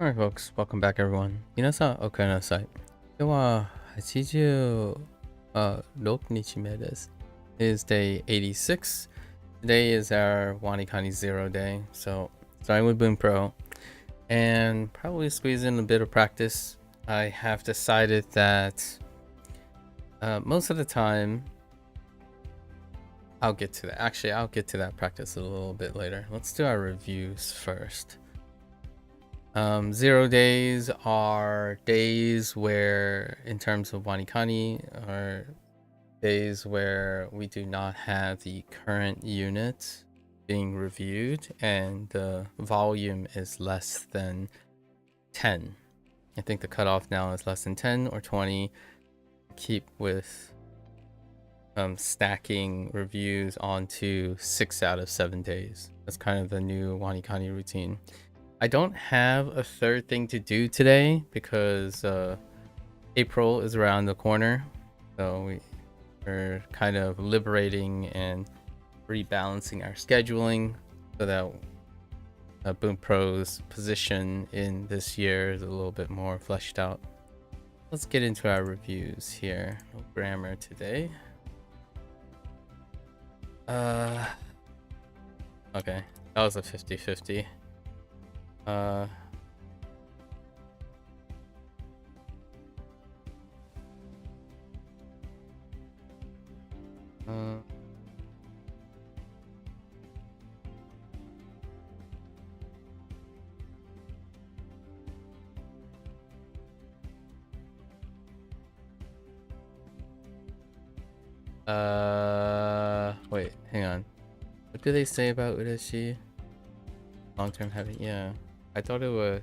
Alright folks, welcome back everyone. 皆さんお帰りなさい。今日は86日目です。It is day 86. Today is our Wanikani Zero day. So starting with Bunpro and probably squeeze in a bit of practice. I have decided that most of the time I'll get to that. Actually, I'll get to that practice a little bit later. Let's do our reviews first. 0 days are days where, in terms of Wanikani, are days where we do not have the current unit being reviewed and the volume is less than 10. I think the cutoff now is less than 10 or 20. Keep with stacking reviews onto 6 out of 7 days. That's kind of the new Wanikani routine. I don't have a third thing to do today because April is around the corner. So we're kind of liberating and rebalancing our scheduling so that Bunpro's position in this year is a little bit more fleshed out. Let's get into our reviews here. No grammar today. Okay, that was a 50-50. Wait, hang on. What do they say about Urashi? Long-term habit, yeah. I thought it was...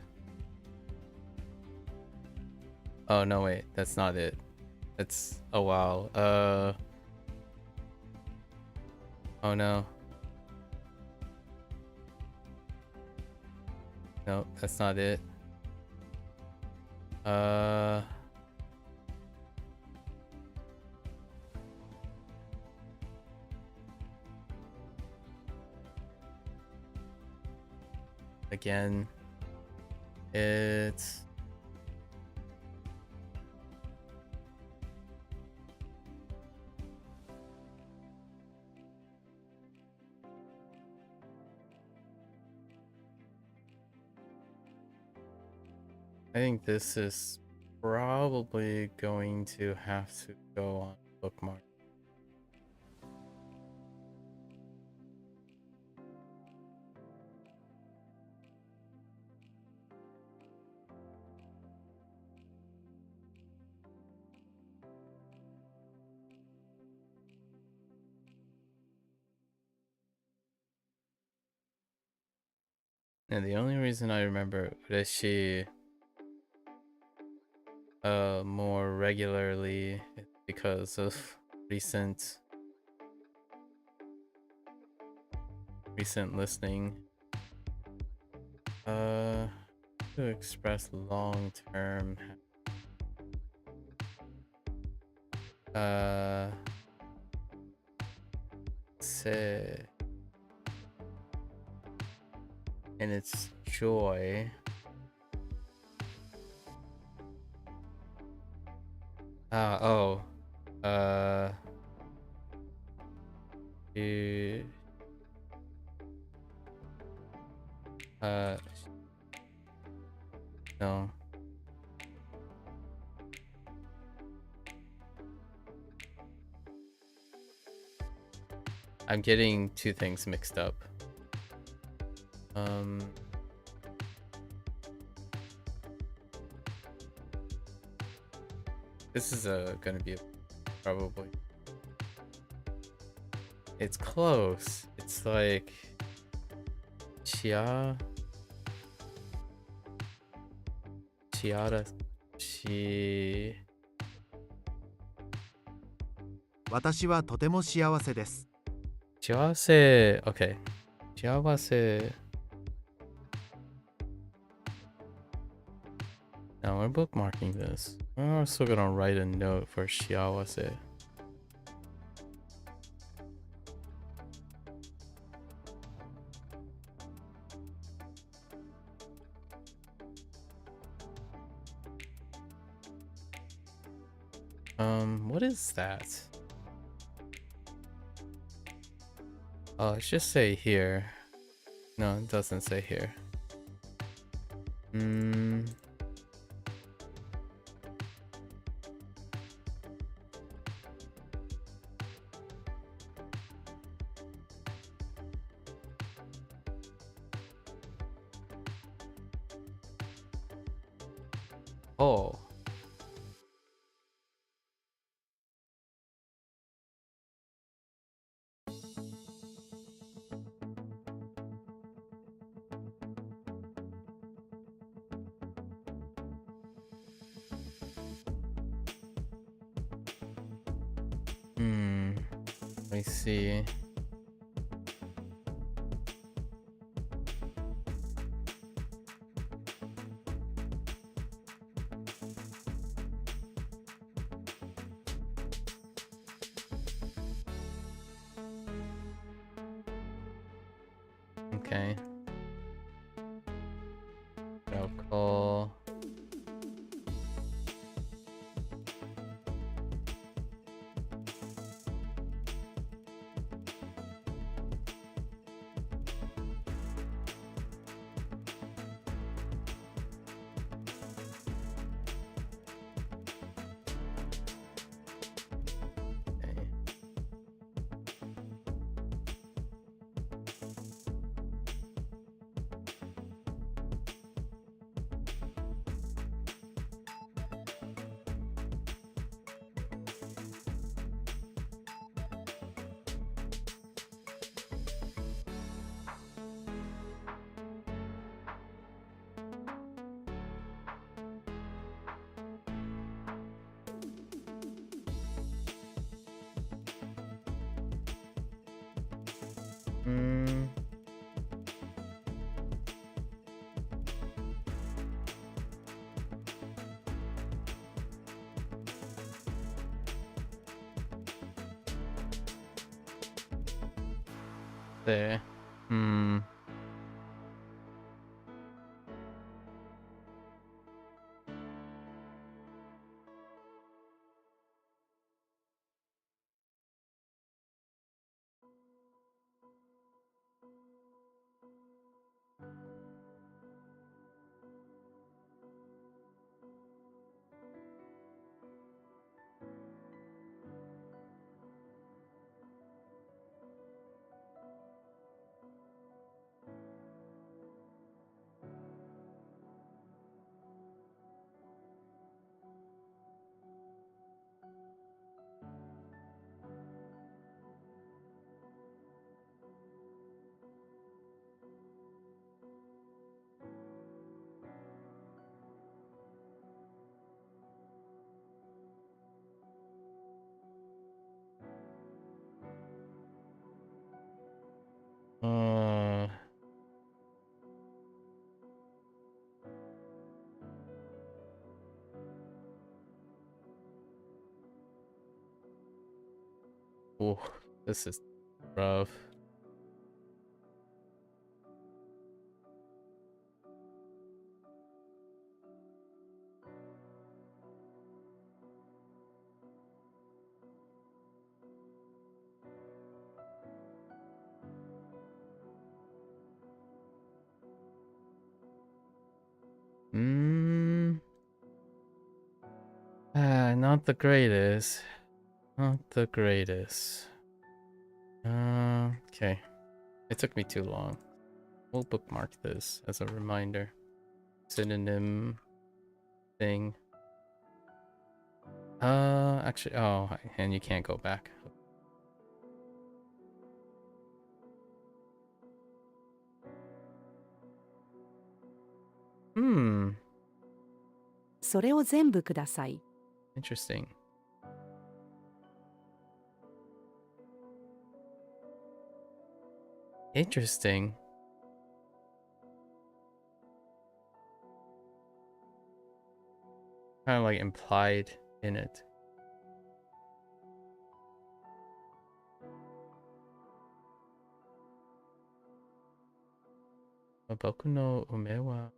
Oh, no, wait. That's not it. It's... Oh, wow. Oh, no. No, that's not it. Again, it's... I think this is probably going to have to go on bookmark. And the only reason I remember Ureshi more regularly is because of recent listening. To express long-term say and its joy. Oh. No. I'm getting two things mixed up. This is gonna be probably... It's close. It's like... Chiara... She... 私はとても幸せです。幸せ... Okay. 幸せ... Now we're bookmarking this. We're also gonna write a note for 幸せ. What is that? Oh, it should say here. No, it doesn't say here. Oh. Let me see. Okay. I'll call. There. Oh, this is rough. Not the greatest. Not the greatest. Okay. It took me too long. We'll bookmark this as a reminder. Synonym thing. Actually, oh, and you can't go back. Hmm. それを全部ください。 Interesting. Interesting. Kind of like implied in it. Boku no ume wa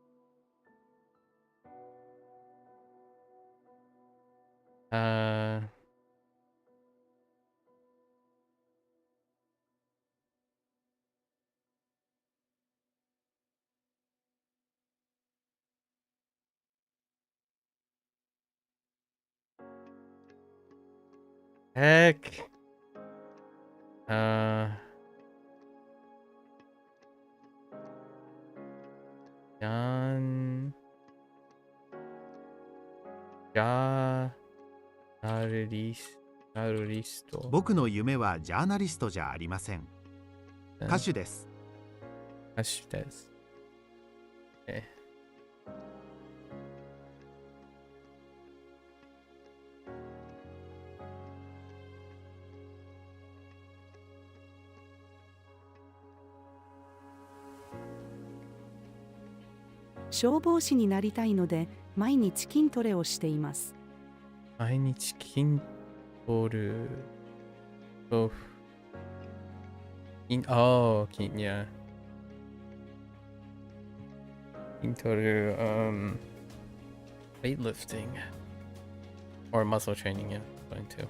heck? Uh, Jan, ja,ナルリスト。僕の夢はジャーナリストじゃありません。歌手です。歌手です。消防士になりたいので毎日筋トレをしています。毎日筋トレ。Oh, yeah. 筋トレ、weightlifting or muscle training, yeah, going too.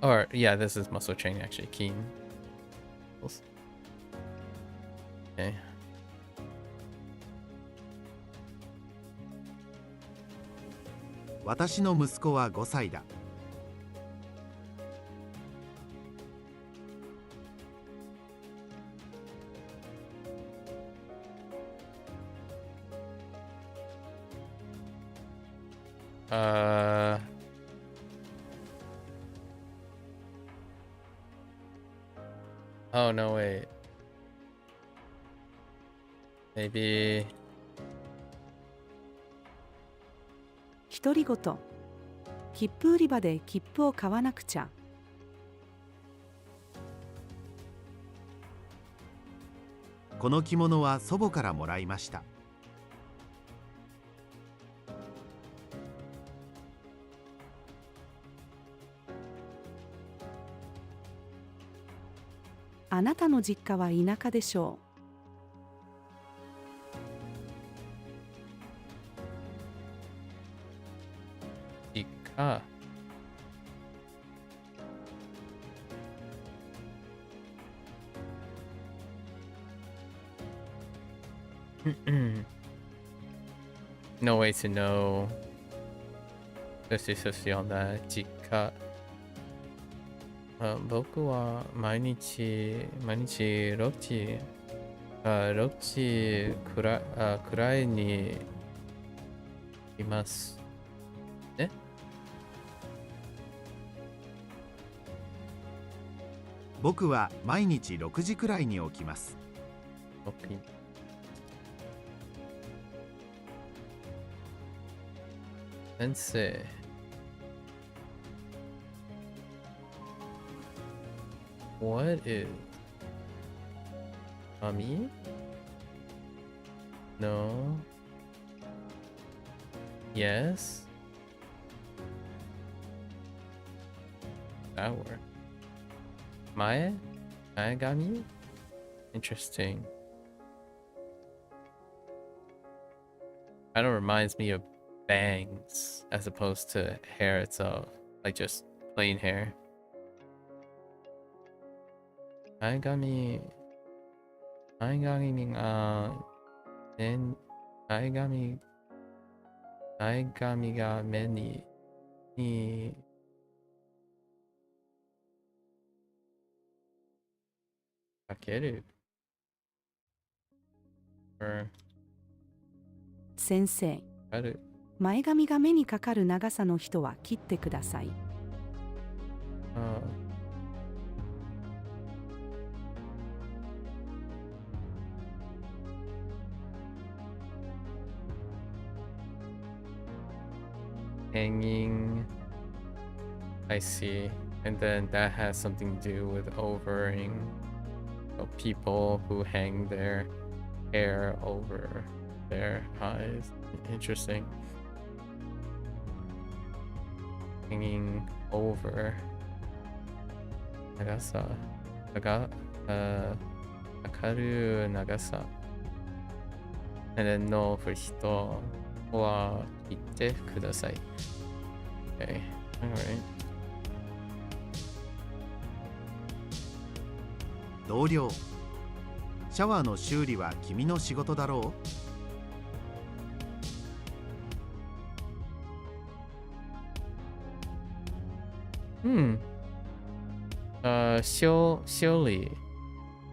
Or yeah, this is muscle training actually. Keen. Okay. 私の息子は5歳だ。Oh no, wait. Maybe. 独り言。切符売り場で切符を買わなくちゃ。この着物は祖母からもらいました。あなたの実家は田舎でしょう。実家。No way to know. Especially on that 実家。僕は毎日6時くらいにいます。え？僕は毎日6時くらいに起きます。先生。What is Mommy? No. Yes. That worked. Maegami? Interesting. Kind of reminds me of bangs as opposed to hair itself, like just plain hair. 前髪が目にかける。先生。ある。前髪が目にかかる長さの人は切ってください。Hanging. I see. And then that has something to do with overing. So people who hang their hair over their eyes. Interesting. Hanging over. 長さ。かかる長さ。And then no for 人は言ってください。Okay. Alright. 同僚。シャワーの修理は君の仕事だろう？ Hmm. Shioli.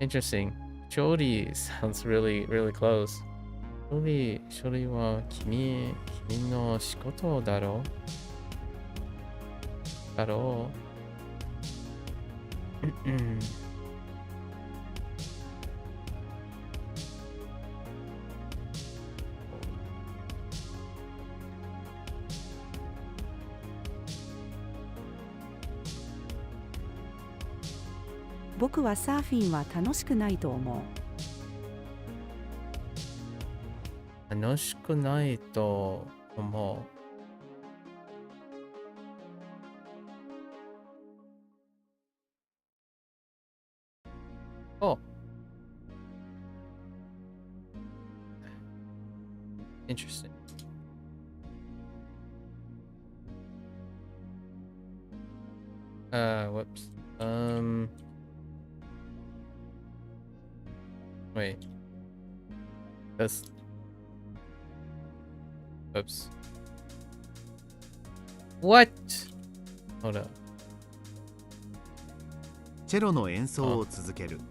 Interesting. Shioli sounds really, really close. Shioli wa kimi no shikoto daro. Daro. 僕はサーフィンは楽しくないと思う。楽しくないと思う。Oh. Interesting. Whoops. Wait. That's... Whoops. What? Hold up. チェロの演奏を続ける。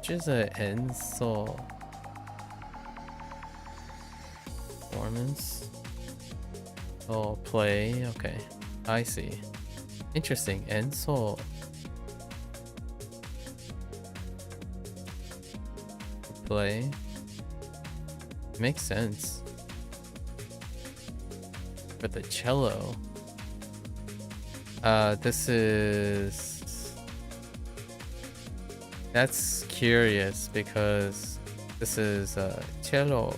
Just an enso performance. Oh, play. Okay, I see. Interesting. Enso. Play. Makes sense. For the cello. This is... That's curious because this is cello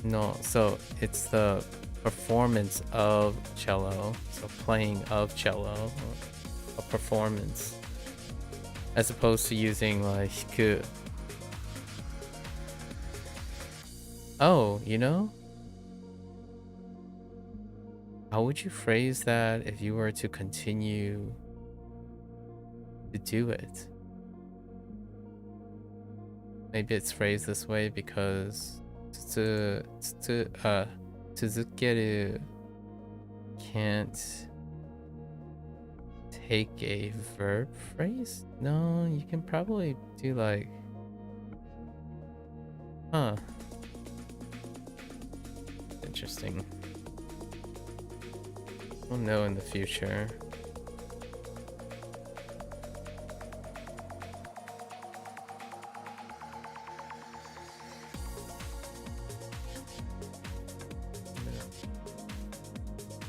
no, so it's the performance of cello, so playing of cello, a performance, as opposed to using like hiku. Oh, you know? How would you phrase that if you were to continue to do it? Maybe it's phrased this way because tsuzukeru can't take a verb phrase? No, you can probably do like... Huh. Interesting. We'll know in the future.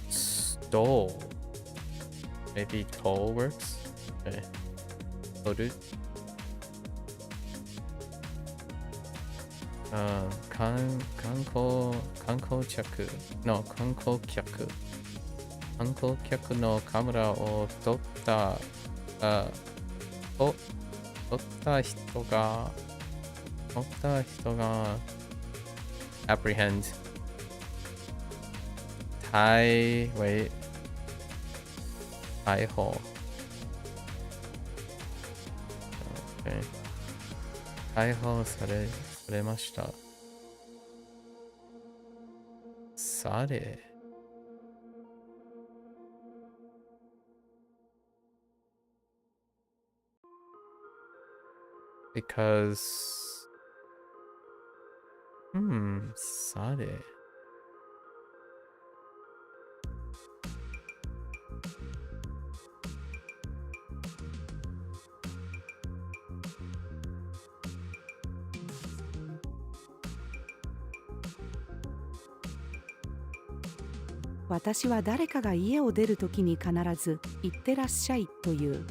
Stole. Maybe toll works? Okay. Toru. Kankokyaku. No, kankokyaku. Kankokyaku no kamera o totta hito ga apprehend. Wait. 逮捕 Okay. 逮捕されました。され Because され私は誰かが家を出るときに必ず「いってらっしゃい」と言う。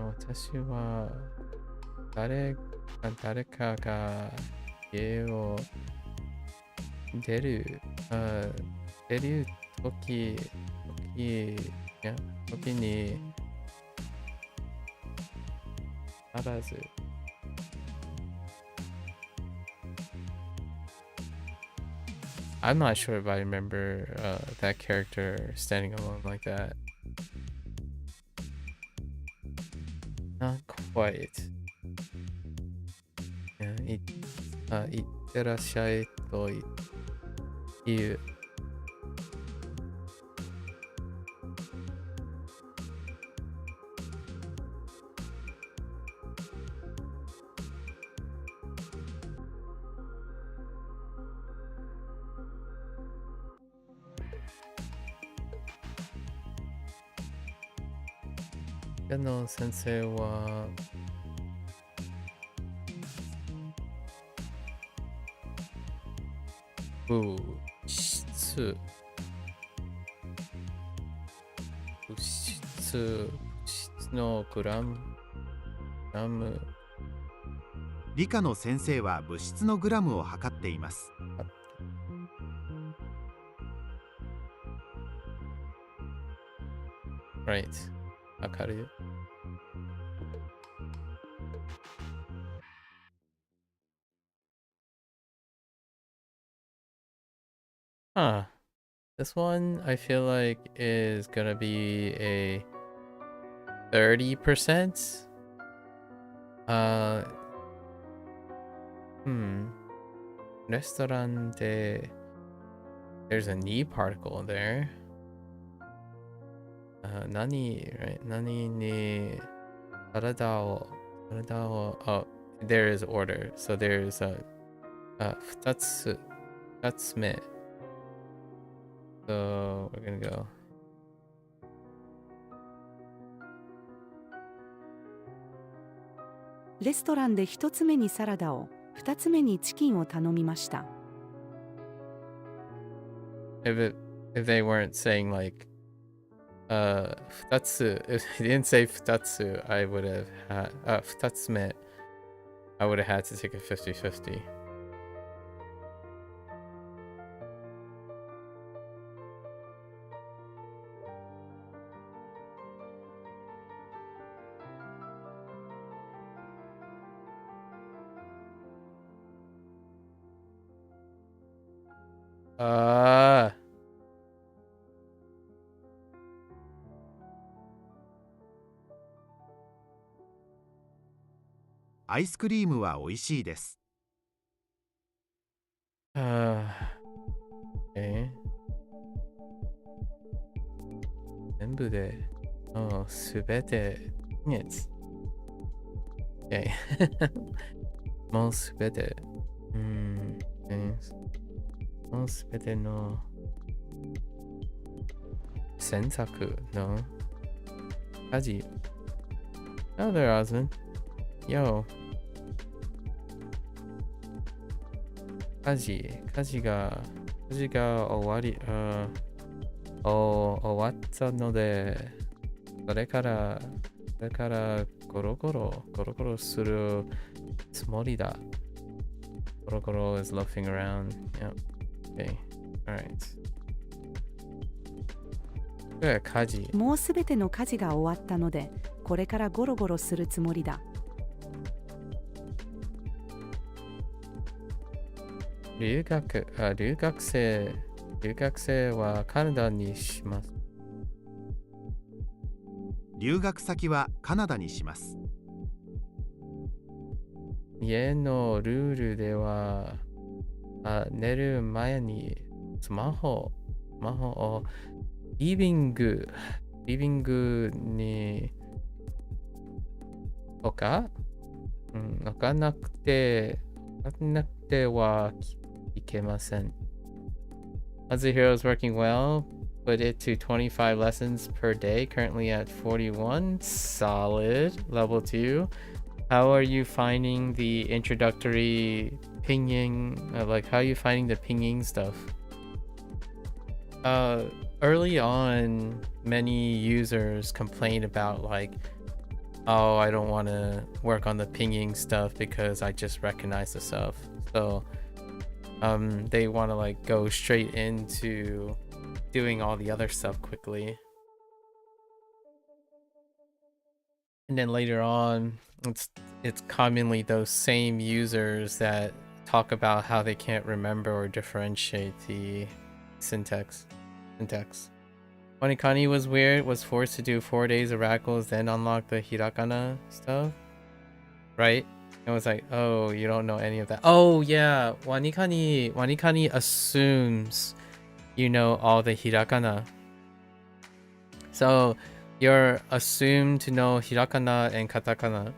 私は誰かが家を出る時に必ずI'm not sure if I remember that character standing alone like that. Not quite. Yeah, いってらっしゃいという。の先生は物質のグラム理科の先生は物質のグラムを測っています。right わかるよ。Huh. This one I feel like is gonna be a 30%. Restaurant de there's a knee particle there. Nani, right? Nani ni sarada o oh, there is order. So there's a 2つ目. So we're gonna go. レストランで1つ目にサラダを、2つ目にチキンを頼みました。If they weren't saying like 2つ, if they didn't say 2つ, I would have had 2つ目, I would have had to take a 50-50. Uh アイスクリームは美味しいです。okay. 全部で、すべて、yes. Okay. もうすべて、もうすべての選択の家事。Oh, there, Osmond. Yo. 家事が終わったので、それからゴロゴロするつもりだ。ゴロゴロ is loafing around. Yep. Okay. Alright. 家事。もうすべての家事が終わったので、これからゴロゴロするつもりだ。留学生はカナダにします。留学先はカナダにします。家のルールでは、寝る前にスマホをリビングに置かなくてはいけません。HanziHero is working well. Put it to 25 lessons per day. Currently at 41. Solid. Level 2. How are you finding the introductory pinging? Like, how are you finding the pinging stuff? Early on, many users complained about like, oh, I don't want to work on the pinging stuff because I just recognize the stuff. So they want to like go straight into doing all the other stuff quickly. And then later on, it's commonly those same users that talk about how they can't remember or differentiate the syntax. Wanikani was weird, was forced to do 4 days of radicals, then unlock the Hirakana stuff. Right? It was like, oh, you don't know any of that. Oh yeah, Wanikani assumes you know all the Hirakana. So you're assumed to know Hirakana and Katakana,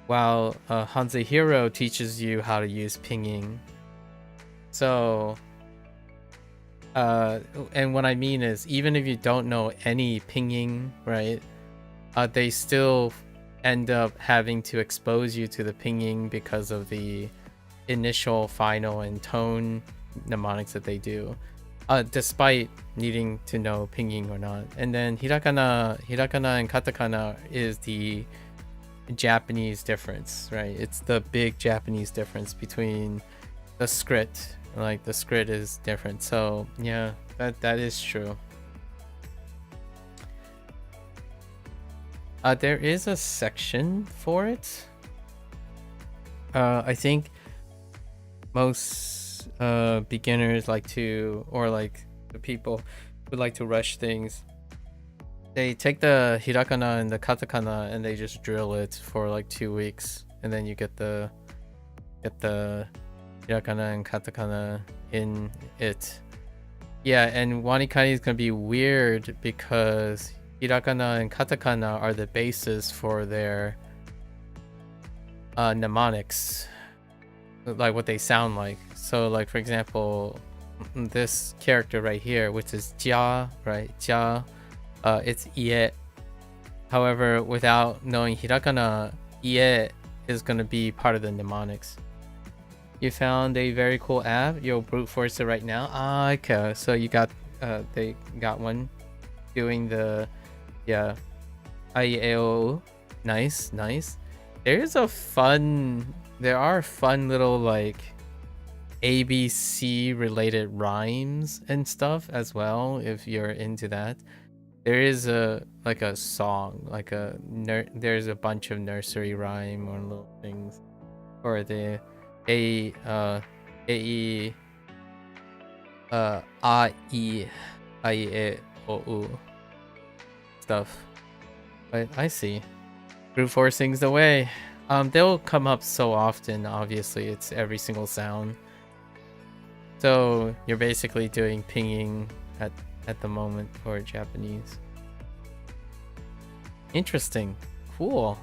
while HanziHero teaches you how to use pinging. So and what I mean is, even if you don't know any pinging, right, they still end up having to expose you to the pinging because of the initial, final, and tone mnemonics that they do, despite needing to know pinging or not. And then Hirakana and Katakana is the Japanese difference, right? It's the big Japanese difference between the script. Like the script is different. So yeah, that is true. There is a section for it. I think most beginners like to, or like the people who like to rush things, they take the Hirakana and the Katakana and they just drill it for like 2 weeks, and then you get the Hirakana and Katakana in it. Yeah, and Wanikani is gonna be weird because Hirakana and Katakana are the basis for their mnemonics, like what they sound like. So like, for example, this character right here, which is Jia, right? Jia, it's Ie. However, without knowing Hirakana, Ie is going to be part of the mnemonics. You found a very cool app. You'll brute force it right now. Okay, so you got they got one doing the IEO. Nice. There are fun little like ABC related rhymes and stuff as well if you're into that. There is a song, there's a bunch of nursery rhyme or little things, or the I E O U stuff. But I see. Brute forcing's the way. They'll come up so often, obviously, it's every single sound. So you're basically doing pinging at the moment for Japanese. Interesting. Cool.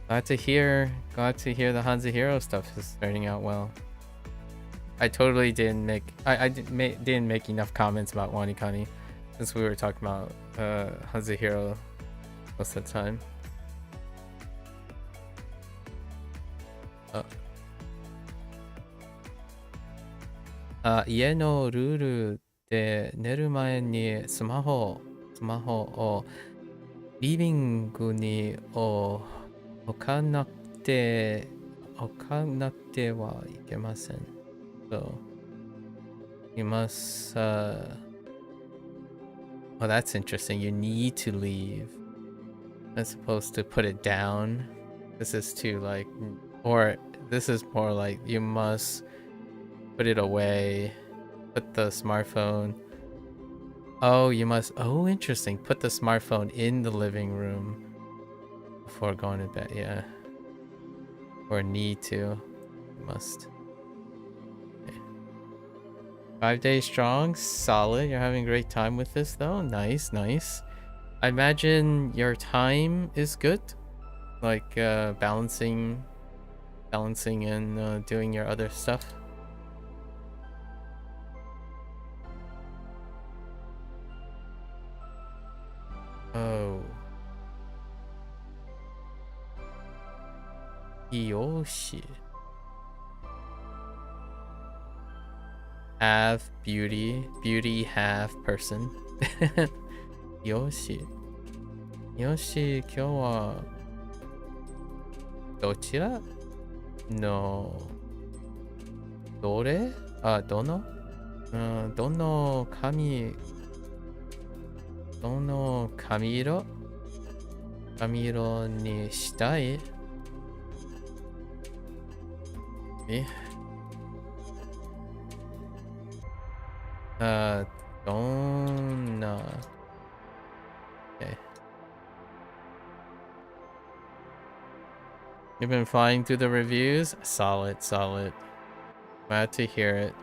Glad to hear the HanziHero stuff is starting out well. I totally didn't make didn't make enough comments about Wanikani since we were talking about HanziHero most of the time. 家のルールで寝る前にスマホをリビングに置かなくてはいけません。So you must well, that's interesting. You need to leave as opposed to put it down. This is too like, or this is more like you must put it away, put the smartphone. Oh, you must. Oh, interesting. Put the smartphone in the living room before going to bed. Yeah. Or need to. You must. Okay. 5 days strong. Solid. You're having a great time with this though. Nice. I imagine your time is good. Like balancing and doing your other stuff. Oh. Yoshi. Half beauty, half person. Yoshi, 今日はどちらのどの髪色にしたい Donna. Okay. You've been flying through the reviews? Solid, solid. Glad to hear it.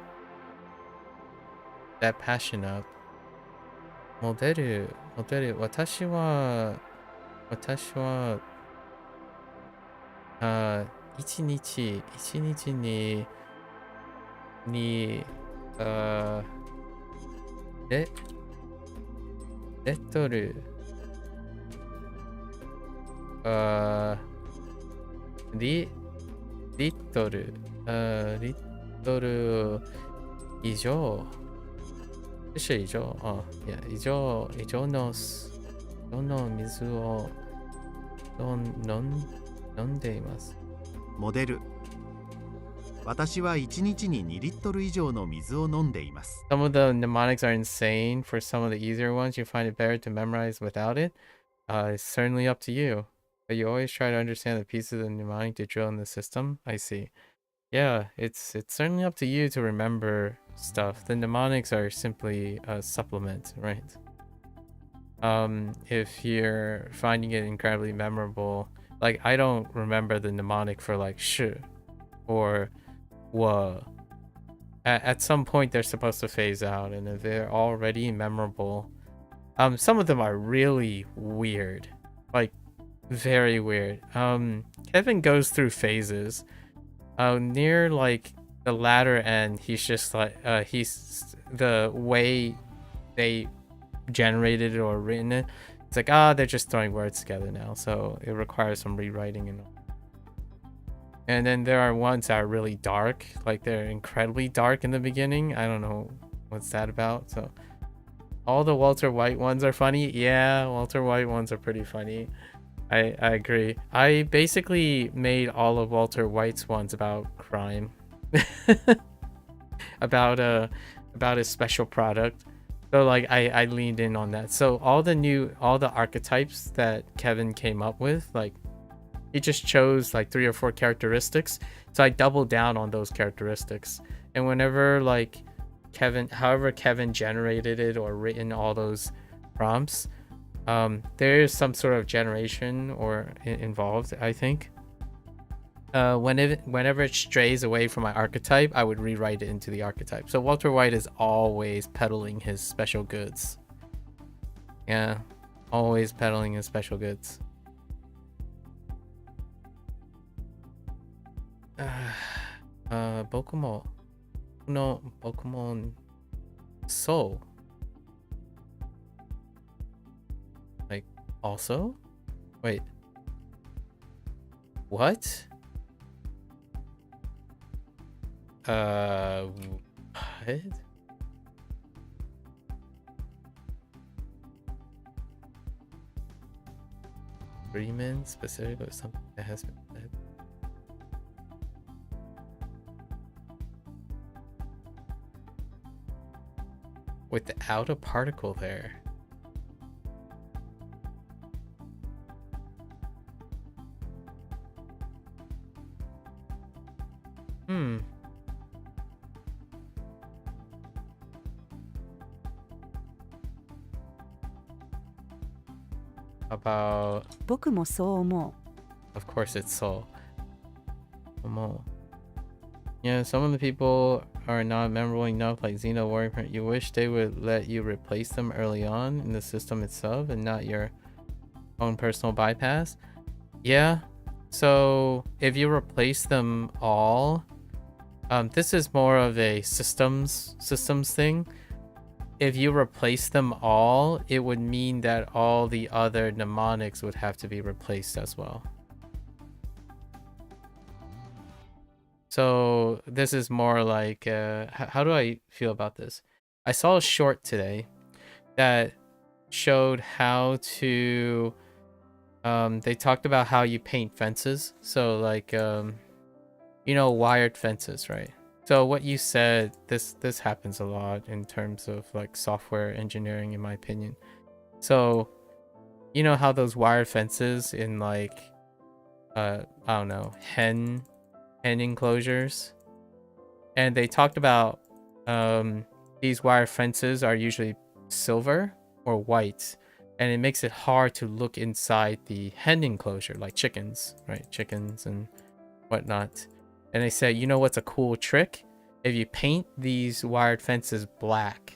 That passion up. モデル。私は、一日に、あ、レ、レトル、あ、リ、リットル、リットル以上、是以上、いや、以上の水を飲んでいます。モデル。私は1日に2リットル以上の水を飲んでいます。Some of the mnemonics are insane. For some of the easier ones, you find it better to memorize without it. It's certainly up to you. But you always try to understand the pieces of the mnemonic to drill in the system. I see. Yeah, it's certainly up to you to remember stuff. The mnemonics are simply a supplement, right? If you're finding it incredibly memorable, like I don't remember the mnemonic for like sh or wa. At some point they're supposed to phase out, and if they're already memorable, some of them are really weird, like very weird. Kevin goes through phases. Near like the latter end, he's just like he's the way they generated it or written it, it's like they're just throwing words together now, so it requires some rewriting and all. And then there are ones that are really dark, like they're incredibly dark in the beginning. I don't know what's that about. So all the Walter White ones are funny. Yeah, Walter White ones are pretty funny. I agree. I basically made all of Walter White's ones about crime. about a special product. So like I leaned in on that. So all the archetypes that Kevin came up with, like he just chose like 3 or 4 characteristics. So I doubled down on those characteristics. And whenever like however Kevin generated it or written all those prompts, there is some sort of generation or involved, I think. Whenever it strays away from my archetype, I would rewrite it into the archetype. So Walter White is always peddling his special goods. Yeah, always peddling his special goods. Bokumon Soul. Like also? Wait. What? What? Agreement specific or something that has been said. Without a particle there. About 僕もそう思う。 Of course it's soul. Yeah, some of the people are not memorable enough, like Xeno Warrior. You wish they would let you replace them early on in the system itself and not your own personal bypass. Yeah, so if you replace them all, this is more of a systems thing. If you replace them all, it would mean that all the other mnemonics would have to be replaced as well. So this is more like, how do I feel about this? I saw a short today that showed how to, they talked about how you paint fences. So like, you know, wired fences, right? So what you said, this happens a lot in terms of like software engineering, in my opinion. So, you know how those wire fences in like, I don't know, hen enclosures, and they talked about these wire fences are usually silver or white, and it makes it hard to look inside the hen enclosure, like chickens, right? Chickens and whatnot. And they say, you know what's a cool trick? If you paint these wired fences black,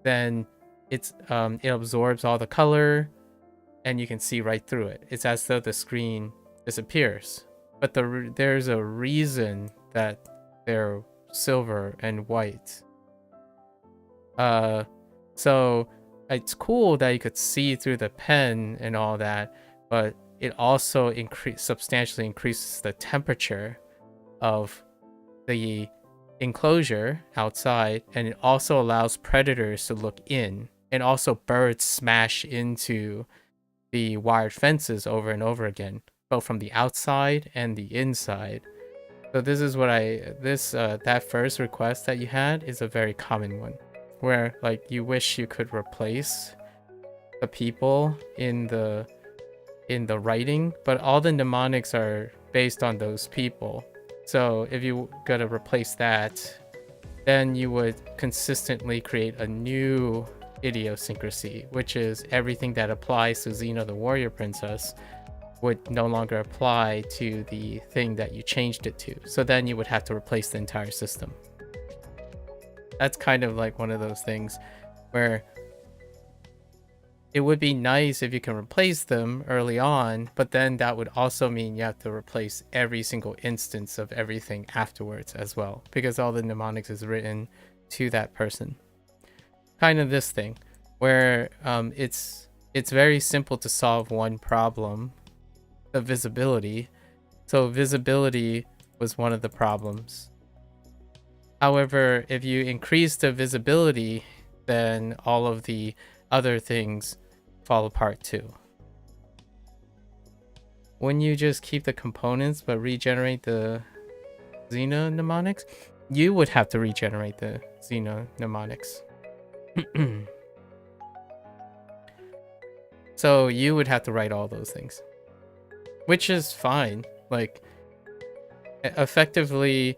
then it absorbs all the color and you can see right through it. It's as though the screen disappears. But there's a reason that they're silver and white. So it's cool that you could see through the pen and all that, but it also substantially increases the temperature of the enclosure outside, and it also allows predators to look in, and also birds smash into the wired fences over and over again, both from the outside and the inside. So this is what that first request that you had is a very common one, where like you wish you could replace the people in the writing, but all the mnemonics are based on those people. So if you gotta replace that, then you would consistently create a new idiosyncrasy, which is everything that applies to Xena the Warrior Princess would no longer apply to the thing that you changed it to. So then you would have to replace the entire system. That's kind of like one of those things where it would be nice if you can replace them early on, but then that would also mean you have to replace every single instance of everything afterwards as well, because all the mnemonics is written to that person. Kind of this thing where it's very simple to solve one problem, the visibility. So visibility was one of the problems. However, if you increase the visibility, then all of the other things fall apart too. When you just keep the components but regenerate the Xena mnemonics, you would have to regenerate the Xena mnemonics. So you would have to write all those things, which is fine. Like, effectively,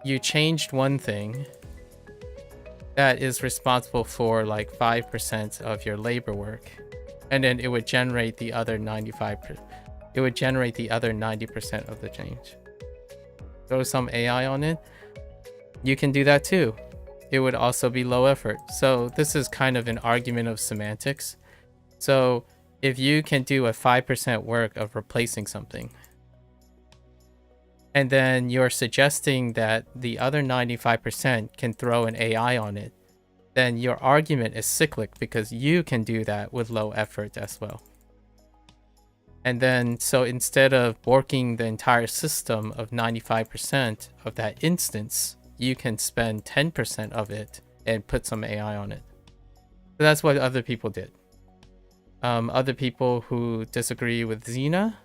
you changed one thing that is responsible for like 5% of your labor work, and then it would generate the other 95%. It would generate the other 90% of the change. Throw some AI on it. You can do that too. It would also be low effort. So this is kind of an argument of semantics. So if you can do a 5% work of replacing something, and then you're suggesting that the other 95% can throw an AI on it, then your argument is cyclic because you can do that with low effort as well. And then, so instead of borking the entire system of 95% of that instance, you can spend 10% of it and put some AI on it. So that's what other people did. Other people who disagree with Xena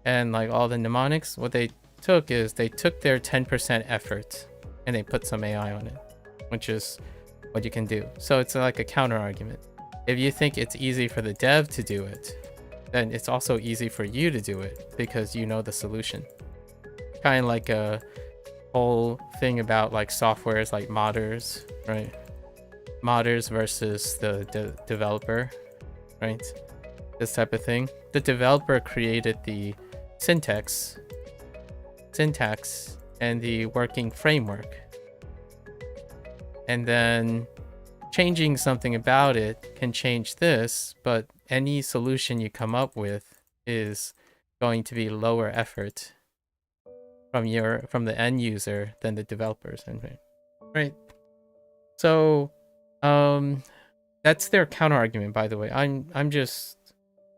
and like all the mnemonics, what they took is they took their 10% effort and they put some AI on it, which is what you can do. So it's like a counter argument. If you think it's easy for the dev to do it, then it's also easy for you to do it because you know the solution. Kind of like a whole thing about like softwares like modders, right? Modders versus the developer, right? This type of thing. The developer created the syntax and the working framework, and then changing something about it can change this, but any solution you come up with is going to be lower effort from the end user than the developers, right? So that's their counter argument, by the way. I'm just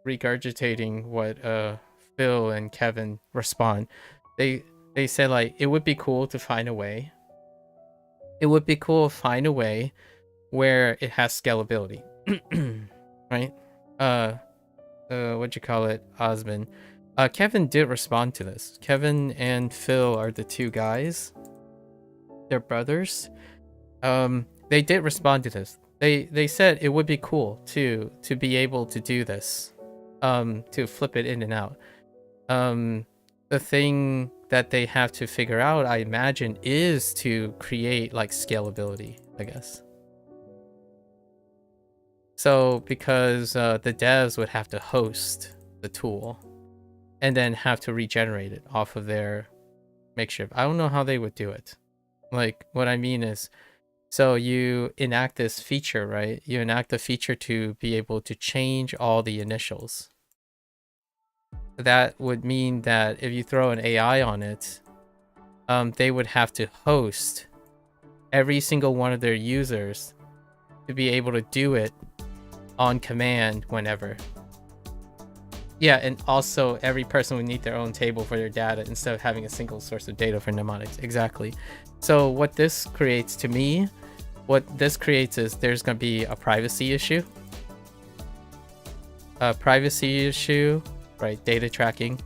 regurgitating what Phil and Kevin respond. They said like it would be cool to find a way. It would be cool to find a way where it has scalability, right? What'd you call it, Osmond? Kevin did respond to this. Kevin and Phil are the two guys. They're brothers. They did respond to this. They said it would be cool to be able to do this, to flip it in and out. The thing that they have to figure out, I imagine, is to create like scalability, I guess. So because the devs would have to host the tool and then have to regenerate it off of their makeshift. I don't know how they would do it. Like, what I mean is, so you enact this feature, right? You enact a feature to be able to change all the initials. That would mean that if you throw an AI on it, they would have to host every single one of their users to be able to do it on command whenever. Yeah, and also every person would need their own table for their data instead of having a single source of data for mnemonics. Exactly. So what this creates to me, what this creates is there's going to be a privacy issue. A privacy issue, right? Data tracking.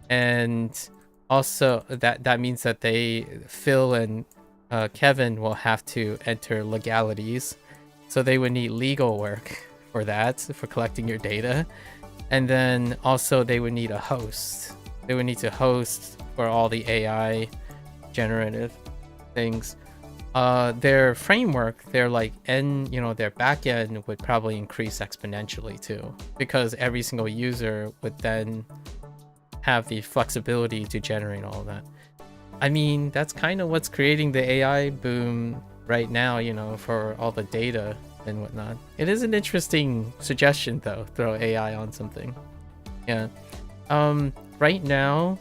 And also that means that Phil and Kevin will have to enter legalities. So they would need legal work for that, for collecting your data. And then also they would need a host. They would need to host for all the AI generative things. Their framework, their their backend would probably increase exponentially too, because every single user would then have the flexibility to generate all of that. I mean, that's kind of what's creating the AI boom right now, for all the data and whatnot. It is an interesting suggestion though, throw AI on something. Yeah. Right now,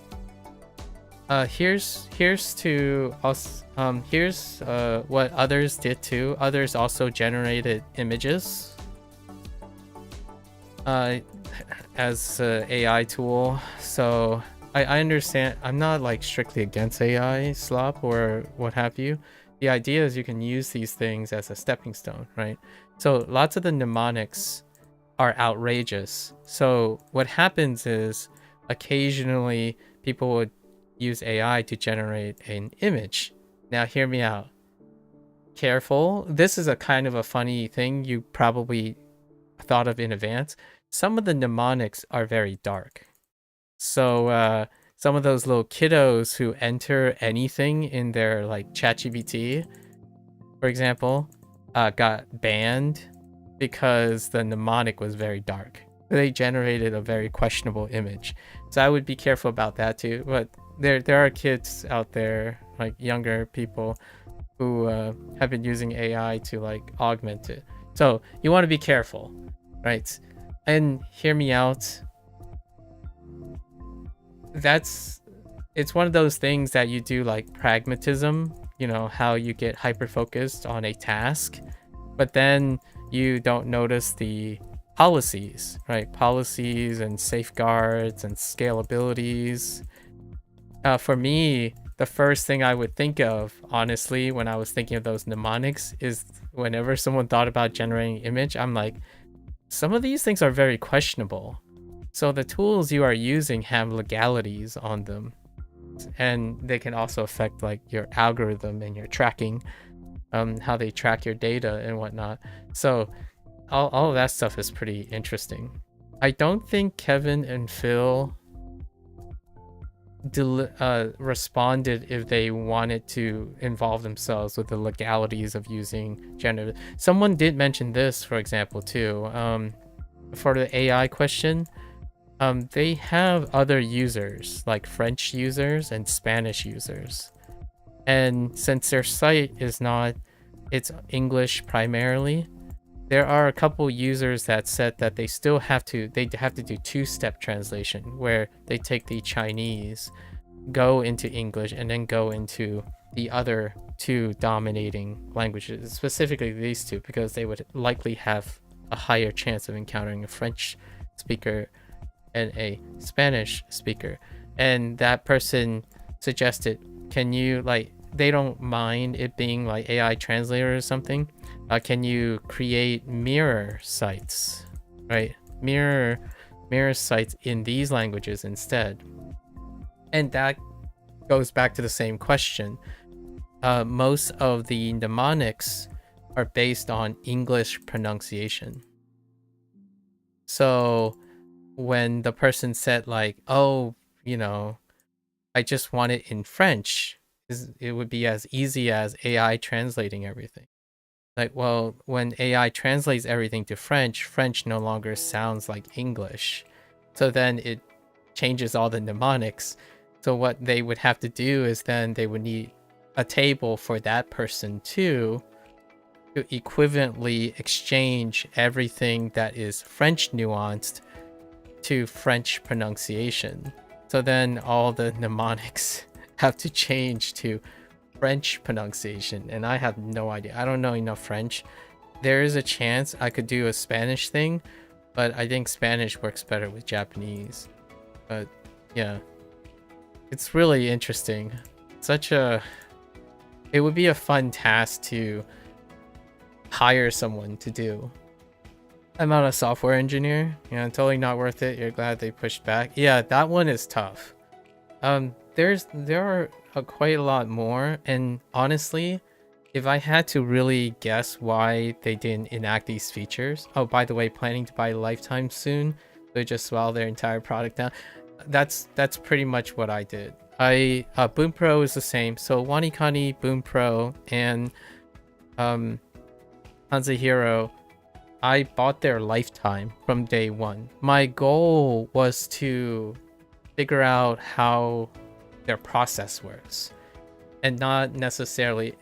here's to us. Here's what others did too. Others also generated images as a AI tool. So I understand. I'm not like strictly against AI slop or what have you. The idea is you can use these things as a stepping stone, right? So lots of the mnemonics are outrageous. So what happens is occasionally people would use AI to generate an image. Now hear me out. Careful. This is a kind of a funny thing you probably thought of in advance. Some of the mnemonics are very dark. So some of those little kiddos who enter anything in their like ChatGPT, for example, got banned because the mnemonic was very dark. They generated a very questionable image. So I would be careful about that too. But there are kids out there, like younger people, who have been using AI to like augment it. So you want to be careful, right? And hear me out. It's one of those things that you do like pragmatism, how you get hyper focused on a task, but then you don't notice the policies, right? Policies and safeguards and scalabilities. For me, the first thing I would think of, honestly, when I was thinking of those mnemonics is whenever someone thought about generating image, I'm like, some of these things are very questionable. So the tools you are using have legalities on them, and they can also affect like your algorithm and your tracking, how they track your data and whatnot. So all of that stuff is pretty interesting. I don't think Kevin and Phil responded if they wanted to involve themselves with the legalities of using generative. Someone did mention this, for example, too. For the AI question, they have other users, like French users and Spanish users. And since their site is not, it's English primarily, there are a couple users that said that they have to do two-step translation, where they take the Chinese, go into English, and then go into the other two dominating languages, specifically these two, because they would likely have a higher chance of encountering a French speaker and a Spanish speaker. And that person suggested, can you, like, they don't mind it being like AI translator or something, can you create mirror sites, right? Mirror sites in these languages instead. And that goes back to the same question. Most of the mnemonics are based on English pronunciation. So when the person said like, oh, I just want it in French, it would be as easy as AI translating everything. Like, well, when AI translates everything to French, French no longer sounds like English. So then it changes all the mnemonics. So what they would have to do is then they would need a table for that person too, to equivalently exchange everything that is French nuanced to French pronunciation. So then all the mnemonics have to change to French pronunciation, and I have no idea. I don't know enough French. There is a chance I could do a Spanish thing, but I think Spanish works better with Japanese. But yeah, it's really interesting. It would be a fun task to hire someone to do. I'm not a software engineer. Yeah, totally not worth it. You're glad they pushed back. Yeah, that one is tough. There are quite a lot more, and honestly, if I had to really guess why they didn't enact these features. Oh, by the way, planning to buy Lifetime soon. They just swallow their entire product down. That's pretty much what I did. Bunpro is the same. So Wanikani, Bunpro, and HanziHero, I bought their Lifetime from day one. My goal was to figure out how their process works, and not necessarily,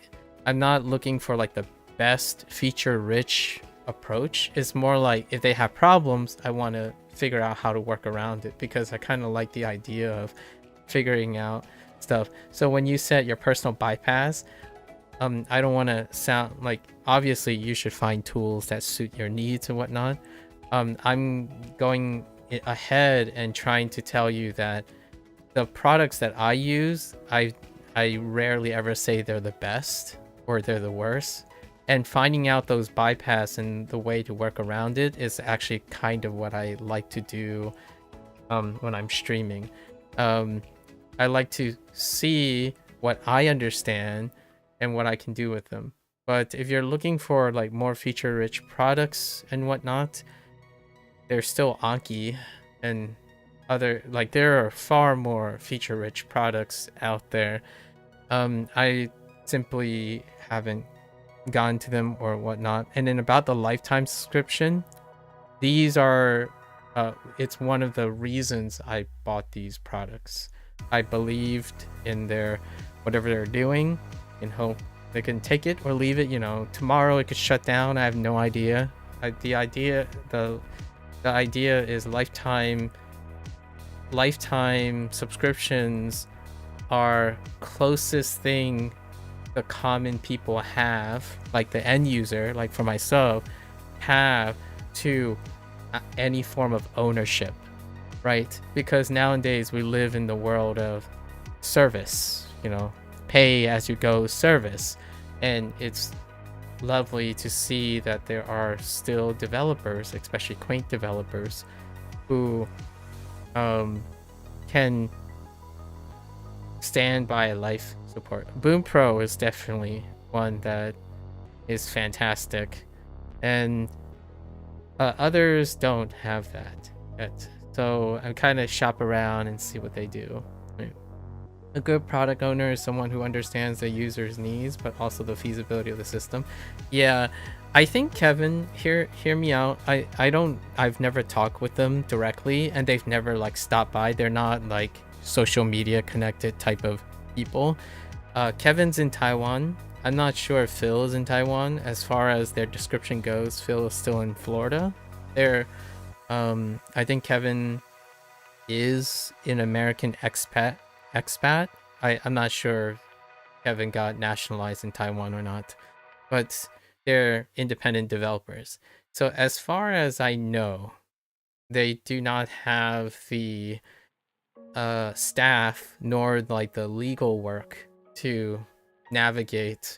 I'm not looking for like the best feature rich approach. It's more like if they have problems, I want to figure out how to work around it, because I kind of like the idea of figuring out stuff. So when you set your personal bypass, I don't want to sound like, obviously you should find tools that suit your needs and whatnot. I'm going ahead and trying to tell you that the products that I use, I rarely ever say they're the best or they're the worst. And finding out those bypass and the way to work around it is actually kind of what I like to do when I'm streaming. I like to see what I understand and what I can do with them. But if you're looking for like more feature rich products and whatnot, they're still Anki and other, like, there are far more feature rich products out there. I simply haven't gone to them or whatnot. And then about the Lifetime subscription, these are it's one of the reasons I bought these products. I believed in their whatever they're doing and hope they can take it or leave it. You know, tomorrow it could shut down. I have no idea. The idea is lifetime subscriptions are closest thing the common people have, like the end user, like for myself, have to any form of ownership, right? Because nowadays we live in the world of service, you know, pay as you go service. And it's lovely to see that there are still developers, especially quaint developers, who can stand by life support. Bunpro is definitely one that is fantastic, and others don't have that yet. So I kind of shop around and see what they do. A good product owner is someone who understands the user's needs, but also the feasibility of the system. Yeah, I think Kevin, hear me out. I've never talked with them directly, and they've never like stopped by. They're not like social media connected type of people. Kevin's in Taiwan. I'm not sure if Phil is in Taiwan. As far as their description goes, Phil is still in Florida. I think Kevin is an American expat. I'm not sure if Kevin got nationalized in Taiwan or not, but they're independent developers. So as far as I know, they do not have the staff nor like the legal work to navigate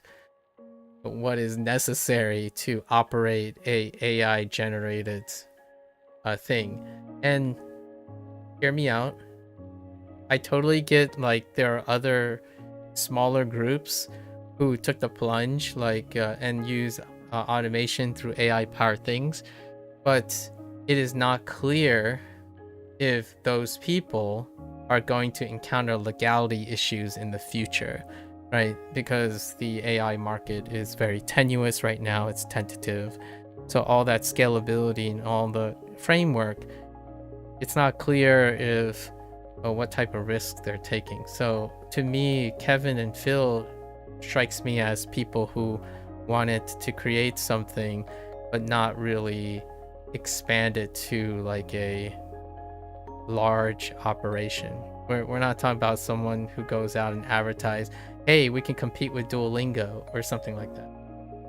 what is necessary to operate a AI generated thing. And hear me out, I totally get like there are other smaller groups who took the plunge, like and use automation through AI powered things, but it is not clear if those people are going to encounter legality issues in the future. right? Because the AI market is very tenuous right now, it's tentative. So all that scalability and all the framework, it's not clear if what type of risks they're taking. So to me, Kevin and Phil strikes me as people who wanted to create something but not really expand it to like a large operation. We're not talking about someone who goes out and advertise, hey, we can compete with Duolingo or something like that,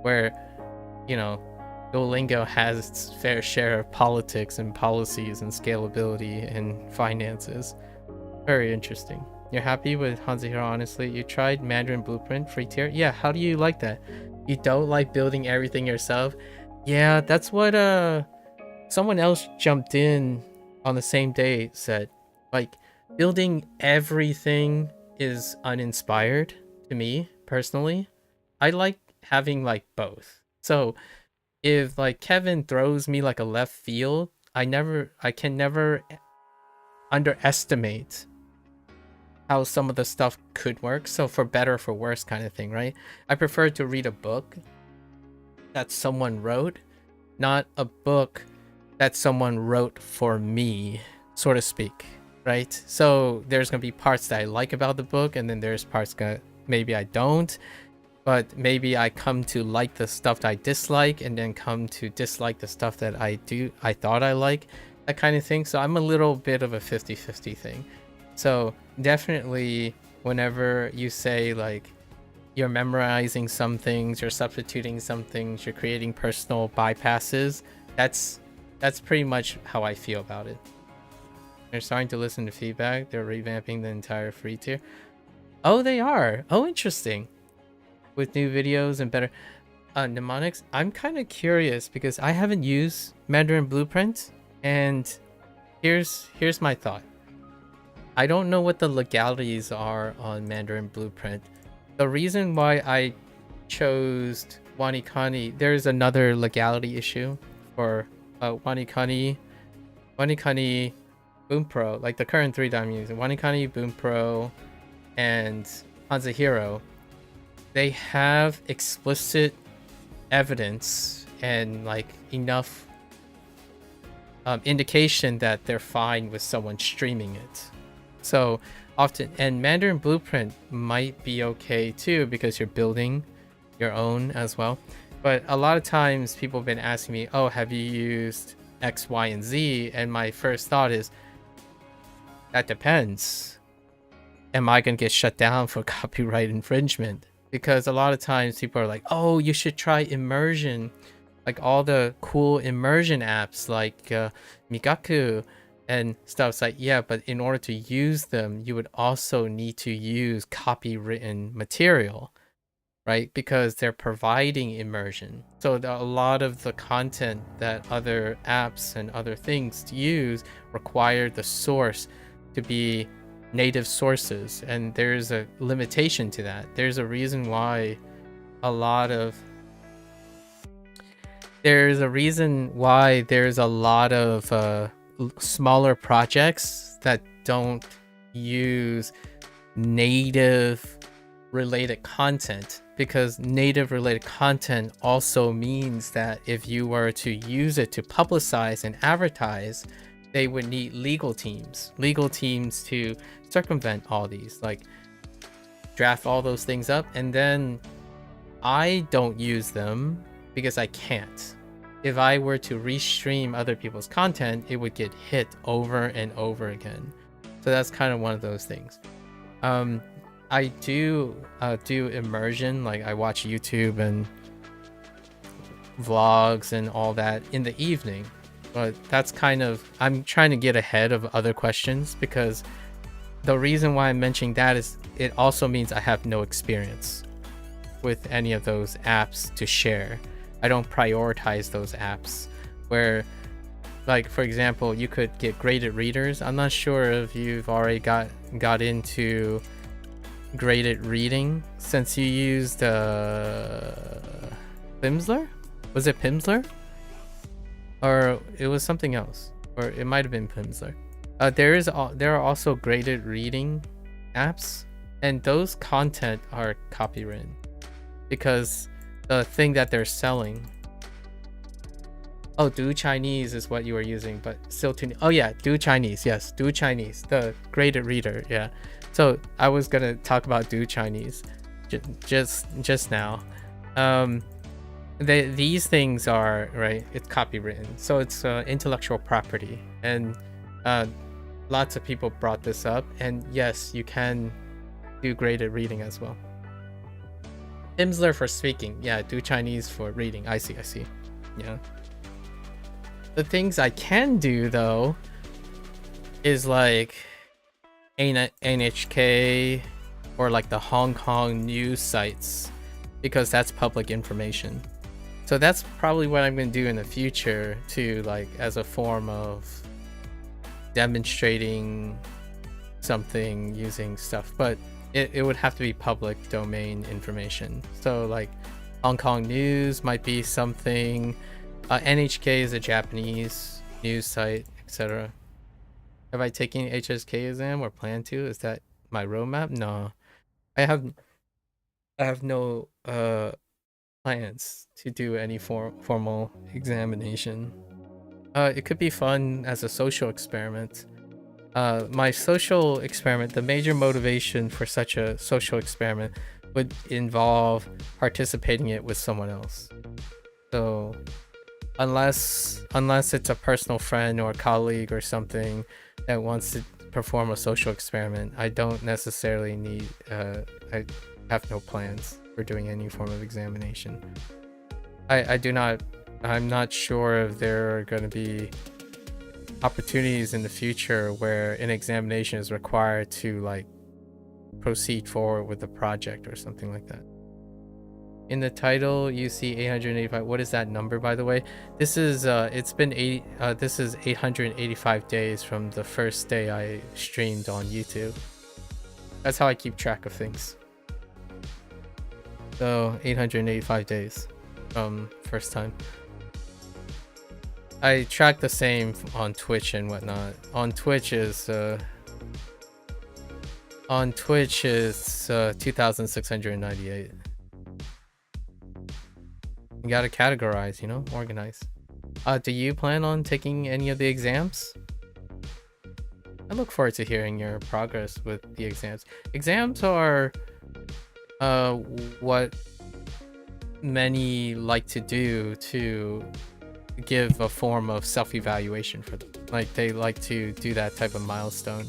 where, you know, Duolingo has its fair share of politics and policies and scalability and finances. Very interesting. You're happy with HanziHero, honestly? You tried Mandarin Blueprint free tier? Yeah, how do you like that? You don't like building everything yourself? Yeah, that's what someone else jumped in on the same day said. Like, building everything is uninspired to me personally. I like having like both. So if like Kevin throws me like a left field, I can never underestimate how some of the stuff could work. So for better or for worse kind of thing, right? I prefer to read a book that someone wrote, not a book that someone wrote for me, so to speak, right? So there's gonna be parts that I like about the book, and then there's parts that maybe I don't, but maybe I come to like the stuff that I dislike and then come to dislike the stuff that I thought I like, that kind of thing. So I'm a little bit of a 50-50 thing. So definitely whenever you say like you're memorizing some things, you're substituting some things, you're creating personal bypasses, that's pretty much how I feel about it. They're starting to listen to feedback. They're revamping the entire free tier. Oh, they are. Oh, interesting. With new videos and better mnemonics. I'm kind of curious because I haven't used Mandarin Blueprint, and here's my thought. I don't know what the legalities are on Mandarin Blueprint. The reason why I chose Wanikani, there's another legality issue for Wanikani Bunpro, like the current three that I'm using, Wanikani, Bunpro, and HanziHero. They have explicit evidence and like enough indication that they're fine with someone streaming it. So often, and Mandarin Blueprint might be okay too because you're building your own as well. But a lot of times people have been asking me, oh, have you used X, Y, and Z? And my first thought is, that depends. Am I going to get shut down for copyright infringement? Because a lot of times people are like, oh, you should try immersion. Like all the cool immersion apps like Migaku and stuff. It's like, yeah, but in order to use them, you would also need to use copywritten material, right? Because they're providing immersion. So a lot of the content that other apps and other things use require the source to be native sources, and there's a limitation to that. There's a reason why there's a lot of smaller projects that don't use native related content, because native related content also means that if you were to use it to publicize and advertise, they would need legal teams to circumvent all these, like draft all those things up. And then I don't use them because I can't. If I were to restream other people's content, it would get hit over and over again. So that's kind of one of those things. I do immersion, like I watch YouTube and vlogs and all that in the evening. But that's kind of, I'm trying to get ahead of other questions, because the reason why I'm mentioning that is it also means I have no experience with any of those apps to share. I don't prioritize those apps where, like, for example, you could get graded readers. I'm not sure if you've already got into graded reading since you used Pimsleur? Was it Pimsleur? Or it was something else, or it might have been Pimsleur. There are also graded reading apps and those content are copywritten because the thing that they're selling. Oh, Do Chinese is what you were using, but still too. Oh yeah, Do Chinese. Yes, Do Chinese, the graded reader. Yeah. So I was gonna talk about Do Chinese, just now. These things are right. It's copywritten, so it's intellectual property, and lots of people brought this up. And yes, you can do graded reading as well. Pimsleur for speaking. Yeah, Do Chinese for reading. I see. Yeah. The things I can do though is like NHK or like the Hong Kong news sites, because that's public information. So that's probably what I'm going to do in the future to, like, as a form of demonstrating something using stuff, but it would have to be public domain information. So like Hong Kong news might be something. NHK is a Japanese news site, etc. Have I taken HSK exam or plan to? Is that my roadmap? No, I have no plans to do any formal examination. It could be fun as a social experiment. My social experiment, the major motivation for such a social experiment would involve participating it with someone else. So unless it's a personal friend or a colleague or something that wants to perform a social experiment, I don't necessarily need I have no plans for doing any form of examination. I'm not sure if there are going to be opportunities in the future where an examination is required to like proceed forward with the project or something like that. In the title you see 885. What is that number, by the way? This is this is 885 days from the first day I streamed on YouTube. That's how I keep track of things. So 885 days from first time. I track the same on Twitch and whatnot. On Twitch is 2698. You gotta categorize, you know, organize. Do you plan on taking any of the exams? I look forward to hearing your progress with the exams. Exams are what many like to do to give a form of self-evaluation for them. Like, they like to do that type of milestone.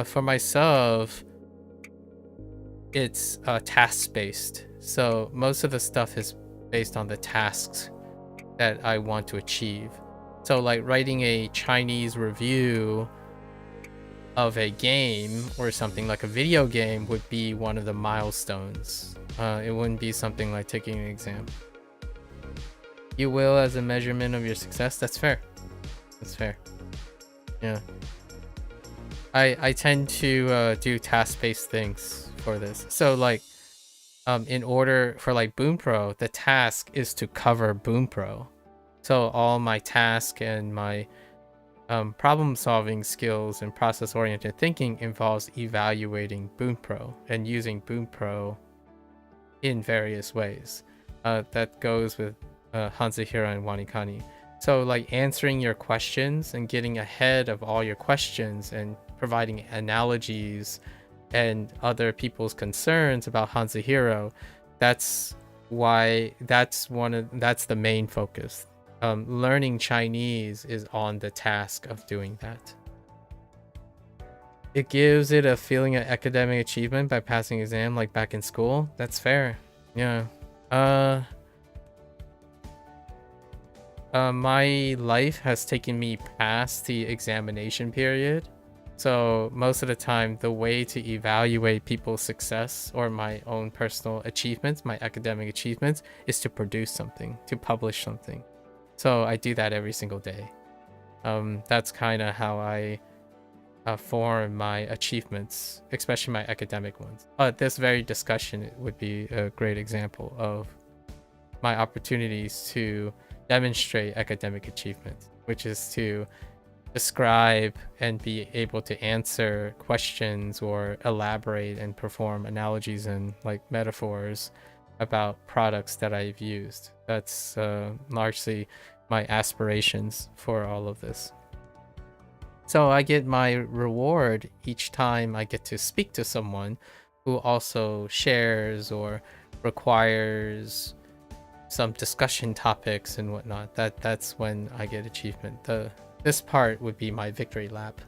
For myself, it's task-based. So most of the stuff is based on the tasks that I want to achieve. So like writing a Chinese review of a game or something like a video game would be one of the milestones. It wouldn't be something like taking an exam. You will as a measurement of your success. That's fair. That's fair. Yeah. I tend to do task-based things for this. So like in order for like Bunpro, the task is to cover Bunpro. So all my task and my problem-solving skills and process-oriented thinking involves evaluating Bunpro and using Bunpro in various ways. That goes with HanziHero and WaniKani. So like answering your questions and getting ahead of all your questions and providing analogies and other people's concerns about HanziHero, that's the main focus. Learning Chinese is on the task of doing that. It gives it a feeling of academic achievement by passing exam like back in school. That's fair. Yeah. My life has taken me past the examination period. So most of the time, the way to evaluate people's success or my own personal achievements, my academic achievements, is to produce something, to publish something. So I do that every single day. That's kind of how I form my achievements, especially my academic ones. This very discussion would be a great example of my opportunities to demonstrate academic achievements, which is to describe and be able to answer questions or elaborate and perform analogies and like metaphors about products that I've used. That's largely my aspirations for all of this. So I get my reward each time I get to speak to someone who also shares or requires some discussion topics and whatnot. That's when I get achievement. This part would be my victory lap.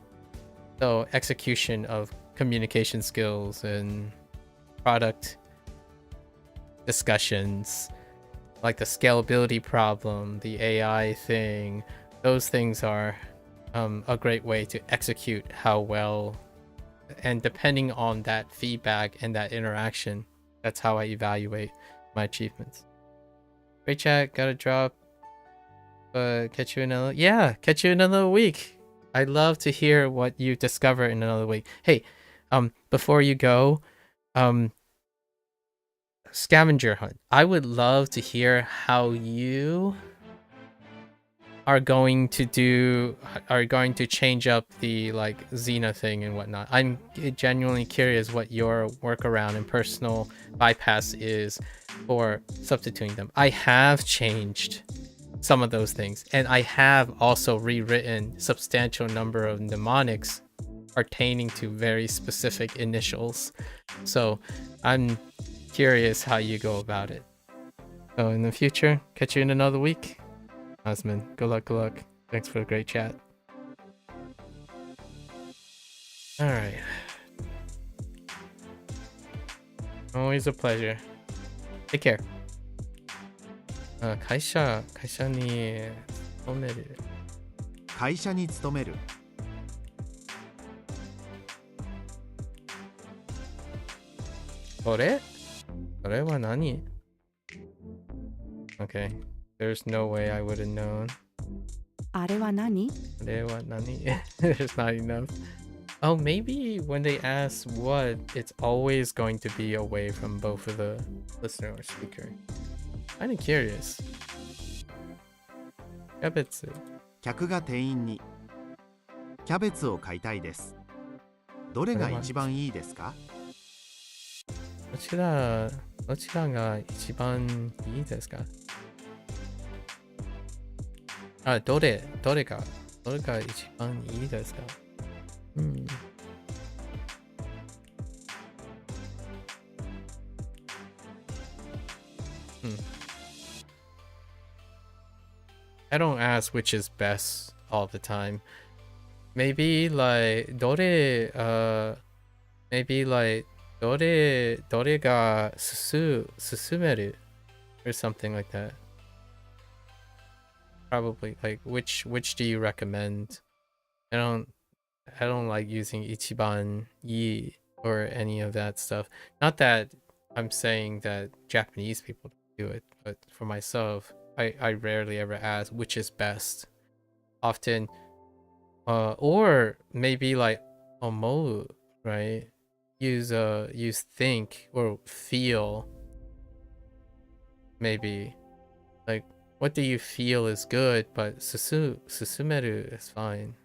So execution of communication skills and product discussions, like the scalability problem, the AI thing, those things are a great way to execute how well, and depending on that feedback and that interaction, that's how I evaluate my achievements. Great chat, gotta drop. Catch you in another week. I'd love to hear what you discover in another week. Hey, before you go, scavenger hunt. I would love to hear how you are going to change up the like Xena thing and whatnot. I'm genuinely curious what your workaround and personal bypass is for substituting them. I have changed some of those things, and I have also rewritten substantial number of mnemonics pertaining to very specific initials. So I'm curious how you go about it. So in the future, catch you in another week. Osman, good luck. Thanks for the great chat. All right. Always a pleasure. Take care. 会社に勤める。会社に勤める。それは何? Okay. There's no way I would have known. あれは何? There's not enough. Oh, maybe when they ask what, it's always going to be away from both of the listener or speaker. Kind of curious. キャベツ。客が店員にキャベツを買いたいです。どれが一番いいですか？どちらが一番いいですか？あ、どれが一番いいですか？I don't ask which is best all the time. Maybe like どれが進める or something like that. Probably like which do you recommend? I don't like using ichiban yi or any of that stuff. Not that I'm saying that Japanese people do it, but for myself, I rarely ever ask which is best. Often, or maybe like omou, right? Use think or feel. Maybe like what do you feel is good, but susumeru is fine,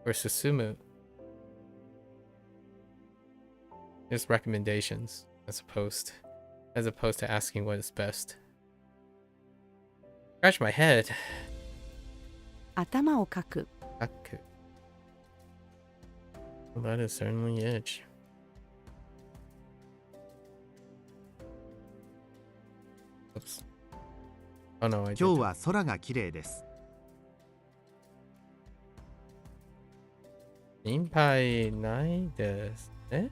or susumu. There's recommendations as opposed to asking what is best. Scratch my head. 頭をかく。Well, that is certainly itch. Oops. Oh no, I did. 今日は空が綺麗です。心配ないですね。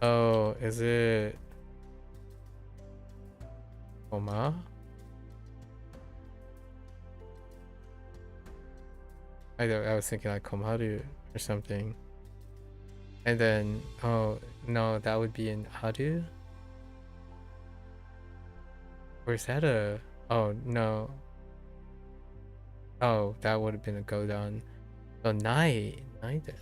Oh, is it Koma? I was thinking like Komaru or something. And then, oh no, that would be in Haru? Or is that a... Oh no. Oh, that would have been a Godon. So Nai desu.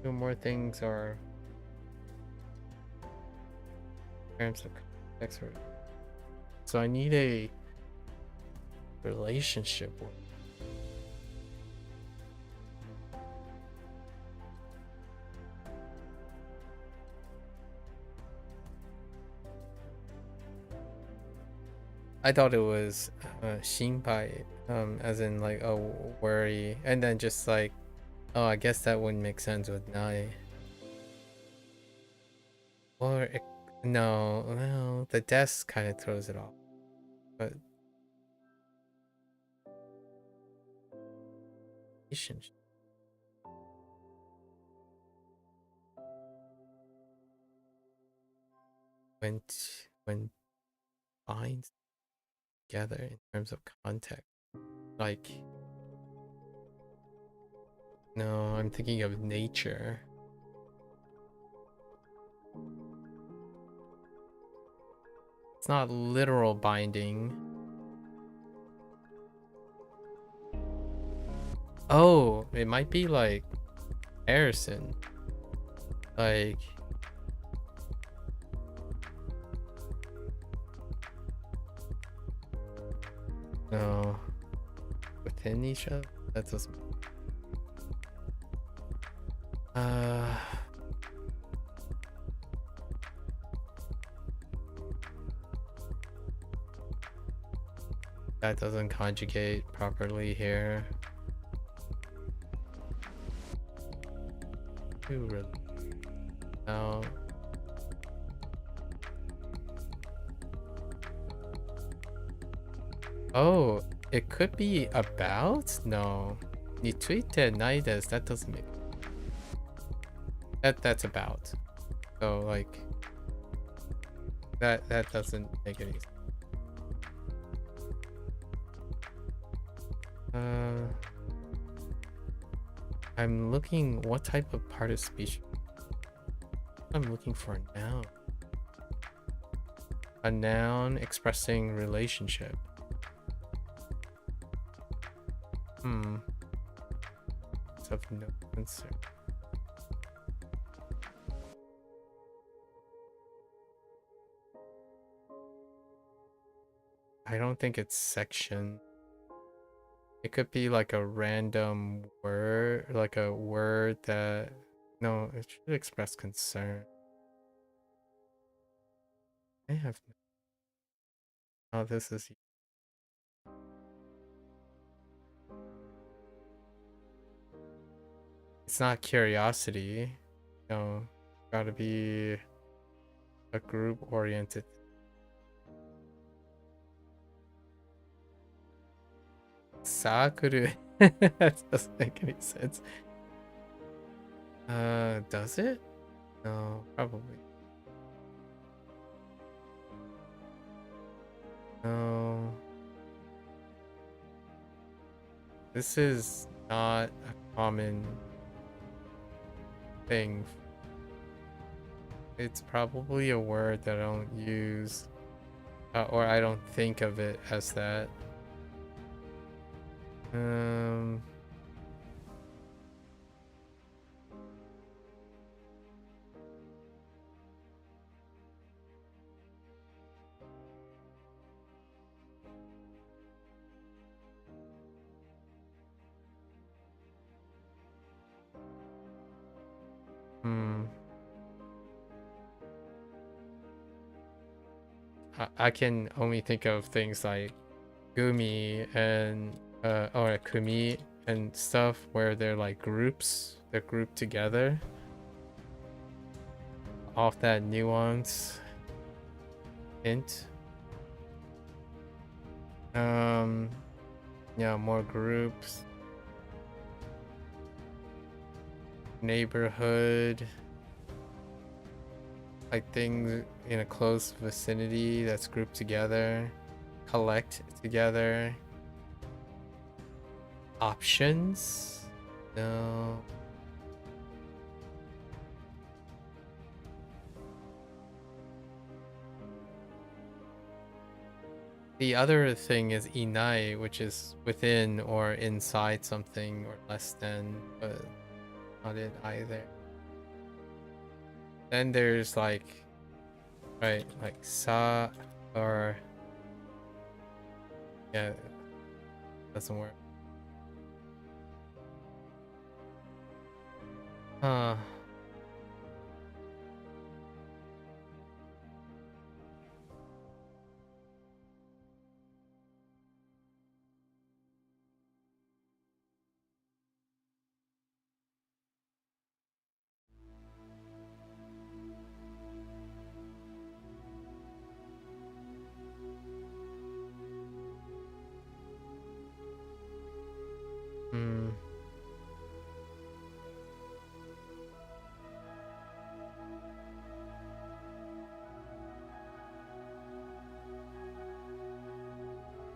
Two more things are terms of context. So I need a relationship word. I thought it was 心配, as in like a worry, and then just like, oh, I guess that wouldn't make sense with nai. Or no, the desk kind of throws it off, but relationship. When binds together in terms of context, like, no, I'm thinking of nature. It's not literal binding. Oh, it might be like Harrison. Like, no, within each other? That doesn't. That doesn't conjugate properly here. No. Oh, it could be about? No. についてないです. That doesn't make that's about. So like that doesn't make any sense. I'm looking what type of part of speech. I'm looking for a noun. A noun expressing relationship. It's of no concern. I don't think it's section. It could be like a random word, like a word that... No, it should express concern. I have no... Oh, this is... It's not curiosity. No, gotta be a group-oriented. Sakuru. That doesn't make any sense. Does it? No, probably. No. This is not a common thing. It's probably a word that I don't use, or I don't think of it as that. I can only think of things like gumi and or kumi and stuff where they're like groups. They're grouped together. Off that nuance hint. Yeah, more groups. Neighborhood. Like things in a close vicinity that's grouped together. Collect together. Options? No. The other thing is inai, which is within or inside something or less than, but not it either. Then there's like, right, like sa or yeah, doesn't work. Huh. Hmm.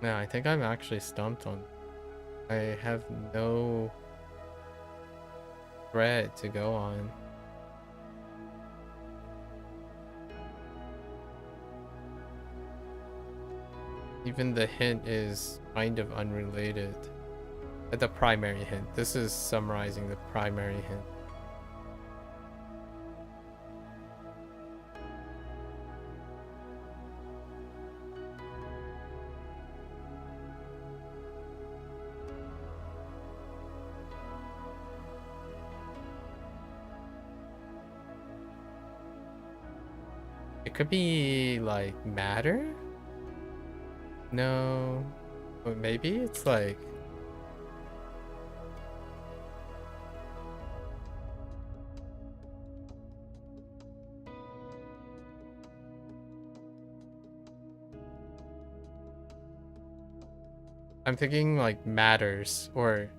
No, I think I'm actually stumped on. I have no thread to go on. Even the hint is kind of unrelated. The primary hint. This is summarizing the primary hint. It could be like matter? No. But maybe it's like I'm thinking like matters or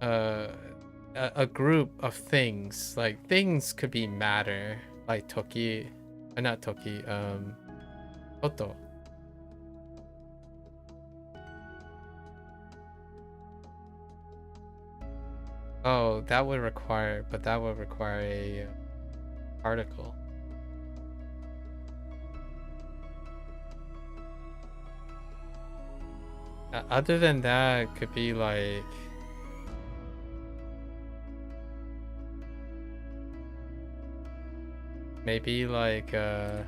a group of things. Like things could be matter. Like toki, not toki, koto. Oh, that would require, but that would require a article. Other than that, it could be like maybe like okay.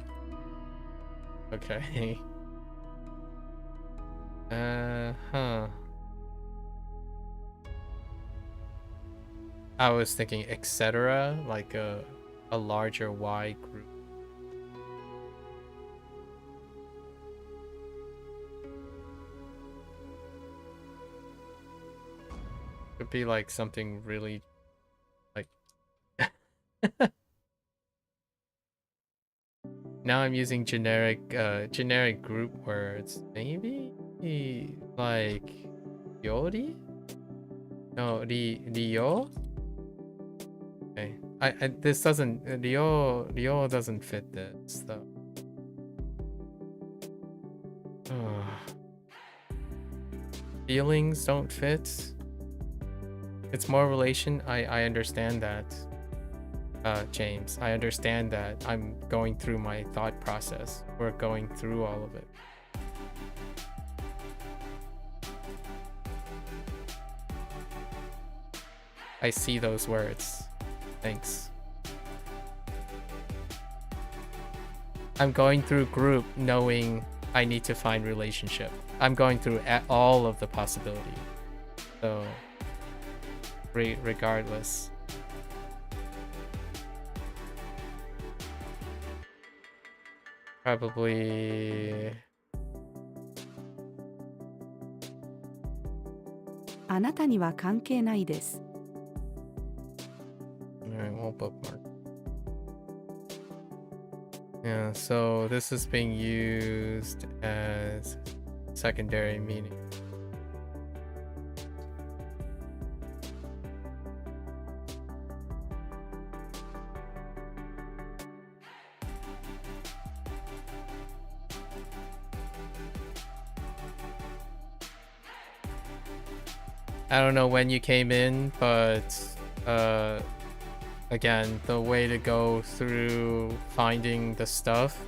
Huh. I was thinking etc. like a larger wide group. Could be like something really like now I'm using generic group words. Maybe like Yori? No, Ryo? Okay. I this doesn't Ryo doesn't fit this though. Feelings don't fit. It's more relation. I understand that. James, I understand that. I'm going through my thought process. We're going through all of it. I see those words. Thanks. I'm going through group knowing I need to find relationship. I'm going through all of the possibility. So, regardless. Probably... あなたには関係ないです。Alright, we'll bookmark. Yeah, so this is being used as secondary meaning. I don't know when you came in, but again, the way to go through finding the stuff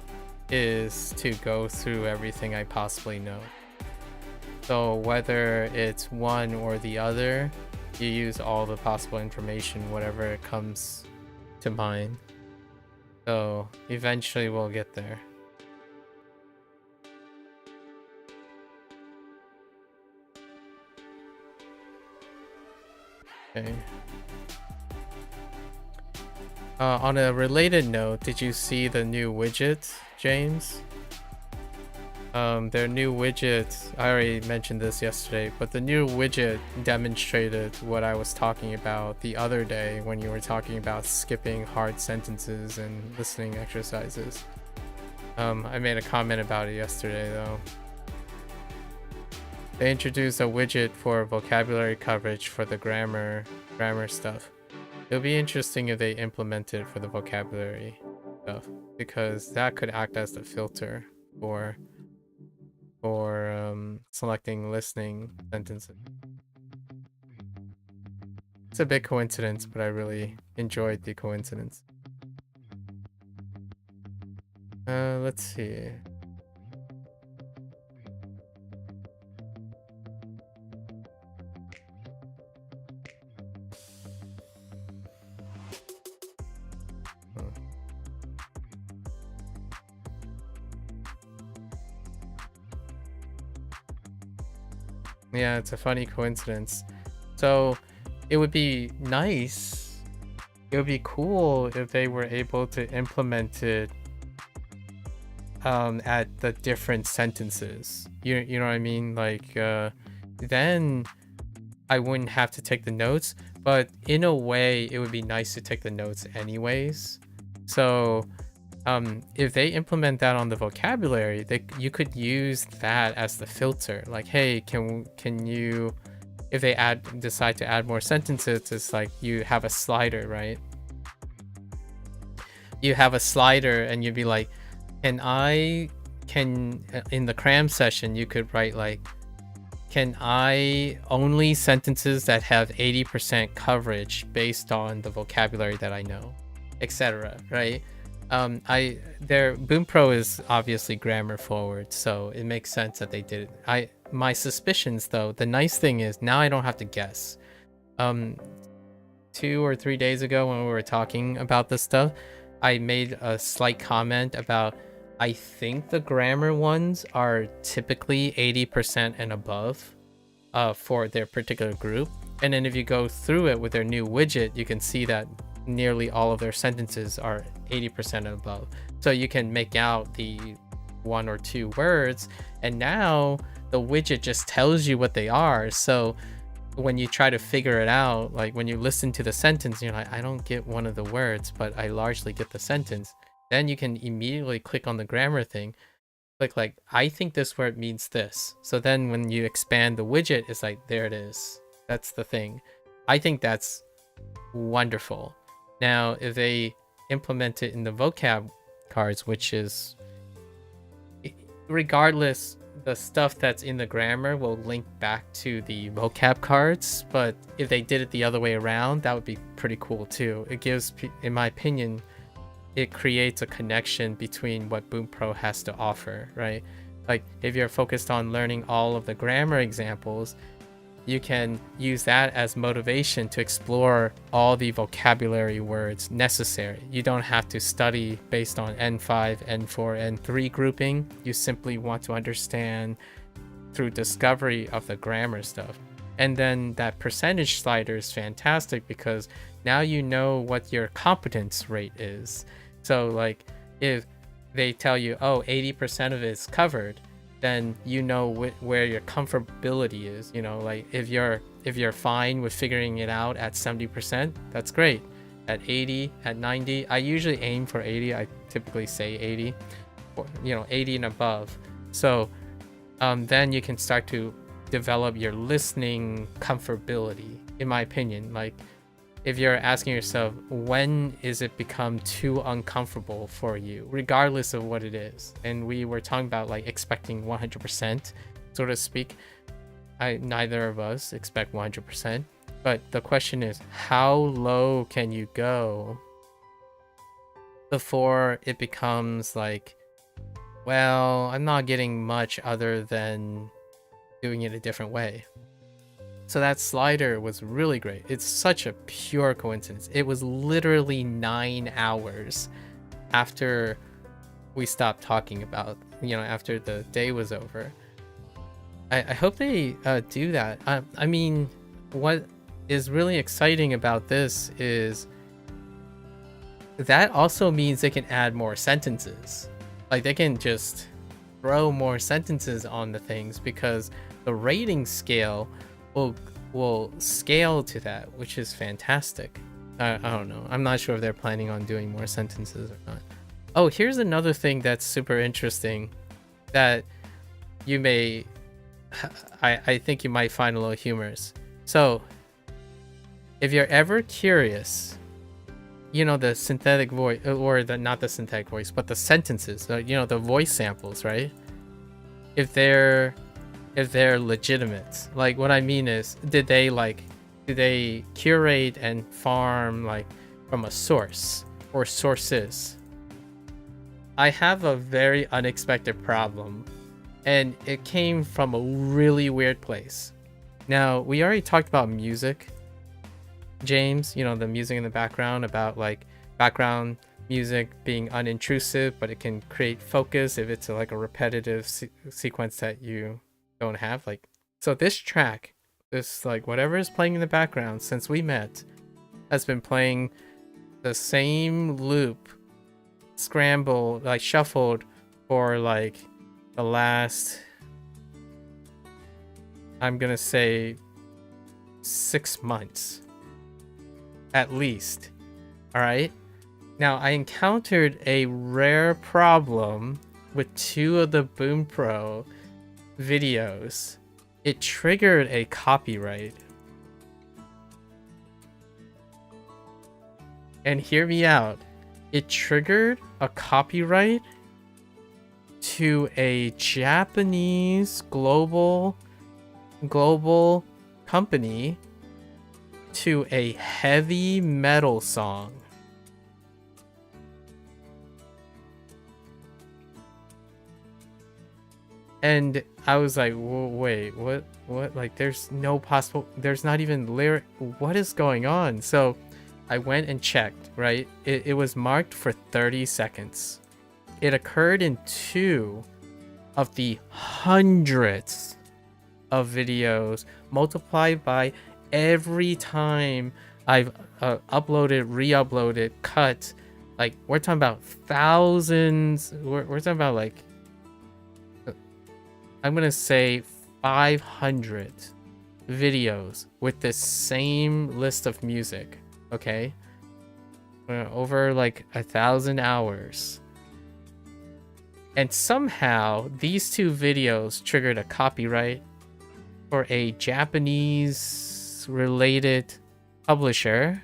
is to go through everything I possibly know. So whether it's one or the other, you use all the possible information, whatever it comes to mind. So eventually we'll get there. Okay. On a related note, did you see the new widget, James? Their new widget, I already mentioned this yesterday, but the new widget demonstrated what I was talking about the other day when you were talking about skipping hard sentences and listening exercises. I made a comment about it yesterday though. They introduced a widget for vocabulary coverage for the grammar stuff. It'll be interesting if they implement it for the vocabulary stuff, because that could act as the filter for selecting listening sentences. It's a big coincidence, but I really enjoyed the coincidence. Let's see. Yeah, it's a funny coincidence. So it would be nice, it would be cool if they were able to implement it at the different sentences. You know what I mean? Like then I wouldn't have to take the notes, but in a way it would be nice to take the notes anyways. So if they implement that on the vocabulary, you could use that as the filter. Like, hey, can you, if they decide to add more sentences, it's like you have a slider, right? You have a slider and you'd be like, in the cram session, you could write like, can I only sentences that have 80% coverage based on the vocabulary that I know, etc. Right? Bunpro is obviously grammar forward, so it makes sense that they did it. My suspicions though, the nice thing is now I don't have to guess. 2 or 3 days ago when we were talking about this stuff, I made a slight comment about I think the grammar ones are typically 80% and above for their particular group. And then if you go through it with their new widget, you can see that nearly all of their sentences are 80% and above. So you can make out the 1 or 2 words, and now the widget just tells you what they are. So when you try to figure it out, like when you listen to the sentence, you're like, I don't get one of the words, but I largely get the sentence. Then you can immediately click on the grammar thing, click like, I think this word means this. So then when you expand the widget, it's like, there it is. That's the thing. I think that's wonderful. Now, if they implement it in the vocab cards, which is, regardless, the stuff that's in the grammar will link back to the vocab cards, but if they did it the other way around, that would be pretty cool too. It gives, in my opinion, it creates a connection between what Bunpro has to offer, right? Like if you're focused on learning all of the grammar examples, you can use that as motivation to explore all the vocabulary words necessary. You don't have to study based on N5, N4, N3 grouping. You simply want to understand through discovery of the grammar stuff. And then that percentage slider is fantastic because now you know what your competence rate is. So like if they tell you, oh, 80% of it is covered, then you know where your comfortability is. You know, like if you're fine with figuring it out at 70%, that's great. At 80, at 90, I usually aim for 80. I typically say 80, or, 80 and above. So then you can start to develop your listening comfortability, in my opinion. Like if you're asking yourself, when is it become too uncomfortable for you, regardless of what it is? And we were talking about like expecting 100%, so to speak. Neither of us expect 100%, but the question is, how low can you go before it becomes like, well, I'm not getting much other than doing it a different way. So that slider was really great. It's such a pure coincidence. It was literally 9 hours after we stopped talking about, after the day was over. I hope they do that. I mean, what is really exciting about this is that also means they can add more sentences. Like, they can just throw more sentences on the things, because the rating scale will scale to that, which is fantastic. I don't know. I'm not sure if they're planning on doing more sentences or not. Oh, here's another thing that's super interesting that you may, I think you might find a little humorous. So, if you're ever curious, the synthetic voice, or not the synthetic voice, but the sentences, the voice samples, right? If they're legitimate, like, what I mean is, did they curate and farm like from a source or sources? I have a very unexpected problem, and it came from a really weird place. Now, we already talked about music, James, the music in the background, about like background music being unintrusive, but it can create focus if it's like a repetitive sequence that you don't have. Like, so this track, this like whatever is playing in the background since we met, has been playing the same loop, scramble, like shuffled, for like the last, I'm gonna say, 6 months at least. All right, now I encountered a rare problem with 2 of the Bunpro videos. It triggered a copyright. And hear me out. It triggered a copyright to a Japanese global company, to a heavy metal song. And I was like, wait, what? Like, there's not even lyric. What is going on? So I went and checked, right? It was marked for 30 seconds. It occurred in 2 of the hundreds of videos, multiplied by every time I've uploaded, re-uploaded, cut. Like, we're talking about thousands. We're talking about, like, I'm gonna say 500 videos with the same list of music. Okay, over like 1,000 hours, and somehow these 2 videos triggered a copyright for a Japanese related publisher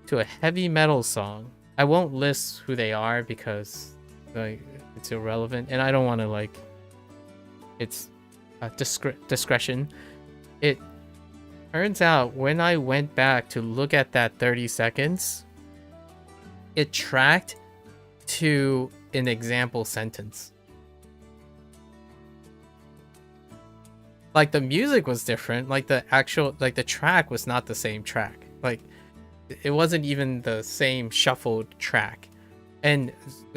to a heavy metal song. I won't list who they are because like it's irrelevant, and I don't want to like. It's discretion. It turns out when I went back to look at that 30 seconds, it tracked to an example sentence. Like, the music was different. Like, the track was not the same track. Like, it wasn't even the same shuffled track. And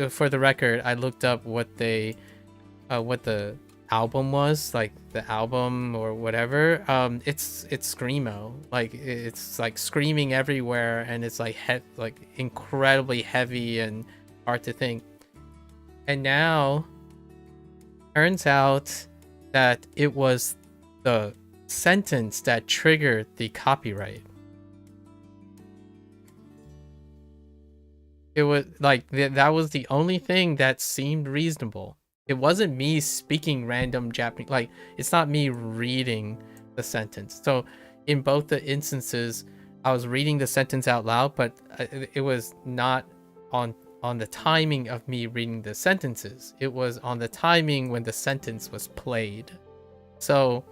for the record, I looked up what the album was, like the album or whatever. It's screamo. Like, it's like screaming everywhere, and it's like like incredibly heavy and hard to think. And now turns out that it was the sentence that triggered the copyright. It was like that was the only thing that seemed reasonable. It wasn't me speaking random Japanese, like, it's not me reading the sentence. So in both the instances, I was reading the sentence out loud, but it was not on the timing of me reading the sentences. It was on the timing when the sentence was played. So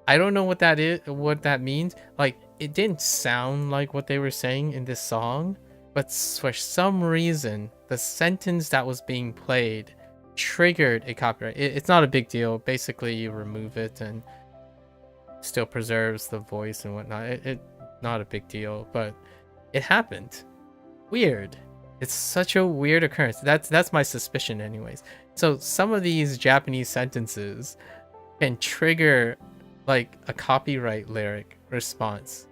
I don't know what that is, what that means. Like, it didn't sound like what they were saying in this song, but for some reason, the sentence that was being played triggered a copyright. It's not a big deal. Basically, you remove it, and still preserves the voice and whatnot. It not a big deal, but it happened. Weird. It's such a weird occurrence. That's my suspicion anyways. So some of these Japanese sentences can trigger like a copyright lyric response.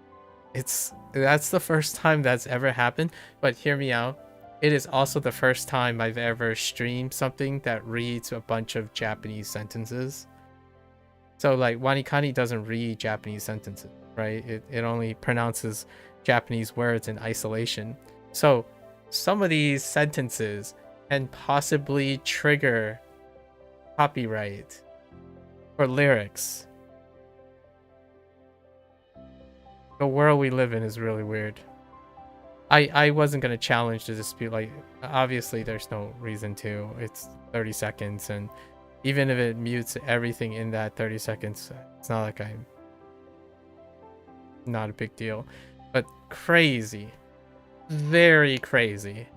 That's the first time that's ever happened, but hear me out. It is also the first time I've ever streamed something that reads a bunch of Japanese sentences. So like Wanikani doesn't read Japanese sentences, right? It only pronounces Japanese words in isolation. So some of these sentences can possibly trigger copyright for lyrics. The world we live in is really weird. I wasn't going to challenge the dispute. Like, obviously there's no reason to. It's 30 seconds, and even if it mutes everything in that 30 seconds, it's not like I'm not a big deal. But crazy. Very crazy.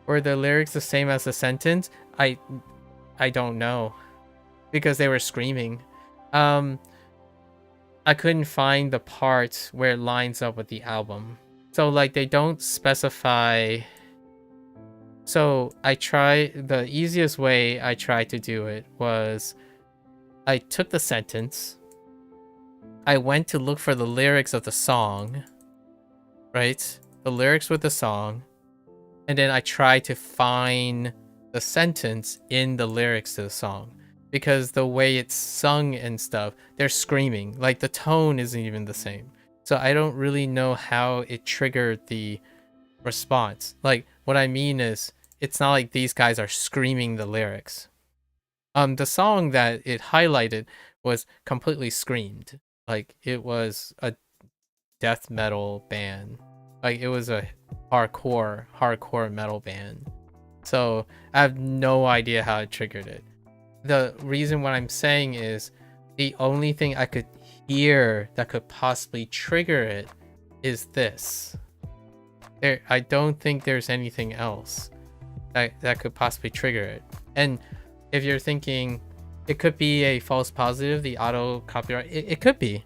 Were the lyrics the same as the sentence? I don't know, because they were screaming. I couldn't find the part where it lines up with the album. So like they don't specify. So the easiest way I tried to do it was I took the sentence, I went to look for the lyrics of the song, right? The lyrics with the song, and then I tried to find the sentence in the lyrics to the song, because the way it's sung and stuff, they're screaming. Like the tone isn't even the same. So I don't really know how it triggered the response. Like what I mean is, it's not like these guys are screaming the lyrics. The song that it highlighted was completely screamed. Like it was a death metal band. Like it was a hardcore metal band. So I have no idea how it triggered it. The reason what I'm saying is the only thing I could hear that could possibly trigger it is this. I don't think there's anything else that could possibly trigger it. And if you're thinking it could be a false positive, the auto copyright, it could be.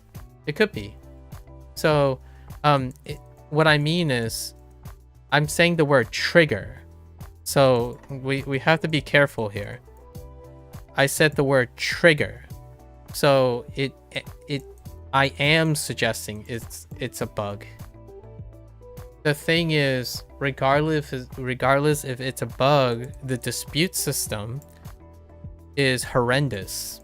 It could be. So what I mean is I'm saying the word trigger. So we have to be careful here. I said the word trigger. So I am suggesting it's a bug. The thing is, regardless if it's a bug, the dispute system is horrendous.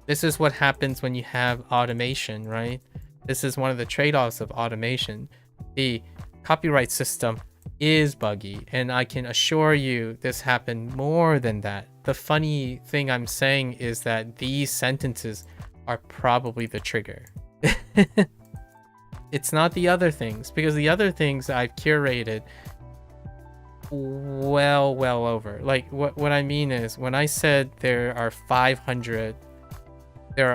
This is what happens when you have automation, right? This is one of the trade-offs of automation. The copyright system is buggy, and I can assure you this happened more than that. The funny thing I'm saying is that these sentences are probably the trigger. It's not the other things, because the other things I've curated well over. Like what I mean is, when I said there are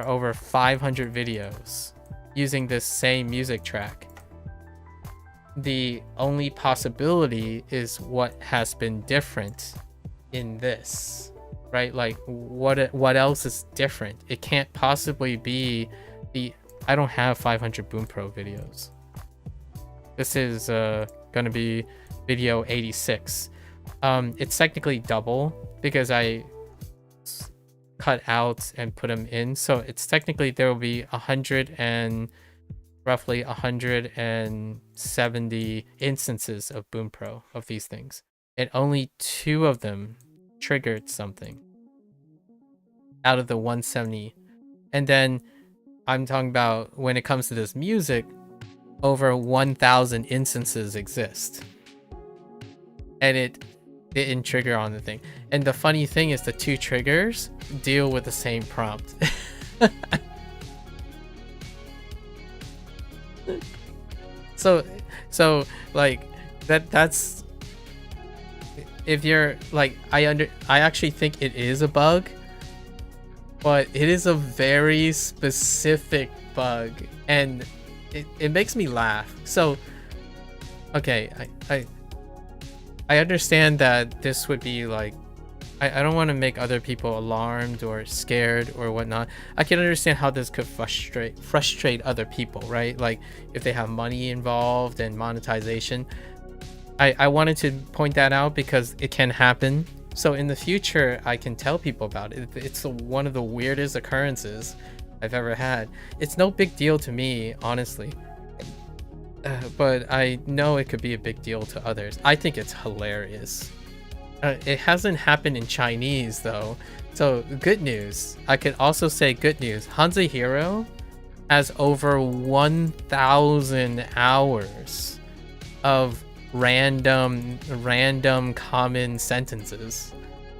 over 500 videos using this same music track, the only possibility is what has been different in this, right? Like what else is different? It can't possibly be I don't have 500 Bunpro videos. This is gonna be video 86. It's technically double because I cut out and put them in, so it's technically there will be roughly 170 instances of Bunpro of these things, and only 2 of them triggered something out of the 170. And then I'm talking about when it comes to this music, over 1,000 instances exist, and it didn't trigger on the thing. And the funny thing is, the 2 triggers deal with the same prompt. so like that's if you're like, I actually think it is a bug, but it is a very specific bug, and it makes me laugh. So okay, I understand that this would be like I don't want to make other people alarmed or scared or whatnot. I can understand how this could frustrate other people, right? Like if they have money involved and monetization. I wanted to point that out because it can happen. So in the future, I can tell people about it. It's one of the weirdest occurrences I've ever had. It's no big deal to me, honestly. But I know it could be a big deal to others. I think it's hilarious. It hasn't happened in Chinese though. So good news. I could also say good news. HanziHero has over 1,000 hours of random common sentences,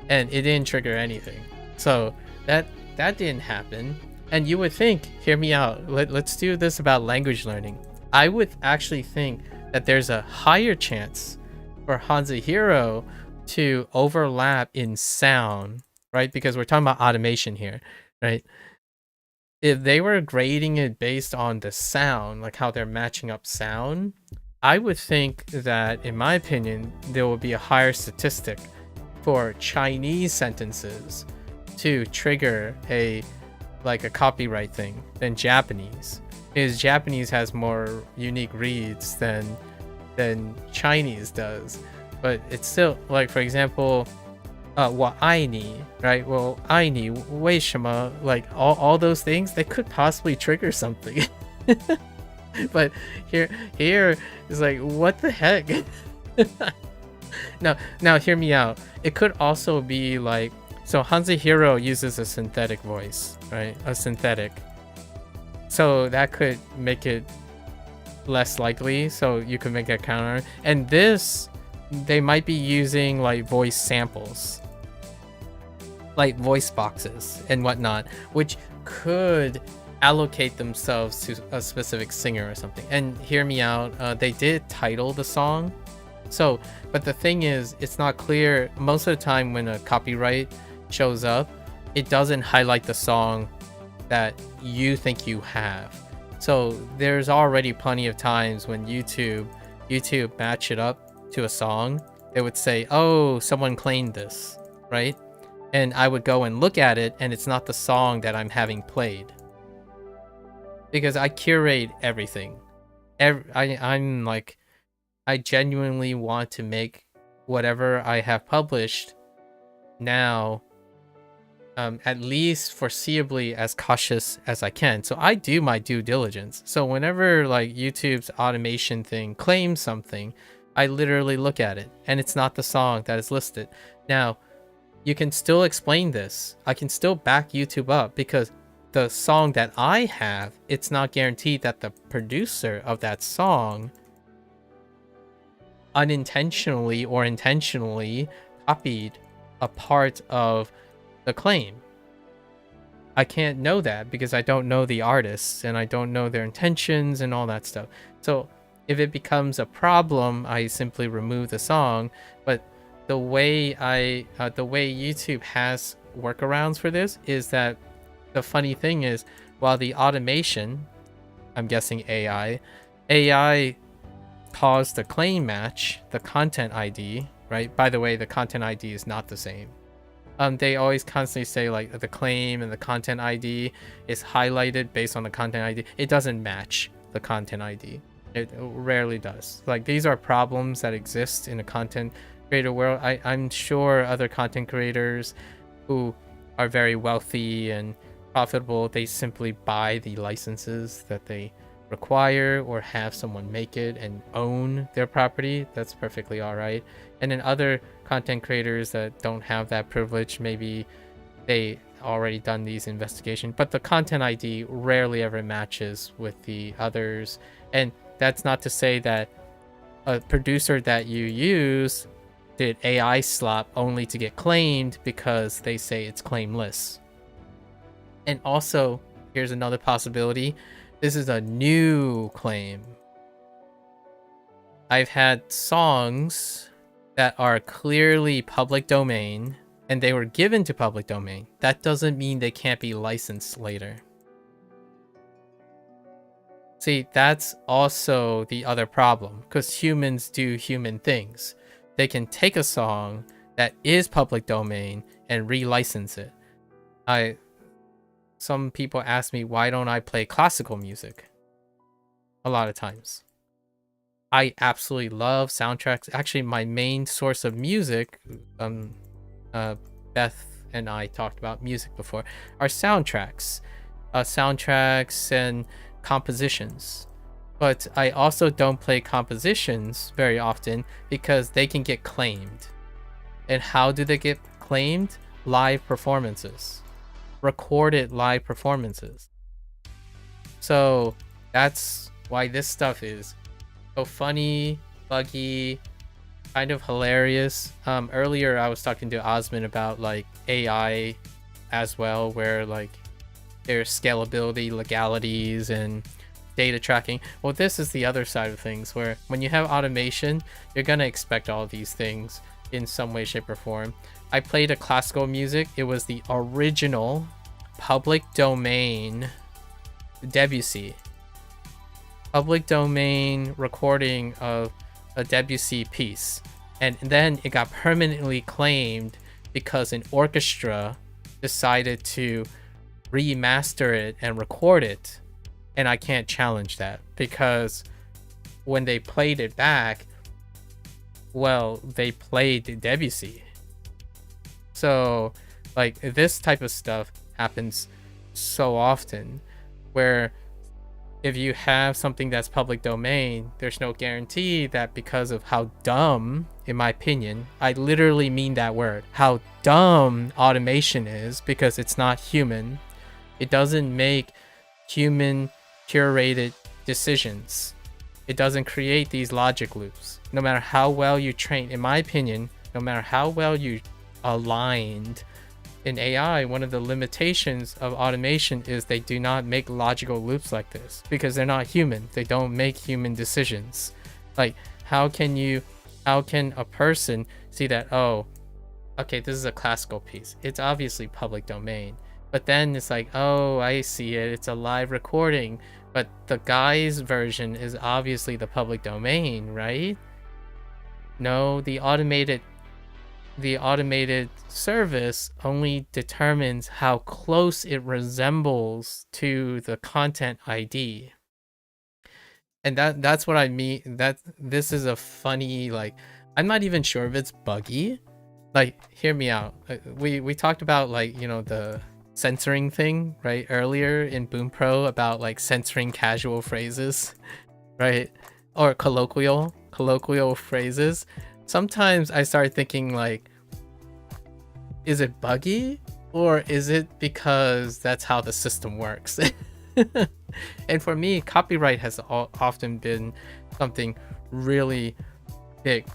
and it didn't trigger anything. So that didn't happen. And you would think, hear me out, let's do this about language learning. I would actually think that there's a higher chance for HanziHero to overlap in sound, right? Because we're talking about automation here, right? If they were grading it based on the sound, like how they're matching up sound, I would think that, in my opinion, there will be a higher statistic for Chinese sentences to trigger a copyright thing than Japanese, because Japanese has more unique reads than Chinese does. But it's still, like, for example, 我爱你, right? Well, 爱你为什么, like all those things, they could possibly trigger something. But here is like, what the heck? Now hear me out. It could also be like, so HanziHero uses a synthetic voice, right? A synthetic. So that could make it less likely. So you could make a counter. And this, they might be using like voice samples, like voice boxes and whatnot, which could allocate themselves to a specific singer or something. And hear me out, they did title the song. So, but the thing is, it's not clear. Most of the time when a copyright shows up, it doesn't highlight the song that you think you have. So there's already plenty of times when YouTube match it up to a song, it would say, oh, someone claimed this, right? And I would go and look at it, and it's not the song that I'm having played. Because I curate everything. I'm like, I genuinely want to make whatever I have published now, at least foreseeably, as cautious as I can. So I do my due diligence. So whenever like YouTube's automation thing claims something, I literally look at it, and it's not the song that is listed. Now, you can still explain this. I can still back YouTube up, because the song that I have, it's not guaranteed that the producer of that song unintentionally or intentionally copied a part of the claim. I can't know that because I don't know the artists and I don't know their intentions and all that stuff. So if it becomes a problem, I simply remove the song. But the way YouTube has workarounds for this is that the funny thing is, while the automation, I'm guessing AI caused the claim match, the content ID, right? By the way, the content ID is not the same. They always constantly say like the claim and the content ID is highlighted based on the content ID. It doesn't match the content ID. It rarely does. Like, these are problems that exist in the content creator world. I'm sure other content creators who are very wealthy and profitable, they simply buy the licenses that they require or have someone make it and own their property. That's perfectly all right. And then other content creators that don't have that privilege, maybe they already done these investigations, but the content ID rarely ever matches with the others. And that's not to say that a producer that you use did AI slop only to get claimed because they say it's claimless. And also, here's another possibility. This is a new claim. I've had songs that are clearly public domain and they were given to public domain. That doesn't mean they can't be licensed later. See, that's also the other problem, because humans do human things. They can take a song that is public domain and relicense it. Some people ask me, why don't I play classical music? A lot of times. I absolutely love soundtracks. Actually, my main source of music, Beth and I talked about music before, are soundtracks. Soundtracks and compositions. But I also don't play compositions very often because they can get claimed. And how do they get claimed? Live performances. Recorded live performances. So that's why this stuff is so funny, buggy, kind of hilarious. Earlier I was talking to Osman about like AI as well, where like there's scalability, legalities, and data tracking. Well, this is the other side of things, where when you have automation, you're gonna expect all these things in some way, shape, or form. I played a classical music. It was the original public domain Debussy. Public domain recording of a Debussy piece. And then it got permanently claimed because an orchestra decided to remaster it and record it. And I can't challenge that because when they played it back, well, they played Debussy. So like this type of stuff happens so often, where if you have something that's public domain, there's no guarantee that because of how dumb, in my opinion, I literally mean that word, how dumb automation is, because it's not human. It doesn't make human curated decisions. It doesn't create these logic loops. No matter how well you train, in my opinion, no matter how well you aligned in AI, one of the limitations of automation is they do not make logical loops like this because they're not human. They don't make human decisions. Like, how can a person see that, oh, okay, this is a classical piece, it's obviously public domain, but then it's like, oh, I see it, it's a live recording, but the guy's version is obviously the public domain, right? No, the automated service only determines how close it resembles to the content ID. And that's what I mean. That this is a funny, like, I'm not even sure if it's buggy. Like, hear me out. We talked about, like, you know, the censoring thing, right, earlier in Bunpro, about like censoring casual phrases, right? Or colloquial phrases. Sometimes I start thinking, like, is it buggy or is it because that's how the system works? And for me, copyright has often been something really big.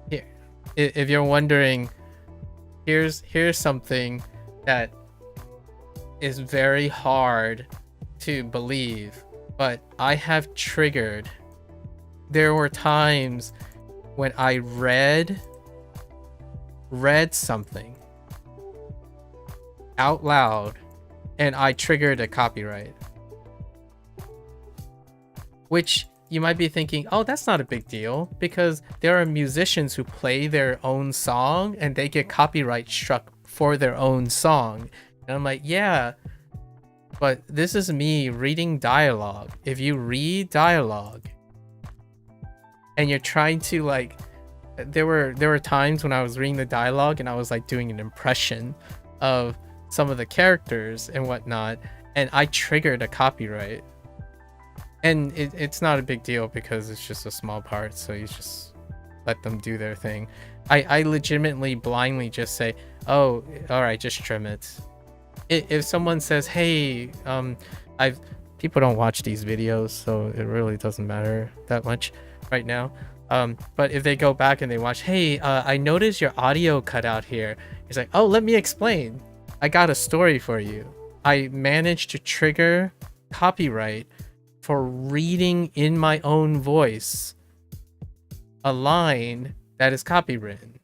Here, if you're wondering, here's something that is very hard to believe, but I have triggered. There were times when I read something out loud and I triggered a copyright. Which you might be thinking, oh, that's not a big deal, because there are musicians who play their own song and they get copyright struck for their own song. And I'm like, yeah, but this is me reading dialogue. If you read dialogue and you're trying to, like, there were times when I was reading the dialogue and I was like doing an impression of some of the characters and whatnot, and I triggered a copyright. And it's not a big deal because it's just a small part, so you just let them do their thing. I legitimately blindly just say, oh, all right, just trim it. If someone says, hey, people don't watch these videos, so it really doesn't matter that much right now. But if they go back and they watch, hey, I noticed your audio cut out here. It's like, oh, let me explain. I got a story for you. I managed to trigger copyright for reading in my own voice a line that is copywritten.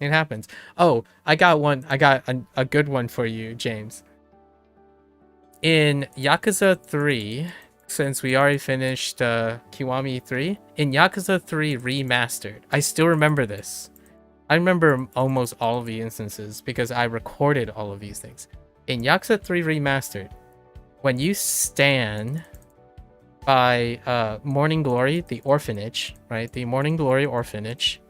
It happens. Oh, I got a good one for you, James. In Yakuza 3, since we already finished Kiwami 3, in Yakuza 3 Remastered, I still remember this. I remember almost all of the instances because I recorded all of these things. In Yakuza 3 Remastered, when you stand by Morning Glory, the orphanage, right? The Morning Glory orphanage,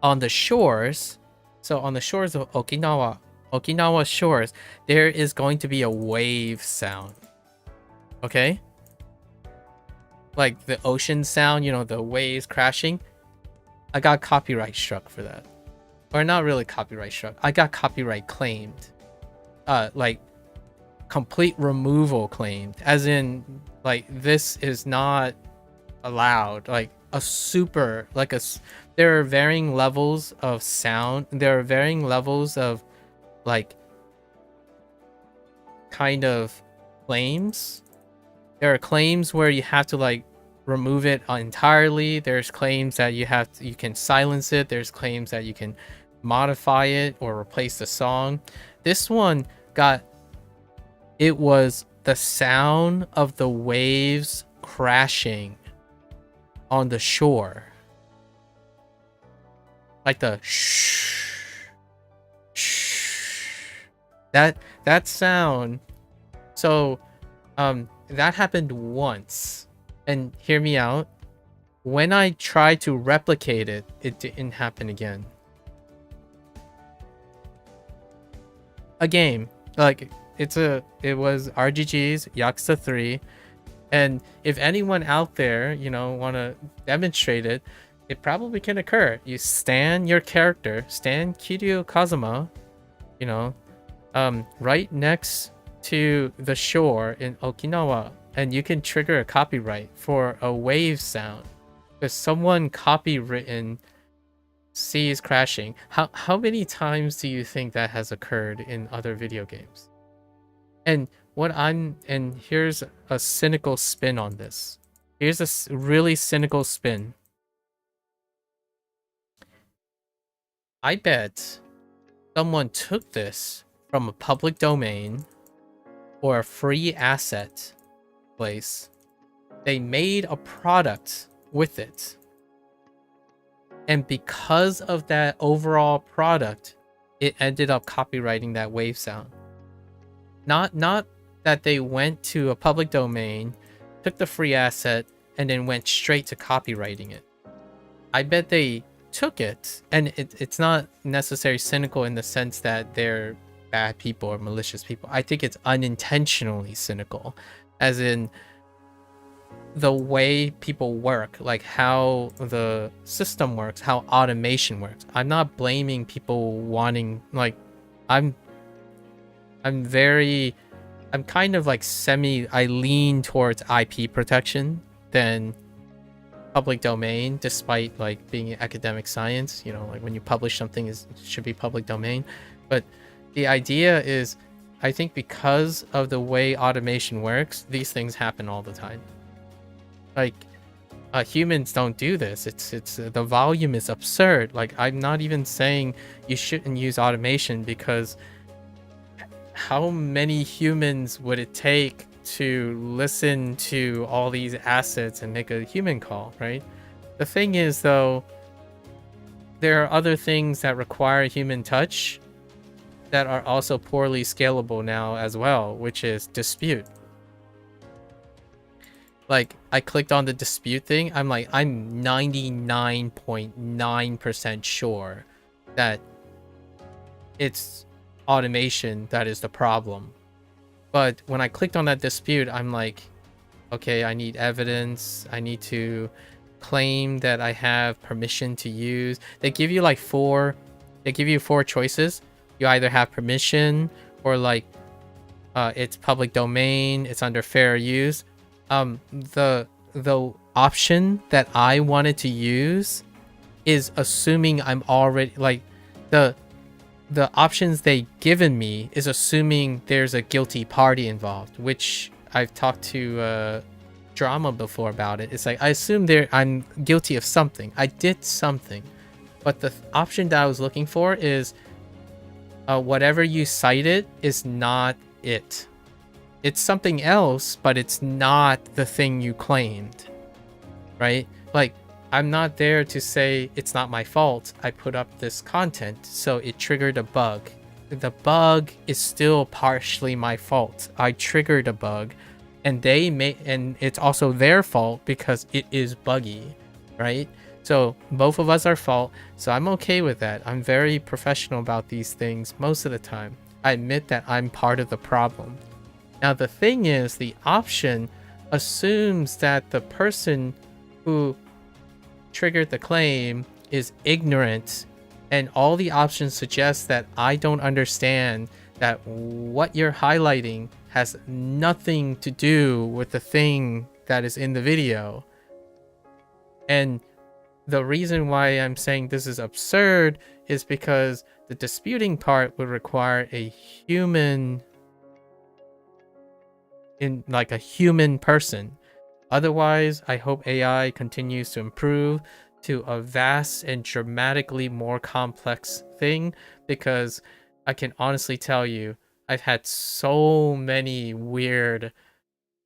on the shores, so on the shores of Okinawa shores, there is going to be a wave sound. Okay? Like the ocean sound, you know, the waves crashing. I got copyright struck for that. Or not really copyright struck. I got copyright claimed. Like complete removal claimed. As in, like, this is not allowed. Like a super, like there are varying levels of sound. There are varying levels of, like, kind of claims. There are claims where you have to, like, remove it entirely. There's claims that you can silence it. There's claims that you can modify it or replace the song. This one it was the sound of the waves crashing on the shore. Like the shh, shh. That sound. So that happened once. And hear me out. When I tried to replicate it, it didn't happen again. A game. Like, it was RGG's Yakuza 3. And if anyone out there, you know, want to demonstrate it, it probably can occur. You stand your character, stand Kiryu Kazuma, you know, right next to the shore in Okinawa, and you can trigger a copyright for a wave sound because someone copywritten seas crashing. How many times do you think that has occurred in other video games? And here's a cynical spin on this. Here's a really cynical spin. I bet someone took this from a public domain or a free asset place. They made a product with it. And because of that overall product, it ended up copywriting that wave sound. Not that they went to a public domain, took the free asset, and then went straight to copywriting it. I bet they took it, and it's not necessarily cynical in the sense that they're bad people or malicious people. I think it's unintentionally cynical, as in the way people work, like how the system works, how automation works. I'm not blaming people wanting, like, I'm kind of like I lean towards IP protection than public domain, despite like being academic science, you know, like when you publish something it should be public domain. But the idea is, I think because of the way automation works, these things happen all the time. Like humans don't do this. It's the volume is absurd. Like, I'm not even saying you shouldn't use automation, because how many humans would it take to listen to all these assets and make a human call, right? The thing is, though, there are other things that require human touch that are also poorly scalable now as well, which is dispute. Like, I clicked on the dispute thing. I'm 99.9% sure that it's automation that is the problem. But when I clicked on that dispute, I'm like, okay, I need evidence. I need to claim that I have permission to use. They give you like four choices. You either have permission, or like it's public domain, it's under fair use. The option that I wanted to use is assuming I'm already, like, the options they given me is assuming there's a guilty party involved, which I've talked to Drama before about it. It's like, I assume I'm guilty of something. I did something. But the option that I was looking for is whatever you cited is not it. it's something else, but it's not the thing you claimed, right? Like, I'm not there to say it's not my fault. I put up this content, so it triggered a bug. The bug is still partially my fault. I triggered a bug, and and it's also their fault because it is buggy, right? So both of us are fault. So I'm okay with that. I'm very professional about these things most of the time. I admit that I'm part of the problem. Now the thing is, the option assumes that the person who triggered the claim is ignorant, and all the options suggest that I don't understand that what you're highlighting has nothing to do with the thing that is in the video. And the reason why I'm saying this is absurd is because the disputing part would require a human, a human person. Otherwise, I hope AI continues to improve to a vast and dramatically more complex thing, because I can honestly tell you, I've had so many weird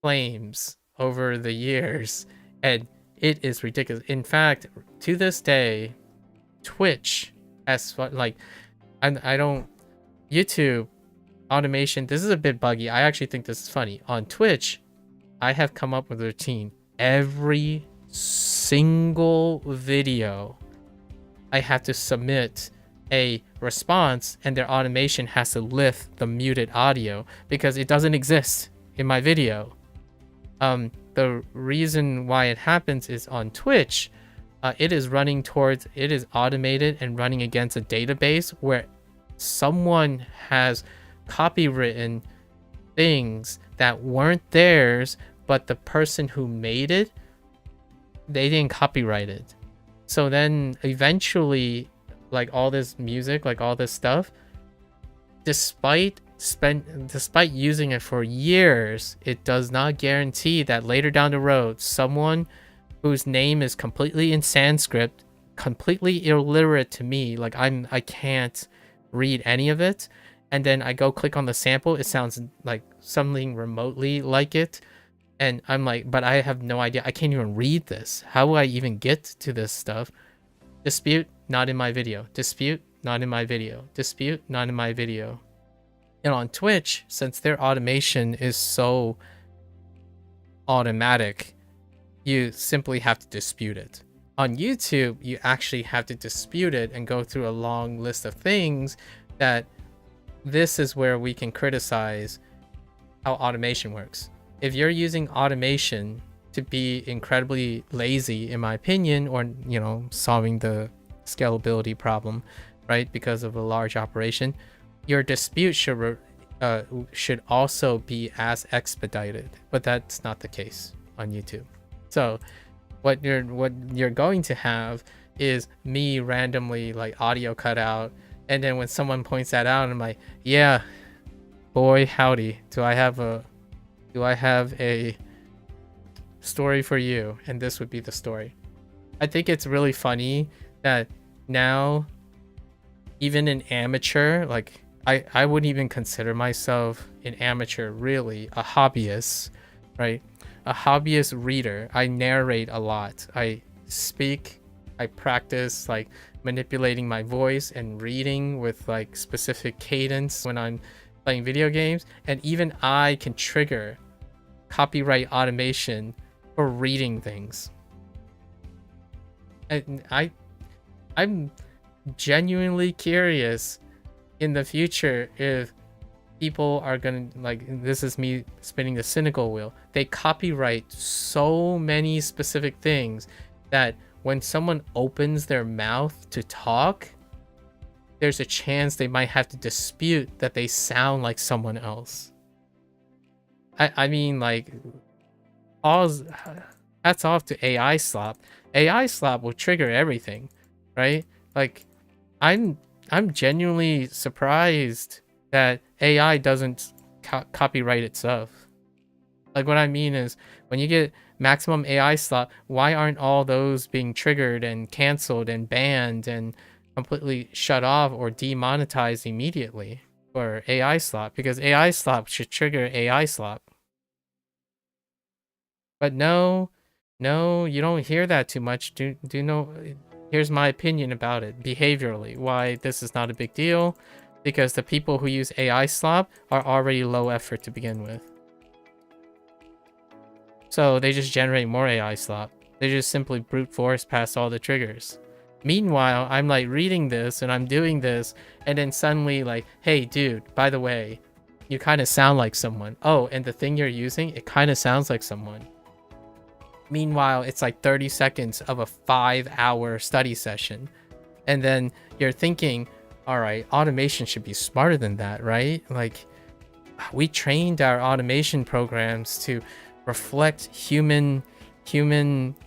claims over the years, and it is ridiculous. In fact, to this day, Twitch has I don't YouTube automation. This is a bit buggy. I actually think this is funny. On Twitch, I have come up with a routine. Every single video, I have to submit a response, and their automation has to lift the muted audio because it doesn't exist in my video. The reason why it happens is on Twitch, it is automated and running against a database where someone has copywritten things that weren't theirs, but the person who made it, they didn't copyright it. So then eventually, like all this music, like all this stuff, despite using it for years, it does not guarantee that later down the road, someone whose name is completely in Sanskrit, completely illiterate to me, like I can't read any of it, and then I go click on the sample, it sounds like something remotely like it, and I'm like, but I have no idea, I can't even read this. How will I even get to this stuff? Dispute, not in my video. Dispute, not in my video. Dispute, not in my video. And on Twitch, since their automation is so automatic, you simply have to dispute it. On YouTube, you actually have to dispute it and go through a long list of things that this is where we can criticize how automation works. If you're using automation to be incredibly lazy, in my opinion, or, you know, solving the scalability problem, right, because of a large operation, your dispute should also be as expedited, but that's not the case on YouTube. So what you're going to have is me randomly like audio cut out, and then when someone points that out, I'm like, yeah, boy howdy, do I have a story for you, and this would be the story. I think it's really funny that now even an amateur, like I wouldn't even consider myself an amateur, really, a hobbyist, right? A hobbyist reader. I narrate a lot. I speak, I practice like manipulating my voice and reading with like specific cadence when I'm playing video games, and even I can trigger copyright automation for reading things. And I'm genuinely curious in the future if people are gonna, like, this is me spinning the cynical wheel, they copyright so many specific things that when someone opens their mouth to talk, there's a chance they might have to dispute that they sound like someone else. I mean, like, hats off to AI slop. AI slop will trigger everything, right? Like, I'm genuinely surprised that AI doesn't copyright itself. Like, what I mean is, when you get maximum AI slop, why aren't all those being triggered and canceled and banned and completely shut off or demonetized immediately? for AI slop, because AI slop should trigger AI slop. But no, you don't hear that too much. Do know? Here's my opinion about it behaviorally. Why this is not a big deal? Because the people who use AI slop are already low effort to begin with. So they just generate more AI slop. They just simply brute force past all the triggers. Meanwhile, I'm like reading this and I'm doing this, and then suddenly like, hey dude, by the way, you kind of sound like someone. Oh, and the thing you're using, it kind of sounds like someone. Meanwhile, it's like 30 seconds of a 5-hour study session. And then you're thinking, all right, automation should be smarter than that, right? Like, we trained our automation programs to reflect human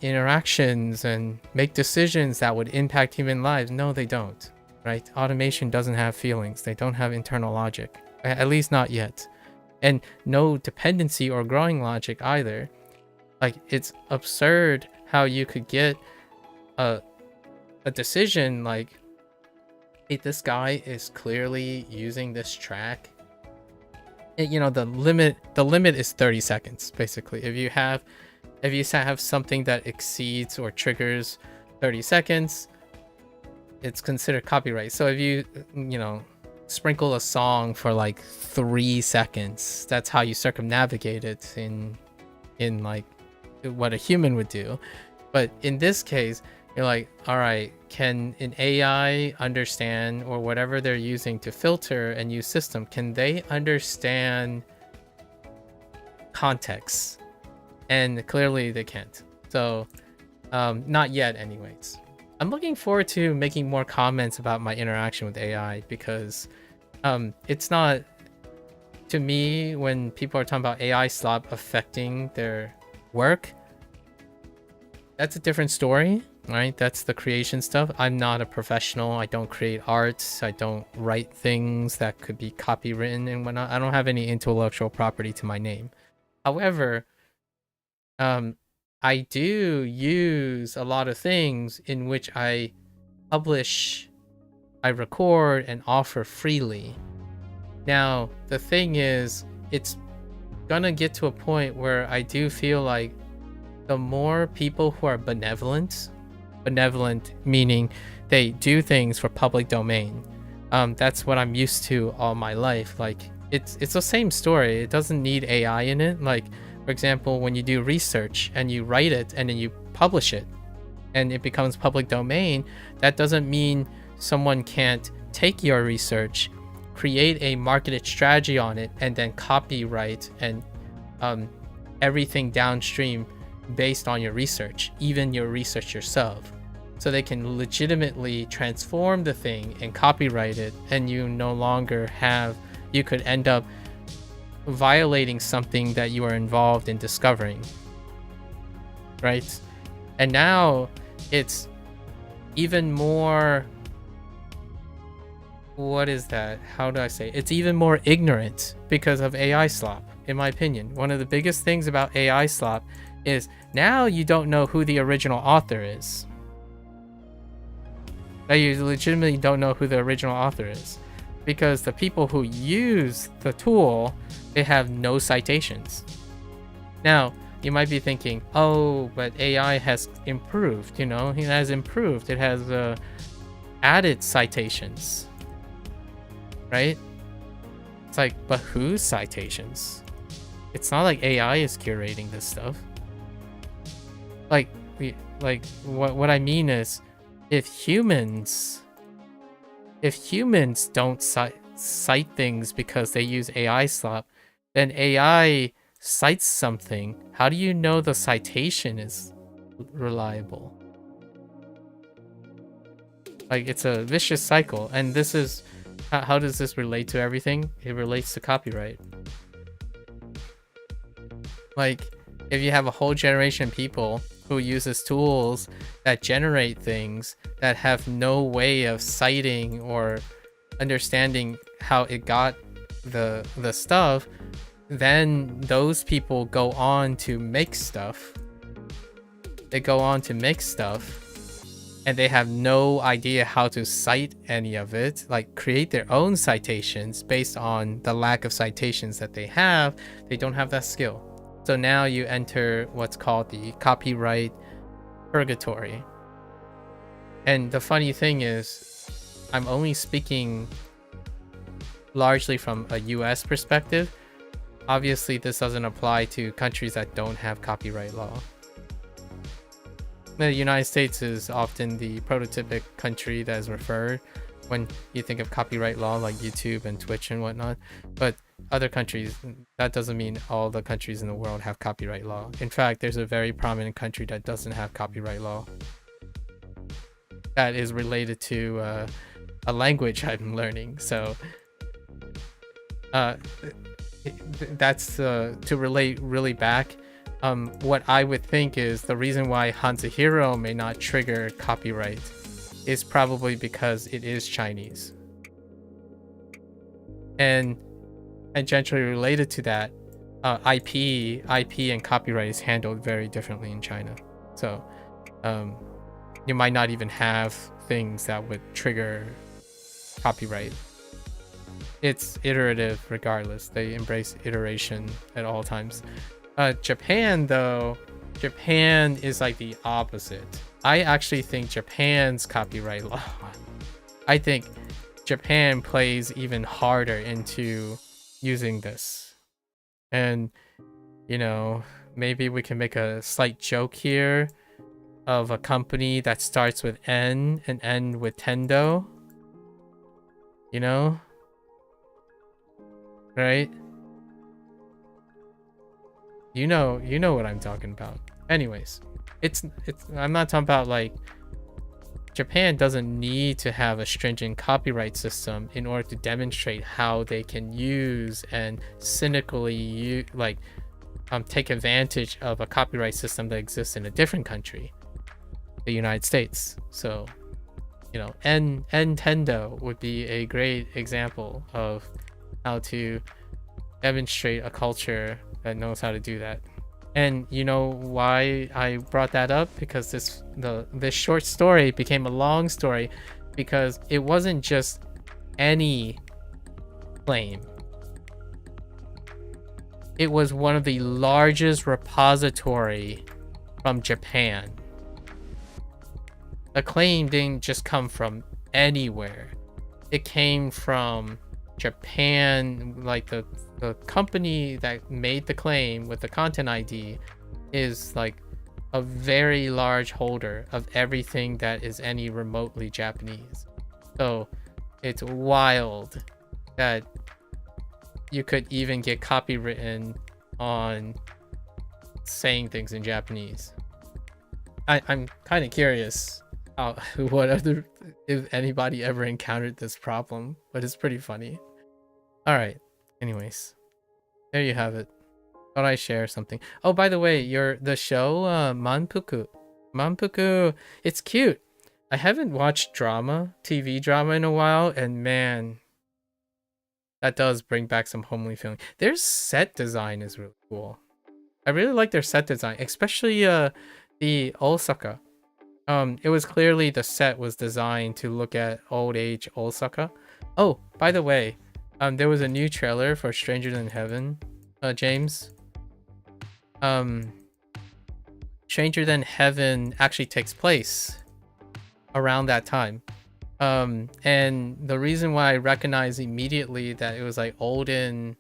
interactions and make decisions that would impact human lives. No, they don't, right? Automation doesn't have feelings. They don't have internal logic, at least not yet. And no dependency or growing logic either. Like, it's absurd how you could get a decision like, hey, this guy is clearly using this track. You know, the limit is 30 seconds basically. If you have something that exceeds or triggers 30 seconds, it's considered copyright. So if you sprinkle a song for like 3 seconds, that's how you circumnavigate it in like what a human would do. But in this case, you're like, all right, can an AI understand, or whatever they're using to filter a new system, can they understand context? And clearly they can't. So not yet anyways. I'm looking forward to making more comments about my interaction with AI, because it's not, to me, when people are talking about AI slop affecting their work, that's a different story, right? That's the creation stuff. I'm not a professional. I don't create art. I don't write things that could be copywritten and whatnot. I don't have any intellectual property to my name. However, I do use a lot of things in which I publish, I record, and offer freely. Now, the thing is, it's gonna get to a point where I do feel like the more people who are benevolent meaning they do things for public domain, that's what I'm used to all my life. Like, it's the same story. It doesn't need AI in it. Like, for example, when you do research and you write it and then you publish it and it becomes public domain, that doesn't mean someone can't take your research, create a marketed strategy on it, and then copyright and everything downstream based on your research, even your research yourself. So they can legitimately transform the thing and copyright it, and you no longer have, you could end up violating something that you are involved in discovering, right? And now it's even more, what is that? How do I say? It's even more ignorant because of AI slop, in my opinion. One of the biggest things about AI slop is now you don't know who the original author is. Now you legitimately don't know who the original author is, because the people who use the tool, they have no citations. Now, you might be thinking, oh, but AI has improved, it has improved. It has added citations, right? It's like, but whose citations? It's not like AI is curating this stuff. Like what I mean is, if humans don't cite things because they use AI slop, then AI cites something. How do you know the citation is reliable? Like, it's a vicious cycle. And this is, how does this relate to everything? It relates to copyright. Like, if you have a whole generation of people who uses tools that generate things that have no way of citing or understanding how it got the stuff, then those people go on to make stuff. They go on to make stuff and they have no idea how to cite any of it, like create their own citations based on the lack of citations that they have. They don't have that skill. So now you enter what's called the copyright purgatory. And the funny thing is, I'm only speaking largely from a US perspective. Obviously, this doesn't apply to countries that don't have copyright law. The United States is often the prototypic country that is referred when you think of copyright law, like YouTube and Twitch and whatnot. But other countries, that doesn't mean all the countries in the world have copyright law. In fact, there's a very prominent country that doesn't have copyright law. That is related to a language I'm learning. So that's to relate really back. What I would think is the reason why HanziHero may not trigger copyright is probably because it is Chinese. And gently related to that, IP and copyright is handled very differently in China. So you might not even have things that would trigger copyright. It's iterative regardless. They embrace iteration at all times. Japan, though, Japan is like the opposite. I actually think Japan's copyright law, I think Japan plays even harder into using this. And, you know, maybe we can make a slight joke here of a company that starts with N and end with Tendo. You know? Right? You know what I'm talking about. Anyways, it's I'm not talking about like Japan doesn't need to have a stringent copyright system in order to demonstrate how they can use and cynically take advantage of a copyright system that exists in a different country, the United States. So, you know, Nintendo would be a great example of how to demonstrate a culture that knows how to do that. And you know why I brought that up? Because this short story became a long story because it wasn't just any claim. It was one of the largest repository from Japan. The claim didn't just come from anywhere. It came from Japan, like the company that made the claim with the content ID is like a very large holder of everything that is any remotely Japanese. So it's wild that you could even get copywritten on saying things in Japanese. I'm kind of curious if anybody ever encountered this problem, but it's pretty funny. All right. Anyways, there you have it. Thought I share something. Oh, by the way, the show Manpuku, it's cute. I haven't watched TV drama in a while, and man, that does bring back some homely feeling. Their set design is really cool. I really like their set design, especially the Osaka. It was clearly the set was designed to look at old age Osaka. Oh, by the way, there was a new trailer for Stranger Than Heaven, James. Stranger Than Heaven actually takes place around that time. And the reason why I recognize immediately that it was like olden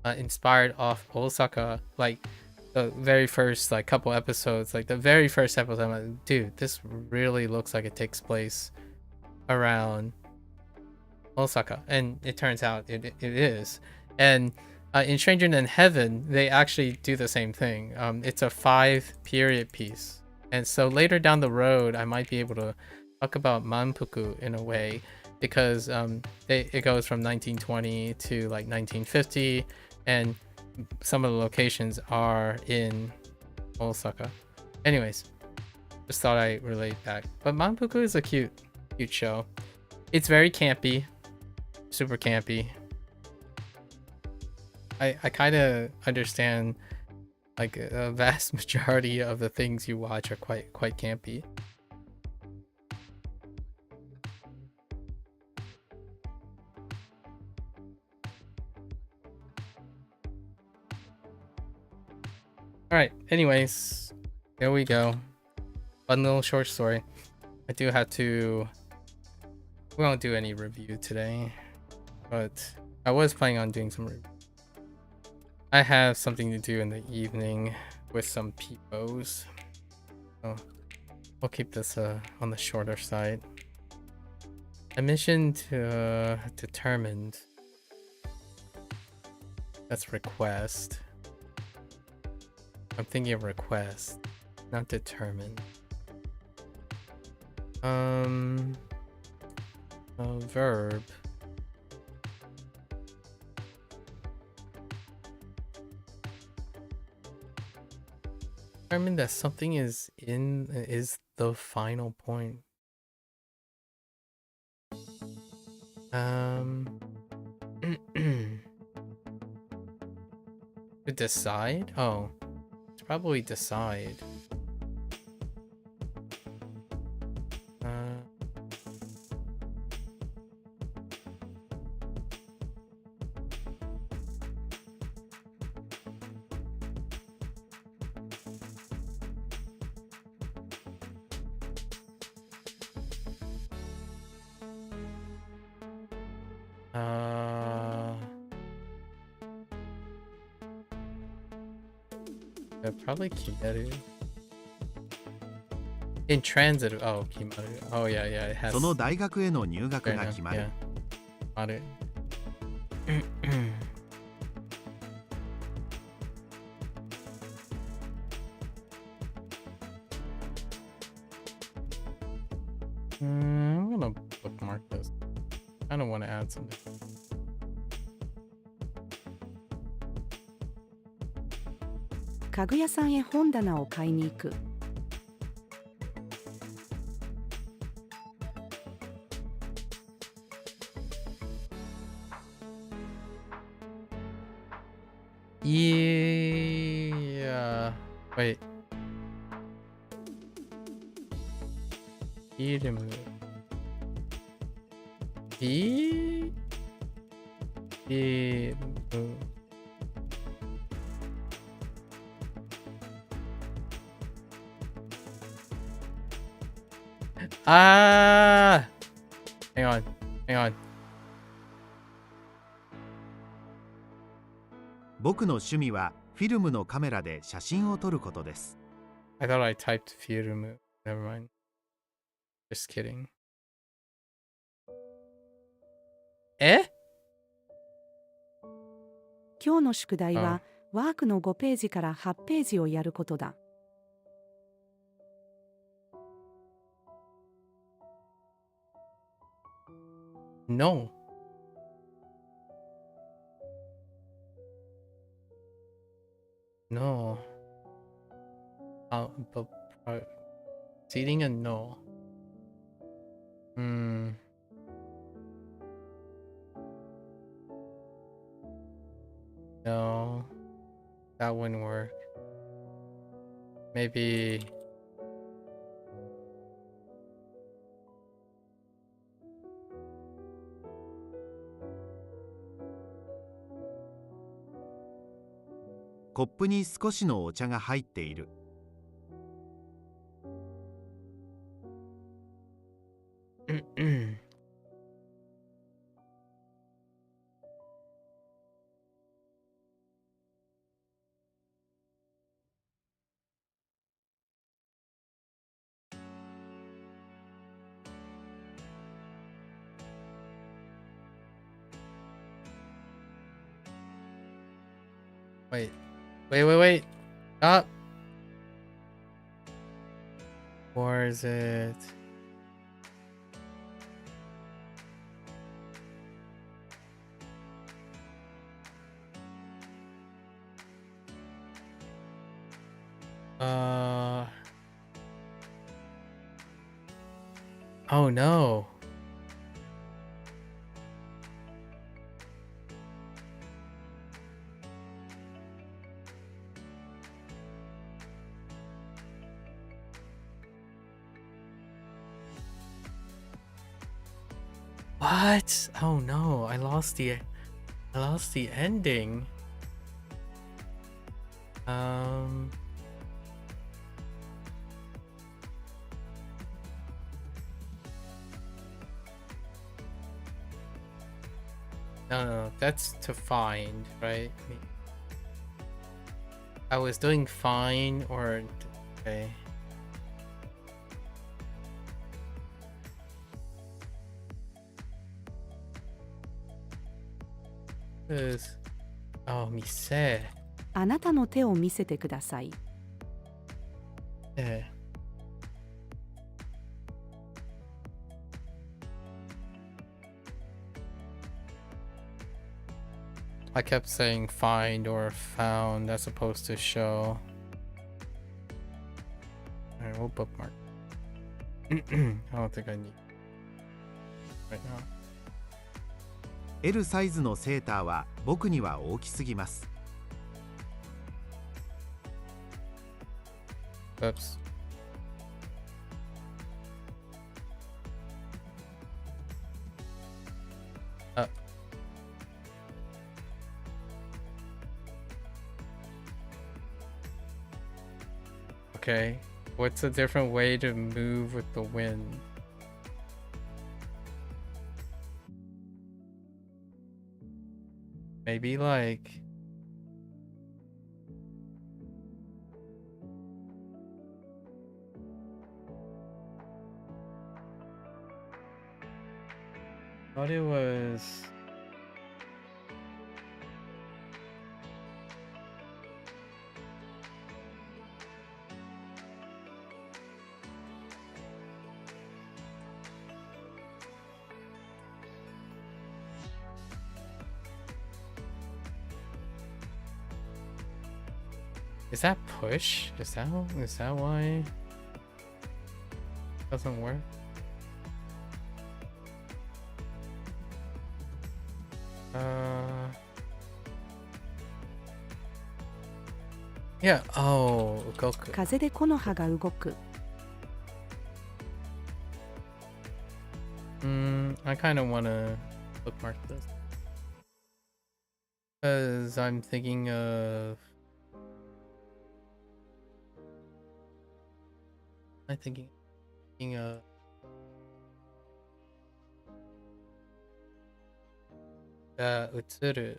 inspired off Osaka, like the very first like couple episodes, like the very first episode, I'm like, dude, this really looks like it takes place around Osaka, and it turns out it is. And in Stranger Than Heaven, they actually do the same thing. It's a 5-period piece, and so later down the road, I might be able to talk about Manpuku in a way, because it goes from 1920 to like 1950, and some of the locations are in Osaka. Anyways, just thought I'd relate back. But Manpuku is a cute show. It's very campy, super campy. I kind of understand like a vast majority of the things you watch are quite campy. Alright, anyways, there we go. Fun little short story. I do have to... We won't do any review today, but I was planning on doing some review. I have something to do in the evening with some peoples, so we'll keep this on the shorter side. I mentioned determined. That's request. I'm thinking of request, not determined. A verb. Determine that something is the final point. To decide? Oh, it's probably decide. Probably Kimeru. Intransitive. Oh, Kimaru. Oh, yeah, it has. その大学への入学が決まる。Maru. I'm gonna bookmark this. I don't want to add something. 家具屋さんへ本棚を買いに行く。Yeah. Wait. Irumu. Irumu. Ah! Hang on. 僕の趣味はフィルムのカメラで写真を撮ることです。I thought I typed Firumu. Never mind. Just kidding. 今日の宿題はワークの5ページから8ページをやることだ。No. No. But seating a no. No. That wouldn't work. Maybe.「コップに少しのお茶が入っている。Wait. Stop. Or is it? Oh no. What? Oh no, I lost the ending. No, that's to find, right? I was doing fine or okay. Cause oh, mise. あなたの手を見せてください。Yeah. I kept saying find or found as opposed to show. Alright, we'll bookmark. I don't think I need right now. L サイズのセーターは僕には大きすぎます。Oops. Okay, what's a different way to move with the wind? Maybe like thought it was Is that push? Is that why it doesn't work? Yeah, oh, Goku. 風で木の葉が動く。I kind of want to bookmark this. Because I'm thinking of... thinking of... Utsuru.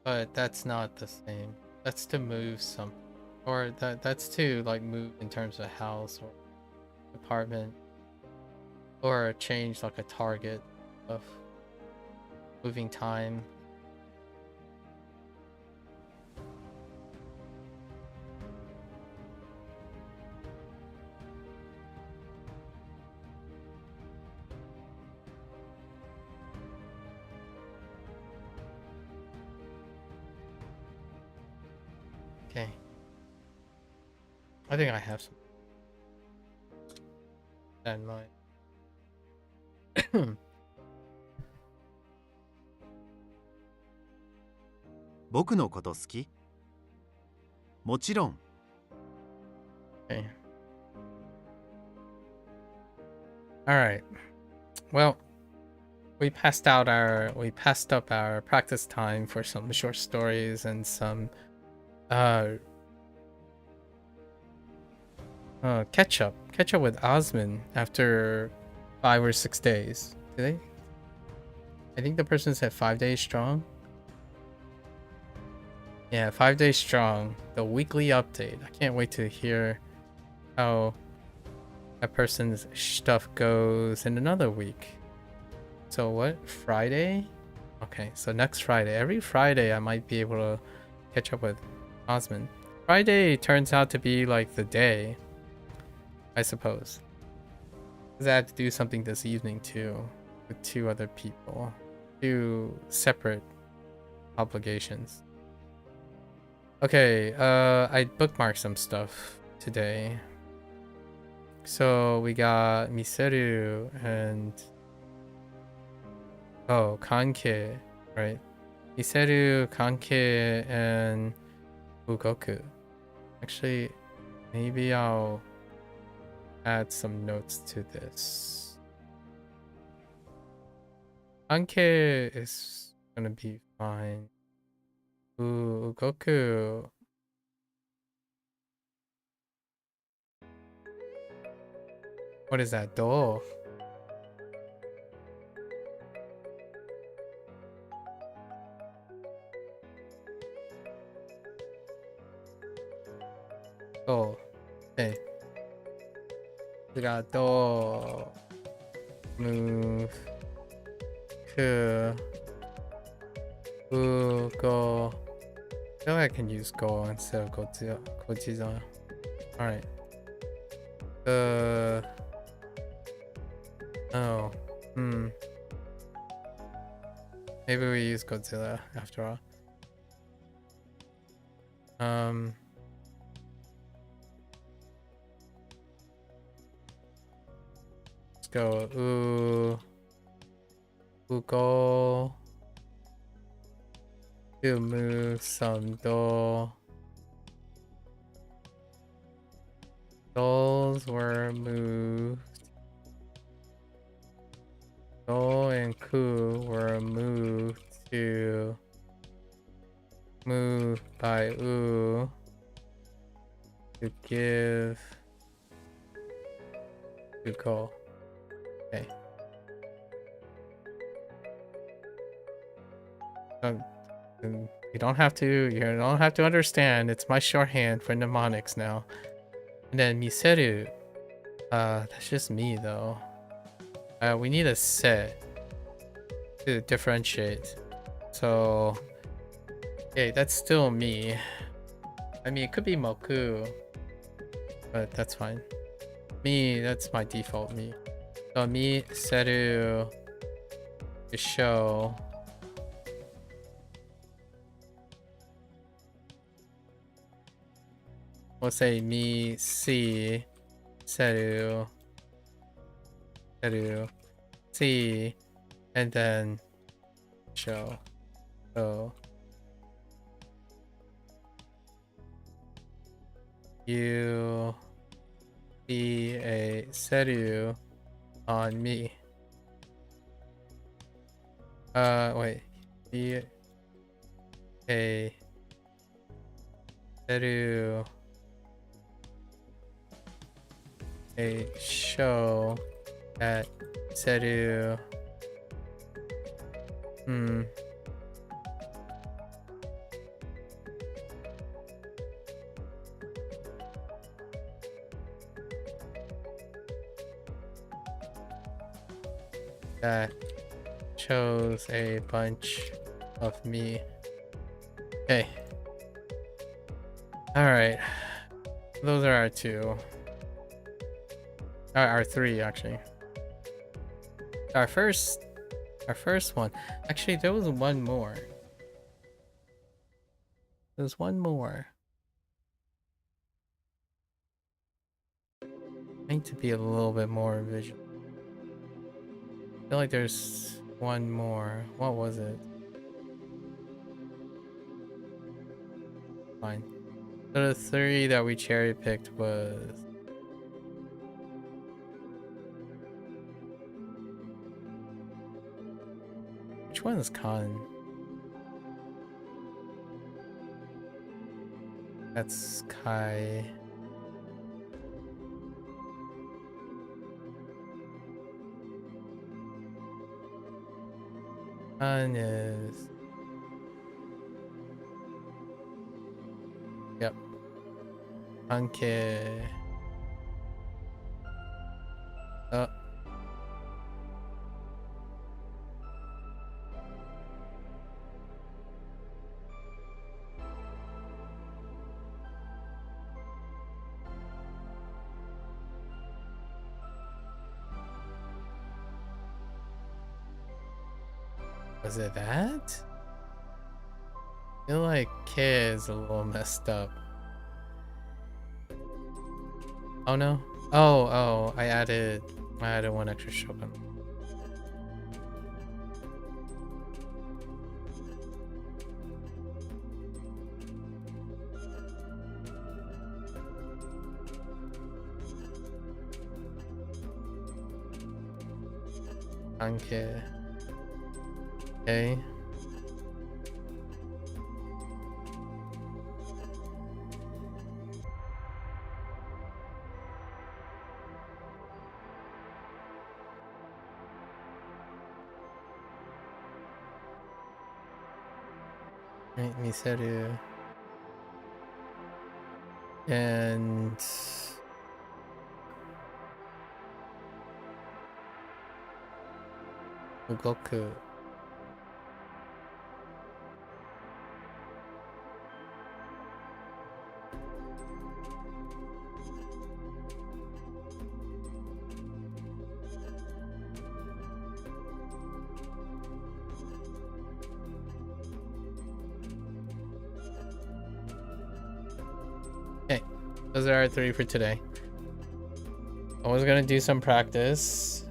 But that's not the same. That's to move something. Or that's to like move in terms of house or apartment. Or change like a target of moving time. Okay. I think I have some that in mind. 僕のこと好き？もちろん。Okay. All right. Well, we passed up our practice time for some short stories and some catch up with Osman after 5 or 6 days. Did they? I think the person said 5 days strong. Yeah, 5 days strong. The weekly update. I can't wait to hear how that person's stuff goes in another week. So what? Friday? Okay, so next Friday. Every Friday I might be able to catch up with Osman. Friday turns out to be like the day, I suppose. Because I had to do something this evening too, with 2 other people. 2 separate obligations. Okay, I bookmarked some stuff today. So we got Miseru and... Oh, Kanke, right? Miseru, Kanke, and Ugoku. Actually, maybe I'll add some notes to this. Kanke is gonna be fine. Ooh, Ugoku. What is that? Do? go. Okay. We got do, move, ku, u, go. I feel like I can use go instead of Godzilla. Alright. Oh. Maybe we use Godzilla after all. Let's go. Go. To move some do. Dolls were moved. Do and ku were moved to move by u to give to go. Okay. You don't have to understand. It's my shorthand for mnemonics now. And then miseru. That's just me though. We need a set to differentiate. So, okay, that's still me. I mean, it could be moku, but that's fine. Me, that's my default me. So me, seru, to show. We'll say me, see, seru, see, and then show. So you see a seru on me. Wait. See a seru a show at seru. That shows a bunch of me. Okay. Alright. Those are our two. Our three, actually. Our first one. Actually, there was one more. There's one more. I need to be a little bit more visual. I feel like there's one more. What was it? Fine. So the three that we cherry picked was which one is Khan? That's Kai. Khan is yep. Anke. Oh. Was it that? I feel like K is a little messed up. Oh no. Oh, I added one extra shogun. Anke. Okay. Right, Miseru. And Goku. Okay, those are our 3 for today. I was gonna do some practice.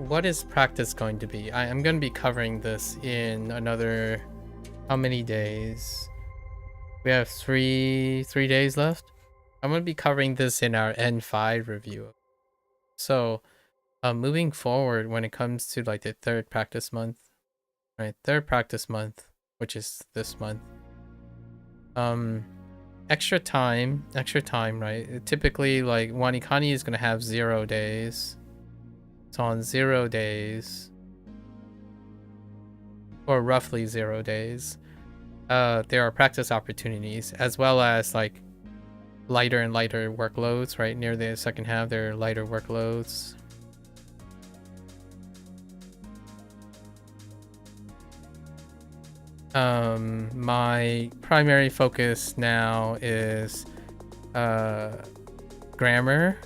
What is practice going to be? I'm gonna be covering this in another, how many days? We have three days left. I'm gonna be covering this in our N5 review. So, moving forward, when it comes to like the third practice month, right? Third practice month, which is this month. Extra time, right? Typically, like Wanikani is gonna have 0 days. So on 0 days, or roughly 0 days, there are practice opportunities, as well as like lighter and lighter workloads, right? Near the second half, there are lighter workloads. My primary focus now is grammar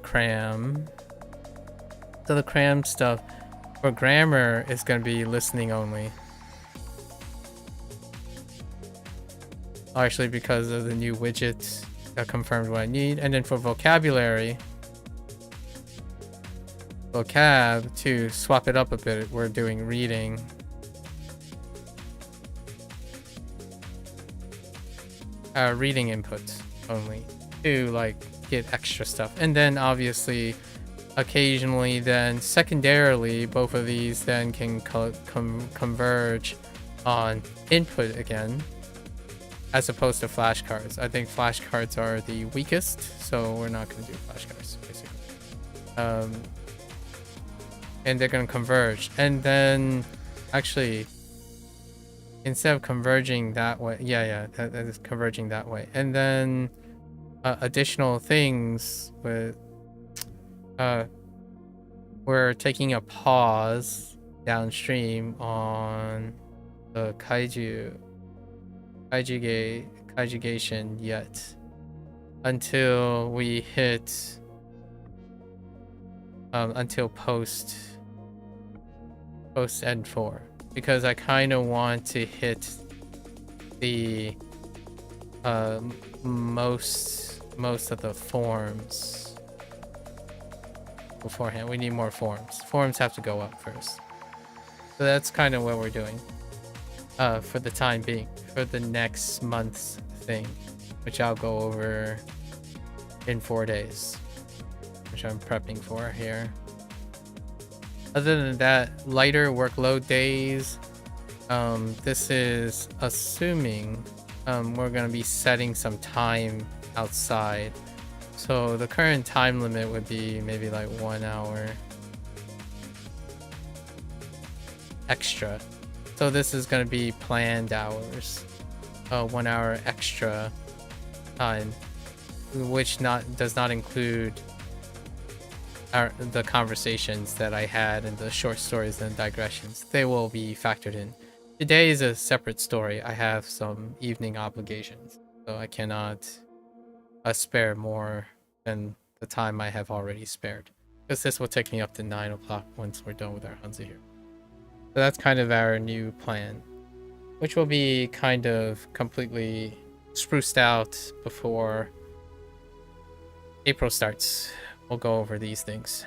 cram. So the cram stuff for grammar is going to be listening only. Actually, because of the new widget that confirmed what I need. And then for vocab, to swap it up a bit, we're doing reading. Reading inputs only to like get extra stuff. And then obviously occasionally, then secondarily, both of these then can converge on input again, as opposed to flashcards. I think flashcards are the weakest, so we're not going to do flashcards basically. And they're going to converge, and then actually instead of converging that way, that is converging that way. And then additional things with we're taking a pause downstream on the kaijugation yet until we hit until post N4, because I kind of want to hit the most of the forms beforehand. We need more forms. Forms have to go up first. So that's kind of what we're doing for the time being, for the next month's thing, which I'll go over in 4 days, which I'm prepping for here. Other than that, lighter workload days. This is assuming we're going to be setting some time outside. So the current time limit would be maybe like 1 hour extra. So this is going to be planned hours. 1 hour extra time, which does not include the conversations that I had and the short stories and digressions. They will be factored in. Today is a separate story. I have some evening obligations, so I cannot spare more than the time I have already spared, because this will take me up to 9 o'clock once we're done with our HanziHero. So that's kind of our new plan, which will be kind of completely spruced out before April starts. We'll go over these things.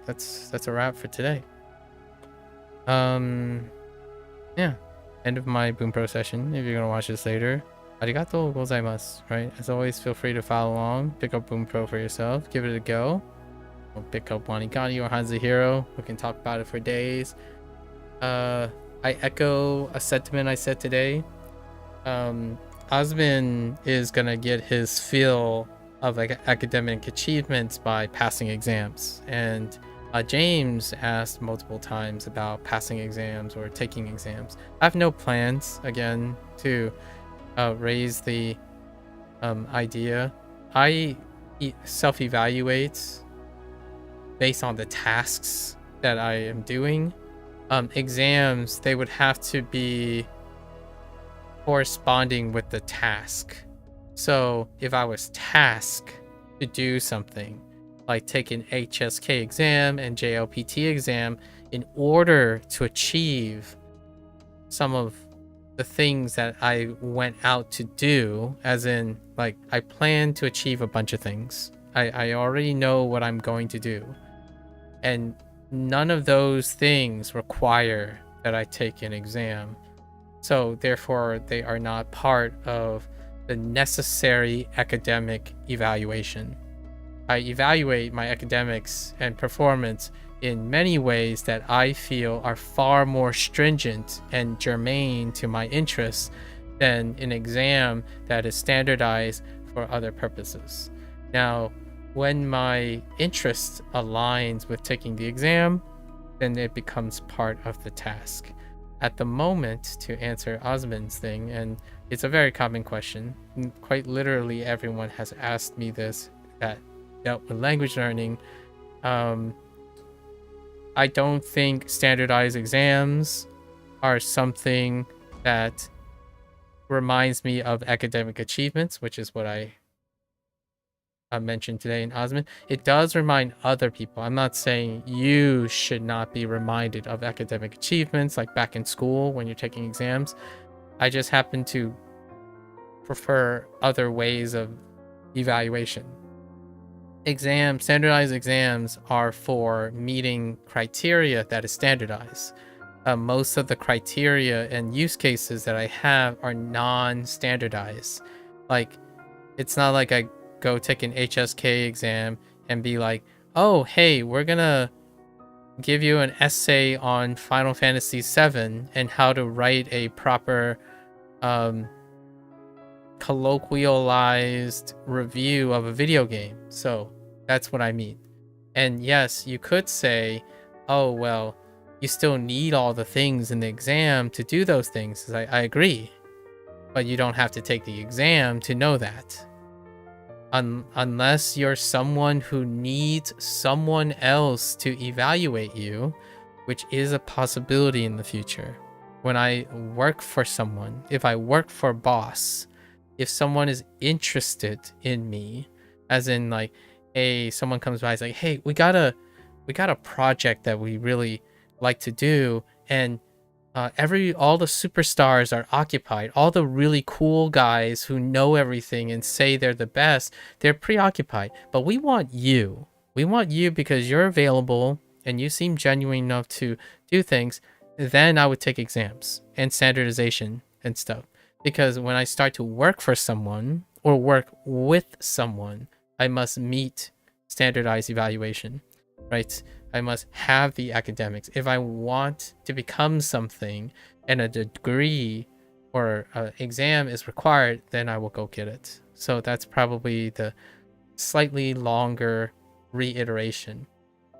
That's a wrap for today. Yeah, end of my Bunpro session. If you're gonna watch this later, arigatou gozaimasu. Right, as always, feel free to follow along, pick up Bunpro for yourself, give it a go. Or pick up Wanikani or HanziHero. We can talk about it for days. I echo a sentiment I said today. Osman is gonna get his fill of like academic achievements by passing exams, and James asked multiple times about passing exams or taking exams. I have no plans, again, to raise the idea. I self-evaluate based on the tasks that I am doing. Exams, they would have to be corresponding with the task. So if I was tasked to do something, like take an HSK exam and JLPT exam in order to achieve some of the things that I went out to do, as in, like, I plan to achieve a bunch of things. I already know what I'm going to do. And none of those things require that I take an exam. So therefore, they are not part of the necessary academic evaluation. I evaluate my academics and performance in many ways that I feel are far more stringent and germane to my interests than an exam that is standardized for other purposes. Now, when my interest aligns with taking the exam, then it becomes part of the task. At the moment, to answer Osman's thing, and it's a very common question, quite literally everyone has asked me this that dealt with language learning. I don't think standardized exams are something that reminds me of academic achievements, which is what I mentioned today in Osman. It does remind other people. I'm not saying you should not be reminded of academic achievements like back in school when you're taking exams. I just happen to prefer other ways of evaluation. Standardized exams are for meeting criteria that is standardized. Most of the criteria and use cases that I have are non-standardized. Like, it's not like I go take an HSK exam and be like, oh, hey, we're gonna give you an essay on Final Fantasy VII and how to write a proper colloquialized review of a video game. So that's what I mean. And yes, you could say, oh, well, you still need all the things in the exam to do those things. I agree, but you don't have to take the exam to know that. Unless you're someone who needs someone else to evaluate you, which is a possibility in the future. When I work for someone, if I work for a boss, if someone is interested in me, as in like, hey, someone comes by, is like, hey, we got a project that we really like to do, and all the superstars are occupied. All the really cool guys who know everything and say they're the best, they're preoccupied. But we want you. We want you because you're available and you seem genuine enough to do things. Then I would take exams and standardization and stuff. Because when I start to work for someone or work with someone, I must meet standardized evaluation, right? I must have the academics. If I want to become something and a degree or an exam is required, then I will go get it. So that's probably the slightly longer reiteration.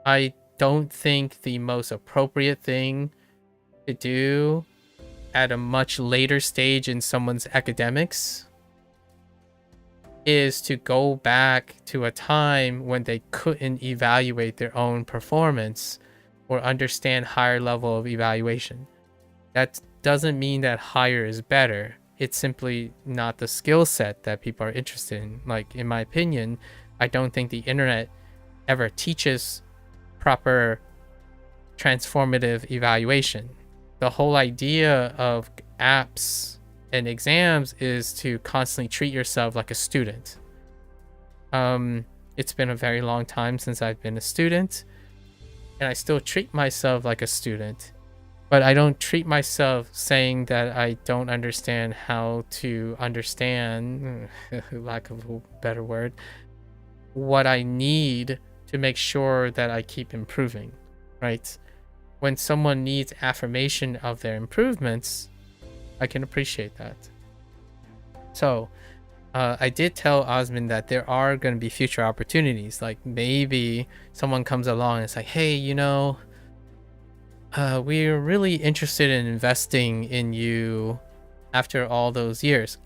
I don't think the most appropriate thing to do at a much later stage in someone's academics is to go back to a time when they couldn't evaluate their own performance or understand higher level of evaluation. That doesn't mean that higher is better. It's simply not the skill set that people are interested in. Like, in my opinion, I don't think the internet ever teaches proper transformative evaluation. The whole idea of apps and exams is to constantly treat yourself like a student. It's been a very long time since I've been a student, and I still treat myself like a student, but I don't treat myself saying that I don't understand how to understand, lack of a better word, what I need to make sure that I keep improving, right? When someone needs affirmation of their improvements, I can appreciate that. So I did tell Osmond that there are going to be future opportunities. Like maybe someone comes along and it's like, hey, we're really interested in investing in you after all those years.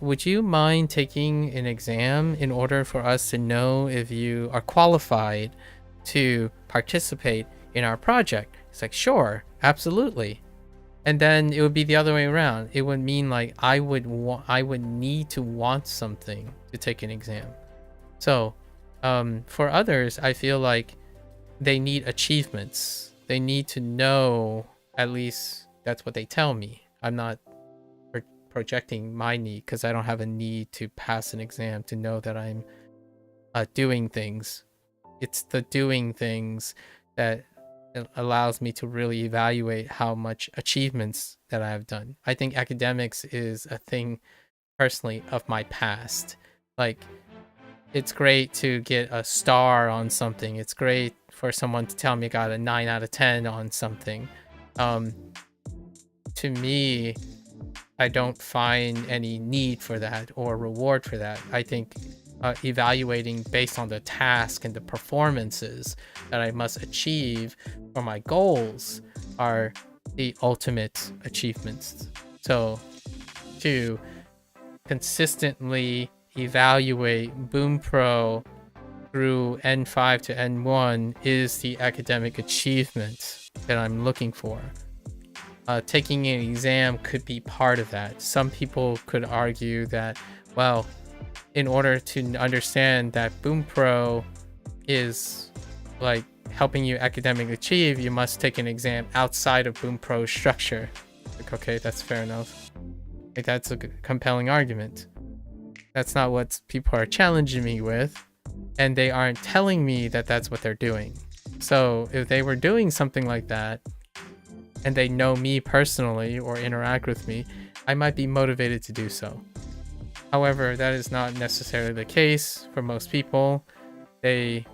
Would you mind taking an exam in order for us to know if you are qualified to participate in our project? It's like, sure, absolutely. And then it would be the other way around. It would mean like I would need to want something to take an exam. So for others, I feel like they need achievements. They need to know, at least that's what they tell me. I'm not projecting my need because I don't have a need to pass an exam to know that I'm doing things. It's the doing things that allows me to really evaluate how much achievements that I have done. I think academics is a thing personally of my past. Like, it's great to get a star on something. It's great for someone to tell me I got a 9 out of 10 on something. To me, I don't find any need for that or reward for that. I think evaluating based on the task and the performances that I must achieve for my goals are the ultimate achievements. So to consistently evaluate Bunpro through N5 to N1 is the academic achievement that I'm looking for. Taking an exam could be part of that. Some people could argue that, well, in order to understand that Bunpro is like helping you academically achieve, you must take an exam outside of Bunpro's structure. Like, okay, that's fair enough. Like, that's a compelling argument. That's not what people are challenging me with, and they aren't telling me that that's what they're doing. So if they were doing something like that, and they know me personally or interact with me, I might be motivated to do so. However, that is not necessarily the case for most people. They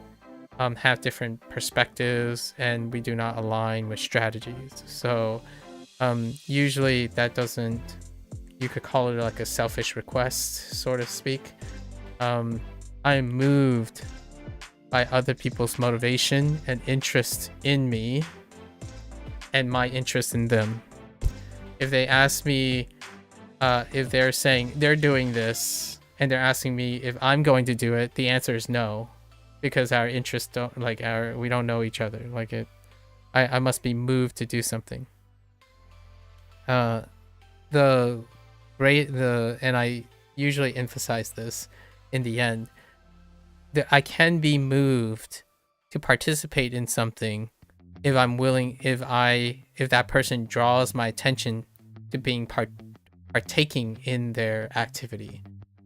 have different perspectives and we do not align with strategies. So usually that doesn't, you could call it like a selfish request, so to speak. I'm moved by other people's motivation and interest in me and my interest in them. If they ask me, if they're saying they're doing this and they're asking me if I'm going to do it, the answer is no, because our interests don't, like, we don't know each other. Like, I must be moved to do something. And I usually emphasize this in the end, that I can be moved to participate in something if I'm willing, if that person draws my attention to being partaking in their activity.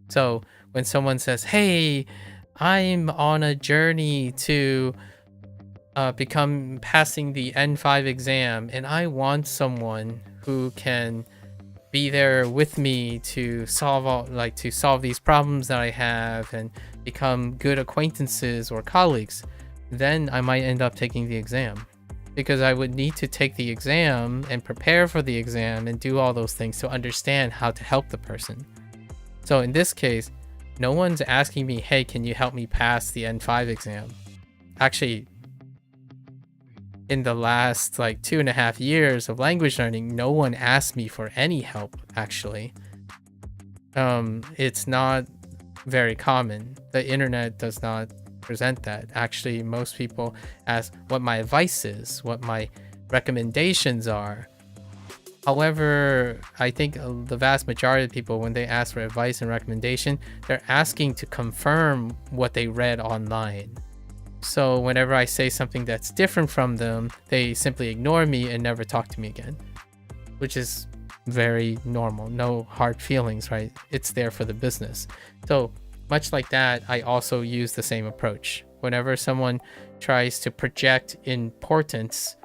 So when someone says, hey, I'm on a journey to become passing the N5 exam, and I want someone who can be there with me to solve these problems that I have and become good acquaintances or colleagues, then I might end up taking the exam, because I would need to take the exam and prepare for the exam and do all those things to understand how to help the person. So in this case, no one's asking me, hey, can you help me pass the N5 exam? Actually, in the last like 2.5 years of language learning, no one asked me for any help, actually. It's not very common. The internet does not present that. Actually, most people ask what my advice is, what my recommendations are. However, I think the vast majority of people, when they ask for advice and recommendation, they're asking to confirm what they read online. So whenever I say something that's different from them, they simply ignore me and never talk to me again, which is very normal. No hard feelings, right? It's there for the business. So much like that, I also use the same approach. Whenever someone tries to project importance,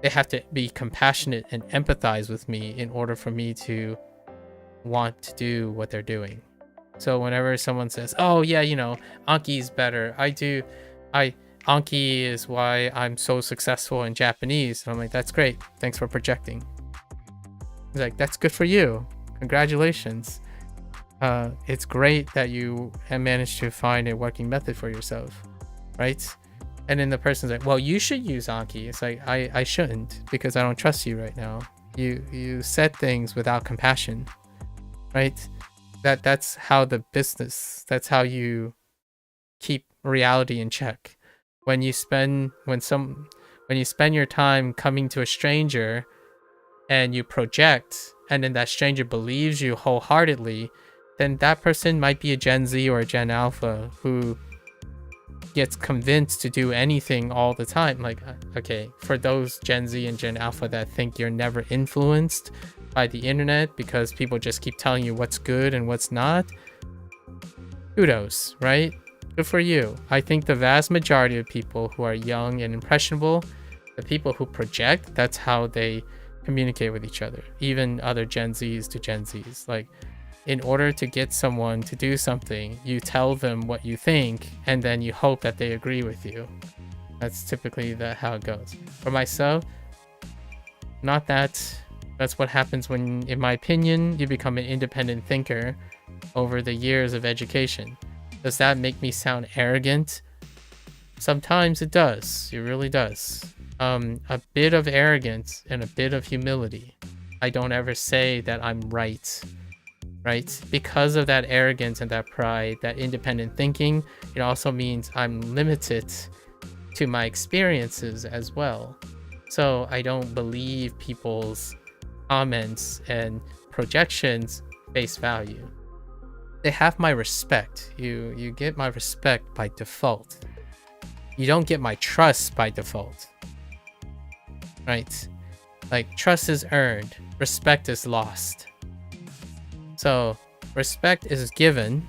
they have to be compassionate and empathize with me in order for me to want to do what they're doing. So whenever someone says, oh yeah, Anki's better, Anki is why I'm so successful in Japanese. And I'm like, that's great. Thanks for projecting. He's like, that's good for you. Congratulations. it's great that you have managed to find a working method for yourself, right? And then the person's like, well, you should use Anki. It's like, I shouldn't, because I don't trust you right now. You said things without compassion, right? That's how that's how you keep reality in check. When you spend your time coming to a stranger and you project, and then that stranger believes you wholeheartedly, then that person might be a Gen Z or a Gen Alpha who gets convinced to do anything all the time. Like, okay, for those Gen Z and Gen Alpha that think you're never influenced by the internet because people just keep telling you what's good and what's not, kudos, right? Good for you. I think the vast majority of people who are young and impressionable, the people who project, that's how they communicate with each other, even other Gen Zs to Gen Zs. Like, in order to get someone to do something, you tell them what you think, and then you hope that they agree with you. That's typically how it goes. For myself, not that. That's what happens when, in my opinion, you become an independent thinker over the years of education. Does that make me sound arrogant? Sometimes it does. It really does. A bit of arrogance and a bit of humility. I don't ever say that I'm right? Because of that arrogance and that pride, that independent thinking, it also means I'm limited to my experiences as well. So I don't believe people's comments and projections face value. They have my respect. You get my respect by default. You don't get my trust by default. Right? Like, trust is earned, respect is lost. So respect is given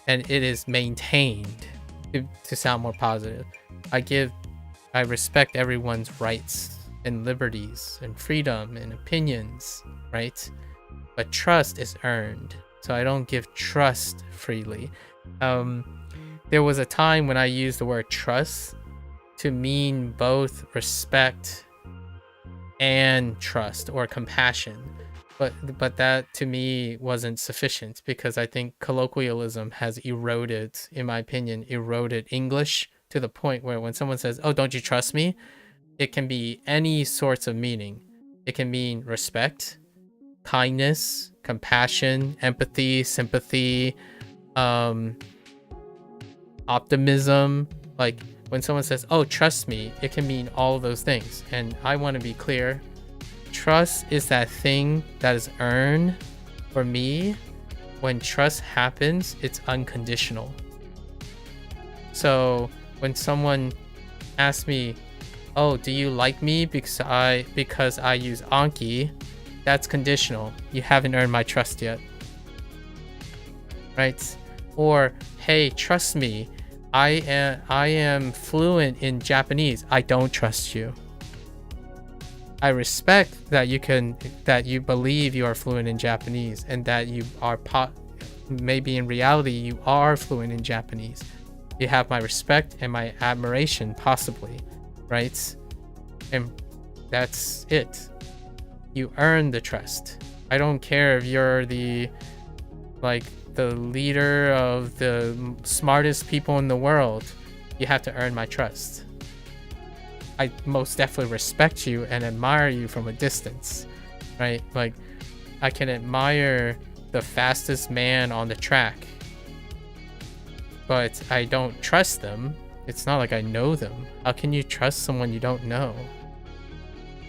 and it is maintained, to sound more positive. I respect everyone's rights and liberties and freedom and opinions, right? But trust is earned. So I don't give trust freely. There was a time when I used the word trust to mean both respect and trust or compassion. But that to me wasn't sufficient, because I think colloquialism has eroded, in my opinion, English to the point where when someone says, oh, don't you trust me? It can be any sorts of meaning. It can mean respect, kindness, compassion, empathy, sympathy, optimism. Like, when someone says, oh, trust me, it can mean all of those things. And I want to be clear. Trust is that thing that is earned. For me, when trust happens, it's unconditional. So when someone asks me, oh, do you like me because I use Anki, that's conditional. You haven't earned my trust yet. Right? Or, hey, trust me, I am fluent in Japanese. I don't trust you. I respect that you believe you are fluent in Japanese, and that you are maybe in reality you are fluent in Japanese. You have my respect and my admiration, possibly, right? And that's it. You earn the trust. I don't care if you're the leader of the smartest people in the world. You have to earn my trust. I most definitely respect you and admire you from a distance, right? Like, I can admire the fastest man on the track, but I don't trust them. It's not like I know them. How can you trust someone you don't know?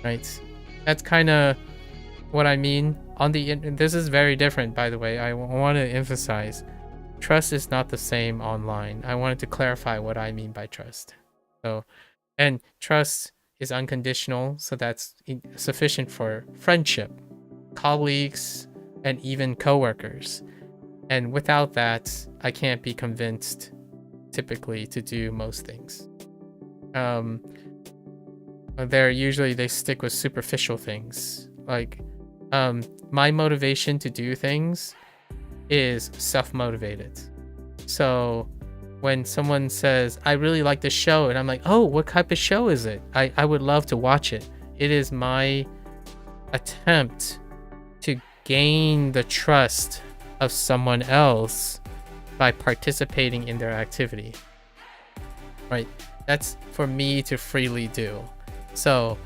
Right? That's kind of what I mean. This is very different, by the way. I want to emphasize, trust is not the same online. I wanted to clarify what I mean by trust. And trust is unconditional, so that's sufficient for friendship, colleagues, and even coworkers. And without that, I can't be convinced, typically, to do most things. They stick with superficial things. Like, my motivation to do things is self-motivated. So when someone says, I really like this show, and I'm like, oh, what type of show is it? I would love to watch it. It is my attempt to gain the trust of someone else by participating in their activity, right? That's for me to freely do. So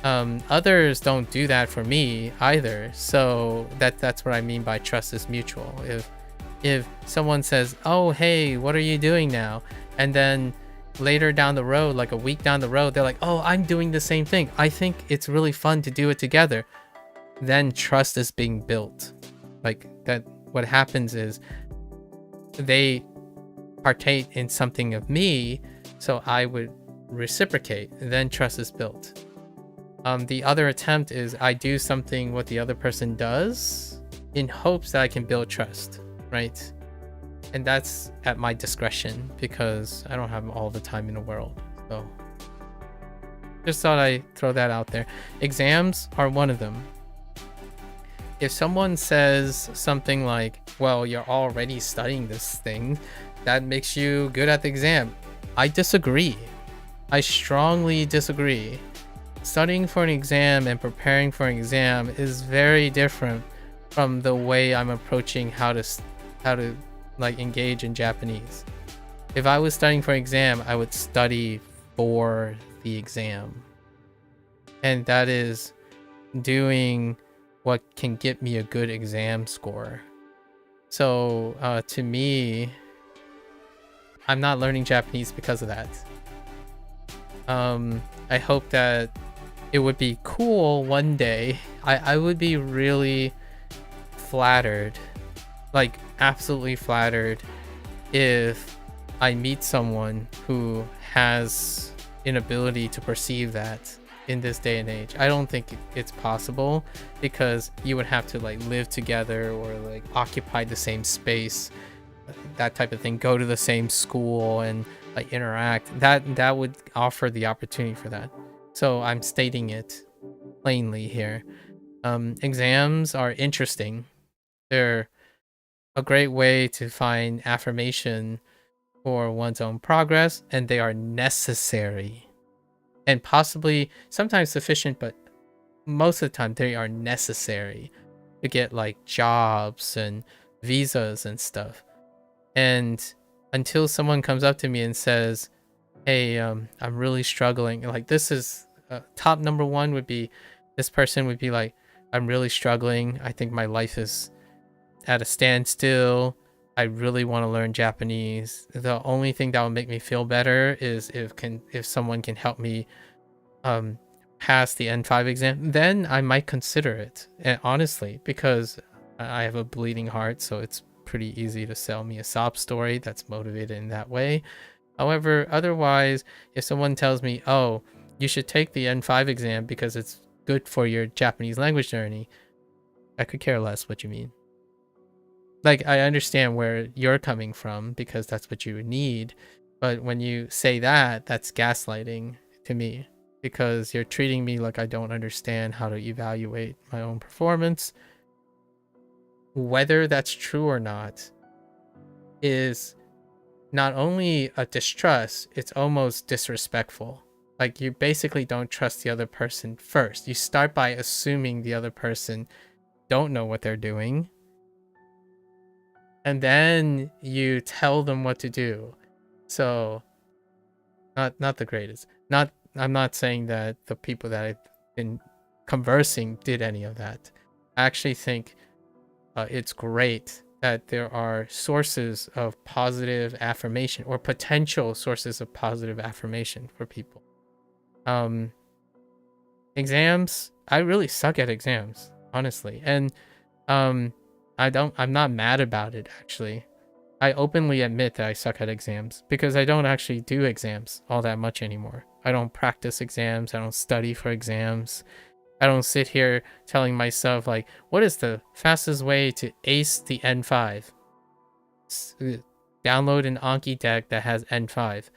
others don't do that for me either. So that's what I mean by trust is mutual. If someone says, oh, hey, what are you doing now? And then later down the road, like a week down the road, they're like, oh, I'm doing the same thing. I think it's really fun to do it together. Then trust is being built. Like that, what happens is they partake in something of me, so I would reciprocate, and then trust is built. The other attempt is I do something what the other person does in hopes that I can build trust, right? And that's at my discretion because I don't have all the time in the world. So just thought I'd throw that out there. Exams are one of them. If someone says something like, well, you're already studying this thing, that makes you good at the exam. I disagree. I strongly disagree. Studying for an exam and preparing for an exam is very different from the way I'm approaching how to like engage in Japanese. If I was studying for an exam, I would study for the exam. And that is doing what can get me a good exam score. So to me, I'm not learning Japanese because of that. I hope that it would be cool one day. I would be really flattered, like absolutely flattered, if I meet someone who has an ability to perceive that in this day and age. I don't think it's possible because you would have to like live together or like occupy the same space, that type of thing, go to the same school and like interact. That would offer the opportunity for that. So I'm stating it plainly here. Exams are interesting. They're a great way to find affirmation for one's own progress, and they are necessary and possibly sometimes sufficient, but most of the time they are necessary to get like jobs and visas and stuff. And until someone comes up to me and says, hey, I'm really struggling, like this is top number one would be, this person would be like, I'm really struggling. I think my life is at a standstill. I really want to learn Japanese. The only thing that will make me feel better is if someone can help me pass the N5 exam. Then I might consider it, and honestly, because I have a bleeding heart, so it's pretty easy to sell me a sob story that's motivated in that way. However, otherwise, if someone tells me, oh, you should take the N5 exam because it's good for your Japanese language journey, I could care less what you mean. Like, I understand where you're coming from because that's what you need, but when you say that, that's gaslighting to me because you're treating me like I don't understand how to evaluate my own performance. Whether that's true or not is not only a distrust, it's almost disrespectful. Like, you basically don't trust the other person first. You start by assuming the other person don't know what they're doing, and then you tell them what to do. So not the greatest. I'm not saying that the people that I've been conversing did any of that. I actually think it's great that there are sources of positive affirmation or potential sources of positive affirmation for people. Exams, I really suck at exams, honestly. And I'm not mad about it, actually. I openly admit that I suck at exams because I don't actually do exams all that much anymore. I don't practice exams. I don't study for exams. I don't sit here telling myself, like, what is the fastest way to ace the N5? Download an Anki deck that has N5.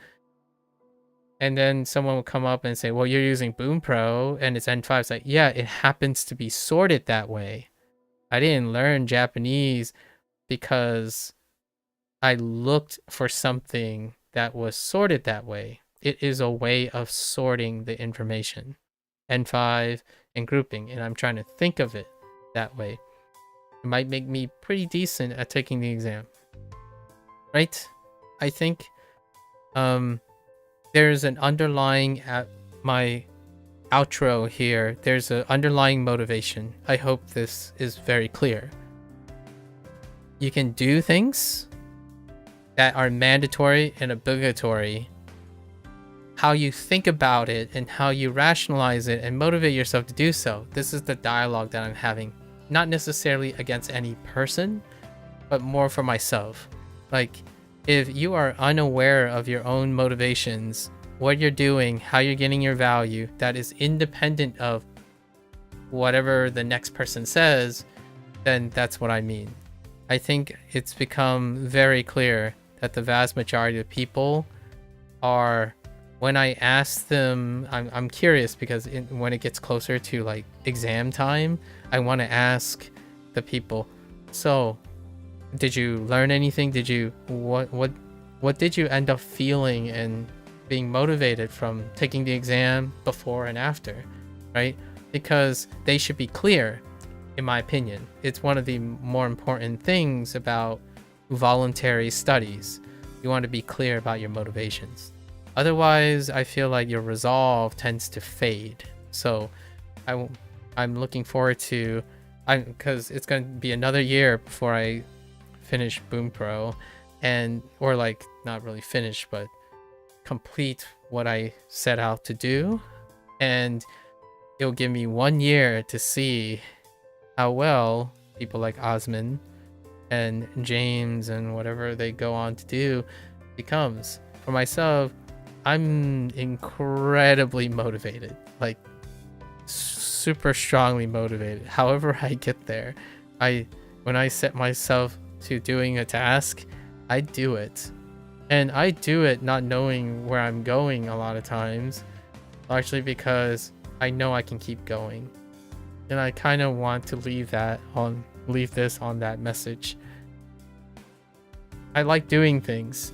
And then someone will come up and say, well, you're using Bunpro and it's N5. It's like, yeah, it happens to be sorted that way. I didn't learn Japanese because I looked for something that was sorted that way. It is a way of sorting the information. N5 and grouping, and I'm trying to think of it that way. It might make me pretty decent at taking the exam. Right? I think there's an underlying at my outro here. There's an underlying motivation. I hope this is very clear. You can do things that are mandatory and obligatory. How you think about it and how you rationalize it and motivate yourself to do so. This is the dialogue that I'm having. Not necessarily against any person, but more for myself. Like, if you are unaware of your own motivations, what you're doing, how you're getting your value, that is independent of whatever the next person says, then that's what I mean. I think it's become very clear that the vast majority of people are, when I ask them, I'm curious because when it gets closer to like exam time, I want to ask the people, so did you learn anything? Did you, what did you end up feeling and being motivated from taking the exam before and after, right? Because they should be clear, in my opinion. It's one of the more important things about voluntary studies. You want to be clear about your motivations. Otherwise, I feel like your resolve tends to fade. So I'm looking forward to, because it's going to be another year before I finish Bunpro, or like not really finish, but complete what I set out to do. And it'll give me 1 year to see how well people like Osman and James and whatever they go on to do becomes. For myself, I'm incredibly motivated, like super strongly motivated. However I get there, when I set myself to doing a task, I do it. And I do it not knowing where I'm going a lot of times, largely because I know I can keep going. And I kind of want to leave this on that message. I like doing things.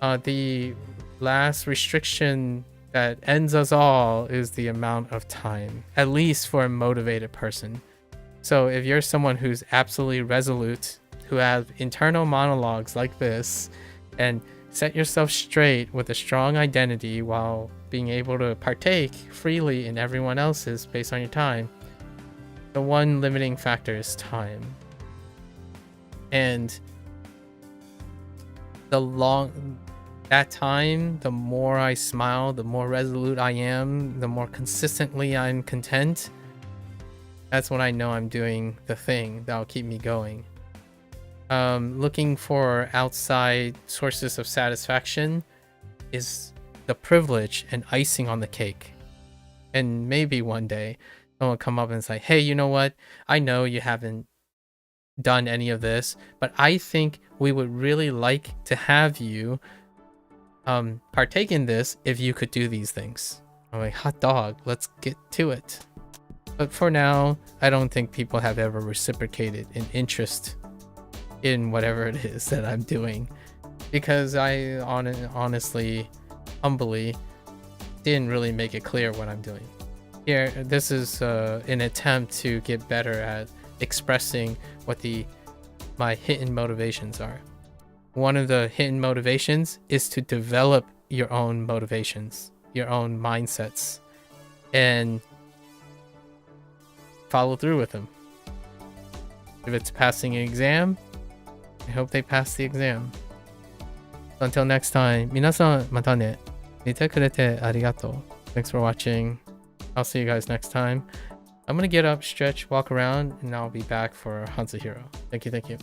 The last restriction that ends us all is the amount of time, at least for a motivated person. So if you're someone who's absolutely resolute, who have internal monologues like this, and set yourself straight with a strong identity while being able to partake freely in everyone else's based on your time, the one limiting factor is time. And that time, the more I smile, the more resolute I am, the more consistently I'm content, that's when I know I'm doing the thing that'll keep me going. Looking for outside sources of satisfaction is the privilege and icing on the cake. And maybe one day someone will come up and say, hey, you know what? I know you haven't done any of this, but I think we would really like to have you partake in this if you could do these things. I'm like, hot dog, let's get to it. But for now, I don't think people have ever reciprocated an interest in whatever it is that I'm doing, because I honestly, humbly, didn't really make it clear what I'm doing. Here, this is an attempt to get better at expressing what my hidden motivations are. One of the hidden motivations is to develop your own motivations, your own mindsets, and follow through with them. If it's passing an exam, I hope they pass the exam. Until next time, 皆さんまたね。見てくれてありがとう. Thanks for watching. I'll see you guys next time. I'm gonna get up, stretch, walk around, and I'll be back for HanziHero. Thank you.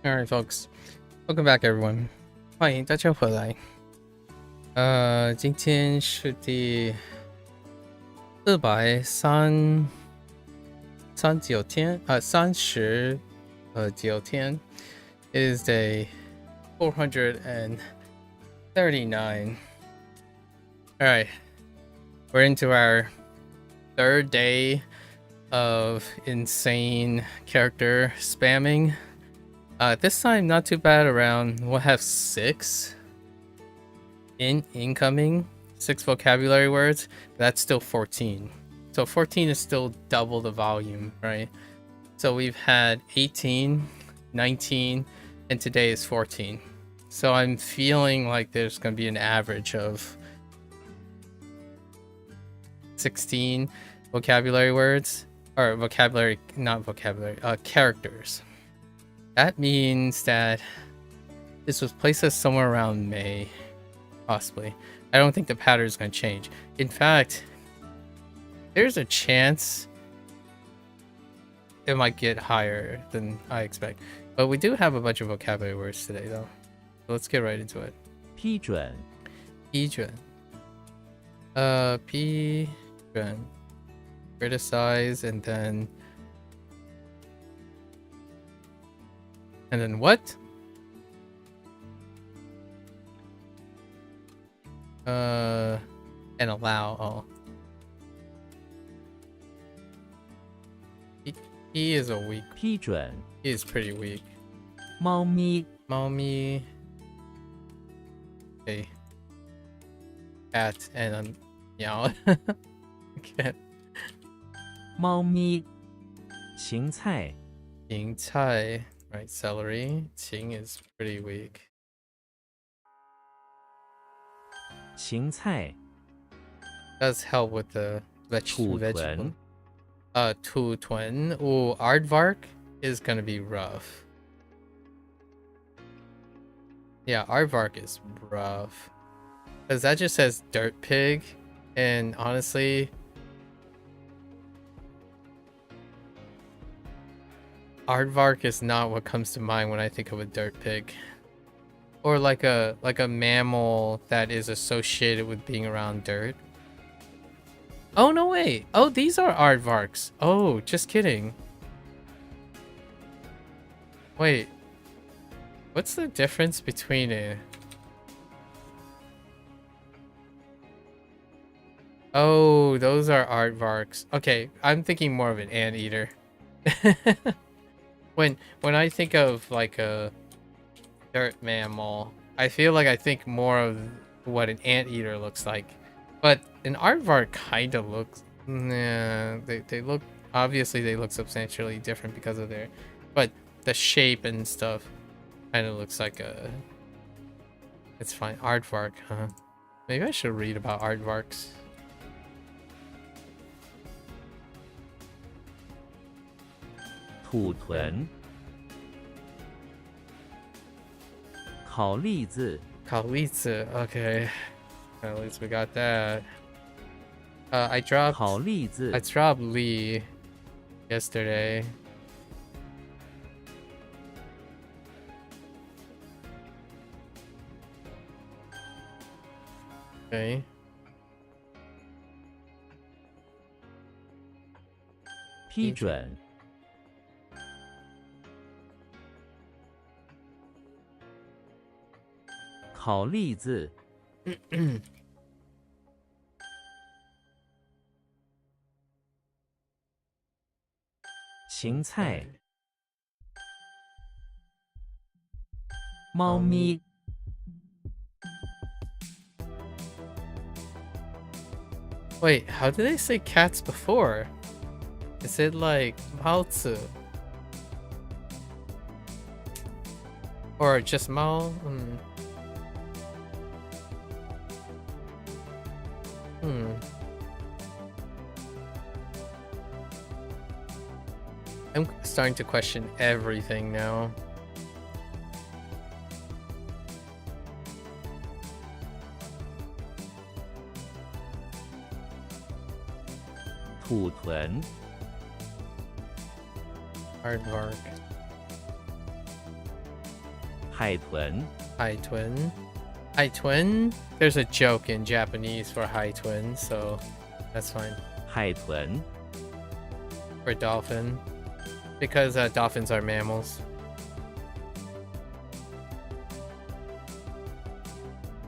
Alright, folks. Welcome back, everyone. 欢迎大家回来。今天是第439天，39天。It is day 439. Alright, we're into our third day of insane character spamming. This time not too bad. Around we'll have 6 incoming, 6 vocabulary words, but that's still 14. So 14 is still double the volume, right? So we've had 18, 19, and today is 14. So I'm feeling like there's going to be an average of 16 vocabulary words, or characters. That means that this was placed us somewhere around May, possibly. I don't think the pattern is going to change. In fact, there's a chance it might get higher than I expect. But we do have a bunch of vocabulary words today, though. So let's get right into it. 批准 批准 批准 criticize, and then what? And allow. Oh, he is a weak. 批准 He is pretty weak. 猫咪 Mommy. Okay. Cat and meow. Cat. 猫咪芹菜 Ying Cai. Right, celery. Qing is pretty weak. 芹菜 Does help with the vegetable. 土屯 Tu Twin. Ooh, Aardvark is gonna be rough. Yeah, Aardvark is rough. Because that just says dirt pig. And honestly, Aardvark is not what comes to mind when I think of a dirt pig. Or like a mammal that is associated with being around dirt. Oh, no, wait. Oh, these are aardvarks. Oh, just kidding. Wait. What's the difference between it? Oh, those are aardvarks. Okay, I'm thinking more of an anteater. When I think of like a dirt mammal, I feel like I think more of what an anteater looks like. But an aardvark kind of looks, nah, they look, obviously they look substantially different because of their, but the shape and stuff kind of looks like a, it's fine. Aardvark, huh? Maybe I should read about aardvarks. 土屯烤栗子 Kalitsa, okay. At least we got that. I dropped 烤栗子 I dropped Lee yesterday. Okay. 批准烤栗子芹菜猫咪 Wait, how did they say cats before? Is it like Maozi? Or just Mao? I'm starting to question everything now. 土屯 Aardvark. 海豚 High twin. High twin? There's a joke in Japanese for high twin, so that's fine. 海豚 For dolphin. Because dolphins are mammals.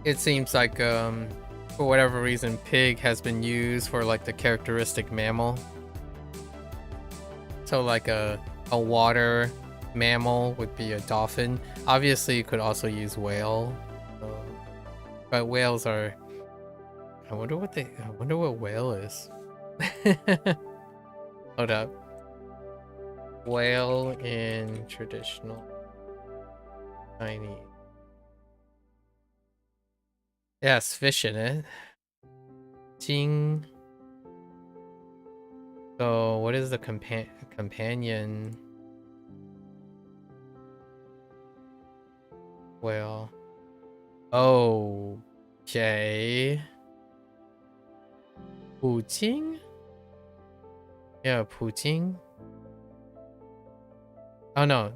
It seems like, for whatever reason, pig has been used for like the characteristic mammal. So like a water mammal would be a dolphin. Obviously, you could also use whale. But whales are... I wonder what whale is. Hold up. Whale in traditional Chinese. Yes, fish in it. Jing. So what is the companion whale? Okay. Puqing? Yeah, Puqing. Oh no.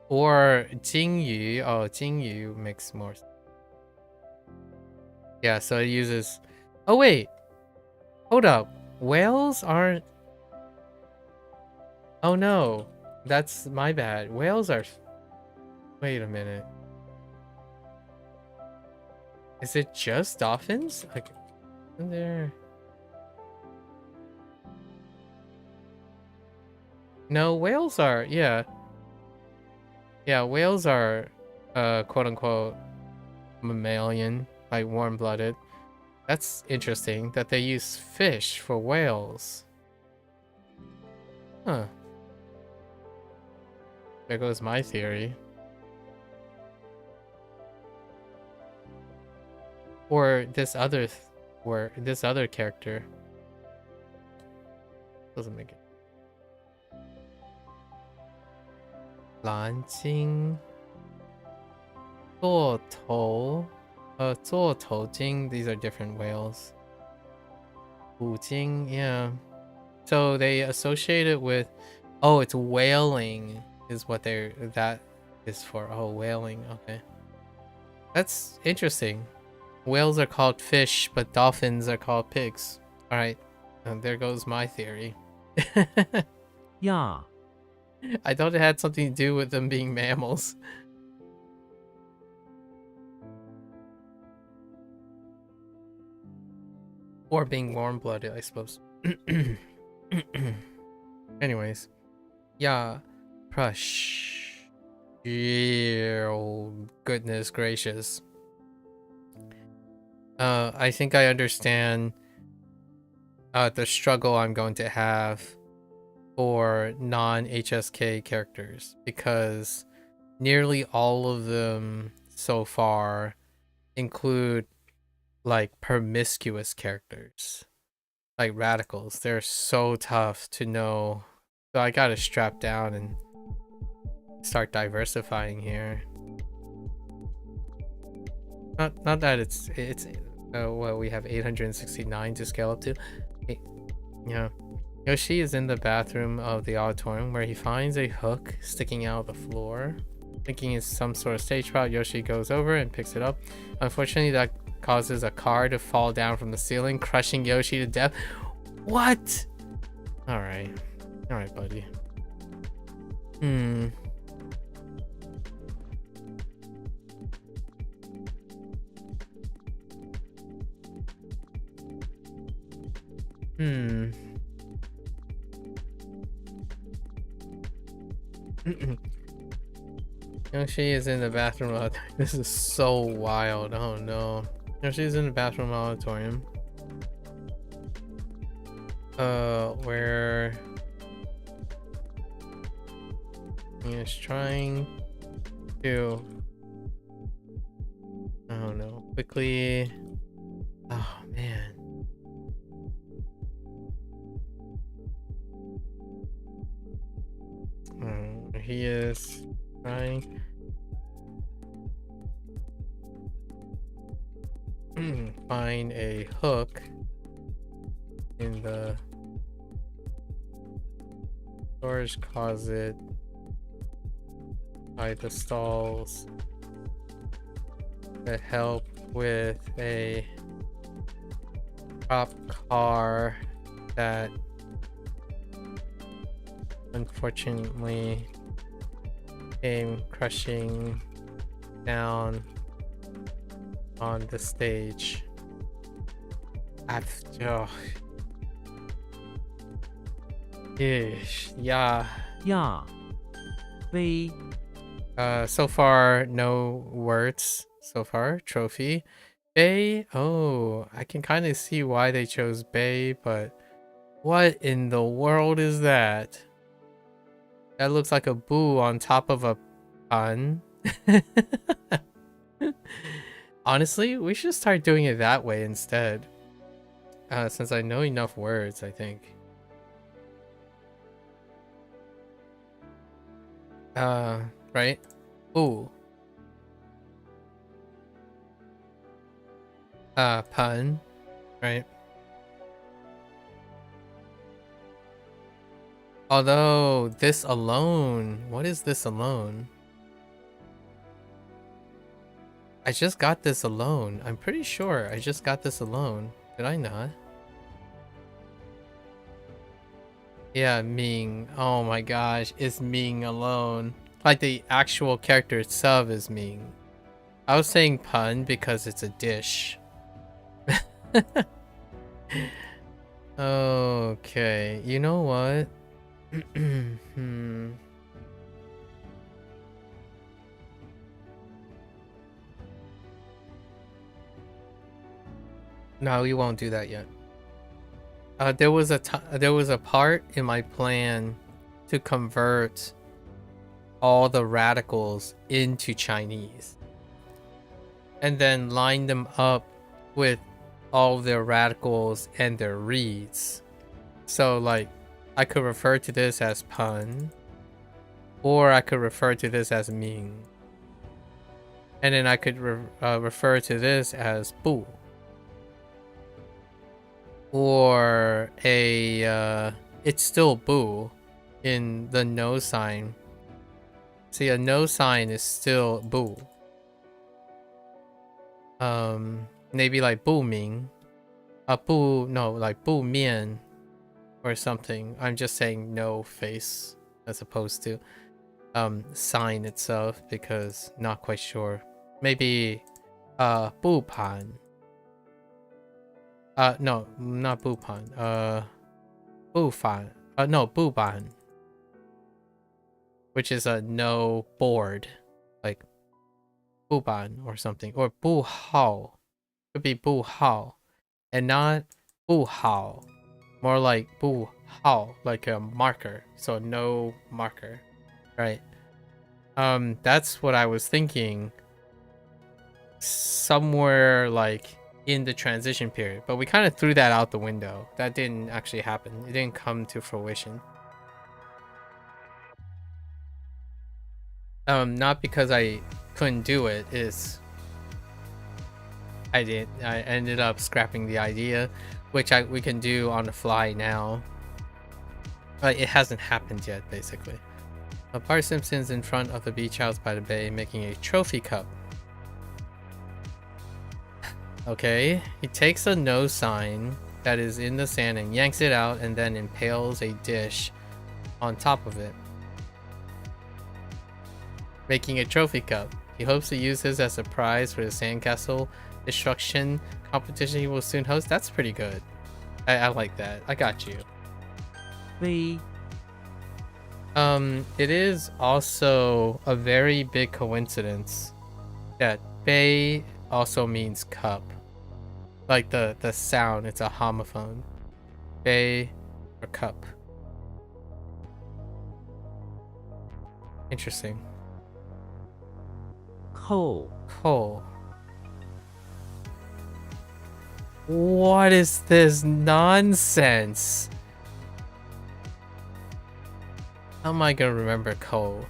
Or Jingyu. Oh, Jingyu makes more sense. Yeah, so it uses... Oh wait! Hold up. Whales aren't... Oh no. That's my bad. Whales are... Wait a minute. Is it just dolphins? Like, isn't there... No, whales are... Yeah. Yeah, whales are, quote-unquote, mammalian, like warm-blooded. That's interesting that they use fish for whales. Huh. There goes my theory. Or this other this other character. Doesn't make it. Lanjing. 座头 座头鲸, these are different whales. 虎鲸, yeah. So they associate it with, oh, it's whaling is what that is for. Oh, whaling, okay. That's interesting. Whales are called fish, but dolphins are called pigs. Alright, there goes my theory. 呀 I thought it had something to do with them being mammals. Or being warm-blooded, I suppose. Anyways. Yeah. Prush. Oh, goodness gracious. I think I understand the struggle I'm going to have for non-HSK characters, because nearly all of them so far include like promiscuous characters, like radicals. They're so tough to know, so I gotta strap down and start diversifying here. Not that it's well, we have 869 to scale up to. Yeah. Yoshi is in the bathroom of the auditorium where he finds a hook sticking out of the floor. Thinking it's some sort of stage prop, Yoshi goes over and picks it up. Unfortunately, that causes a car to fall down from the ceiling, crushing Yoshi to death. What? Alright. Alright, buddy. Yoshi is in the bathroom. This is so wild. Oh no. Yoshi's in the bathroom auditorium. Where he is trying to, I don't know, quickly. Oh man. He is trying find a hook in the storage closet By the stalls to help with a prop car that unfortunately came crushing down on the stage after. Yeah. 亚飞 So far, no words. So far, trophy. Bay. Oh, I can kind of see why they chose Bay, but what in the world is that? That looks like a boo on top of a pun. Honestly, we should start doing it that way instead. Since I know enough words, I think. Right? Ooh. Pun, right? Although this alone, what is this alone? I just got this alone. I'm pretty sure I just got this alone. Did I not? Yeah, Ming. Oh my gosh, it's Ming alone. Like the actual character itself is Ming. I was saying pun because it's a dish. Okay, you know what? No, we won't do that yet. There was a part in my plan to convert all the radicals into Chinese and then line them up with all of their radicals and their reads. So like I could refer to this as pun, or I could refer to this as Ming, and then I could refer to this as Bu, or a it's still Bu in the no sign. See, a no sign is still Bu. Maybe like Bu Ming, Bu, no, like Bu Mian or something. I'm just saying no face as opposed to sign itself because not quite sure. Maybe Bu Pan. No, not Bu Pan. Bu Fan. No, Bu Ban. Which is a no board. Like Bu Ban or something. Or Bu Hao. Could be Bu Hao. And not Bu Hao. More like Bu Hao, like a marker. So no marker. Right. That's what I was thinking. Somewhere like in the transition period. But we kind of threw that out the window. That didn't actually happen. It didn't come to fruition. Not because I couldn't do it, is I ended up scrapping the idea, which we can do on the fly now. But it hasn't happened yet, basically. Bart Simpson's in front of the beach house by the bay making a trophy cup. Okay, he takes a no sign that is in the sand and yanks it out and then impales a dish on top of it, making a trophy cup. He hopes to use this as a prize for the sandcastle destruction competition he will soon host. That's pretty good. I like that. I got you. 飞 It is also a very big coincidence that Bei also means cup. Like the sound, it's a homophone. Bei or cup. Interesting. 扣 Coal. What is this nonsense? How am I gonna remember coal?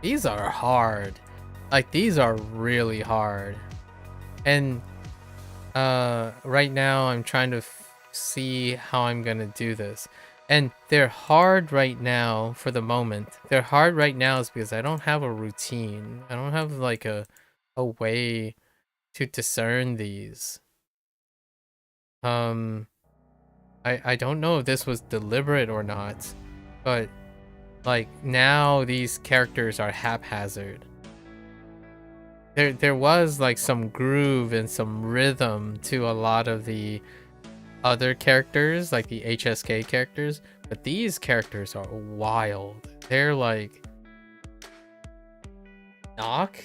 These are hard. Like, these are really hard. And right now I'm trying to see how I'm gonna do this. And they're hard right now for the moment. They're hard right now is because I don't have a routine. I don't have like a way to discern these. I don't know if this was deliberate or not, but like now these characters are haphazard. There was like some groove and some rhythm to a lot of the other characters, like the HSK characters, but these characters are wild. They're like knock.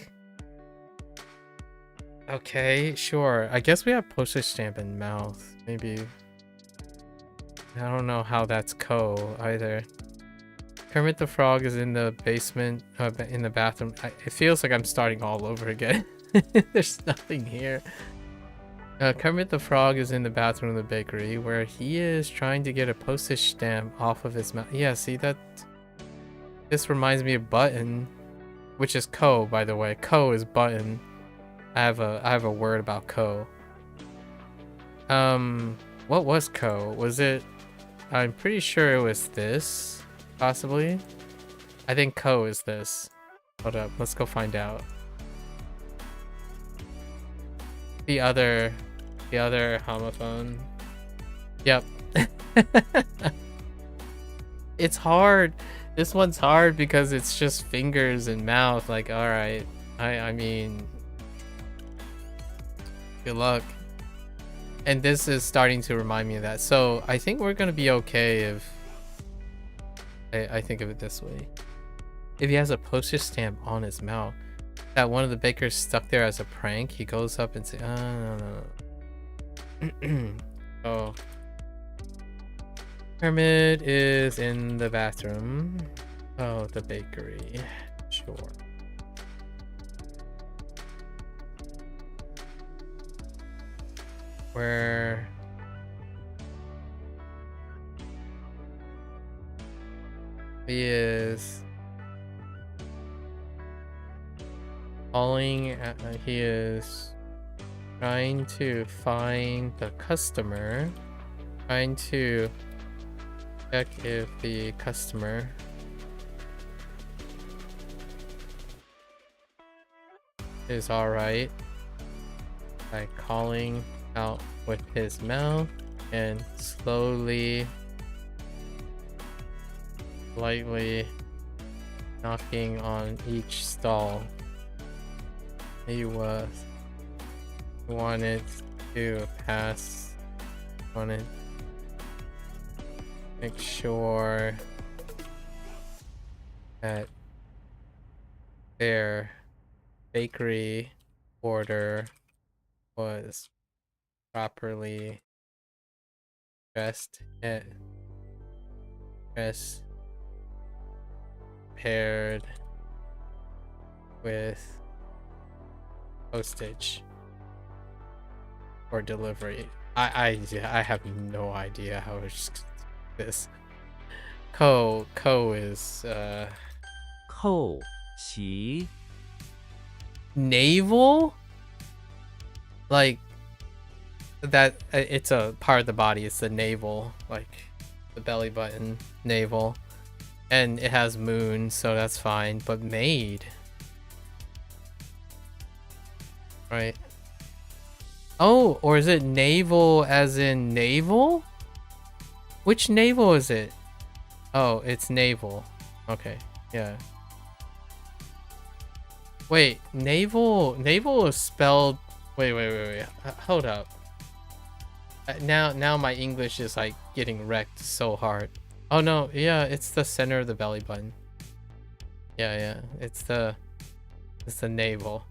Okay, sure. I guess we have postage stamp and mouth. Maybe. I don't know how that's Ko either. Kermit the Frog is in the basement, in the bathroom. It feels like I'm starting all over again. There's nothing here. Kermit the Frog is in the bathroom of the bakery where he is trying to get a postage stamp off of his mouth. Yeah, see that? This reminds me of Button, which is Ko, by the way. Ko is Button. I have a word about Ko. What was Ko? Was it? I'm pretty sure it was this, possibly. I think Ko is this. Hold up, let's go find out. The other homophone. Yep. It's hard. This one's hard because it's just fingers and mouth. Like, all right. I mean, good luck. And this is starting to remind me of that. So I think we're gonna be okay if I think of it this way. If he has a postage stamp on his mouth that one of the bakers stuck there as a prank, he goes up and says, no. Oh. Kermit is in the bathroom. Oh, the bakery. Sure. Where he is calling, he is trying to find the customer, trying to check if the customer is alright by calling out with his mouth and slowly, lightly knocking on each stall. He wanted to pass, wanted to make sure that their bakery order was properly paired with postage or delivery. I have no idea how it's this. Ko is扣齐 navel, like that. It's a part of the body. It's the navel, like the belly button, navel, and it has moon, so that's fine. But made, right? Oh, or is it navel as in navel? Which navel is it? Oh, it's navel. Okay, yeah. Wait, navel is spelled. Wait. Hold up. Now my English is like getting wrecked so hard. Oh no, yeah, it's the center of the belly button. Yeah, it's the navel.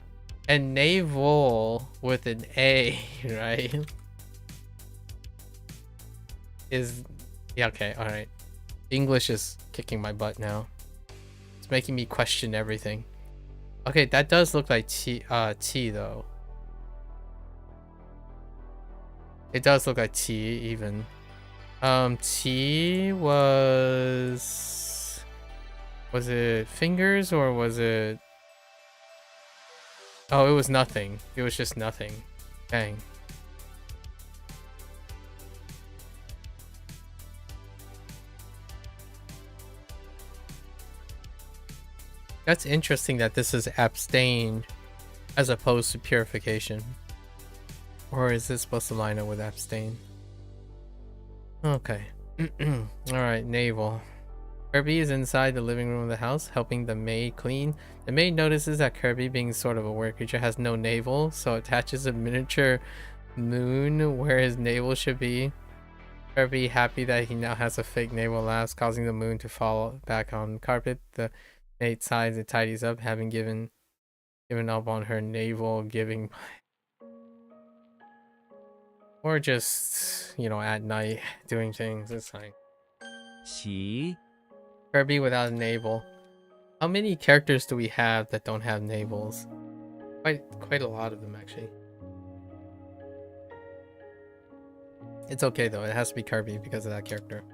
And navel with an A, right? Is yeah, okay, alright. English is kicking my butt now. It's making me question everything. Okay, that does look like T though. It does look like T even. T was it fingers or was it? Oh, it was nothing. It was just nothing. Dang. That's interesting that this is abstained as opposed to purification. Or is this supposed to line up with abstain? Okay. Alright, navel. Kirby is inside the living room of the house, helping the maid clean. The maid notices that Kirby, being sort of a weird creature, has no navel, so attaches a miniature moon where his navel should be. Kirby, happy that he now has a fake navel, laughs, causing the moon to fall back on the carpet. The maid sighs and tidies up, having given up on her navel giving. Or just, you know, at night doing things. It's fine. 洗 Kirby without a navel. How many characters do we have that don't have navels? Quite a lot of them, actually. It's okay though. It has to be Kirby because of that character.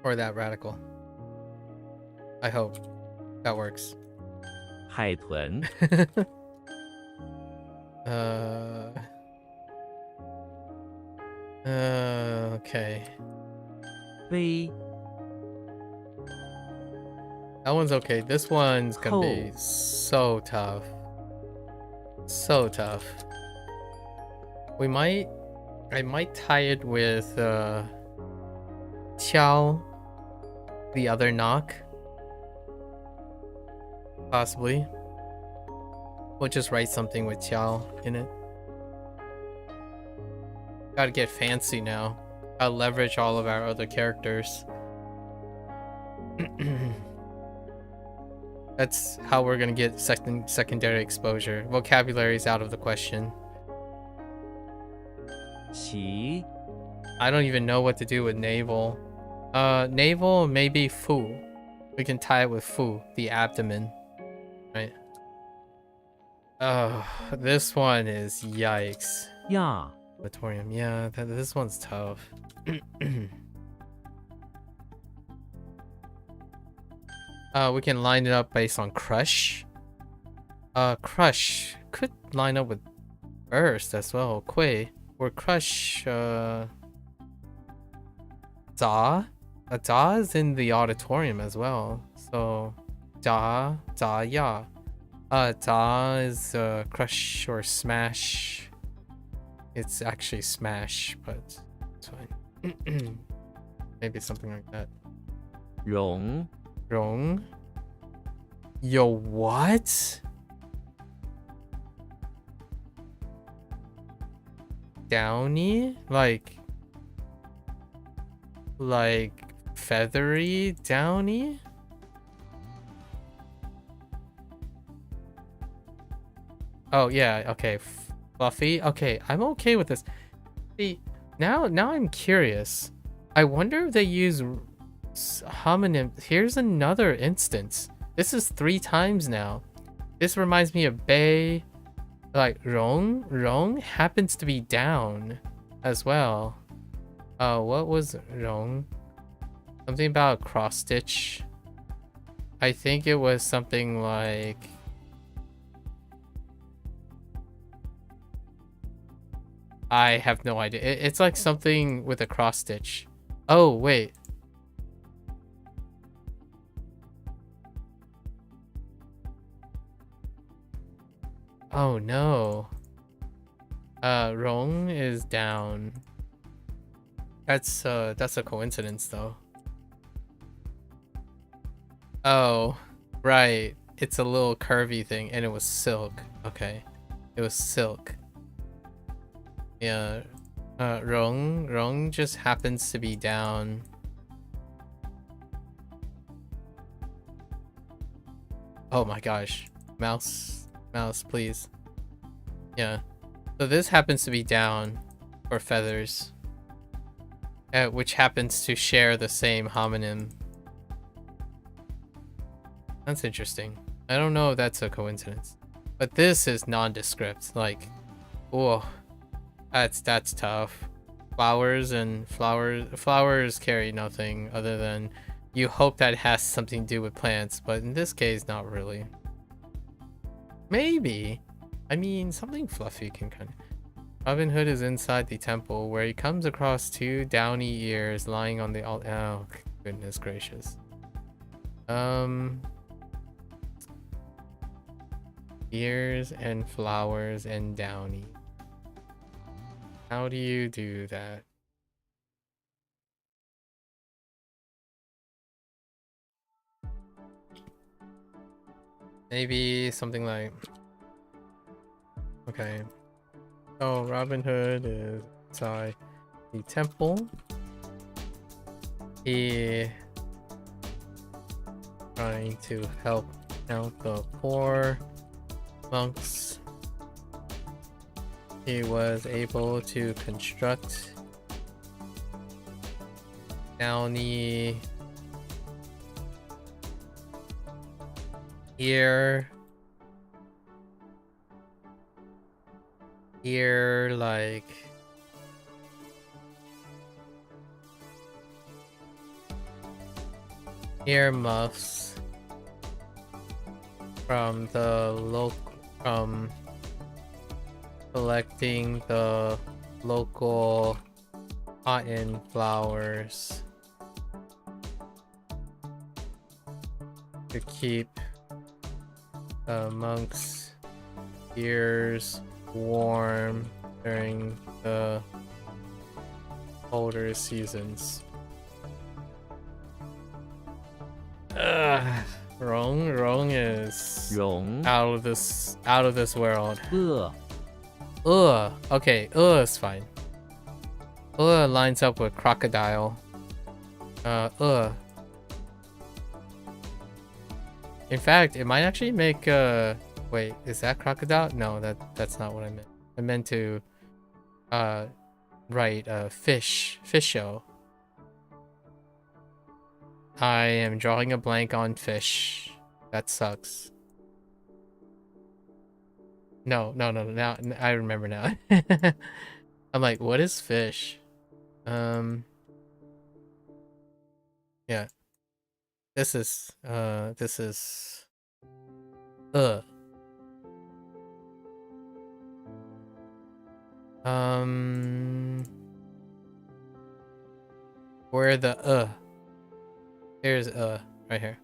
Or that radical. I hope that works. 海豚 Okay. 杯 That one's okay. This one's gonna be Cold. so tough. So tough. I might tie it with Qiao, the other knock. Possibly. We'll just write something with Qiao in it. Gotta get fancy now. Gotta leverage all of our other characters. That's how we're gonna get secondary exposure. Vocabulary is out of the question. 洗 I don't even know what to do with navel. Navel, maybe fu. We can tie it with fu, the abdomen. Right? This one is yikes. 亚 Auditorium, yeah, this one's tough. We can line it up based on crush. Crush could line up with burst as well. Kui or crush. Da. Da is in the auditorium as well. So da ya. Da is crush or smash. It's actually smash, but it's fine. Maybe something like that. 容 Wrong. Yo, what? Downy? Like feathery downy? Oh yeah, okay. Fluffy. Okay, I'm okay with this. See, now I'm curious. I wonder if they use homonym. Here's another instance. This is 3 times now. This reminds me of Bei. Like Rong happens to be down as well. What was Rong? Something about cross stitch. I think it was something like I have no idea. It's like something with a cross stitch. Oh wait. Oh no. Rong is down. That's a coincidence though. Oh, right. It's a little curvy thing and it was silk. Okay. It was silk. Yeah. Rong just happens to be down. Oh my gosh. Mouse, please. Yeah. So this happens to be down for feathers. Which happens to share the same homonym. That's interesting. I don't know if that's a coincidence. But this is nondescript. Like, whoa. That's tough. Flowers carry nothing other than you hope that it has something to do with plants, but in this case, not really. Maybe. I mean, something fluffy can kind of... Robin Hood is inside the temple where he comes across 2 downy ears lying on the... Oh, goodness gracious. Ears and flowers and downy. How do you do that? Maybe something like, okay. So Robin Hood is inside the temple. He trying to help out the poor monks. He was able to construct downy ear like ear muffs from collecting the local cotton flowers to keep the monks' ears warm during the colder seasons. Wrong is 容 out of this world. 恶 Okay, is fine. Lines up with crocodile. In fact, it might actually make wait, is that crocodile? No, that's not what I meant. I meant to write fish show. I am drawing a blank on fish. That sucks. No. Now I remember now. I'm like, what is fish? Yeah. This is where the here's right here.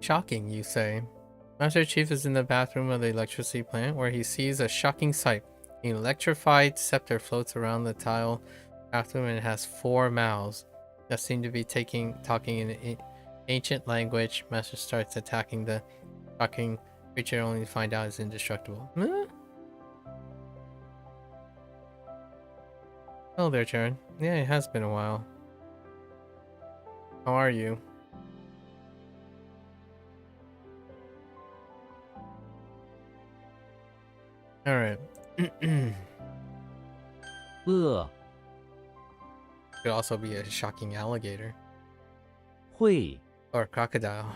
Shocking, you say. Master Chief is in the bathroom of the electricity plant where he sees a shocking sight. An electrified scepter floats around the tile bathroom and it has 4 mouths that seem to be talking in ancient language. Master starts attacking the shocking creature only to find out it's indestructible. Hello there, Charon. Yeah, it has been a while. How are you? Alright.恶 Could also be a shocking alligator. 会 Or crocodile.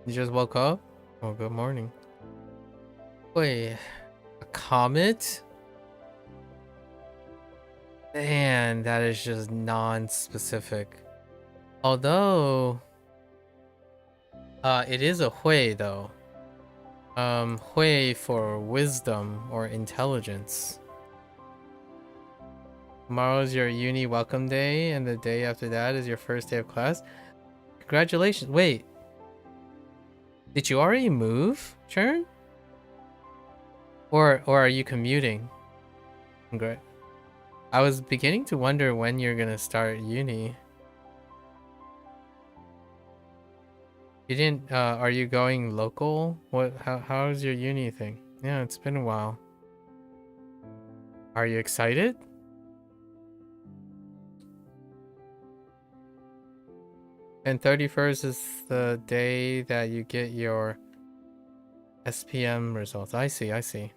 You just woke up? Oh, good morning. Wait, a comet? Man, that is just non-specific. Although, it is a hui though. Hui for wisdom or intelligence. Tomorrow's your uni welcome day, and the day after that is your first day of class. Congratulations. Wait. Did you already move, Churn? Or are you commuting? Great. I was beginning to wonder when you're gonna start uni. You didn't, are you going local? How's your uni thing? Yeah, it's been a while. Are you excited? And 31st is the day that you get your SPM results. I see.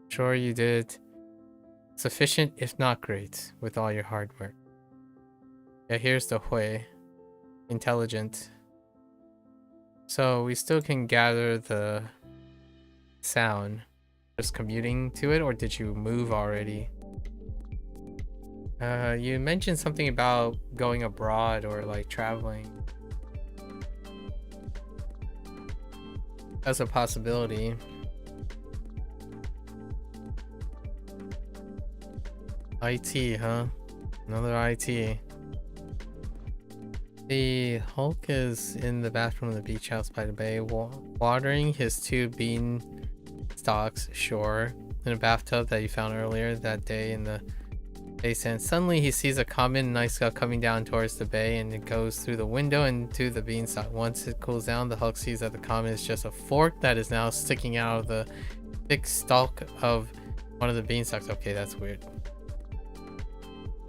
Sure you did sufficient, if not great, with all your hard work. Yeah, here's the hui. Intelligent. So we still can gather the sound. Just commuting to it, or did you move already? You mentioned something about going abroad or like traveling. That's a possibility. IT, huh? Another IT. The Hulk is in the bathroom of the beach house by the bay, watering his 2 bean stalks, sure, in a bathtub that he found earlier that day in the bay sand. Suddenly he sees a common night scout coming down towards the bay, and it goes through the window into the beanstalk. Once it cools down, the Hulk sees that the common is just a fork that is now sticking out of the thick stalk of one of the beanstalks. Okay, that's weird.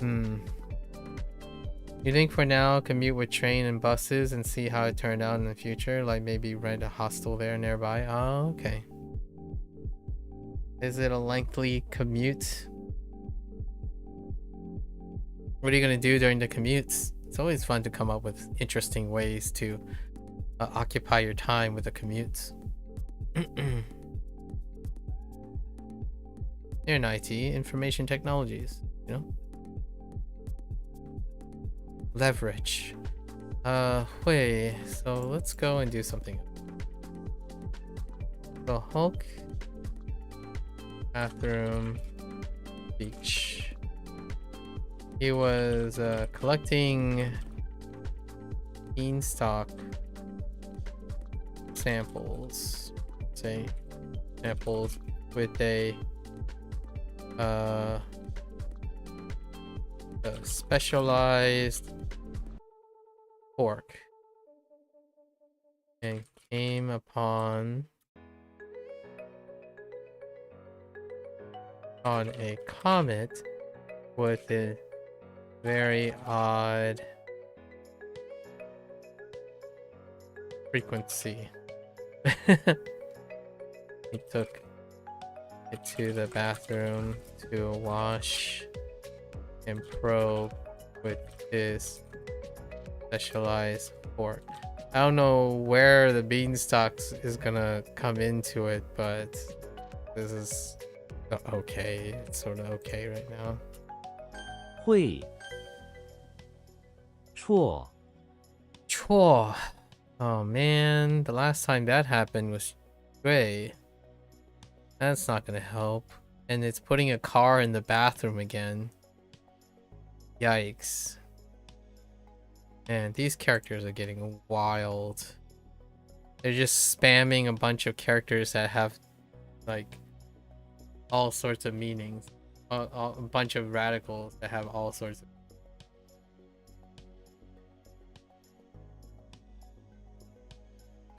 You think for now commute with train and buses and see how it turned out in the future? Like maybe rent a hostel there nearby? Oh, okay. Is it a lengthy commute? What are you gonna do during the commutes? It's always fun to come up with interesting ways to occupy your time with the commutes. You're in IT, information technologies, you know? Leverage. Wait, so let's go and do something. So Hulk, bathroom, beach. He was collecting beanstalk samples. Say samples with a specialized fork, and came upon a comet with a very odd frequency. He took it to the bathroom to wash and probe with his specialized fork. I don't know where the beanstalks is gonna come into it, but this is okay. It's sort of okay right now. 会错 Chore. Oh man, the last time that happened was Gray. That's not gonna help. And it's putting a car in the bathroom again. Yikes. Man, these characters are getting wild. They're just spamming a bunch of characters that have like all sorts of meanings. A bunch of radicals that have all sorts of...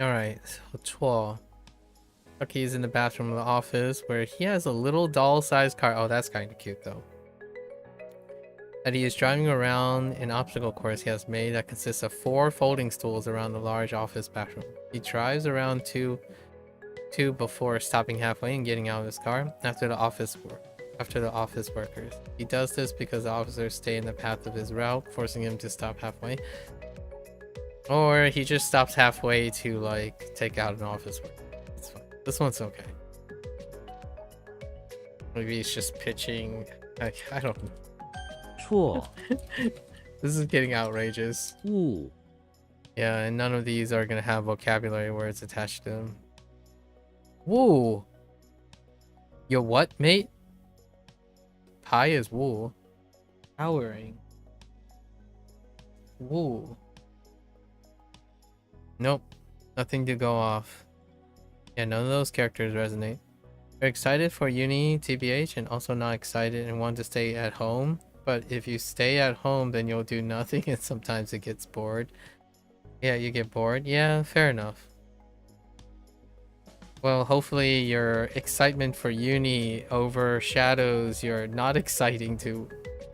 Alright, so Chua. Okay, he's in the bathroom of the office where he has a little doll-sized car. Oh, that's kind of cute though. That he is driving around an obstacle course he has made that consists of 4 folding stools around the large office bathroom. He drives around two before stopping halfway and getting out of his car after the office workers. He does this because the officers stay in the path of his route, forcing him to stop halfway. Or he just stops halfway to like take out an office worker. It's fine. This one's okay. Maybe he's just pitching. I don't know. 错 This is getting outrageous. 误 Yeah, and none of these are gonna have vocabulary words attached to them. Woo! Yo, what, mate? Pie is woo. Towering. Woo. Nope. Nothing to go off. Yeah, none of those characters resonate. You're excited for uni, TBH, and also not excited and want to stay at home. But if you stay at home, then you'll do nothing and sometimes it gets bored. Yeah, you get bored. Yeah, fair enough. Well, hopefully your excitement for uni overshadows your not exciting to,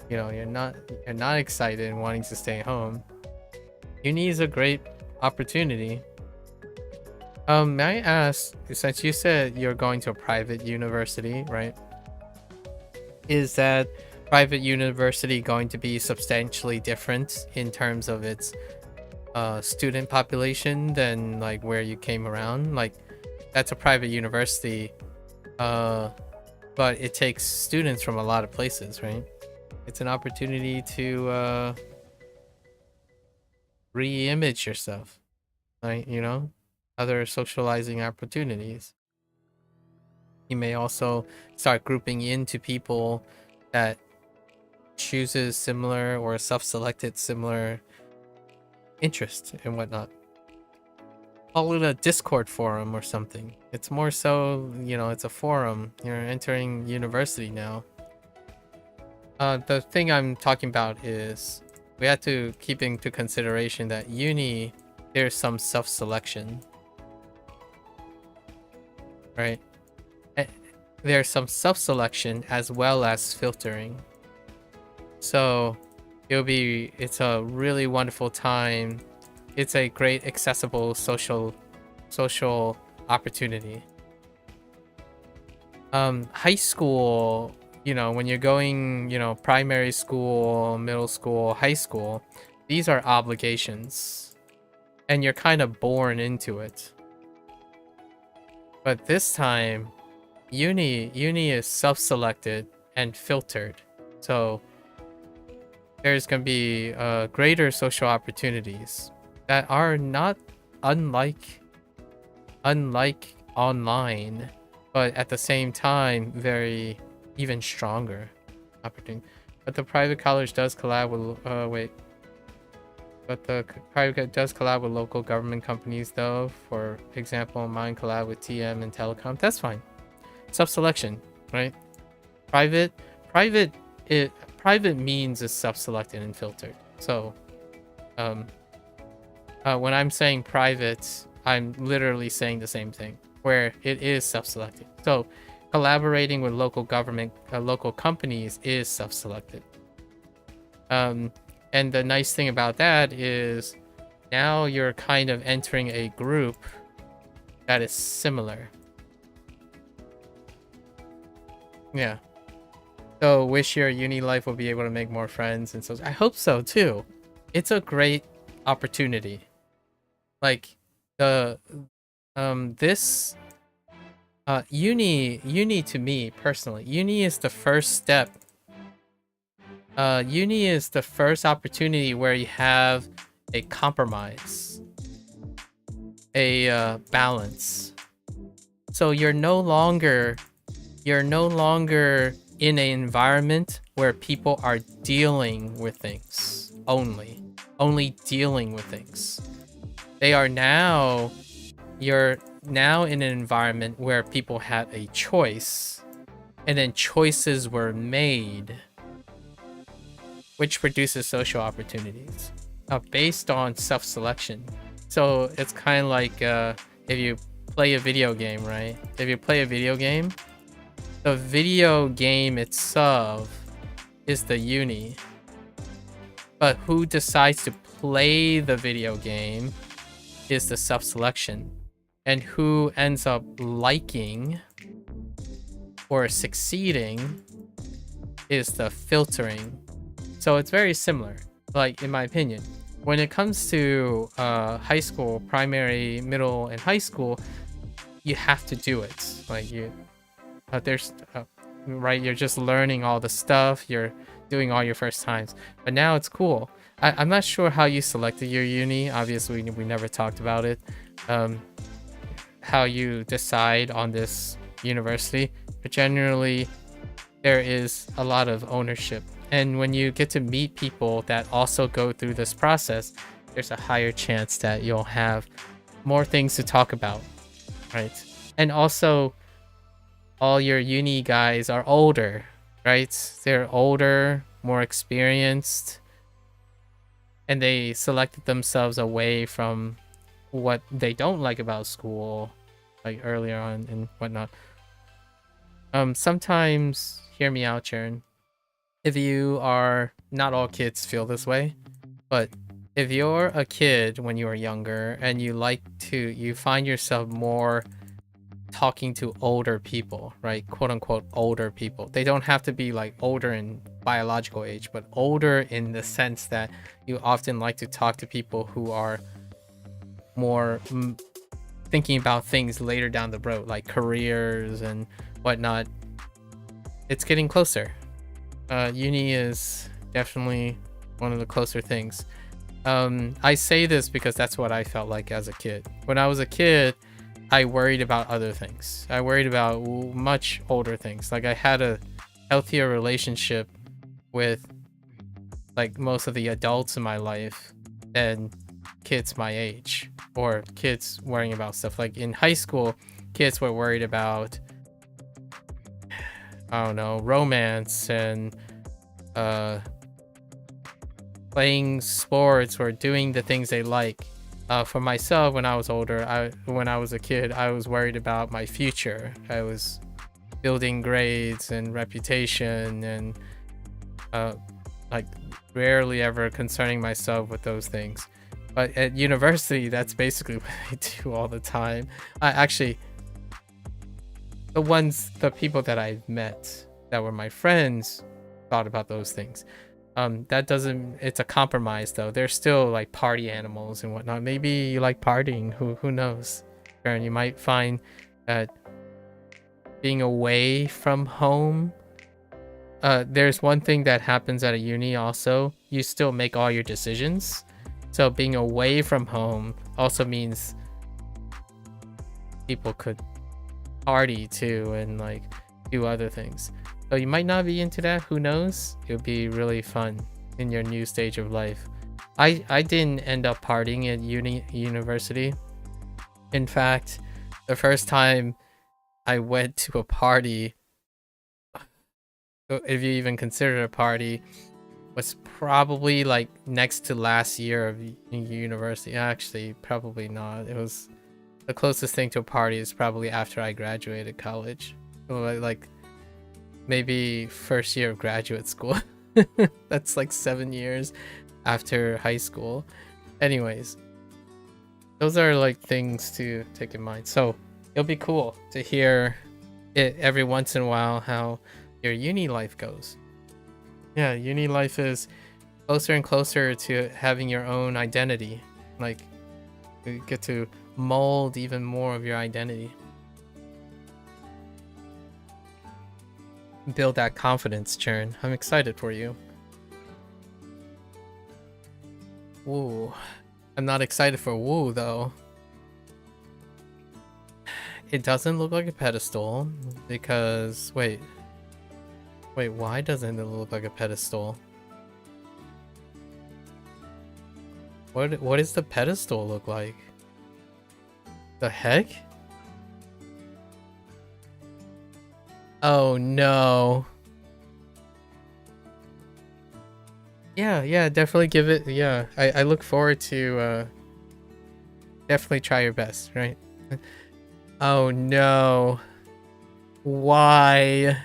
you know, you're not excited and wanting to stay home. Uni is a great opportunity. May I ask, since you said you're going to a private university, right? Is that private university going to be substantially different in terms of its student population than like where you came around? Like, that's a private university, but it takes students from a lot of places, right? It's an opportunity to re-image yourself, right? You know, other socializing opportunities. You may also start grouping into people that chooses similar or self-selected similar interests and whatnot. Call it a Discord forum or something. It's more so, it's a forum. You're entering university now. The thing I'm talking about is we have to keep into consideration that uni, there's some self-selection, right? There's some self-selection as well as filtering. So it's a really wonderful time. It's a great accessible social opportunity. High school, when you're going, primary school, middle school, high school, these are obligations and you're kind of born into it. But this time, uni is self-selected and filtered. So there's going to be greater social opportunities that are not unlike online, but at the same time very even stronger opportunity. But the private college does collab with does collab with local government companies though. For example, mine collab with TM and telecom. That's fine. Self-selection, right? Private means is self-selected and filtered. So when I'm saying private, I'm literally saying the same thing, where it is self-selected. So collaborating with local government, local companies is self-selected. And the nice thing about that is now you're kind of entering a group that is similar. Yeah. So wish your uni life will be able to make more friends, and so I hope so too. It's a great opportunity. Like uni to me personally, uni is the first step. Uni is the first opportunity where you have a compromise, a balance. So you're no longer in an environment where people are dealing with things only dealing with things. You're now in an environment where people had a choice, and then choices were made, which produces social opportunities based on self-selection. So it's kind of like if you play a video game, right? If you play a video game, the video game itself is the uni. But who decides to play the video game is the self-selection. And who ends up liking or succeeding is the filtering. So it's very similar, like in my opinion. When it comes to high school, primary, middle, and high school, you have to do it. Like right, you're just learning all the stuff, you're doing all your first times. But now it's cool. I'm not sure how you selected your uni. Obviously, we never talked about it. How you decide on this university, but generally there is a lot of ownership. And when you get to meet people that also go through this process, there's a higher chance that you'll have more things to talk about, right? And also, all your uni guys are older, right? They're older, more experienced, and they selected themselves away from what they don't like about school, like earlier on and whatnot. Sometimes, hear me out, Sharon. If you are, not all kids feel this way, but if you're a kid when you were younger and you find yourself more talking to older people, right? Quote unquote older people. They don't have to be like older in biological age, but older in the sense that you often like to talk to people who are more thinking about things later down the road, like careers and whatnot. It's getting closer. Uni is definitely one of the closer things. I say this because that's what I felt like as a kid. When I was a kid, I worried about other things. I worried about much older things. Like I had a healthier relationship with like most of the adults in my life than kids my age, or kids worrying about stuff. Like in high school, kids were worried about, I don't know, romance and playing sports or doing the things they like. For myself, when I was older, when I was a kid, I was worried about my future. I was building grades and reputation, and like rarely ever concerning myself with those things. But at university, that's basically what I do all the time. Actually, the people that I've met that were my friends thought about those things. That doesn't, it's a compromise though. They're still like party animals and whatnot. Maybe you like partying, who knows? And you might find that being away from home, there's one thing that happens at a uni also. You still make all your decisions. So being away from home also means people could party too and like do other things. So you might not be into that, who knows? It would be really fun in your new stage of life. I didn't end up partying at university. In fact, the first time I went to a party, if you even consider it a party, was probably like next to last year of university. Actually, probably not. It was the closest thing to a party is probably after I graduated college. Like maybe first year of graduate school. That's like 7 years after high school. Anyways, those are like things to take in mind. So it'll be cool to hear it every once in a while how your uni life goes. Yeah, uni life is closer and closer to having your own identity. Like you get to mold even more of your identity. Build that confidence, Churn. I'm excited for you. Woo. I'm not excited for Woo, though. It doesn't look like a pedestal because... Wait, why doesn't it look like a pedestal? What does the pedestal look like? The heck? Oh no. Yeah, definitely give it. Yeah, I look forward to definitely try your best, right? Oh no. Why?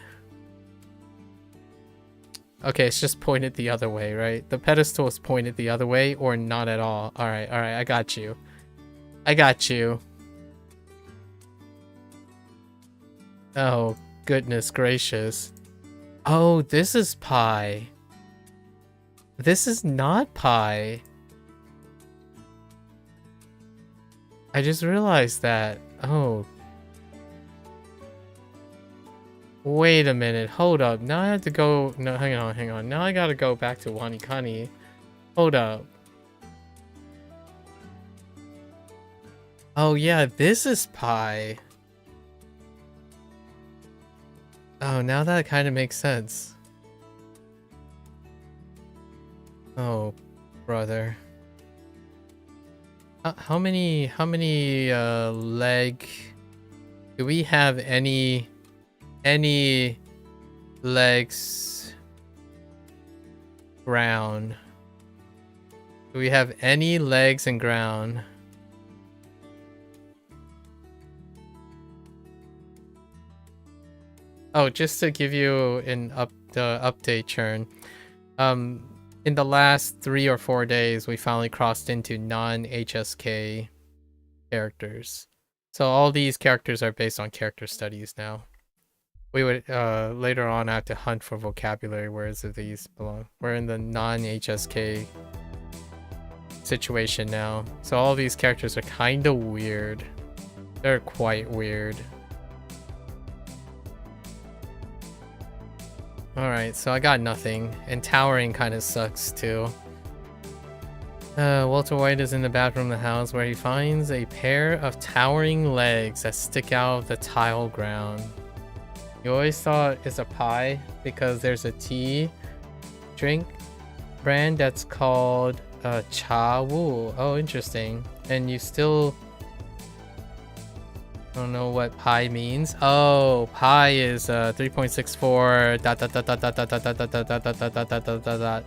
Okay, it's just pointed the other way, right? The pedestal is pointed the other way or not at all. All right, I got you. Oh, goodness gracious. Oh, this is pie. This is not pie. I just realized that. Oh. Wait a minute. Hold up. Now I have to go. No, hang on. Now I gotta go back to Wanikani. Hold up. Oh, yeah. This is pie. Oh, now that kind of makes sense. Oh, brother. How many leg? Do we have any legs ground? Do we have any legs and ground? Oh, just to give you an update, Churn. In the last 3 or 4 days, we finally crossed into non-HSK characters. So all these characters are based on character studies now. We would later on have to hunt for vocabulary, whereas if these belong. We're in the non-HSK situation now. So all these characters are kind of weird. They're quite weird. Alright, so I got nothing. And towering kind of sucks too. Walter White is in the bathroom of the house where he finds a pair of towering legs that stick out of the tile ground. You always thought it's a pie because there's a tea drink brand that's called Cha Wu. Oh, interesting. And you still don't know what pi means. Oh, pi is 3.64 dot dot dot dot dot dot dot dot dot dot dot dot dot dot dot dot.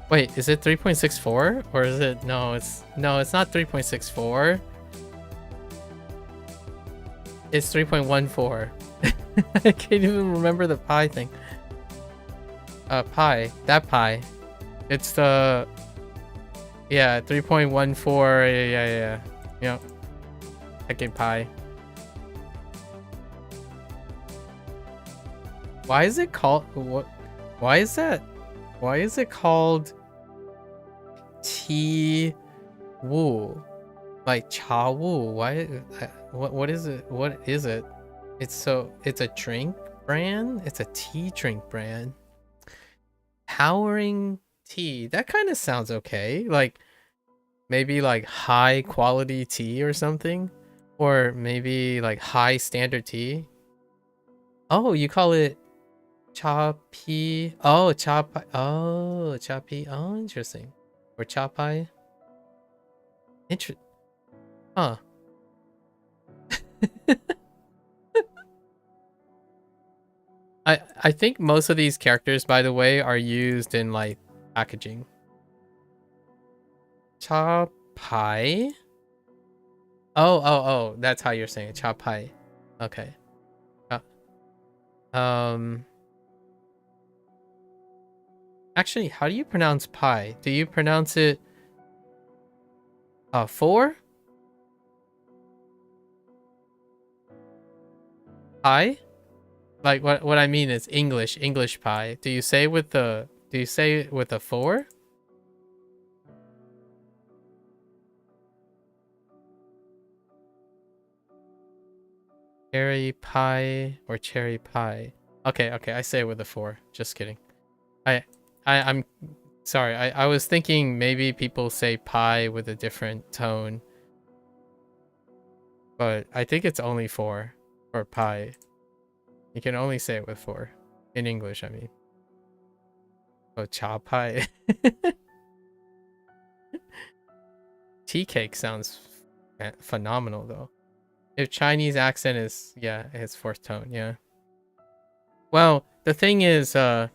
Wait, is it 3.64 or is it it's not 3.64. It's 3.14. I can't even remember the pi thing. Pi, that pi. It's the 3.14. Yeah. Second pi. Why is it called what? Why is that? Why is it called T Wu? Like Cha Wu? Why? What is it? What is it? It's a drink brand. It's a tea drink brand. Powering tea. That kind of sounds okay. Like maybe like high quality tea or something, or maybe like high standard tea. Oh, you call it Cha Pi. Oh, Cha Pi. Oh, Cha Pi. Oh, interesting. Or Cha Pai. Huh. I think most of these characters, by the way, are used in like packaging. Cha Pai. Oh, that's how you're saying it. Cha Pai. Okay. Actually, how do you pronounce pi? Do you pronounce it 4? Pi? Like what I mean is English pie. Do you say with a 4? Cherry pie or cherry pie? Okay, I say it with a 4. Just kidding. I'm sorry. I was thinking maybe people say pie with a different tone. But I think it's only 4 for pie. You can only say it with 4 in English, I mean. Oh, cha pie. Tea cake sounds phenomenal though. If Chinese accent is it's 4th tone, yeah. Well, the thing is what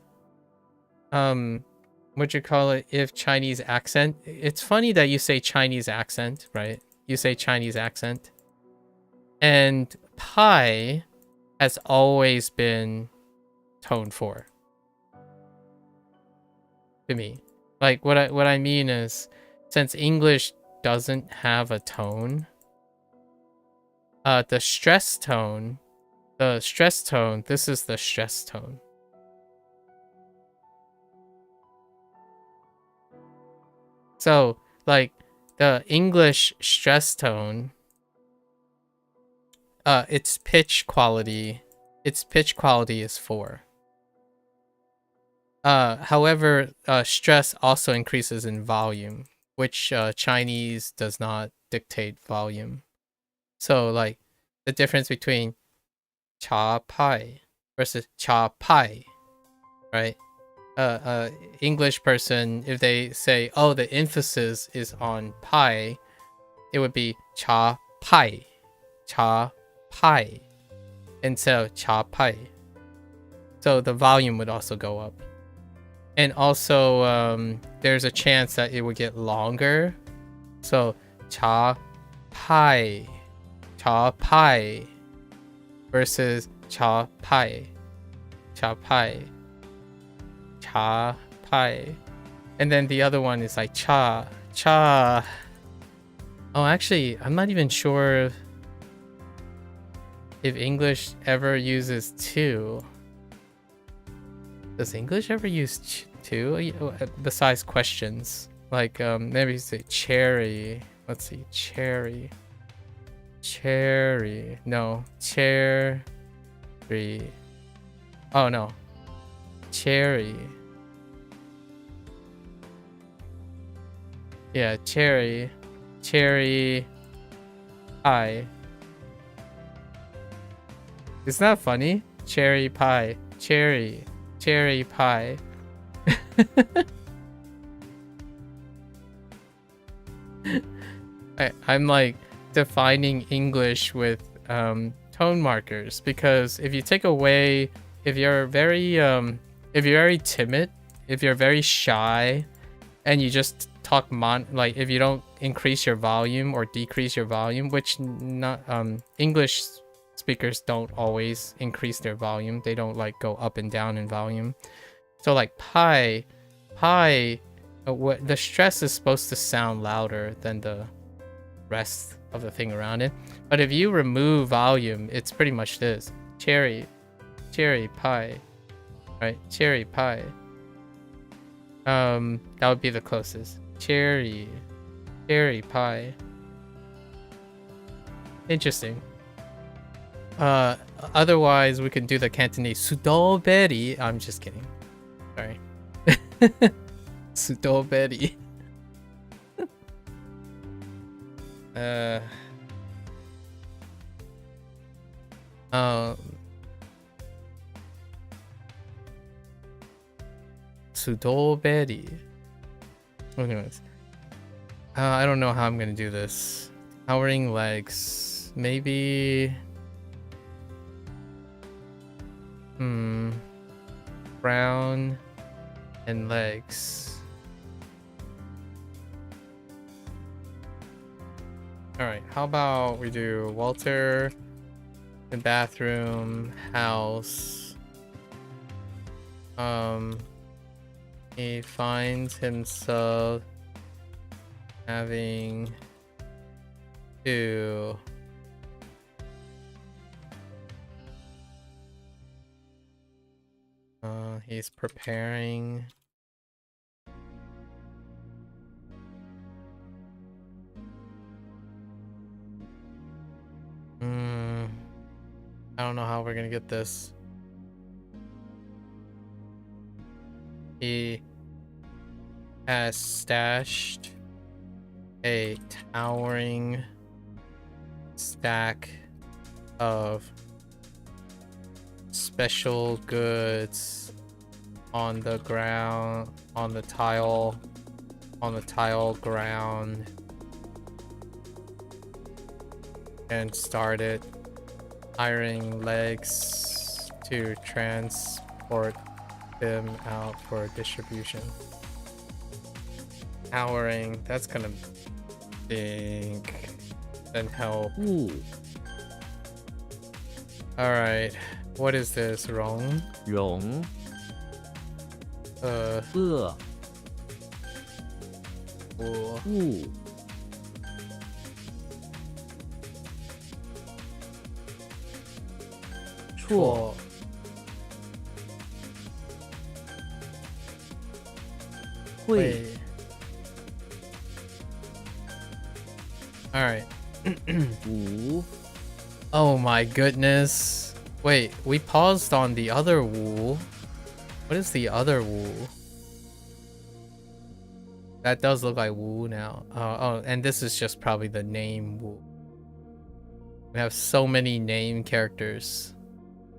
you call it, if Chinese accent, it's funny that you say Chinese accent, right? You say Chinese accent. And pie has always been tone 4 to me. Like what I mean is, since English doesn't have a tone, the stress tone, this is the stress tone. So like the English stress tone, its pitch quality is 4. However, stress also increases in volume, which Chinese does not dictate volume. So like the difference between cha pai versus cha pai, right? English person, if they say, oh, the emphasis is on pi, it would be cha pai instead of cha pai. So the volume would also go up. And also there's a chance that it would get longer. So cha pai versus cha pai. And then the other one is like cha. Oh, actually, I'm not even sure if English ever uses 2. Does English ever use 2 besides questions? Like maybe say cherry. Let's see, cherry. No, cherry. Oh no, cherry. Yeah, cherry pie. Isn't that funny? Cherry pie. Cherry pie. I'm like defining English with tone markers, because if you take away, if you're very timid, if you're very shy, and you just talk like if you don't increase your volume or decrease your volume, which not English speakers don't always increase their volume. They don't like go up and down in volume. So like pi, the stress is supposed to sound louder than the rest of the thing around it. But if you remove volume, it's pretty much this: cherry pie, right? Cherry pie. That would be the closest. Cherry pie. Interesting. Otherwise we can do the Cantonese sudoberi. I'm just kidding. Sorry. Sudoberi. Sudoberi. Anyways, I don't know how I'm gonna do this. Towering legs, maybe. Brown and legs. All right, how about we do Walter, the bathroom, house. He finds himself having to he's preparing I don't know how we're gonna get this. He has stashed a towering stack of special goods on the ground, on the tile ground, and started hiring legs to transport them out for distribution. Towering, that's gonna think and help. All right, what is this? Wrong. 容 Uh. 恶 我 物 错 错 会 会 All right. 无 Oh my goodness. Wait, we paused on the other Wu. What is the other Wu? That does look like Wu now. Oh, and this is just probably the name Wu. We have so many name characters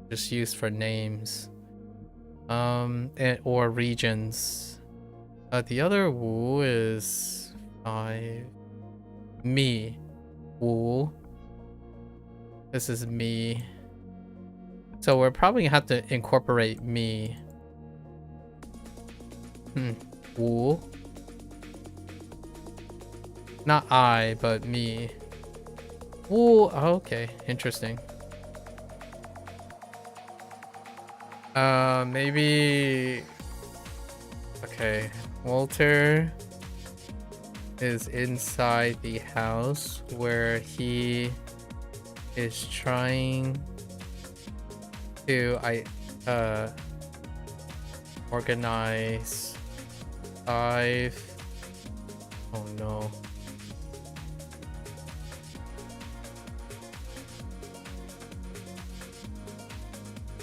just used for names. Or regions. The other Wu is 5. Me. Wu. This is me. So we're probably gonna have to incorporate me. Wu. Not I, but me. Wu. Oh, okay, interesting. Maybe. Okay, Walter is inside the house where he is trying to organize 5. Oh no.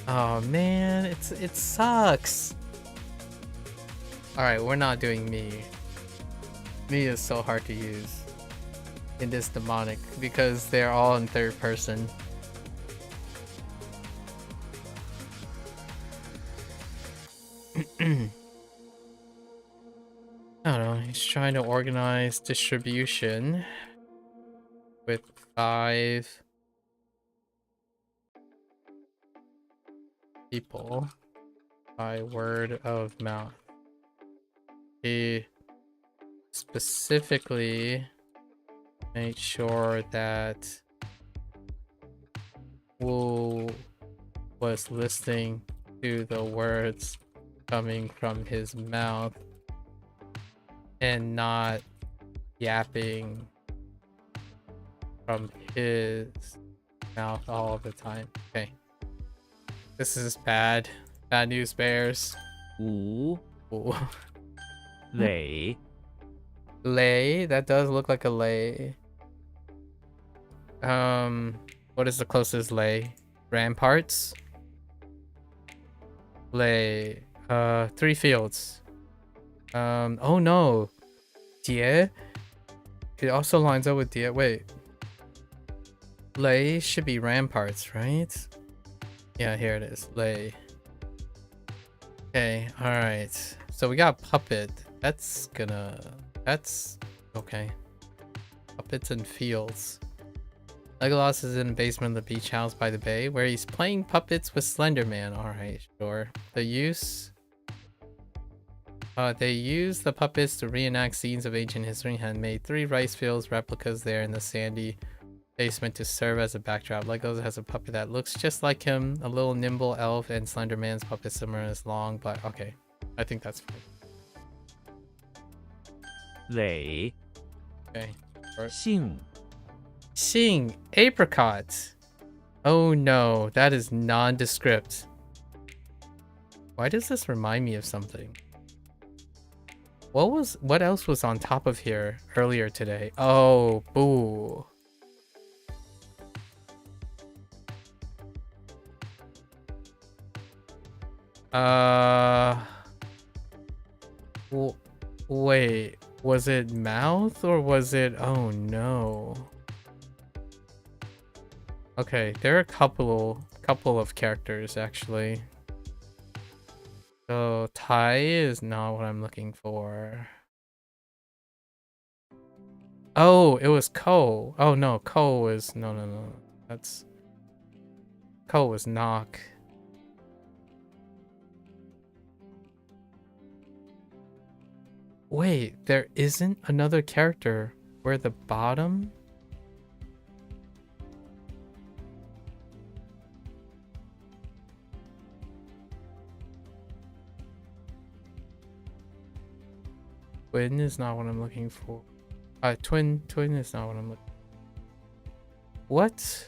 Oh man, it sucks. All right, we're not doing me. Me is so hard to use in this demonic because they're all in third person. I don't know, he's trying to organize distribution. 5 people by word of mouth. He specifically made sure that Wu was listening to the words coming from his mouth and not yapping from his mouth all the time. Okay. This is bad. Bad news bears. 5 Ooh. 垒 Lay? That does look like a lay. What is the closest lay? Ramparts? Lay. 3 fields. Oh no. Die? It also lines up with Die. Wait. Lay should be ramparts, right? Yeah, here it is. Lay. Okay, alright. So we got puppet. That's okay. Puppets and fields. Legolas is in the basement of the beach house by the bay, where he's playing puppets with Slenderman. Alright, sure. They use the puppets to reenact scenes of ancient history and made 3 rice fields replicas there in the sandy basement to serve as a backdrop. Legos has a puppet that looks just like him, a little nimble elf, and Slenderman's puppet similar as long, but okay. I think that's fine. 垒 Okay. 杏 Sing apricot. Oh no, that is nondescript. Why does this remind me of something? What else was on top of here earlier today? Oh, boo. Wait, was it mouth or was it? Oh no. Okay, there are a couple of characters actually. So Tai is not what I'm looking for. Oh, it was Ko. Oh no, Ko was no. That's Ko was knock. Wait, there isn't another character where the bottom? Twin is not what I'm looking for. Twin is not what I'm looking for. What?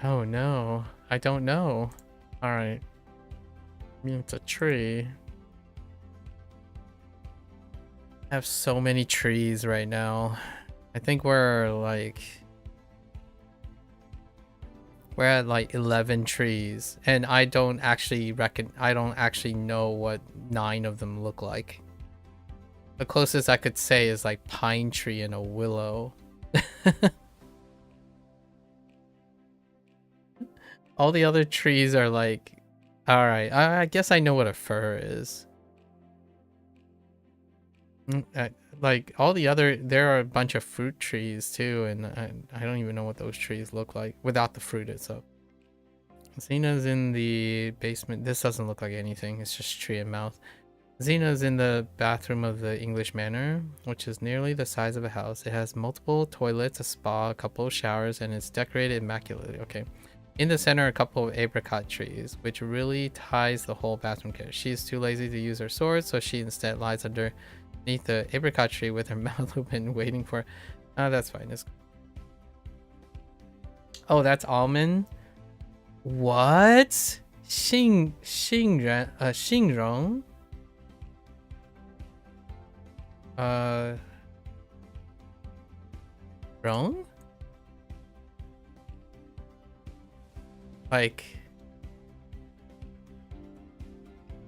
Oh no, I don't know. Alright. I mean, it's a tree. I have so many trees right now. I think we're at like 11 trees, and I don't actually know what 9 of them look like. The closest I could say is like pine tree and a willow. All the other trees are like, all right, I guess I know what a fir is. Like all the other, there are a bunch of fruit trees too, and I don't even know what those trees look like without the fruit itself. Xena's in the basement. This doesn't look like anything. It's just tree and mouth. Xena's in the bathroom of the English Manor, which is nearly the size of a house. It has multiple toilets, a spa, a couple of showers, and it's decorated immaculately. Okay. In the center, a couple of apricot trees, which really ties the whole bathroom care. She's too lazy to use her sword, so she instead lies underneath the apricot tree with her mouth open, waiting for. Oh, that's fine. Oh, that's almond. What? Xingrong. Wrong? Like,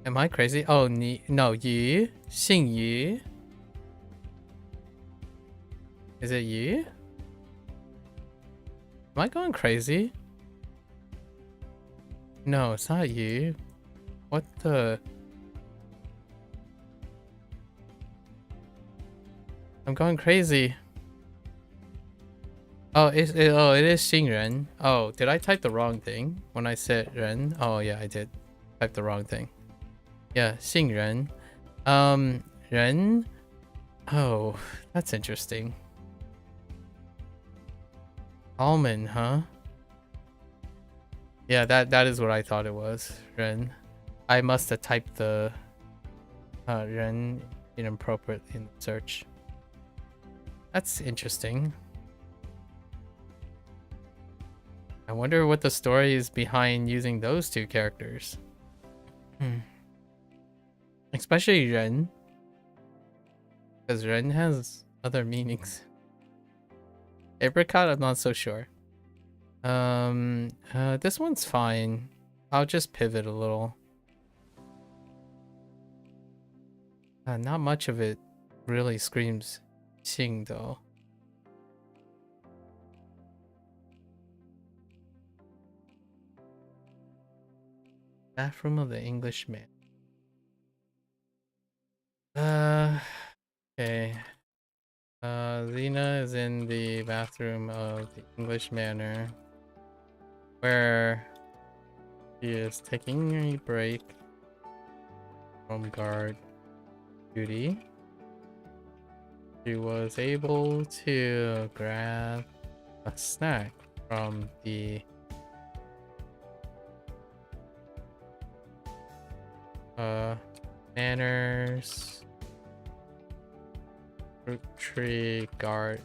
am I crazy? Oh, no, Yu? Xing Yu? Is it you? Am I going crazy? No, it's not you. What the? I'm going crazy. Oh, it is Xingren. Oh, did I type the wrong thing when I said Ren? Oh yeah, I did. Type the wrong thing. Yeah, Xingren. Ren. Oh, that's interesting. Almond, huh? Yeah, that is what I thought it was. Ren. I must have typed the Ren inappropriately in the search. That's interesting. I wonder what the story is behind using those two characters. Especially Ren. Because Ren has other meanings. Apricot, I'm not so sure. This one's fine. I'll just pivot a little. Not much of it really screams Xing though. Bathroom of the Englishman. Okay. Lena is in the bathroom of the English Manor, where she is taking a break from guard duty. She was able to grab a snack from the Manor's fruit tree guard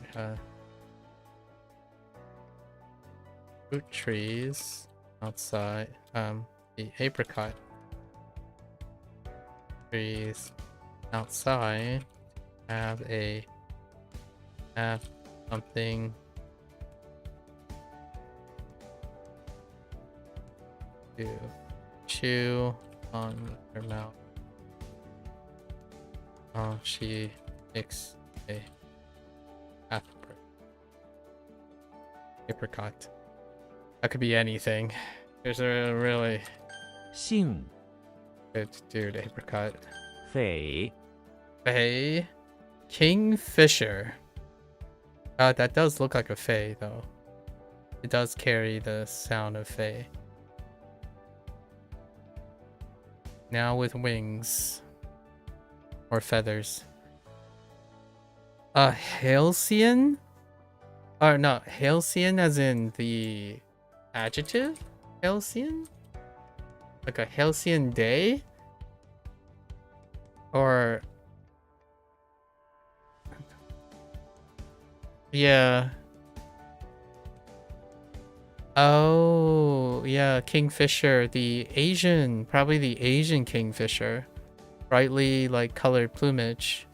fruit trees outside, the apricot trees outside have something to chew on her mouth. Oh, she takes a half break. Apricot. That could be anything. There's a really 姓 good dude, apricot. 匪 Faye. Kingfisher. That does look like a Faye, though. It does carry the sound of Faye. Now with wings. Or feathers. Halcyon? Or no, Halcyon as in the adjective? Halcyon? Like a halcyon day? Or... yeah. Oh, yeah, kingfisher, the Asian, probably the Asian kingfisher. Brightly like colored plumage.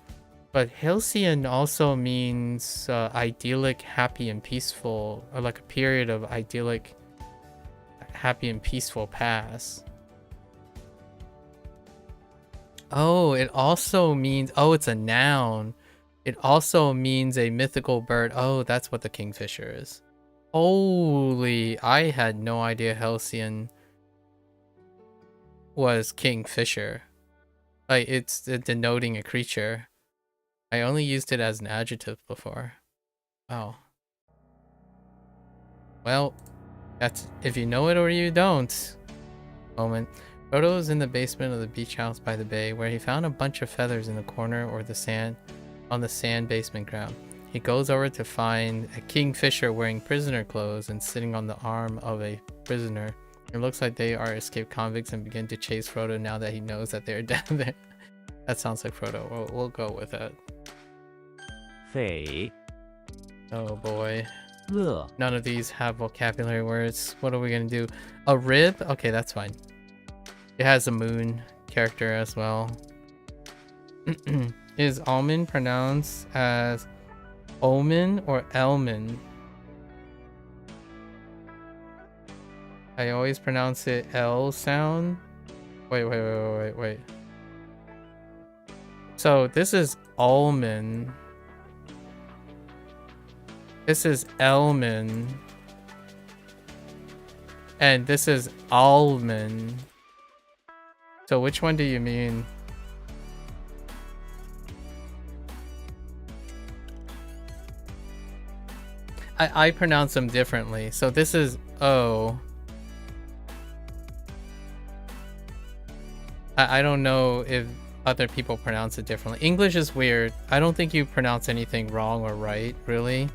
But halcyon also means idyllic, happy and peaceful, or like a period of idyllic, happy and peaceful past. Oh, it also means, oh, it's a noun. It also means a mythical bird. Oh, that's what the kingfisher is. Holy, I had no idea halcyon was kingfisher. Like, it's denoting a creature. I only used it as an adjective before. Wow. Well, that's if you know it or you don't. Moment. Frodo is in the basement of the beach house by the bay, where he found a bunch of feathers in the corner or the sand on the sand basement ground. He goes over to find a kingfisher wearing prisoner clothes and sitting on the arm of a prisoner. It looks like they are escaped convicts and begin to chase Frodo now that he knows that they're down there. That sounds like Frodo. We'll go with it. 匪 Oh boy. 乐 None of these have vocabulary words. What are we gonna do? A rib? Okay, that's fine. It has a moon character as well. Is almond pronounced as omen or elman? I always pronounce it L sound. Wait. So this is almond. This is elman. And this is almond. So which one do you mean? I pronounce them differently. So this is O. I don't know if other people pronounce it differently. English is weird. I don't think you pronounce anything wrong or right, really.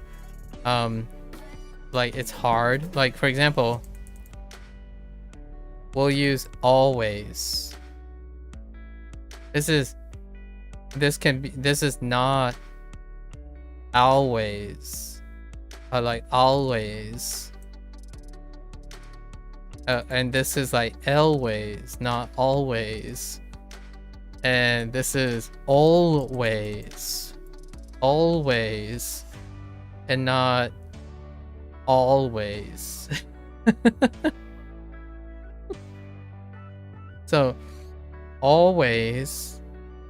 Like, it's hard. Like, for example, we'll use always. This is not always. Like always. And this is like always, not always. And this is always. Always. And not always. So always,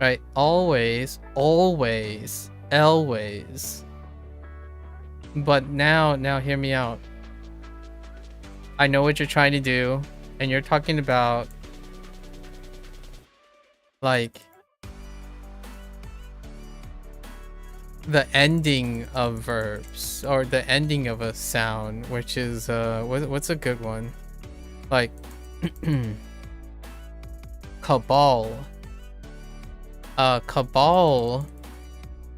right? Always, always, always. But now hear me out. I know what you're trying to do, and you're talking about like the ending of verbs or the ending of a sound, which is what's a good one? Like cabal. Cabal,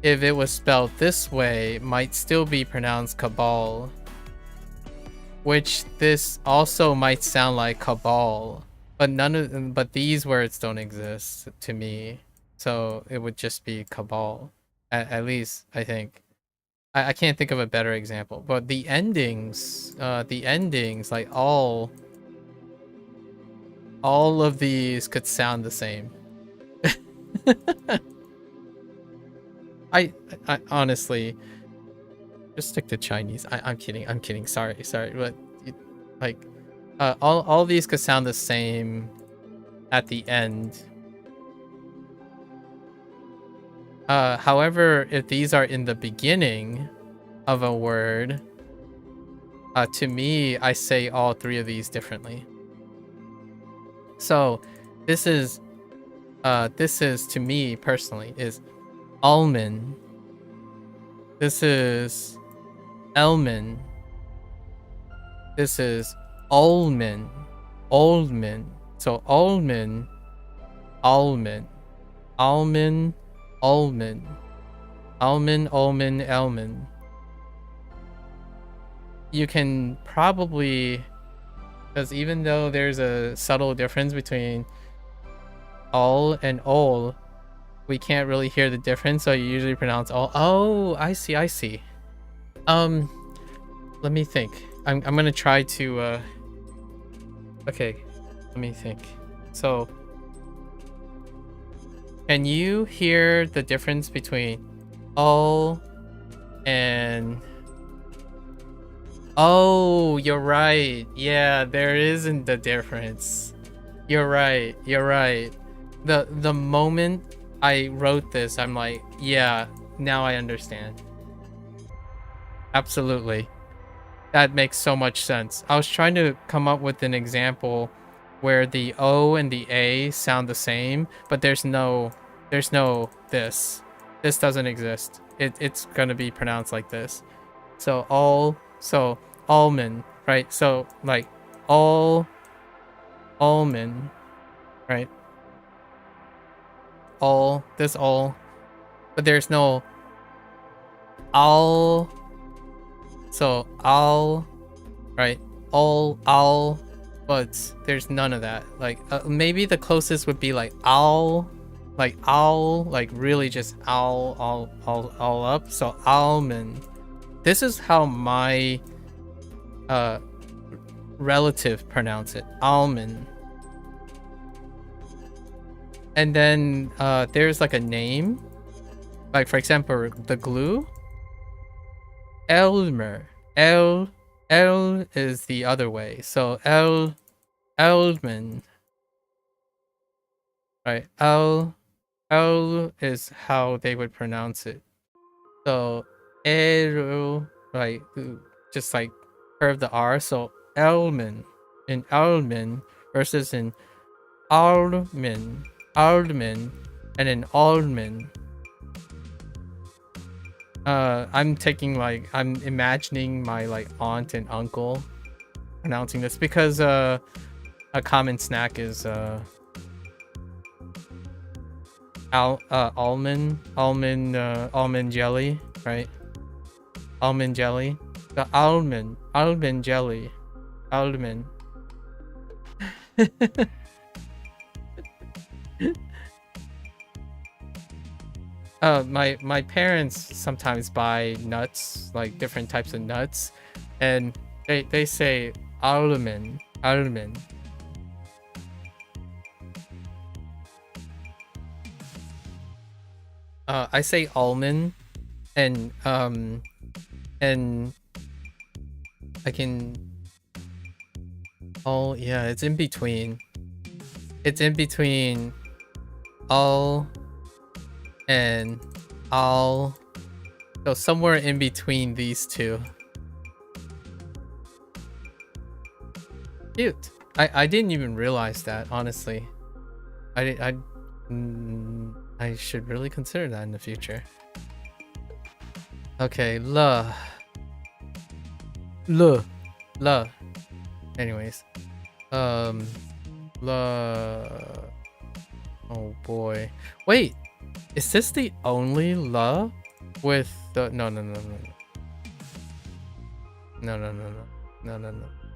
if it was spelled this way, might still be pronounced cabal. Which this also might sound like cabal, but these words don't exist to me, so it would just be cabal. At least I think. I can't think of a better example. But the endings like all of these could sound the same. I honestly. Just stick to Chinese. I'm kidding. Sorry. But like, all these could sound the same at the end. However, if these are in the beginning of a word, to me, I say all three of these differently. So, this is to me personally is almond. This is Elman. This is Oldman. So almond, almond, almond, almond, almond, almond, almond. You can probably, because even though there's a subtle difference between all and ol, we can't really hear the difference, so you usually pronounce all. Oh, I see. Let me think. I'm gonna try to okay, let me think. So can you hear the difference between all and oh, you're right. Yeah, there isn't the difference. You're right. The moment I wrote this, I'm like, yeah, now I understand. Absolutely. That makes so much sense. I was trying to come up with an example where the O and the A sound the same, but there's no this. This doesn't exist. It's gonna be pronounced like this. So almond, right? So like almond, right? All, but there's no all. So all, right? All, but there's none of that. Like maybe the closest would be like owl, like really just all up. So almond. This is how my relative pronounce it, almond. And then there's like a name, like for example the glue, Elmer. L is the other way, so Eldman, right? L is how they would pronounce it. So right, just like curve the R. So Elman in Alman versus in Aldman, and in Aldman. I'm taking like I'm imagining my like aunt and uncle pronouncing this because a common snack is almond jelly, right? Almond jelly. The almond jelly. Almond. My parents sometimes buy nuts, like different types of nuts, and they say almond. I say almond, and I can. Oh yeah, it's in between. It's in between all and all. So somewhere in between these two. Cute. I didn't even realize that, honestly. I should really consider that in the future. Okay, la. Anyways, la. Oh boy. Wait, is this the only la with the no.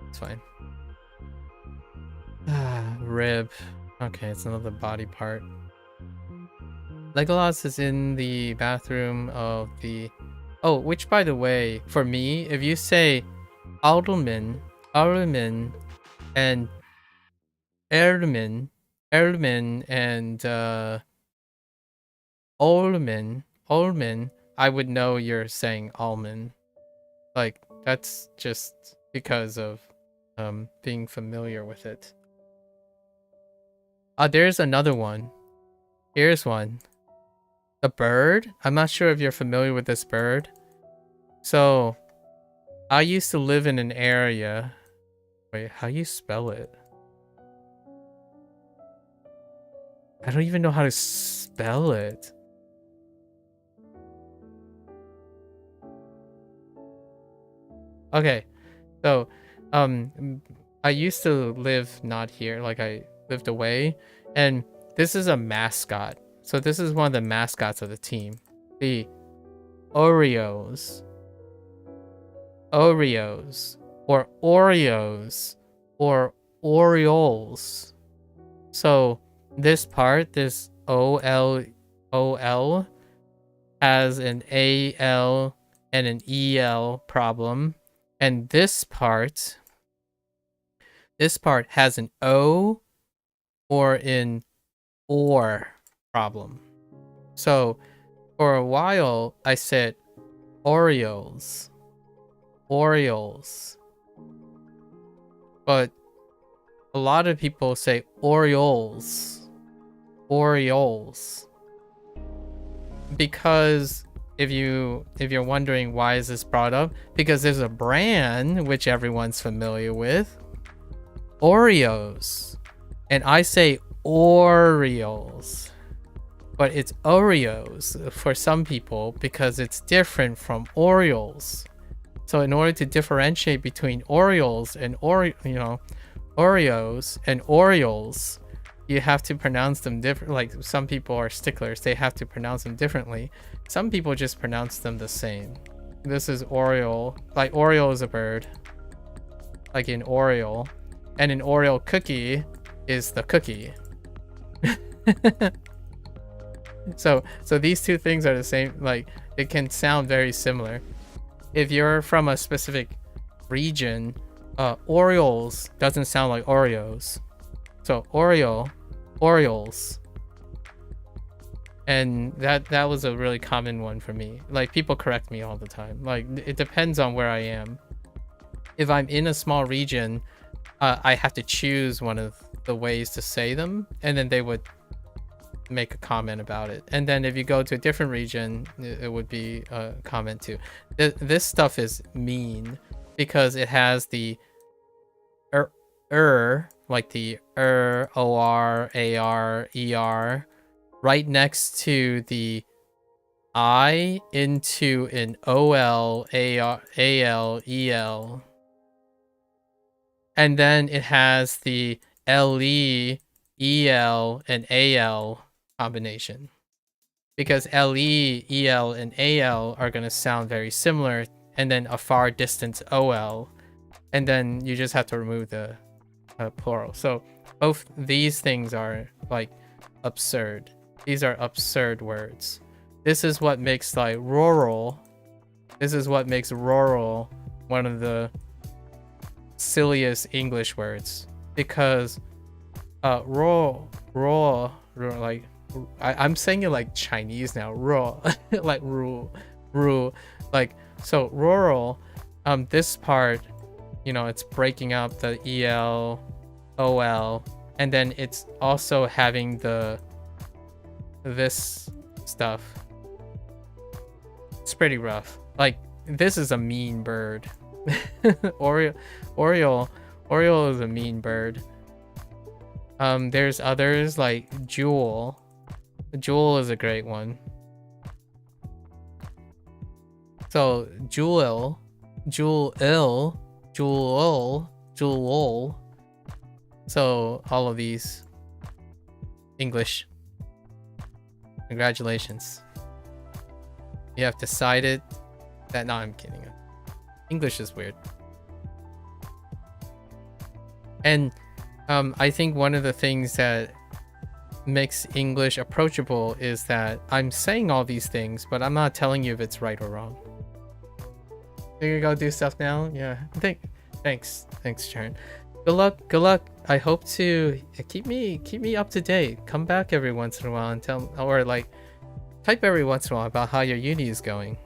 It's fine. Rib. Okay, it's another body part. Legolas is in the bathroom of the... Oh, which by the way, for me, if you say Alderman, and Erdeman, and Oldman, I would know you're saying almond. Like, that's just because of being familiar with it. There's another one. Here's one. The bird? I'm not sure if you're familiar with this bird. So, I used to live in an area... Wait, how you spell it? I don't even know how to spell it. Okay, so, I used to live not here, like I lived away, and this is a mascot. So this is one of the mascots of the team. The Oreos. Or Oreos. Or Orioles. So this part, this O-L, has an A-L and an E-L problem. And this part has an O or an OR problem. So for a while I said Orioles. But a lot of people say Orioles. Because if you're wondering why is this brought up, because there's a brand which everyone's familiar with, Oreos, and I say Orioles, but it's Oreos for some people because it's different from Orioles. So in order to differentiate between Orioles and Oreos and Orioles, you have to pronounce them different. Like some people are sticklers, they have to pronounce them differently. Some people just pronounce them the same. This is Oriole, like Oriole is a bird, like an Oriole, and an Oreo cookie is the cookie. So these two things are the same. Like it can sound very similar. If you're from a specific region, Orioles doesn't sound like Oreos. So Orioles. And that was a really common one for me. Like people correct me all the time. Like it depends on where I am. If I'm in a small region, I have to choose one of the ways to say them, and then they would make a comment about it. And then if you go to a different region, it would be a comment too. This stuff is mean because it has the like the O-R, A-R, E-R right next to the I into an OL, AL, EL. And then it has the LE, EL, and AL combination. Because LE, EL, and AL are going to sound very similar, and then a far distance OL. And then you just have to remove the plural. So both these things are like absurd. These are absurd words. This is what makes like rural. This is what makes rural one of the silliest English words, because rural, like I'm saying it like Chinese now. Rural, like rural, like so rural. This part, you know, it's breaking up the EL, OL, and then it's also having this stuff. It's pretty rough. Like, this is a mean bird. Oriole is a mean bird. There's others like Jewel. Jewel is a great one. So Jewel. So all of these English. Congratulations. You have decided that. No, I'm kidding. English is weird. And I think one of the things that makes English approachable is that I'm saying all these things, but I'm not telling you if it's right or wrong. You're gonna go do stuff now? Yeah. Thanks, Sharon. Good luck. I hope to keep me up to date. Come back every once in a while and tell, or like type every once in a while about how your uni is going.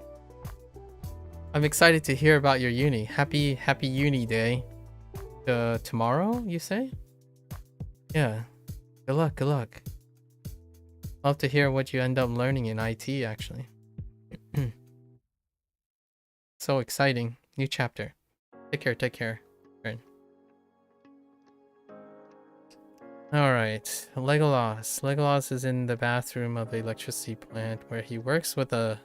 I'm excited to hear about your uni. Happy uni day. Tomorrow, you say? Yeah. Good luck. Love to hear what you end up learning in IT, actually. So exciting. New chapter. Take care. Right. Alright. Legolas. Legolas is in the bathroom of the electricity plant where he works with a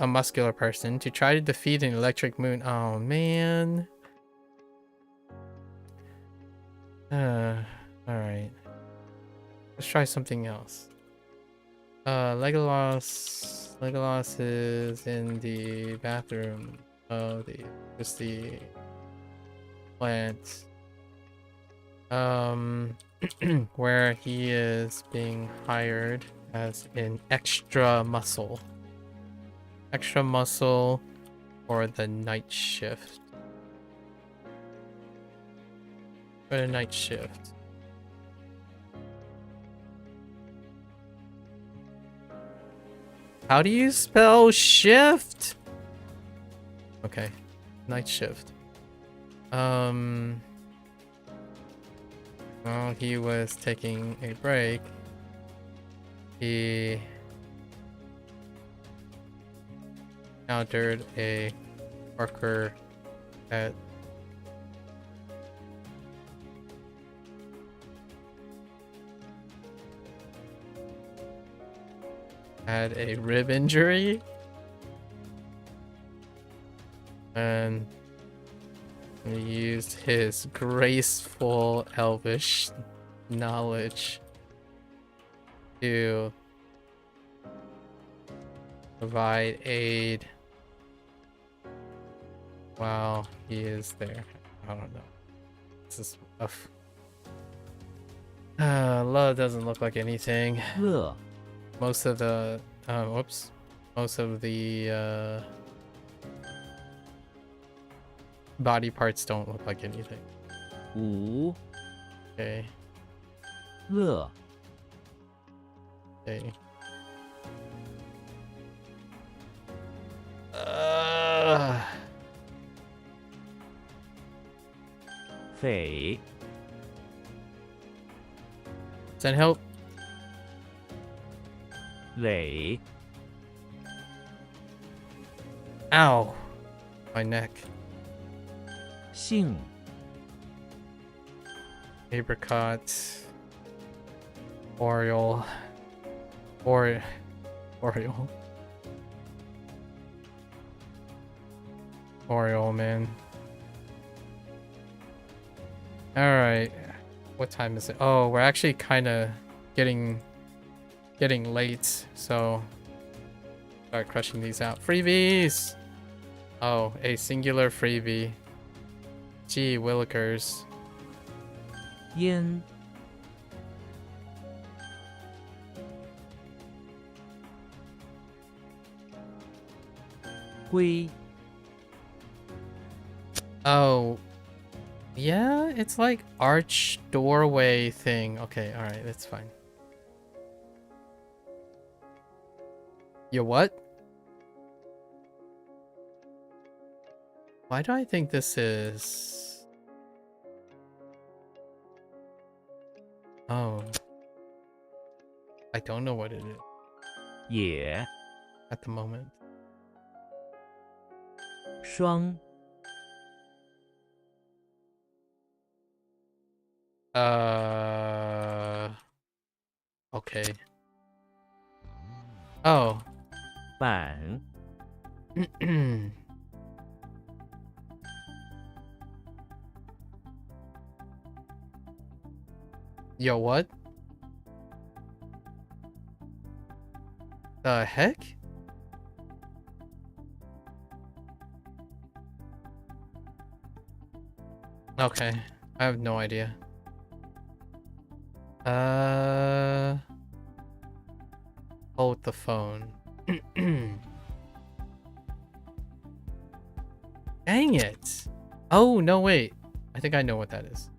muscular person to try to defeat an electric moon. Oh man. Alright. Let's try something else. Legolas is in the bathroom of the electricity plant. Where he is being hired as an extra muscle for the night shift. How do you spell shift? Okay, night shift. While he was taking a break, he encountered a worker that had a rib injury, and he used his graceful elvish knowledge to provide aid while he is there. I don't know. This is rough. Love doesn't look like anything. Ugh. Most of the body parts don't look like anything. 5 Okay. 乐 Okay. 匪 Does that help? 尾 Ow. My neck. 性 Apricot. Oriole. Oreo. Oreo, man. Alright. What time is it? Oh, we're actually kind of getting late, so start crushing these out. Freebies! Oh, a singular freebie. Gee willikers. 烟 龟 Oh, yeah, it's like arch doorway thing. Okay, alright, that's fine. You what? Why do I think this is... Oh. I don't know what it is 也 at the moment. 双 Okay. Oh. 板 Yo, what? The heck? Okay, I have no idea. Hold the phone. Dang it! Oh, no, wait. I think I know what that is.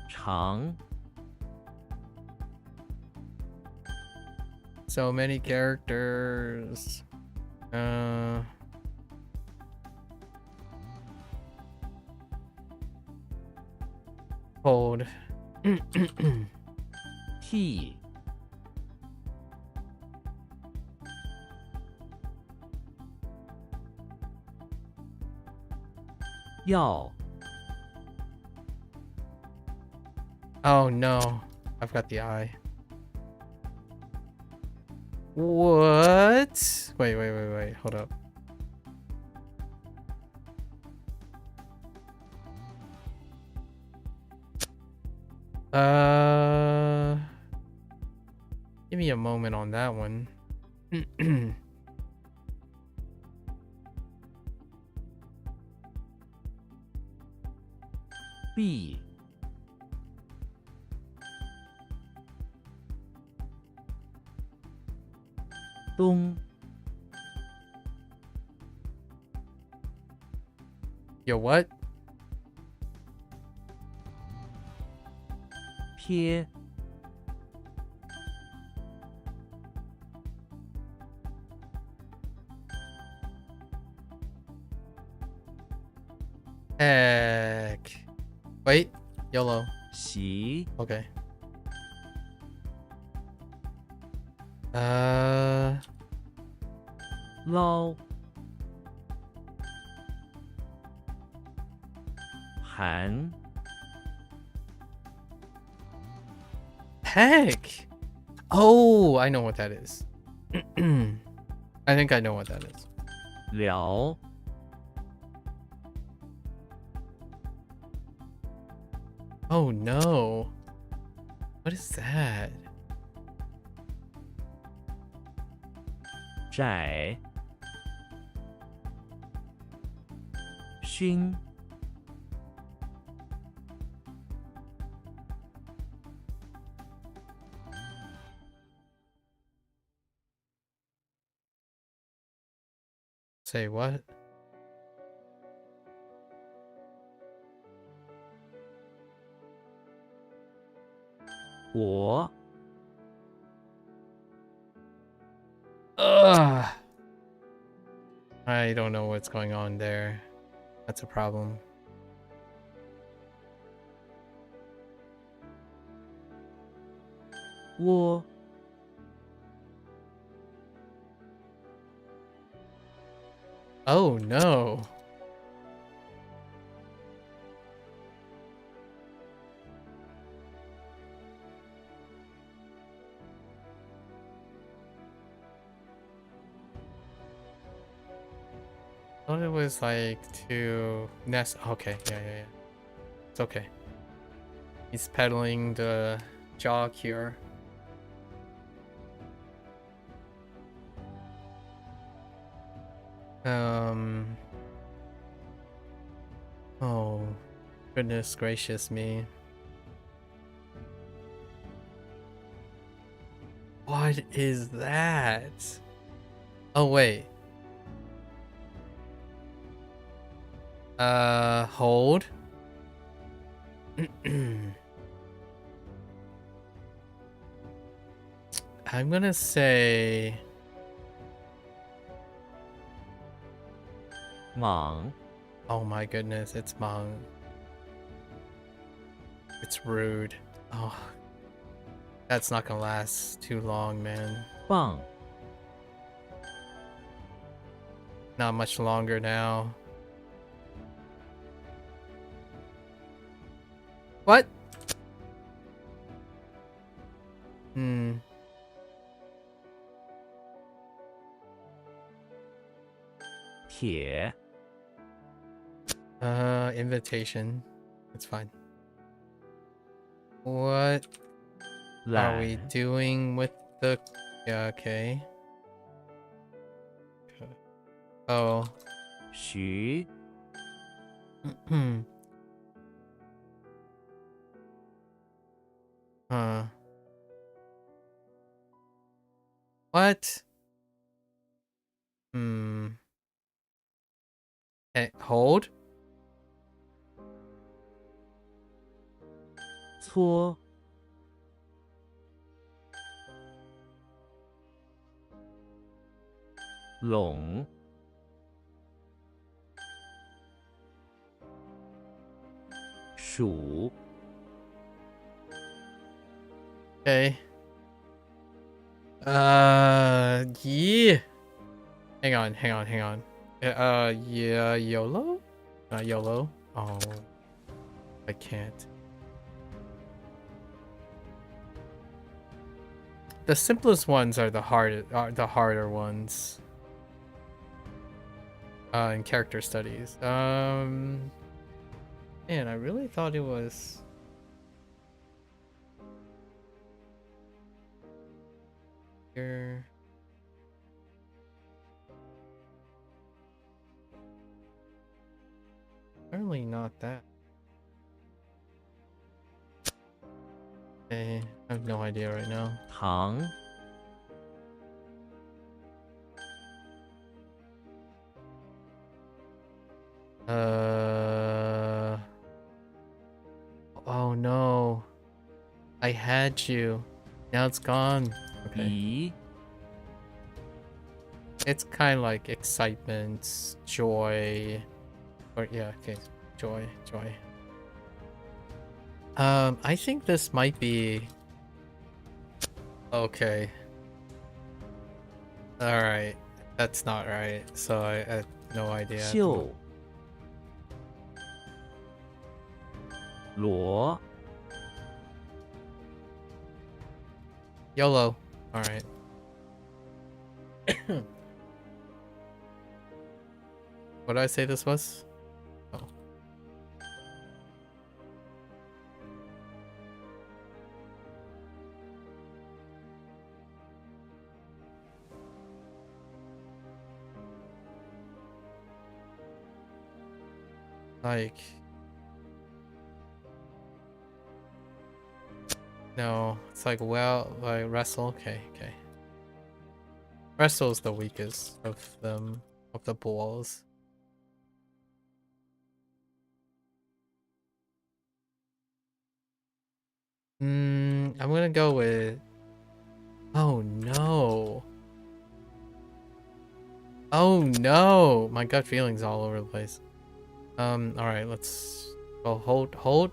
Chang So many characters. Hold. T 要 Oh no, I've got the eye. What? Wait, hold up. Give me a moment on that one. B 东 Yo, what? 撇 Heck. Wait, YOLO. 习 Okay. 捞 韩 Heck. Oh, I know what that is. I think I know what that is. 辽 Oh no. What is that? 窄 熏 Say what?我 Ugh. I don't know what's going on there. That's a problem. Wo Oh no. I thought it was like to nest. Okay, yeah. It's okay. He's pedaling the jog here. Oh, goodness gracious me. What is that? Oh, wait. Hold. I'm gonna say 忙 oh my goodness, it's Mong. It's rude. Oh, that's not gonna last too long, man. 棒 Not much longer now. What? Hmm. 铁 Invitation. It's fine. What are we 懒 doing with the... Yeah, okay. Oh. 徐 Huh. What? Hmm. Hey, hold? 搓 拢 数 Okay. Yeah. Hang on. Yeah, YOLO? Not YOLO? Oh. I can't. The simplest ones are the harder ones. In character studies. Man, I really thought it was... Here. Apparently not that. Okay, I have no idea right now. 糖 Oh no. I had you. Now it's gone. Okay. 怡 It's kind of like excitement, joy, or yeah, okay, joy. I think this might be okay. All right, that's not right. So I had no idea. 秀 罗 YOLO. All right. What did I say this was? Oh. Like... No, it's like, well, like wrestle. Okay. Wrestle is the weakest of them, of the balls. I'm gonna go with... Oh no. Oh no. My gut feeling's all over the place. Alright, let's go hold.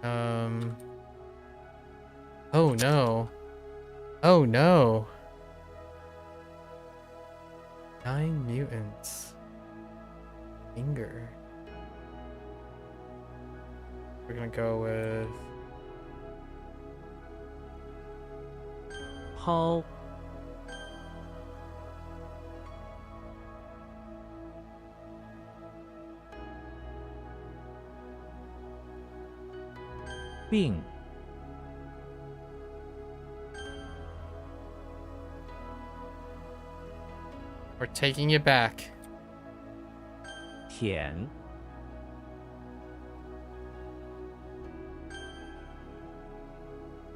Oh no. Oh no. 9 mutants. Finger. We're gonna go with 抛 病 we're taking it back. 舔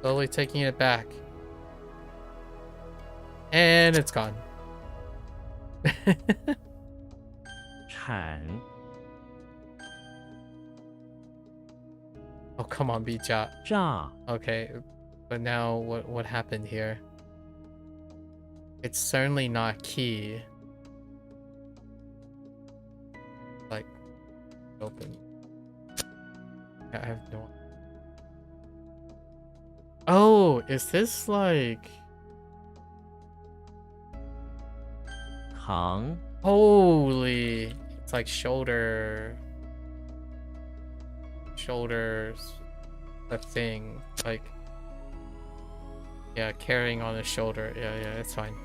Slowly taking it back. And it's gone. 产 Oh, come on, Bija. 炸 Okay, but now what happened here? It's certainly not key. Like, open. I have no. Oh, is this like? 糖 Holy! It's like shoulders, a thing. Like, yeah, carrying on a shoulder. Yeah, it's fine.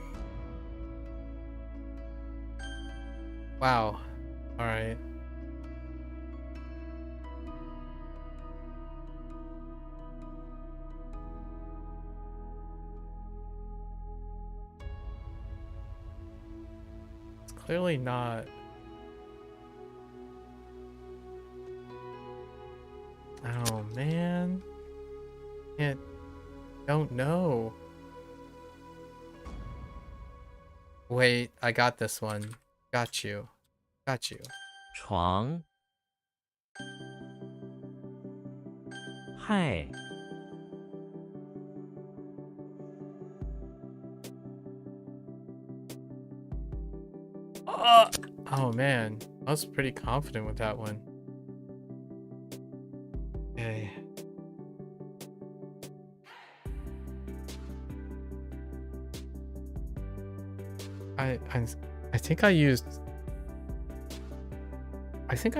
Wow. All right. It's clearly not. Oh man. I don't know. Wait, I got this one. Got you. 床 害 Oh man, I was pretty confident with that one. Okay. I think I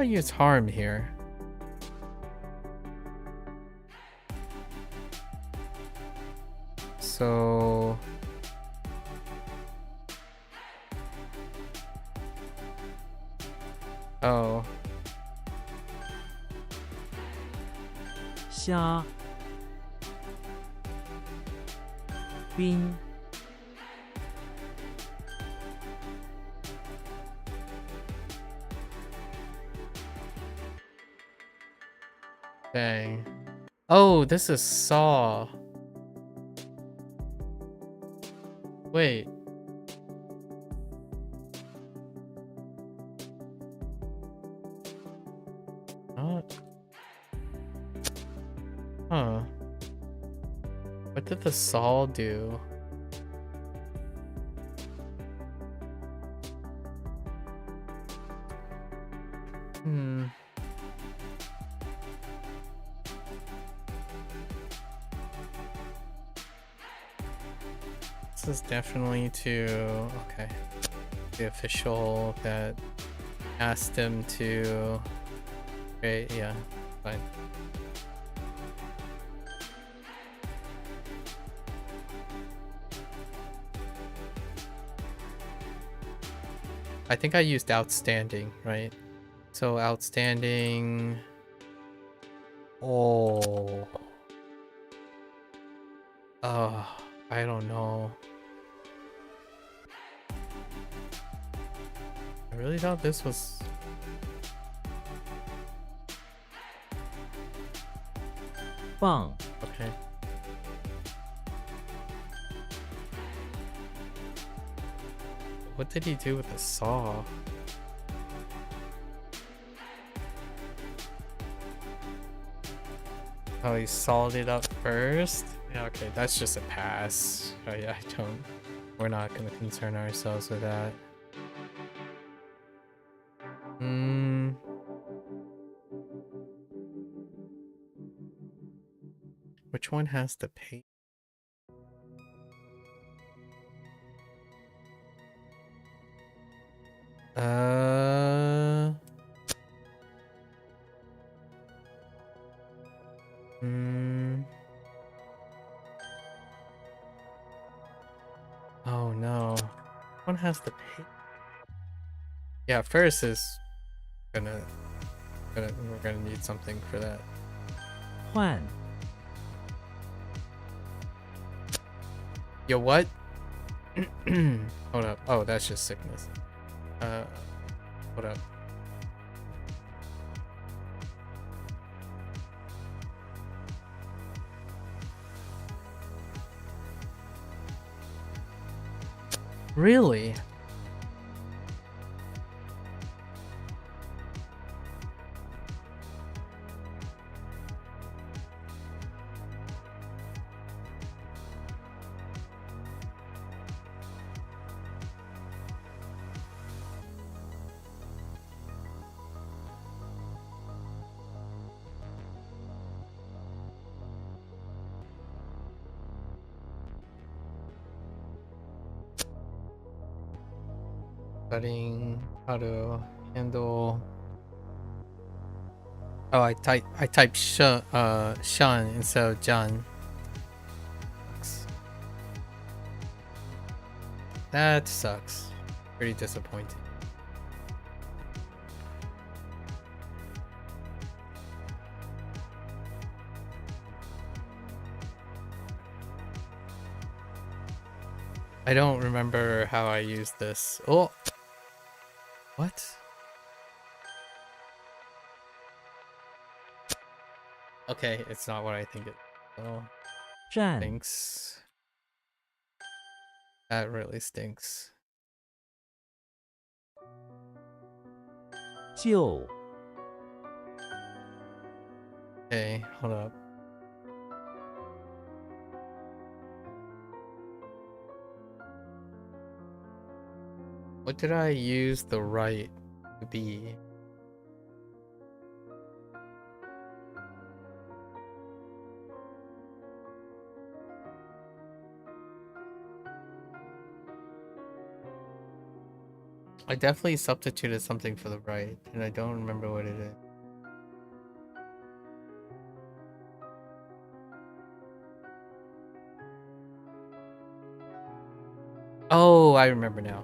used harm here. So oh, 虾冰 dang. Oh, this is Saw. Wait. Not. Huh. What did the Saw do? Hmm. This is definitely to okay. The official that asked him to create, yeah, fine. I think I used outstanding, right? So outstanding. Oh. I don't know. I really thought this was.棒 Okay. What did he do with the saw? Oh, he sawed it up first? Yeah, okay, that's just a pass. I don't. We're not gonna concern ourselves with that. Which one has the page? Oh no. One has the page. Yeah, first is we're gonna need something for that. 换 Yo, what? Hold up. Oh, that's just sickness. Hold up. Really? Studying how to handle. Oh, I typed Sean instead of John. That sucks. Pretty disappointing. I don't remember how I used this. Oh. What? Okay, it's not what I think it. Oh, 站 stinks. That really stinks. 就 Okay, hold up. What did I use the right to be? I definitely substituted something for the right, and I don't remember what it is. Oh, I remember now.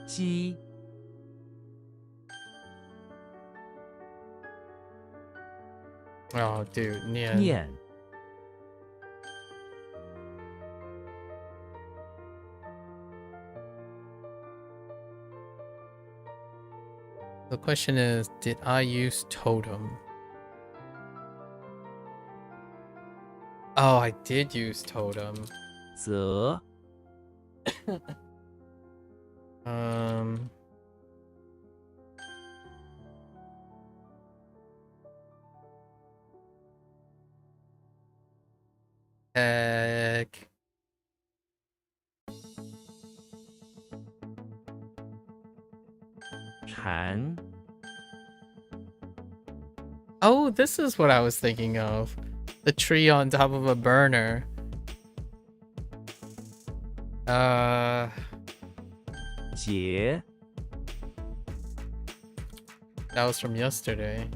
鸡 Oh, dude, Nian. 念 The question is, did I use totem? Oh, I did use totem. 则 Heck.蝉 Oh, this is what I was thinking of. The tree on top of a burner.节 That was from yesterday.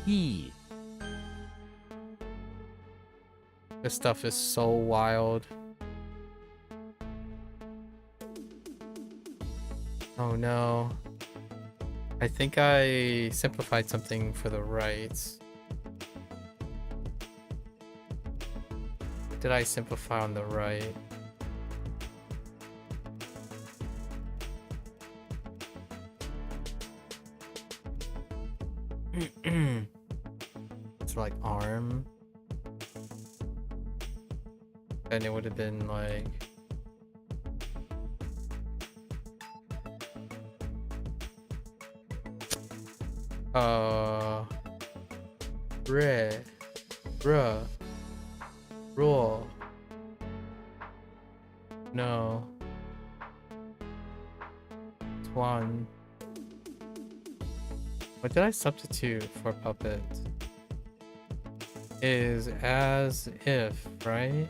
意 This stuff is so wild. Oh no. I think I simplified something for the rights. What did I simplify on the right? It's like arm. And it would have been like red, bruh, raw. No. Swan. What did I substitute for puppet? Is as if, right?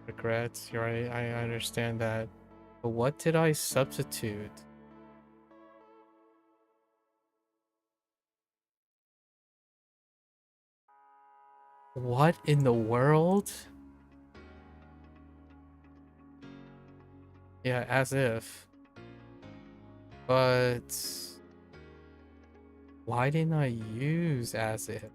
Regrets, you're right, I understand that. But what did I substitute? What in the world? Yeah, as if. But why didn't I use as if?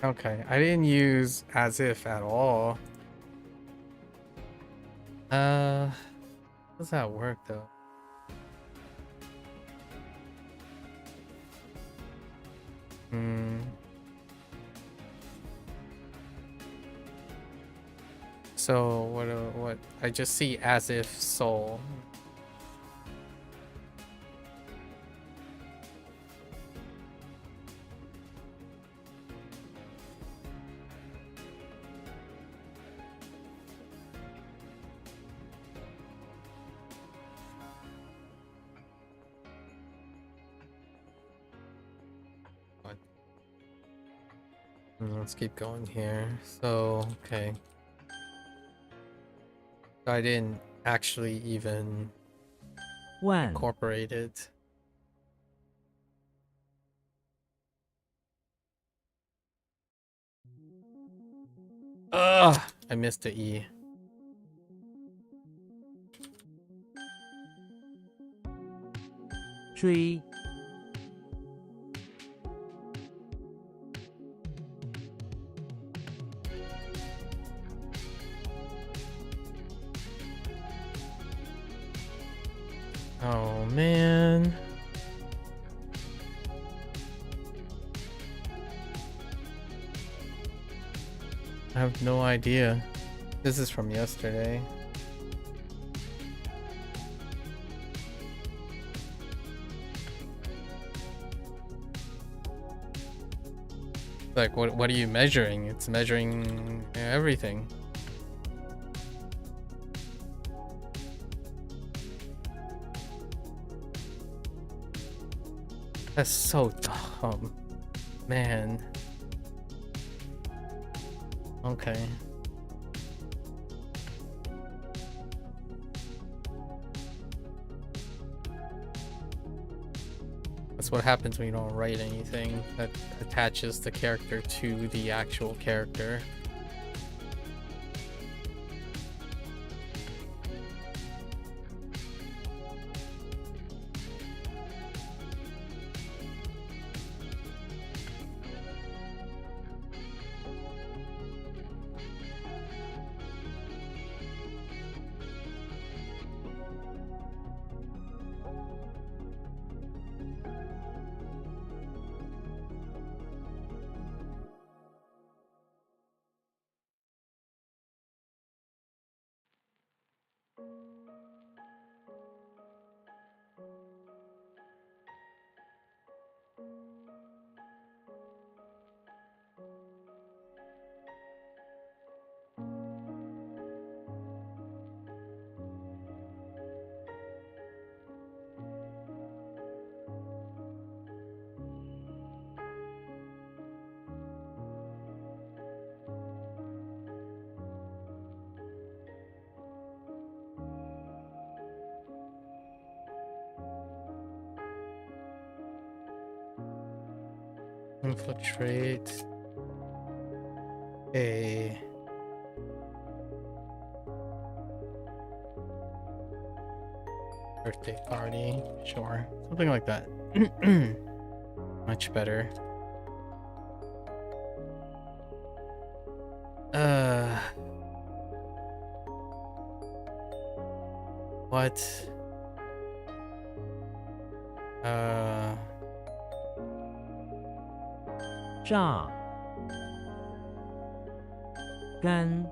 Okay, I didn't use as if at all. How does that work though? So what I just see as if soul. What? Let's keep going here. So, okay. I didn't actually even 万 incorporate it. Ugh! I missed the E.追 Oh man. I have no idea. This is from yesterday. Like, what are you measuring? It's measuring everything. That's so dumb. Man. Okay. That's what happens when you don't write anything that attaches the character to the actual character. Infiltrate a birthday party. Sure. Something like that. Much better. What?榨干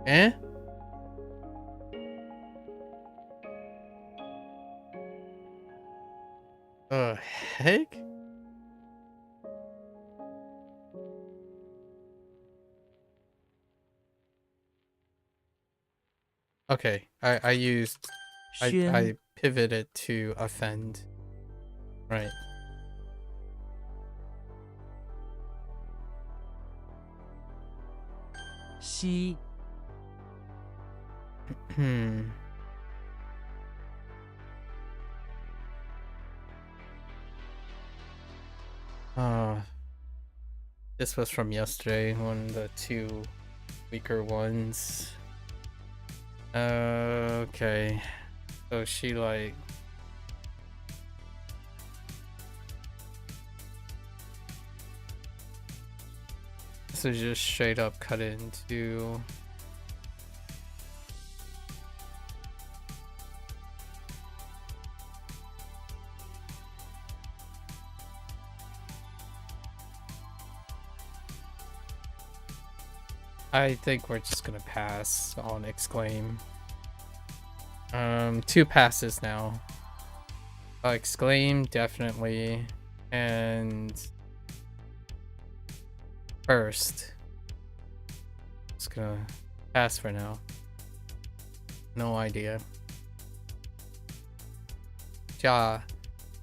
Eh? Heck? Okay, I used I 宣 pivoted to offend. Right. 西 Hmm. This was from yesterday, one of the two weaker ones. Okay. So she like so just straight up cut it into I think we're just gonna pass on exclaim. 2 passes now. Exclaim definitely, and first. Just gonna pass for now. No idea. Ja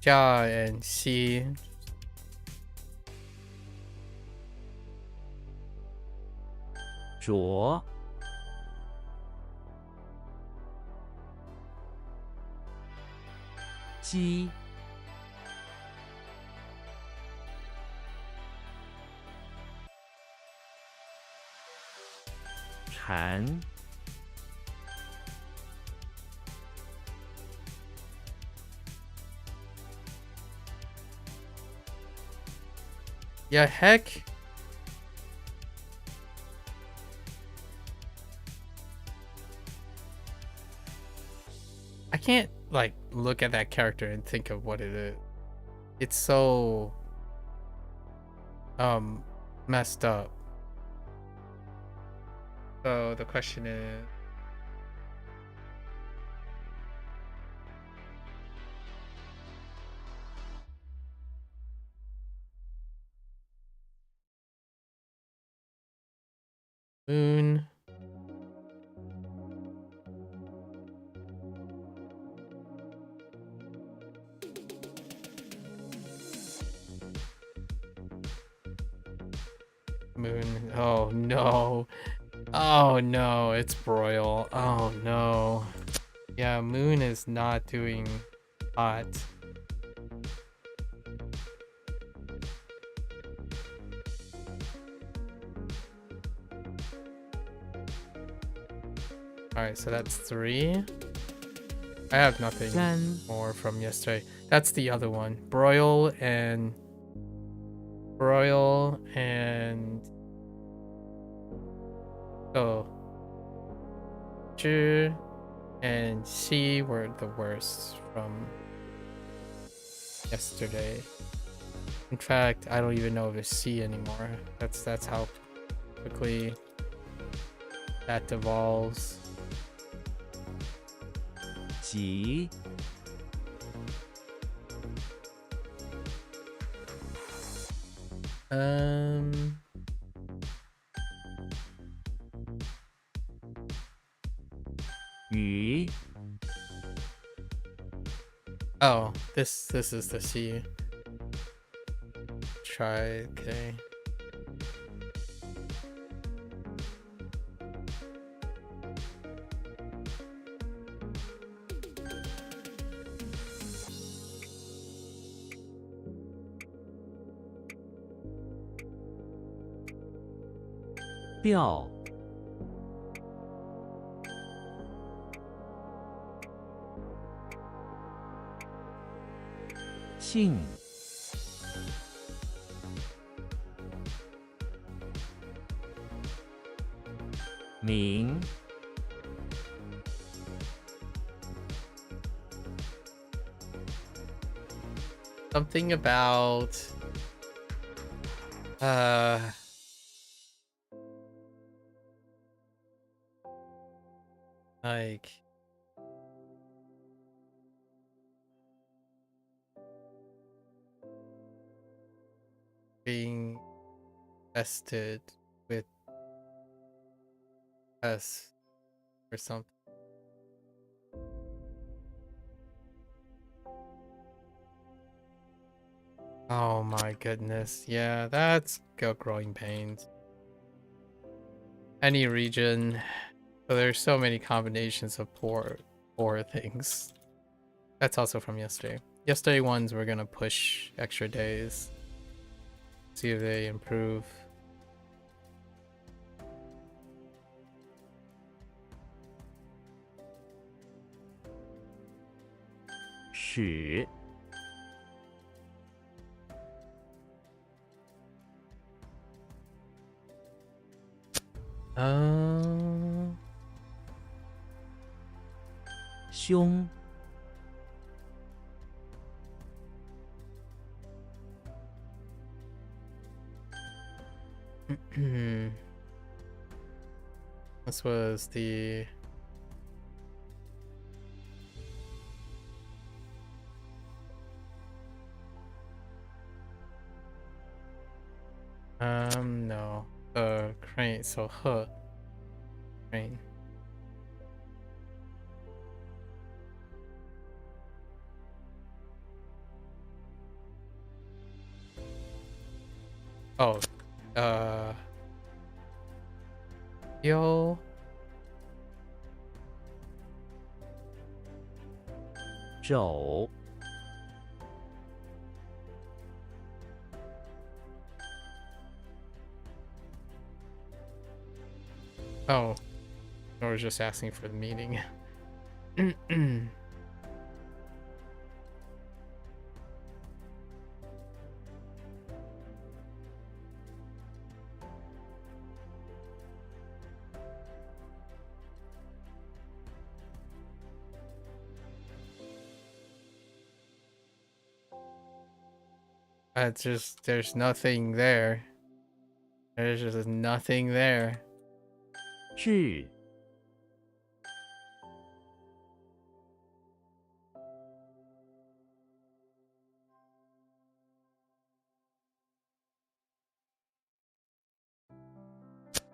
and C. 浊 鸡 蝉 Yeah, heck. I can't like look at that character and think of what it is. It's so messed up. So the question is Moon. Moon. Oh no. Oh no, it's Broil. Oh no. Yeah, Moon is not doing hot. Alright, so that's 3. I have nothing 三 more from yesterday. That's the other one. Broil and oh, Zhi and Xi were the worst from yesterday. In fact, I don't even know if it's C anymore. That's how quickly that devolves. 几 鱼 Oh, this is the C. Try, okay. 调，性，名， Something about like being vested with us or something. Oh my goodness. Yeah, that's growing pains. Any region. So there's so many combinations of poor things. That's also from yesterday. Yesterday ones we're gonna push extra days. See if they improve.使， 胸， This was the no. Crane, so crane. Oh, yo. 肘， Oh, I was just asking for the meaning. There's nothing there. There's just nothing there. 治，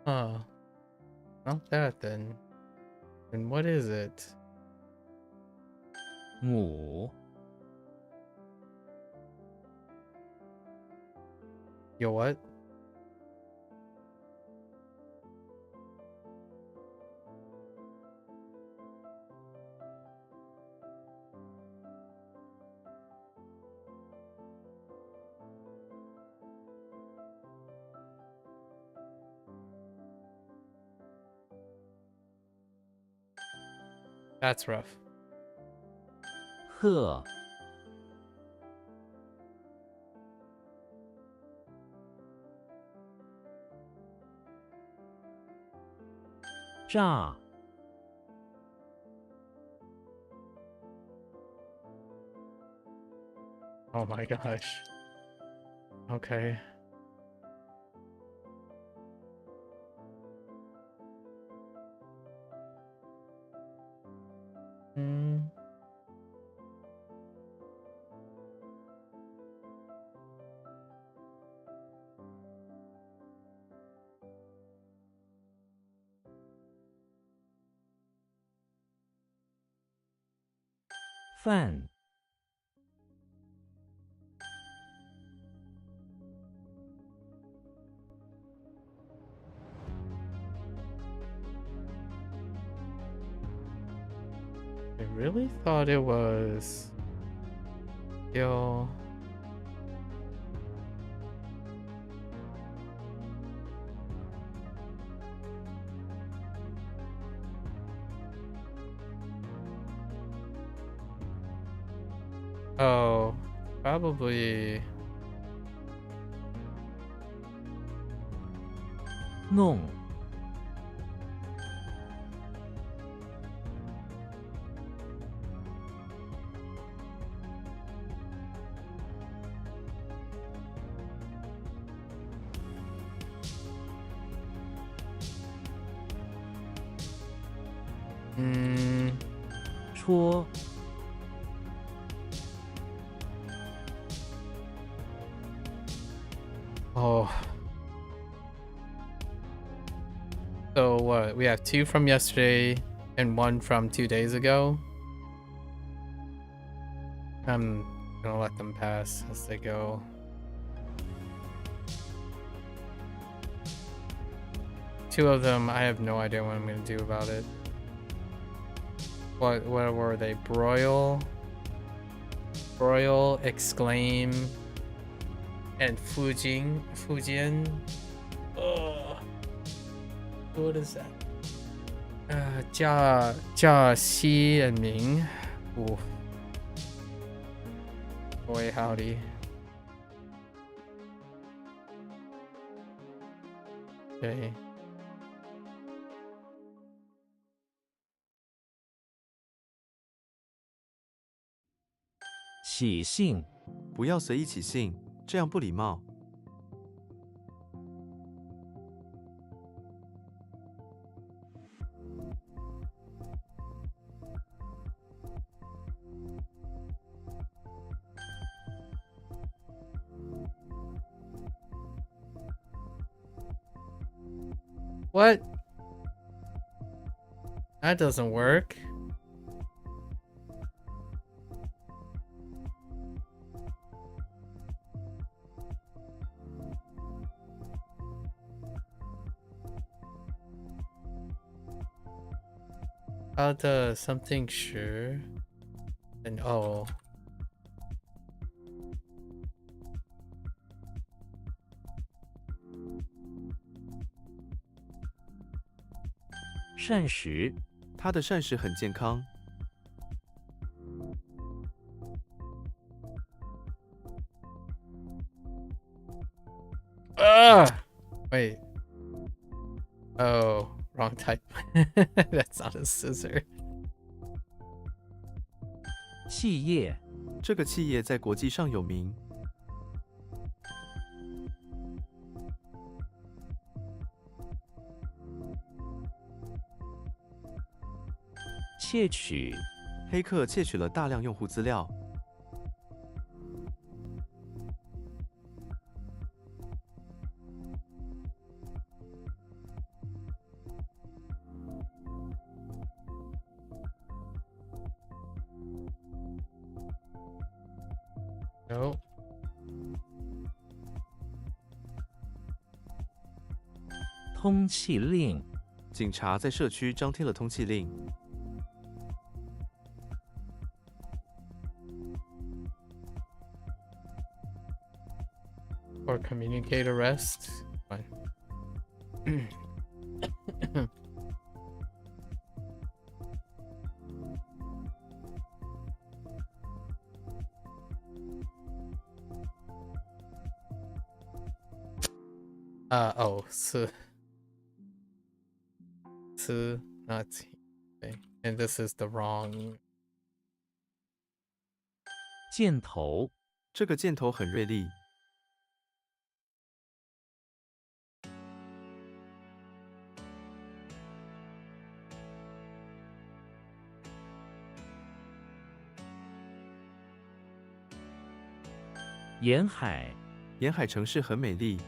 Huh. Not that then. Then what is it? 母， Yo, what? That's rough. 鹤， 炸， Oh my gosh. Okay. Hmm. I really thought it was... Yo... Oh, probably. 弄 戳 Oh. So what? We have 2 from yesterday and 1 from 2 days ago. I'm gonna let them pass as they go. Two of them, I have no idea what I'm gonna do about it. What were they? Broil, exclaim, and Fujian. Ugh. What is that? 驾西 and Ming. Ooh. Boy, howdy. Okay. 起兴 不要随意起兴，这样不礼貌。 What? That doesn't work. Something sure. And oh. 膳食它的膳食很健康。 Wait. Oh, wrong type. That's not a scissor. 企业这个企业在国际上有名。 窃取黑客窃取了大量用户资料。 No. 通缉令警察在社区张贴了通缉令。 Or communicate arrest. Fine. Oh, not okay. And this is the wrong. 箭头这个箭头很锐利。 沿海沿海城市很美丽。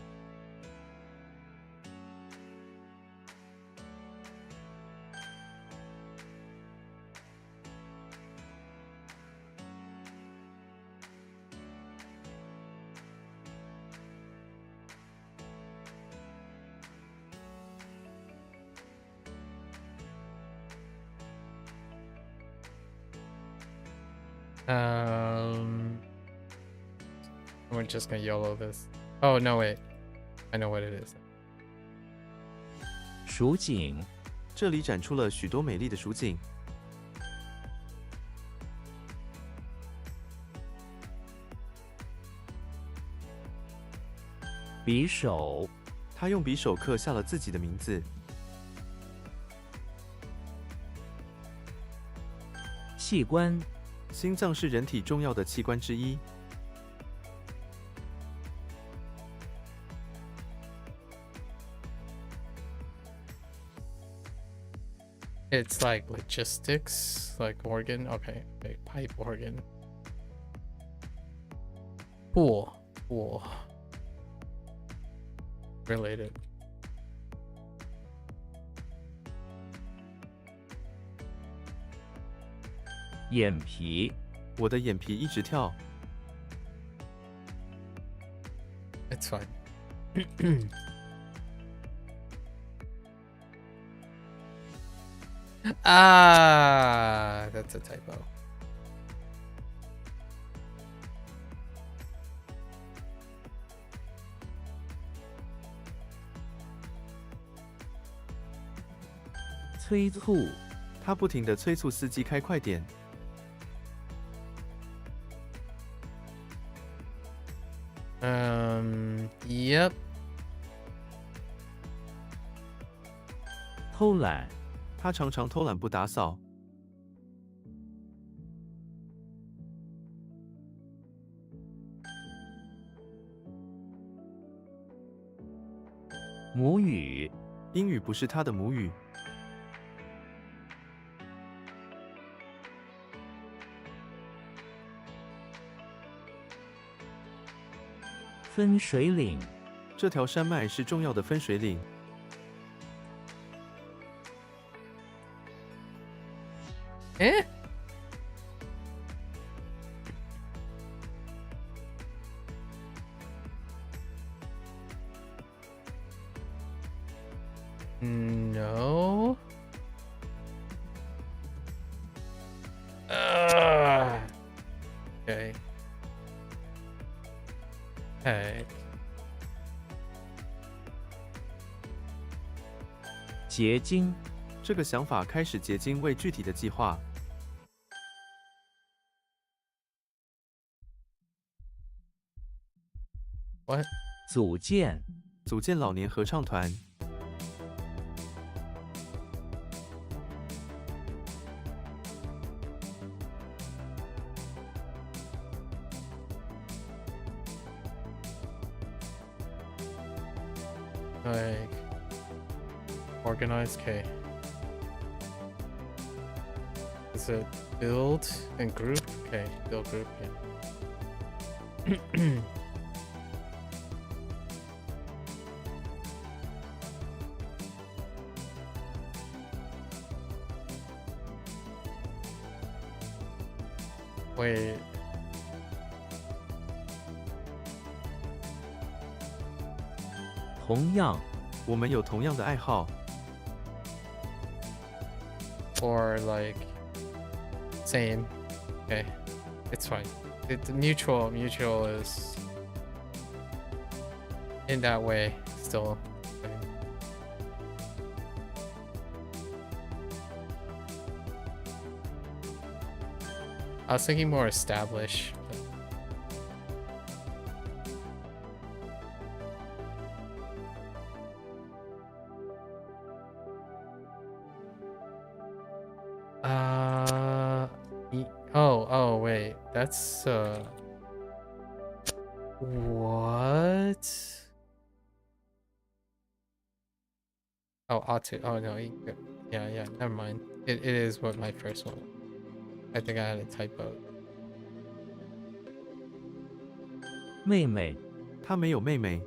We're just gonna YOLO this. Oh no, wait. I know what it is. 蜀锦这里展出了许多美丽的蜀锦。匕首，他用匕首刻下了自己的名字。器官，心脏是人体重要的器官之一。It's like logistics, like organ. Okay, pipe organ. Pool. Related. 眼皮，我的眼皮一直跳。It's fine. That's a typo. “催促”，他不停地催促司机开快点。Yep. 偷懒，他常常偷懒不打扫。母语，英语不是他的母语。分水岭，这条山脉是重要的分水岭。No. Okay. Hey. 结晶，这个想法开始结晶为具体的计划。What? 组建，组建老年合唱团。Like organized K. Is it build and group? Okay, build group. Yeah. Wait. 同样，我们有同样的爱好。Or like same. Okay, it's fine. It's mutual is in that way still. I was thinking more establish. Oh wait, that's what? Oh, ought to. Oh no, yeah, never mind. It is what my first one. I think I had a typo. 妹妹，他没有妹妹。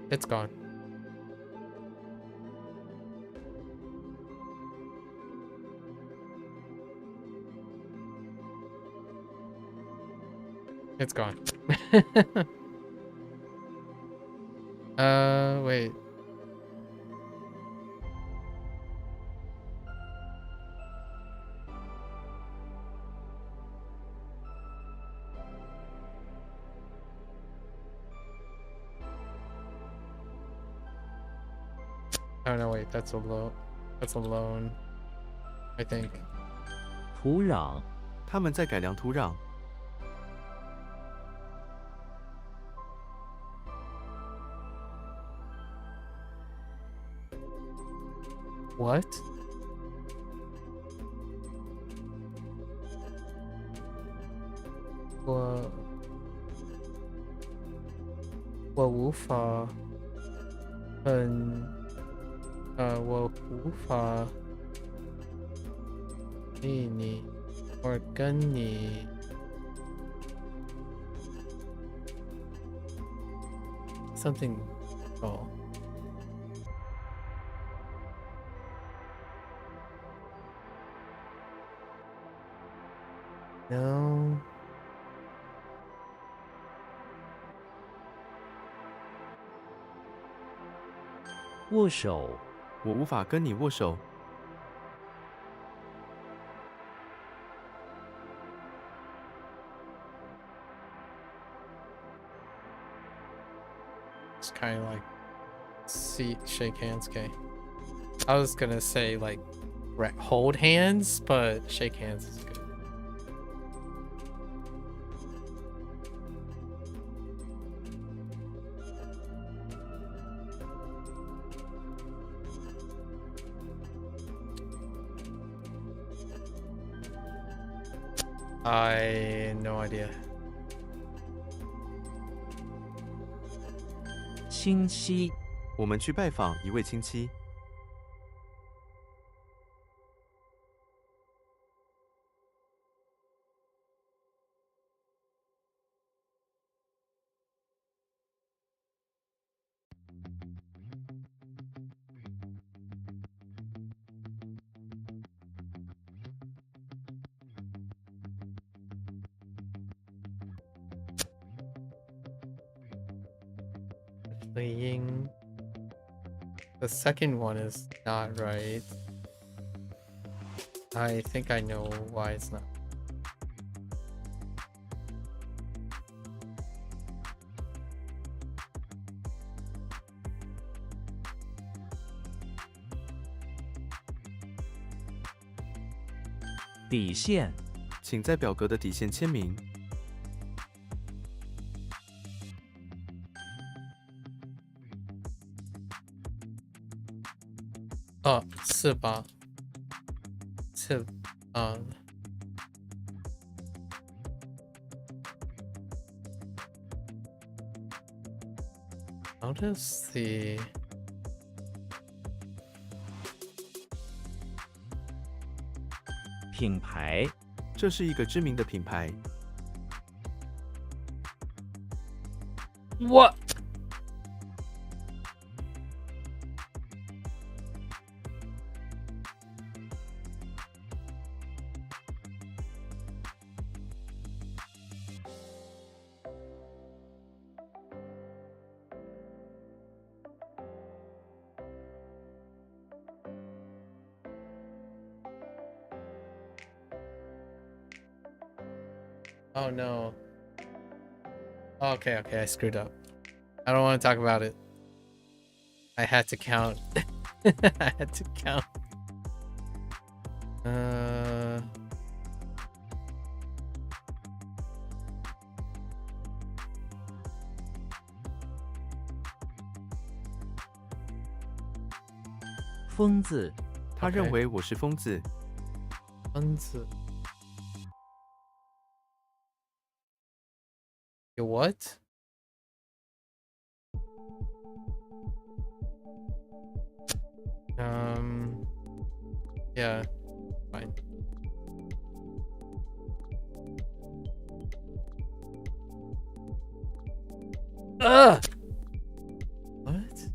It's gone. It's gone. Wait. Oh no, wait, that's a low. That's a loan. I think. 土壤、他们在改良土壤。 What?我无法我无法你或跟你 something oh no 握手、我无法跟你握手。 it's kind of like shake hands. Okay, I was gonna say like hold hands, but shake hands is good. I no idea. 亲戚、我们去拜访一位亲戚。 Playing. The second one is not right. I think I know why it's not. "底线、请在表格的底线签名。 哦，是吧？是啊。How does the 品牌、这是一个知名的品牌。 what? Oh no. Okay, I screwed up. I don't want to talk about it. I had to count. I had to count. Uh... 疯子、他认为我是疯子。疯子。You what? Yeah, fine. Ugh! What?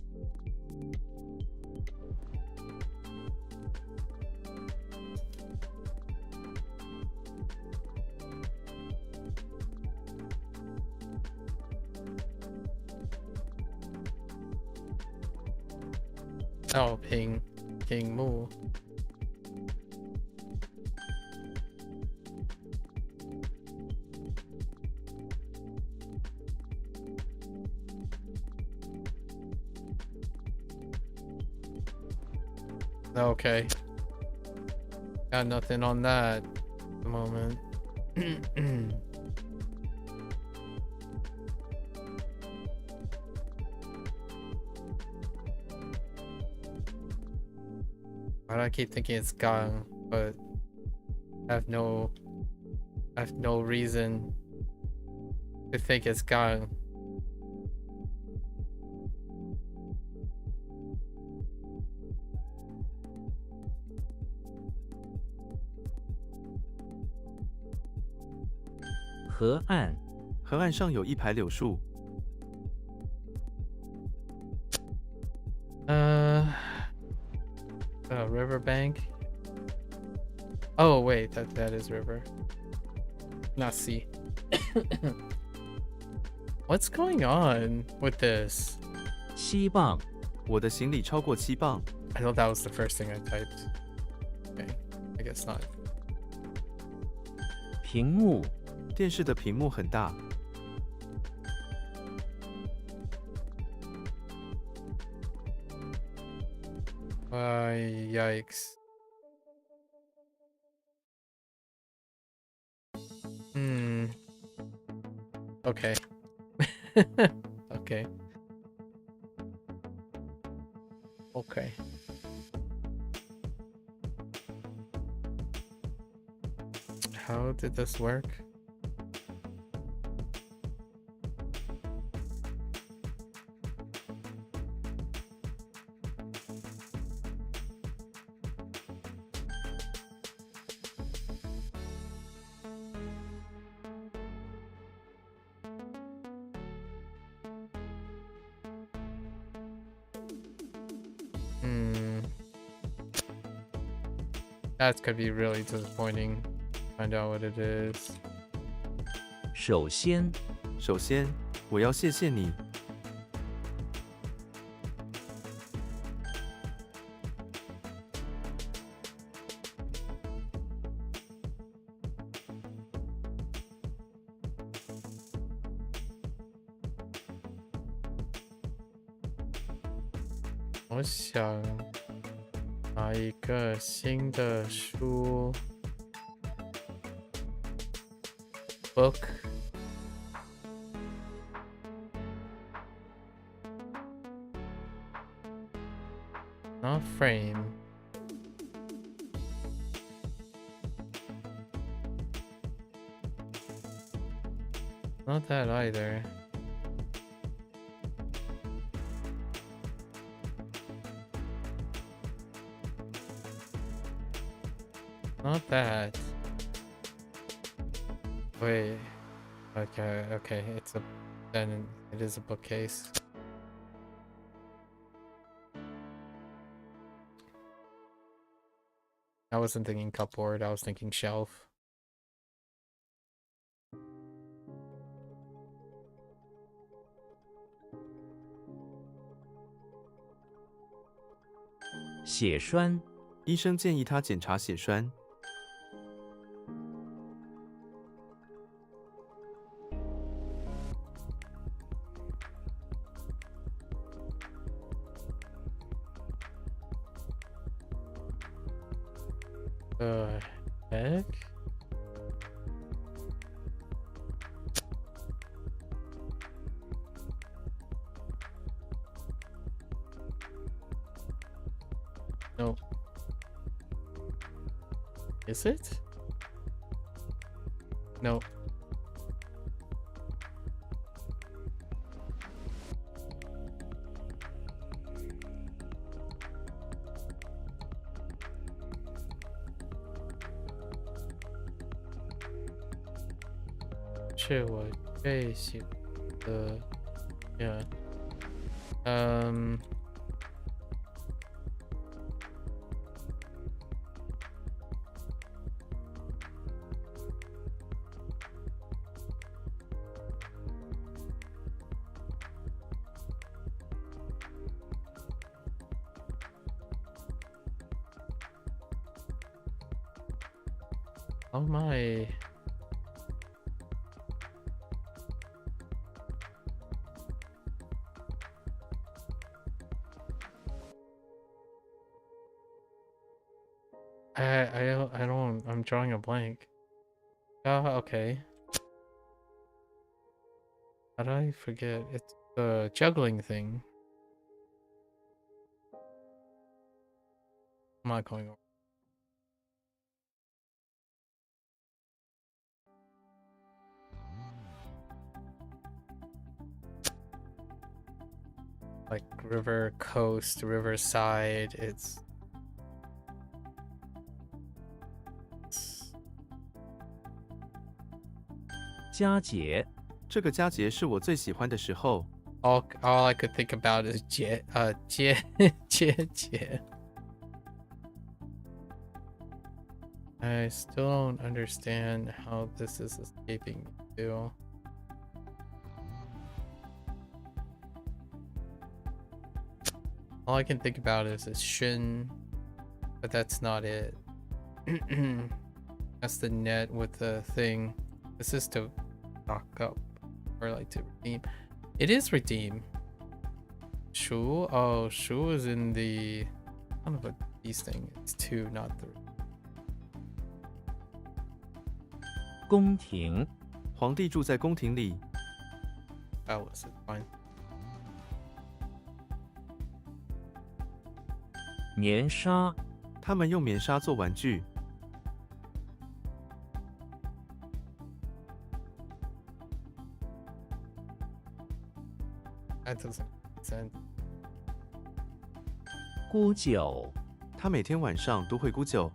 Oh, ping mu. Okay. Got nothing on that at the moment. Why do I keep thinking it's gang, but I have no reason to think it's gang.河岸，河岸上有一排柳树， Riverbank. Oh wait, that is river, not sea. What's going on with this? 希望，我的行李超过7磅。 I thought that was the first thing I typed. Okay, I guess not. 屏幕，电视的屏幕很大， Yikes. Okay. Okay. Okay. How did this work? That could be really disappointing. Find out what it is. 首先，首先，我要谢谢你。 我想拿一个新的书 book. Not frame. Not that either. Not that. Wait. Okay, then it is a bookcase. I wasn't thinking cupboard, I was thinking shelf. "血栓，医生建议他检查血栓。 The heck? No. Is it? No. Yeah. Oh my. I don't. I'm drawing a blank. Okay. How did I forget? It's the juggling thing. I'm not going over. Like river coast, riverside. It's 佳节，这个佳节是我最喜欢的时候。all I could think about is 节节。I still don't understand how this is escaping me too. All I can think about is a shin, but that's not it. That's the net with the thing. This is to knock up or like to redeem. It is redeem. Shu? Oh, Shu is in the kind of a these thing. It's 2, not 3. 宫廷，皇帝住在宫廷里， That was it. Fine. 棉纱，他们用棉纱做玩具。 That doesn't make sense. 沽酒，他每天晚上都会沽酒。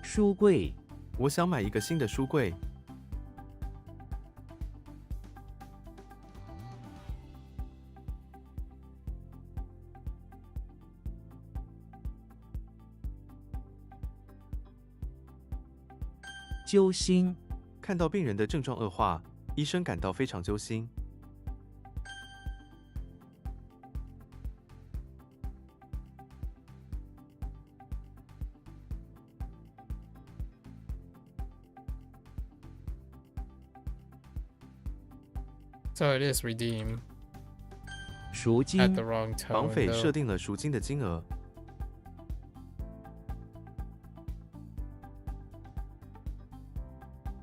书柜，我想买一个新的书柜。 揪心，看到病人的症状恶化，医生感到非常揪心。 So it is redeem 赎 at 金 the，wrong tone. 绑匪 though. 设定了赎金的金额。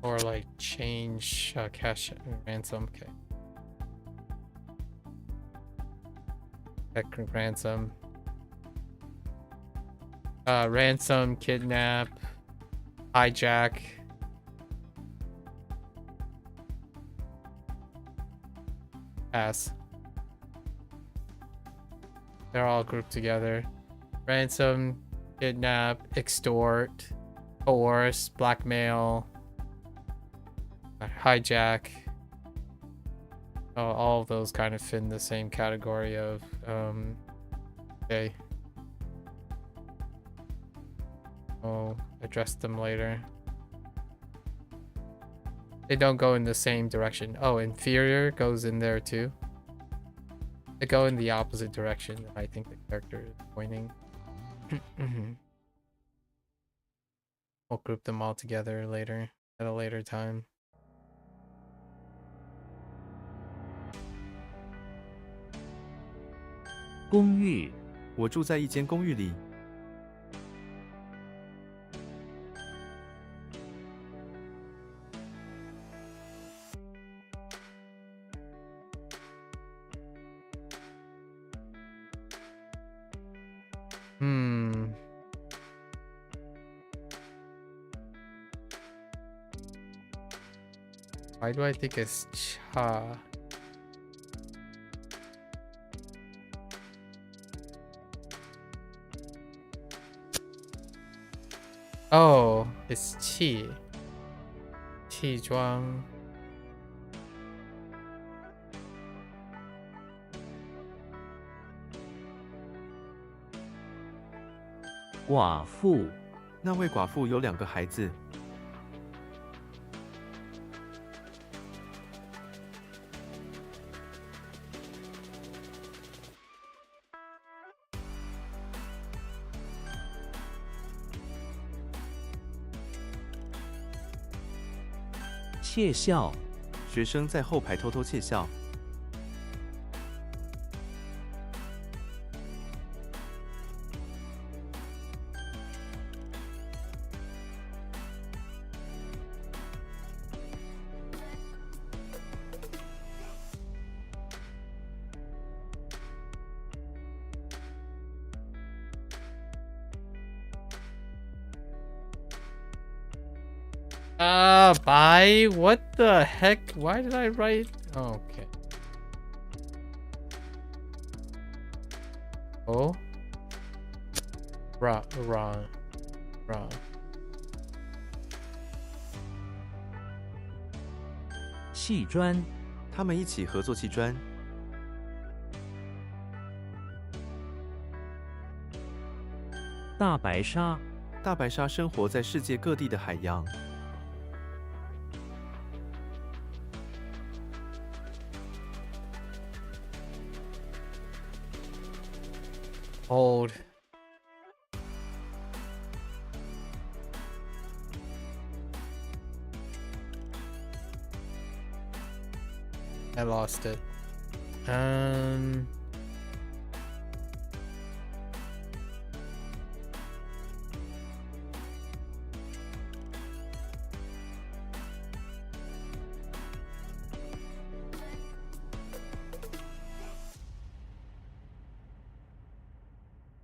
Or like change cash ransom. Okay. Heck, ransom. Ransom, kidnap, hijack. Pass. They're all grouped together. Ransom, kidnap, extort, coerce, blackmail, hijack. Oh, all of those kind of fit in the same category of okay. I'll address them later. They don't go in the same direction. Oh, inferior goes in there too. They go in the opposite direction. I think the character is pointing. We'll group them all together later at a later time. 公寓，我住在一间公寓里， Why do I think it's cha? Oh, it's qi. Qi zhuang. “寡妇”，那位寡妇有2个孩子。 窃笑，学生在后排偷偷窃笑。Bye. What the heck? Why did I write? Oh, okay. Oh. Ra. 砌砖、他们一起合作砌砖。大白鲨、大白鲨生活在世界各地的海洋。Hold. I lost it.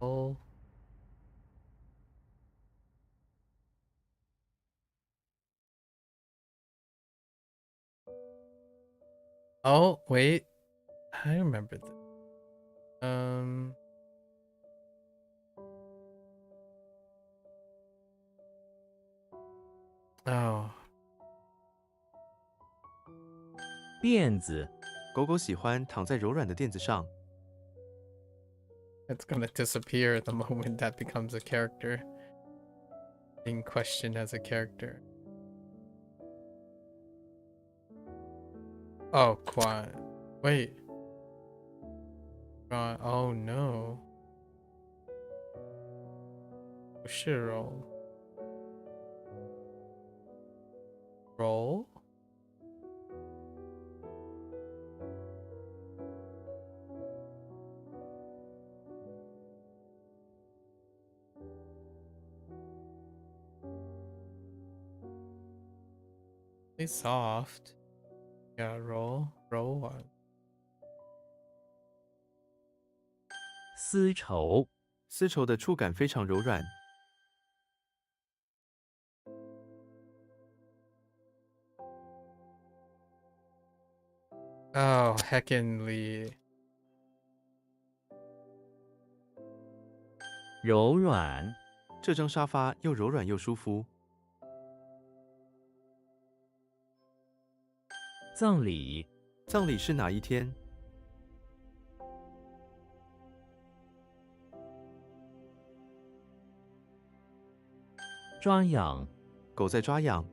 Oh. Oh, wait. I remember this. Oh. 辫子、狗狗喜欢躺在柔软的垫子上。 It's gonna disappear the moment that becomes a character. Being questioned as a character. Oh, quiet. Wait. Oh no. HanziHero. Roll? Play soft. Yeah, roll one. 丝绸、丝绸的触感非常柔软。 Oh, heckin'ly. 柔软、这张沙发又柔软又舒服。 葬礼、葬礼是哪一天？ 抓痒、狗在抓痒。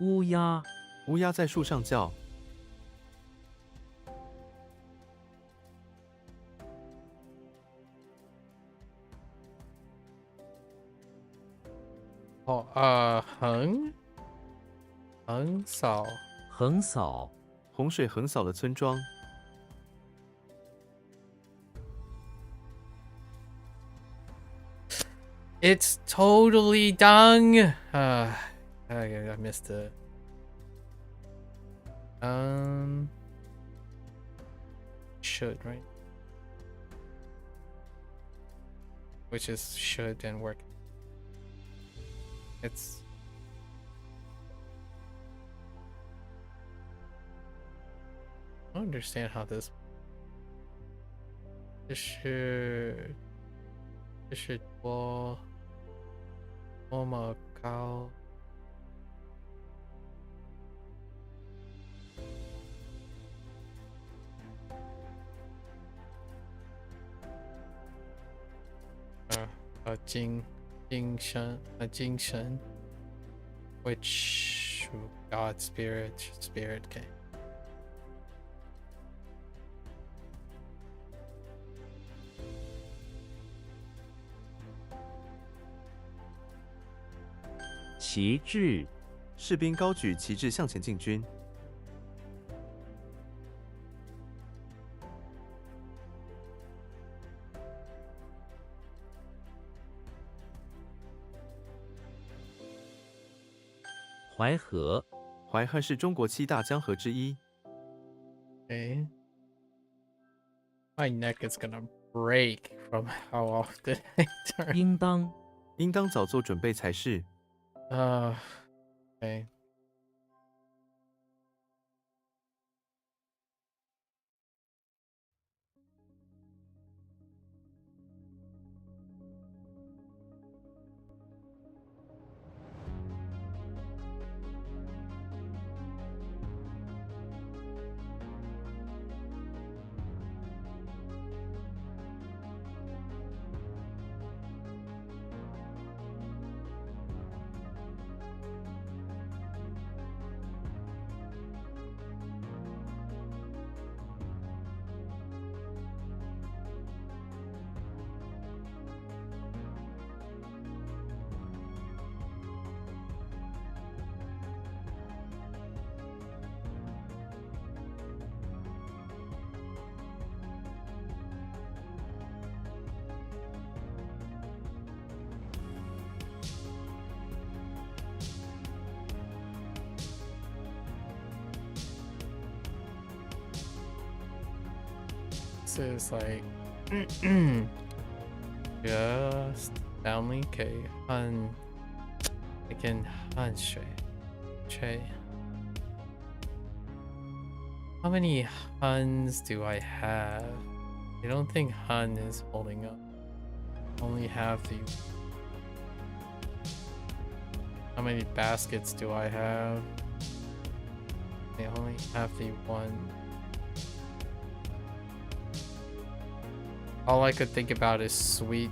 乌鸦、乌鸦在树上叫。 Oh, 横扫。横扫、洪水横扫了村庄。 It's totally done. I missed it. Should, right? Which is should and work. It's I don't understand how this should多么高。 精神 which God spirit okay. 旗帜、士兵高举旗帜向前进军。 淮河、淮河是中国7大江河之一。 Okay. My neck is gonna break from how often I turn. 应当应当早做准备才是。 Okay. This is like just family. Okay, Han. Again, Han Shui. How many Huns do I have? I don't think Hun is holding up. Only have the. How many baskets do I have? I only have the one. All I could think about is sweet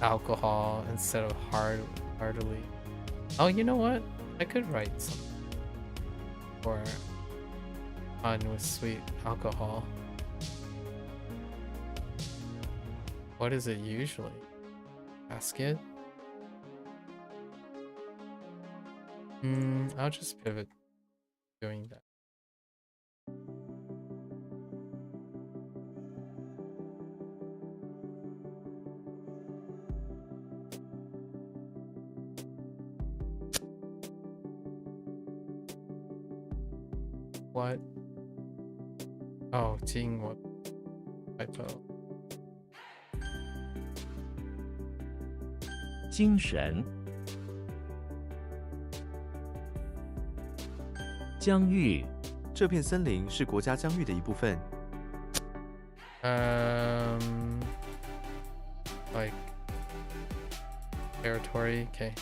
alcohol instead of heartily. Oh, you know what? I could write something for fun with sweet alcohol. What is it usually? Basket? I'll just pivot doing that. What? Oh, Jing, what typo? 精神。疆域这片森林是国家疆域的一部分。Like territory, okay.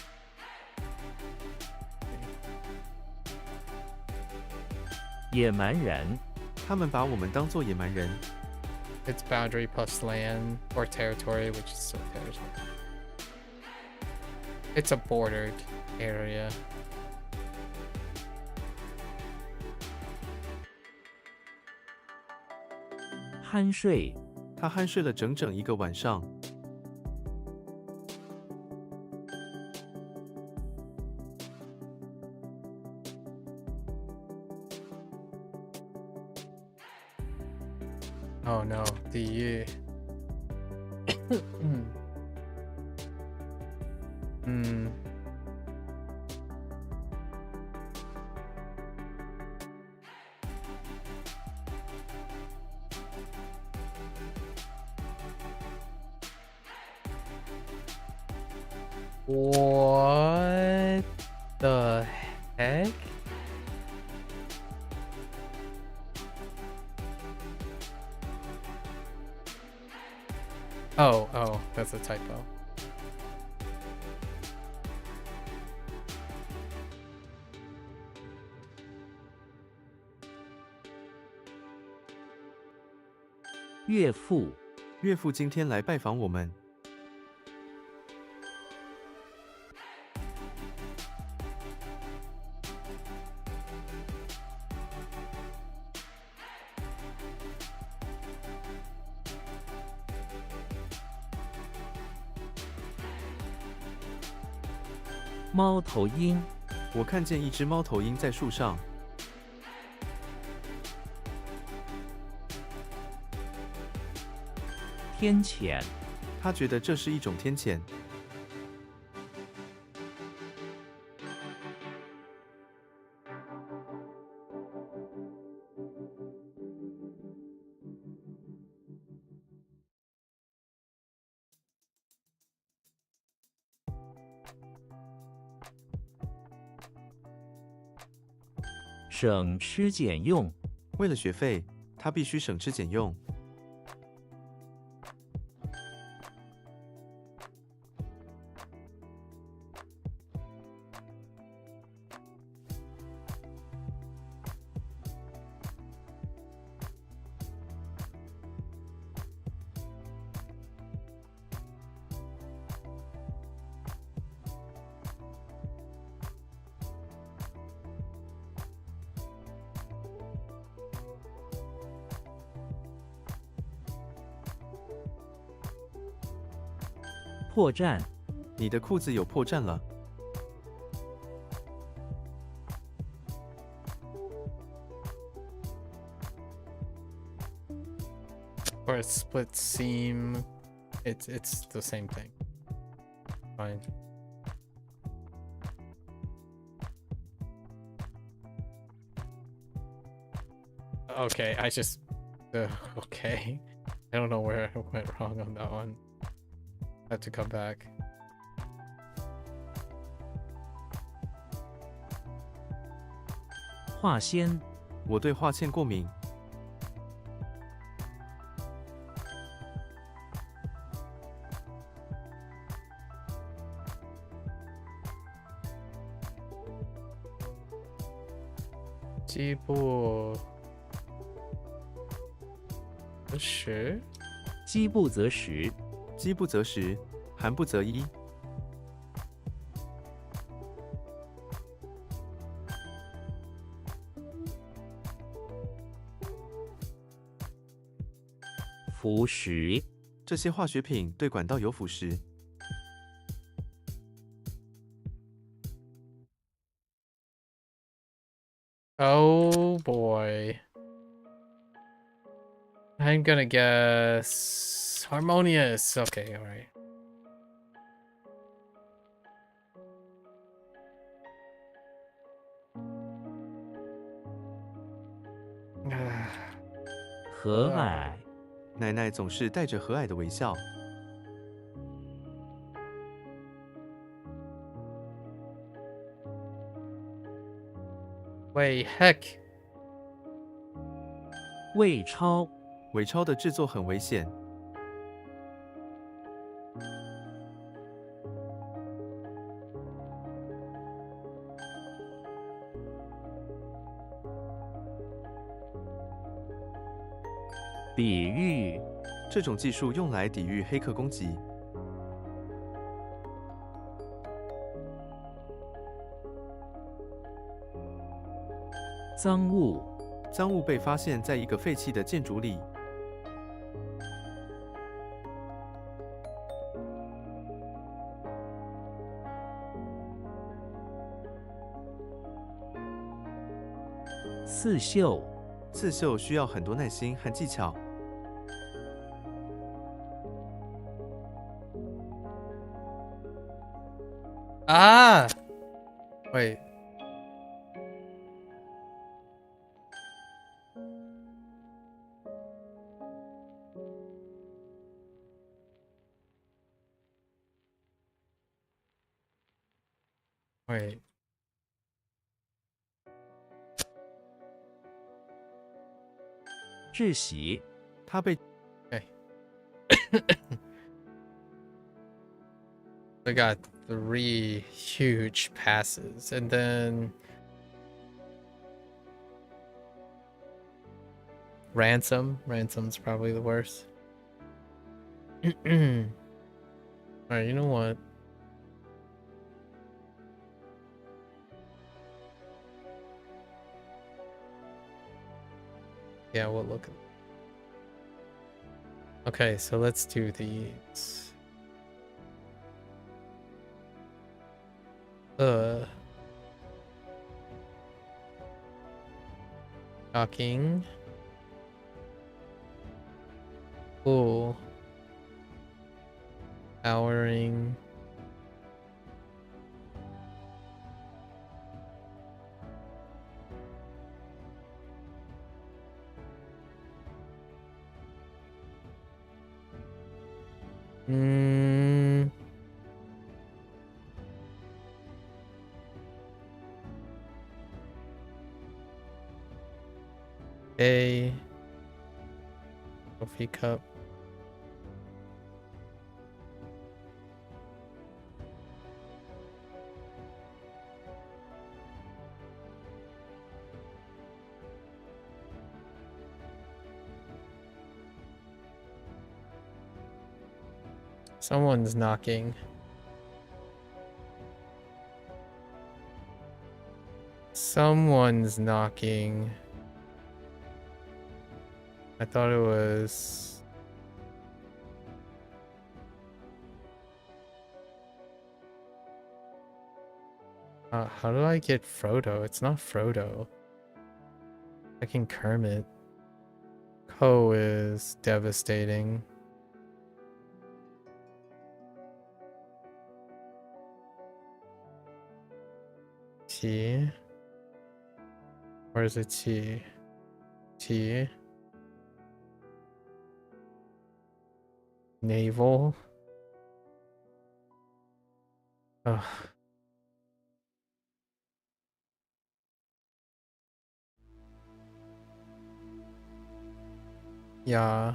野蛮人。他们把我们当作野蛮人。 It's boundary plus land or territory, which is still territory. It's a bordered area. 酣睡。他酣睡了整整一个晚上。Oh no, the What the heck? Oh, that's a typo. "岳父岳父今天来拜访我们。猫头鹰我看见一只猫头鹰在树上。天谴他觉得这是一种天谴。省吃俭用，为了学费，他必须省吃俭用。破绽，你的裤子有破绽了。Or a split seam. It's the same thing. Fine. Okay, okay. I don't know where I went wrong on that one. I have to come back. 画纤，我对画线过敏。饥不择食，饥不择食，饥不择食，寒不择衣。腐蚀，这些化学品对管道有腐蚀。Oh boy. I'm gonna guess harmonious. Okay, all right. Ah, 和蔼，奶奶总是带着和蔼的微笑。Wait, heck. 伪钞，伪钞的制作很危险。比喻，这种技术用来抵御黑客攻击。赃物，赃物被发现在一个废弃的建筑里。刺绣，刺绣需要很多耐心和技巧。Ah! Wait. Wait. 窒息，他被 Okay. We got 3 huge passes, and then ransom. Ransom's probably the worst. Alright, you know what? Yeah, we'll look at. Okay, so let's do these. Shocking. Cool. Powering. Mm. A coffee cup. Someone's knocking. Someone's knocking. I thought it was... how do I get Frodo? It's not Frodo. I can Kermit. Ko is devastating. T. Or is it T? T. Naval. Ugh. Yeah.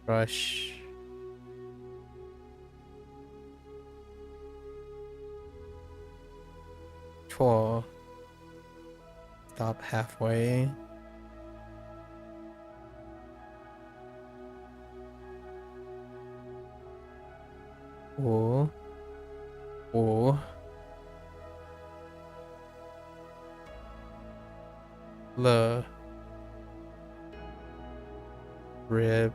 Rush. Chua. Stop halfway. Ooh. Ooh. Le. Rib.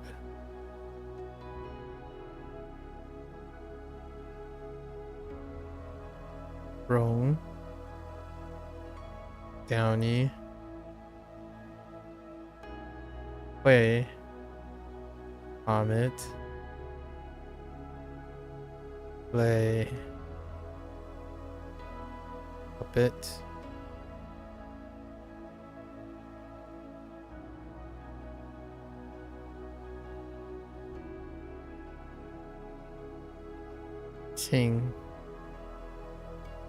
Wrong. Downey. Way. Comet. Play. Puppet. Ting.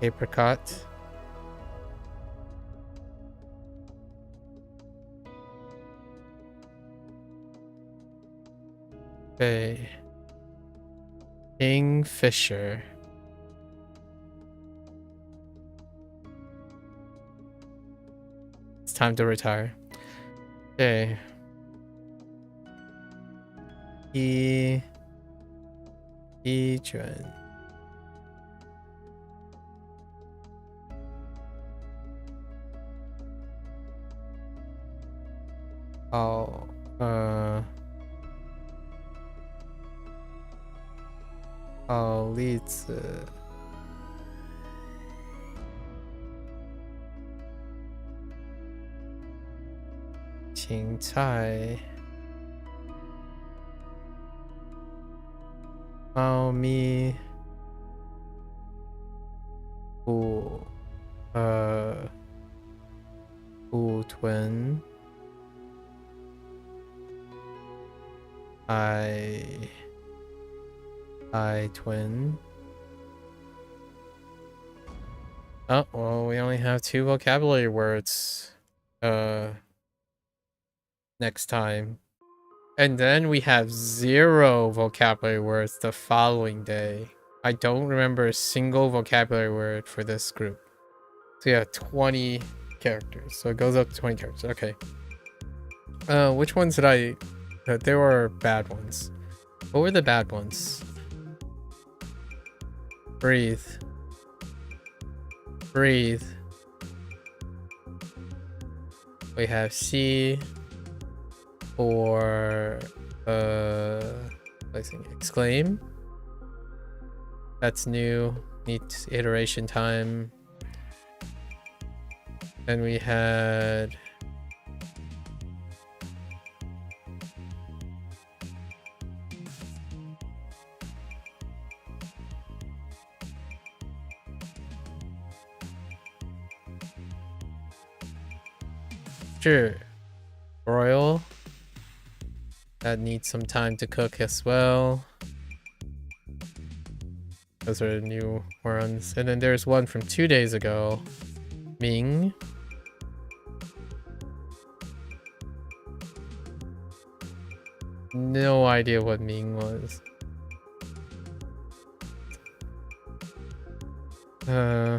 Apricot. Bay. Kingfisher. It's time to retire. Okay. Juan. Oh,栗子 芹菜 猫咪 虎豚 I twin. Oh, well, we only have 2 vocabulary words next time. And then we have 0 vocabulary words the following day. I don't remember a single vocabulary word for this group. So yeah, 20 characters. So it goes up to 20 characters. Okay. Which ones did I... there were bad ones. What were the bad ones? Breathe. Breathe. We have C for exclaim. That's new. Needs iteration time. Then we had sure. Royal. That needs some time to cook as well. Those are new ones. And then there's one from 2 days ago. Ming. No idea what Ming was. Oh.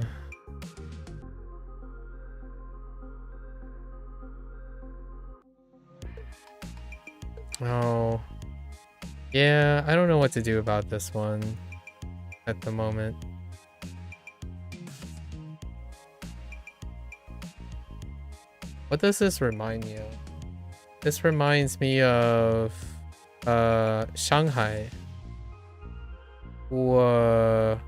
Yeah, I don't know what to do about this one at the moment. What does this remind me of? This reminds me of Shanghai. Whoa.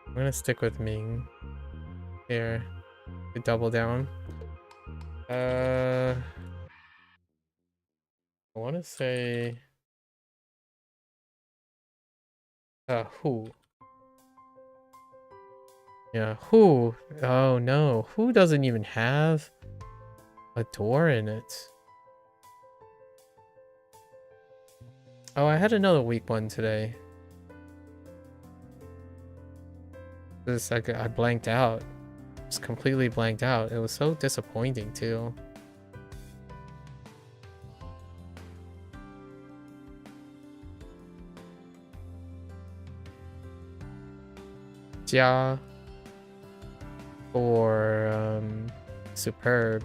I'm gonna stick with Ming here to double down. I want to say who? Yeah, who? Oh no, who doesn't even have a door in it? Oh, I had another weak one today. This I blanked out. Just completely blanked out. It was so disappointing too. Jia or superb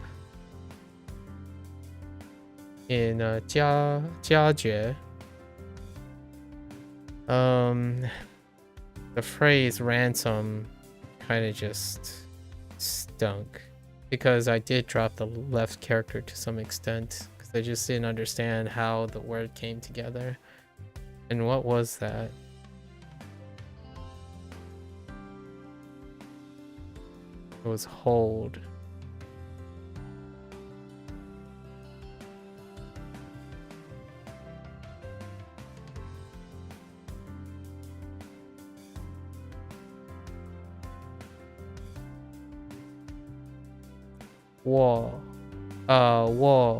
in Jia Jie. The phrase ransom kind of just stunk because I did drop the left character to some extent because I just didn't understand how the word came together. And what was that? It was hold.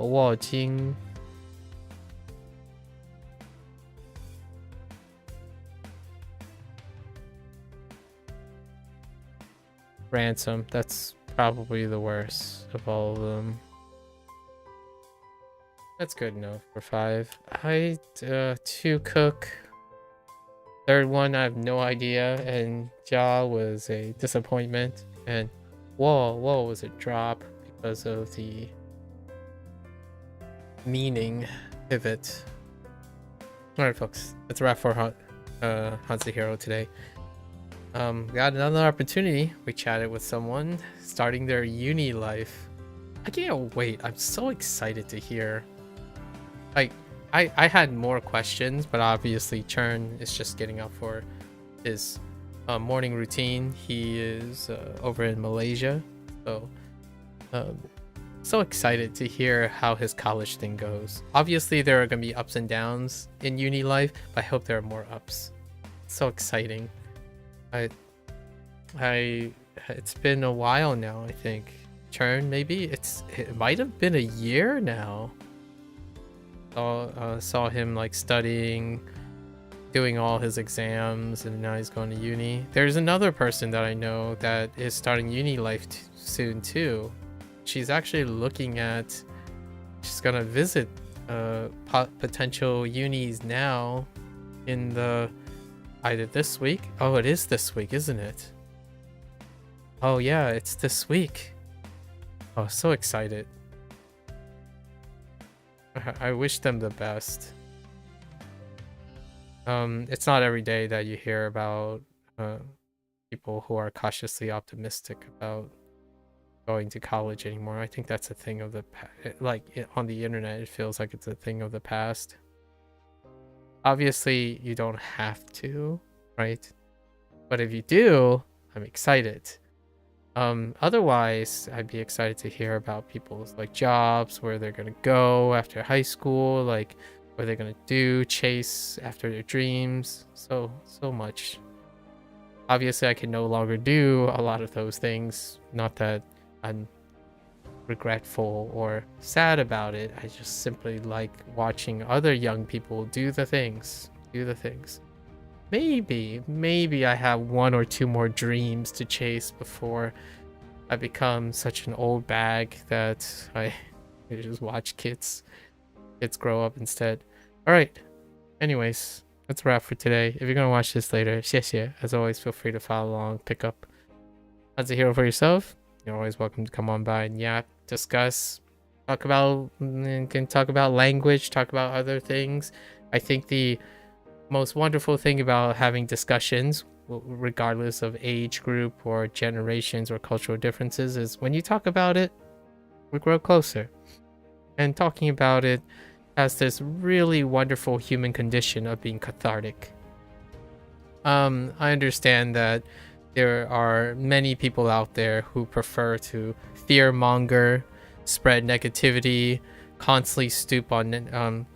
Wo Jing. Ransom, that's probably the worst of all of them. That's good enough for 5. I 2 cook. Third one I have no idea, and Jia was a disappointment, and Whoa was a drop because of the meaning pivot. Alright folks, that's a wrap for HanziHero today. Got another opportunity. We chatted with someone starting their uni life. I can't wait. I'm so excited to hear. Like, I had more questions, but obviously Churn is just getting up for his morning routine. He is over in Malaysia, so excited to hear how his college thing goes. Obviously there are gonna be ups and downs in uni life, but I hope there are more ups. So exciting. It's been a while now, I think. Churn, maybe it might have been a year now. Saw him like studying, doing all his exams, and now he's going to uni. There's another person that I know that is starting uni life soon too. She's actually looking at, she's gonna visit potential unis now in the either this week. Oh, it is this week, isn't it? Oh yeah, it's this week. Oh, so excited. I wish them the best. It's not every day that you hear about people who are cautiously optimistic about going to college anymore. I think that's a thing of the on the internet, it feels like it's a thing of the past. Obviously, you don't have to, right? But if you do, I'm excited. Otherwise, I'd be excited to hear about people's like jobs, where they're gonna go after high school, like what they're gonna do, chase after their dreams. So much. Obviously, I can no longer do a lot of those things. Not that I'm regretful or sad about it. I just simply like watching other young people do the things. maybe I have 1 or 2 more dreams to chase before I become such an old bag that I just watch kids grow up instead. All right. Anyways, that's a wrap for today. If you're gonna watch this later, 谢谢. As always, feel free to follow along, pick up HanziHero for yourself. You're always welcome to come on by and yap, discuss, talk about language, talk about other things. I think the most wonderful thing about having discussions, regardless of age group or generations or cultural differences, is when you talk about it, we grow closer. And talking about it has this really wonderful human condition of being cathartic. I understand that there are many people out there who prefer to fearmonger, spread negativity, constantly soup on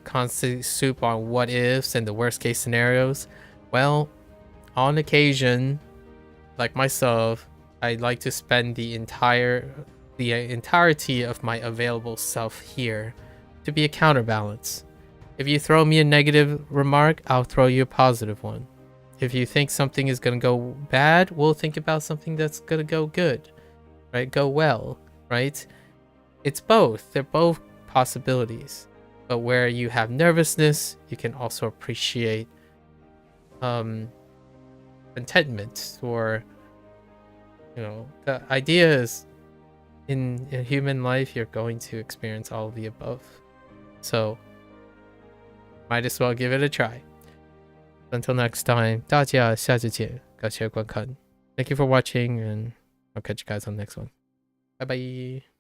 what ifs and the worst case scenarios. Well, on occasion, like myself, I like to spend the entirety of my available self here to be a counterbalance. If you throw me a negative remark, I'll throw you a positive one. If you think something is gonna go bad, we'll think about something that's gonna go good, right? Go well, right? It's both. They're both possibilities. But where you have nervousness, you can also appreciate contentment, or the idea is in human life you're going to experience all of the above. So might as well give it a try. Until next time, 大家下次见，感谢观看。Thank you for watching, and I'll catch you guys on the next one. Bye bye.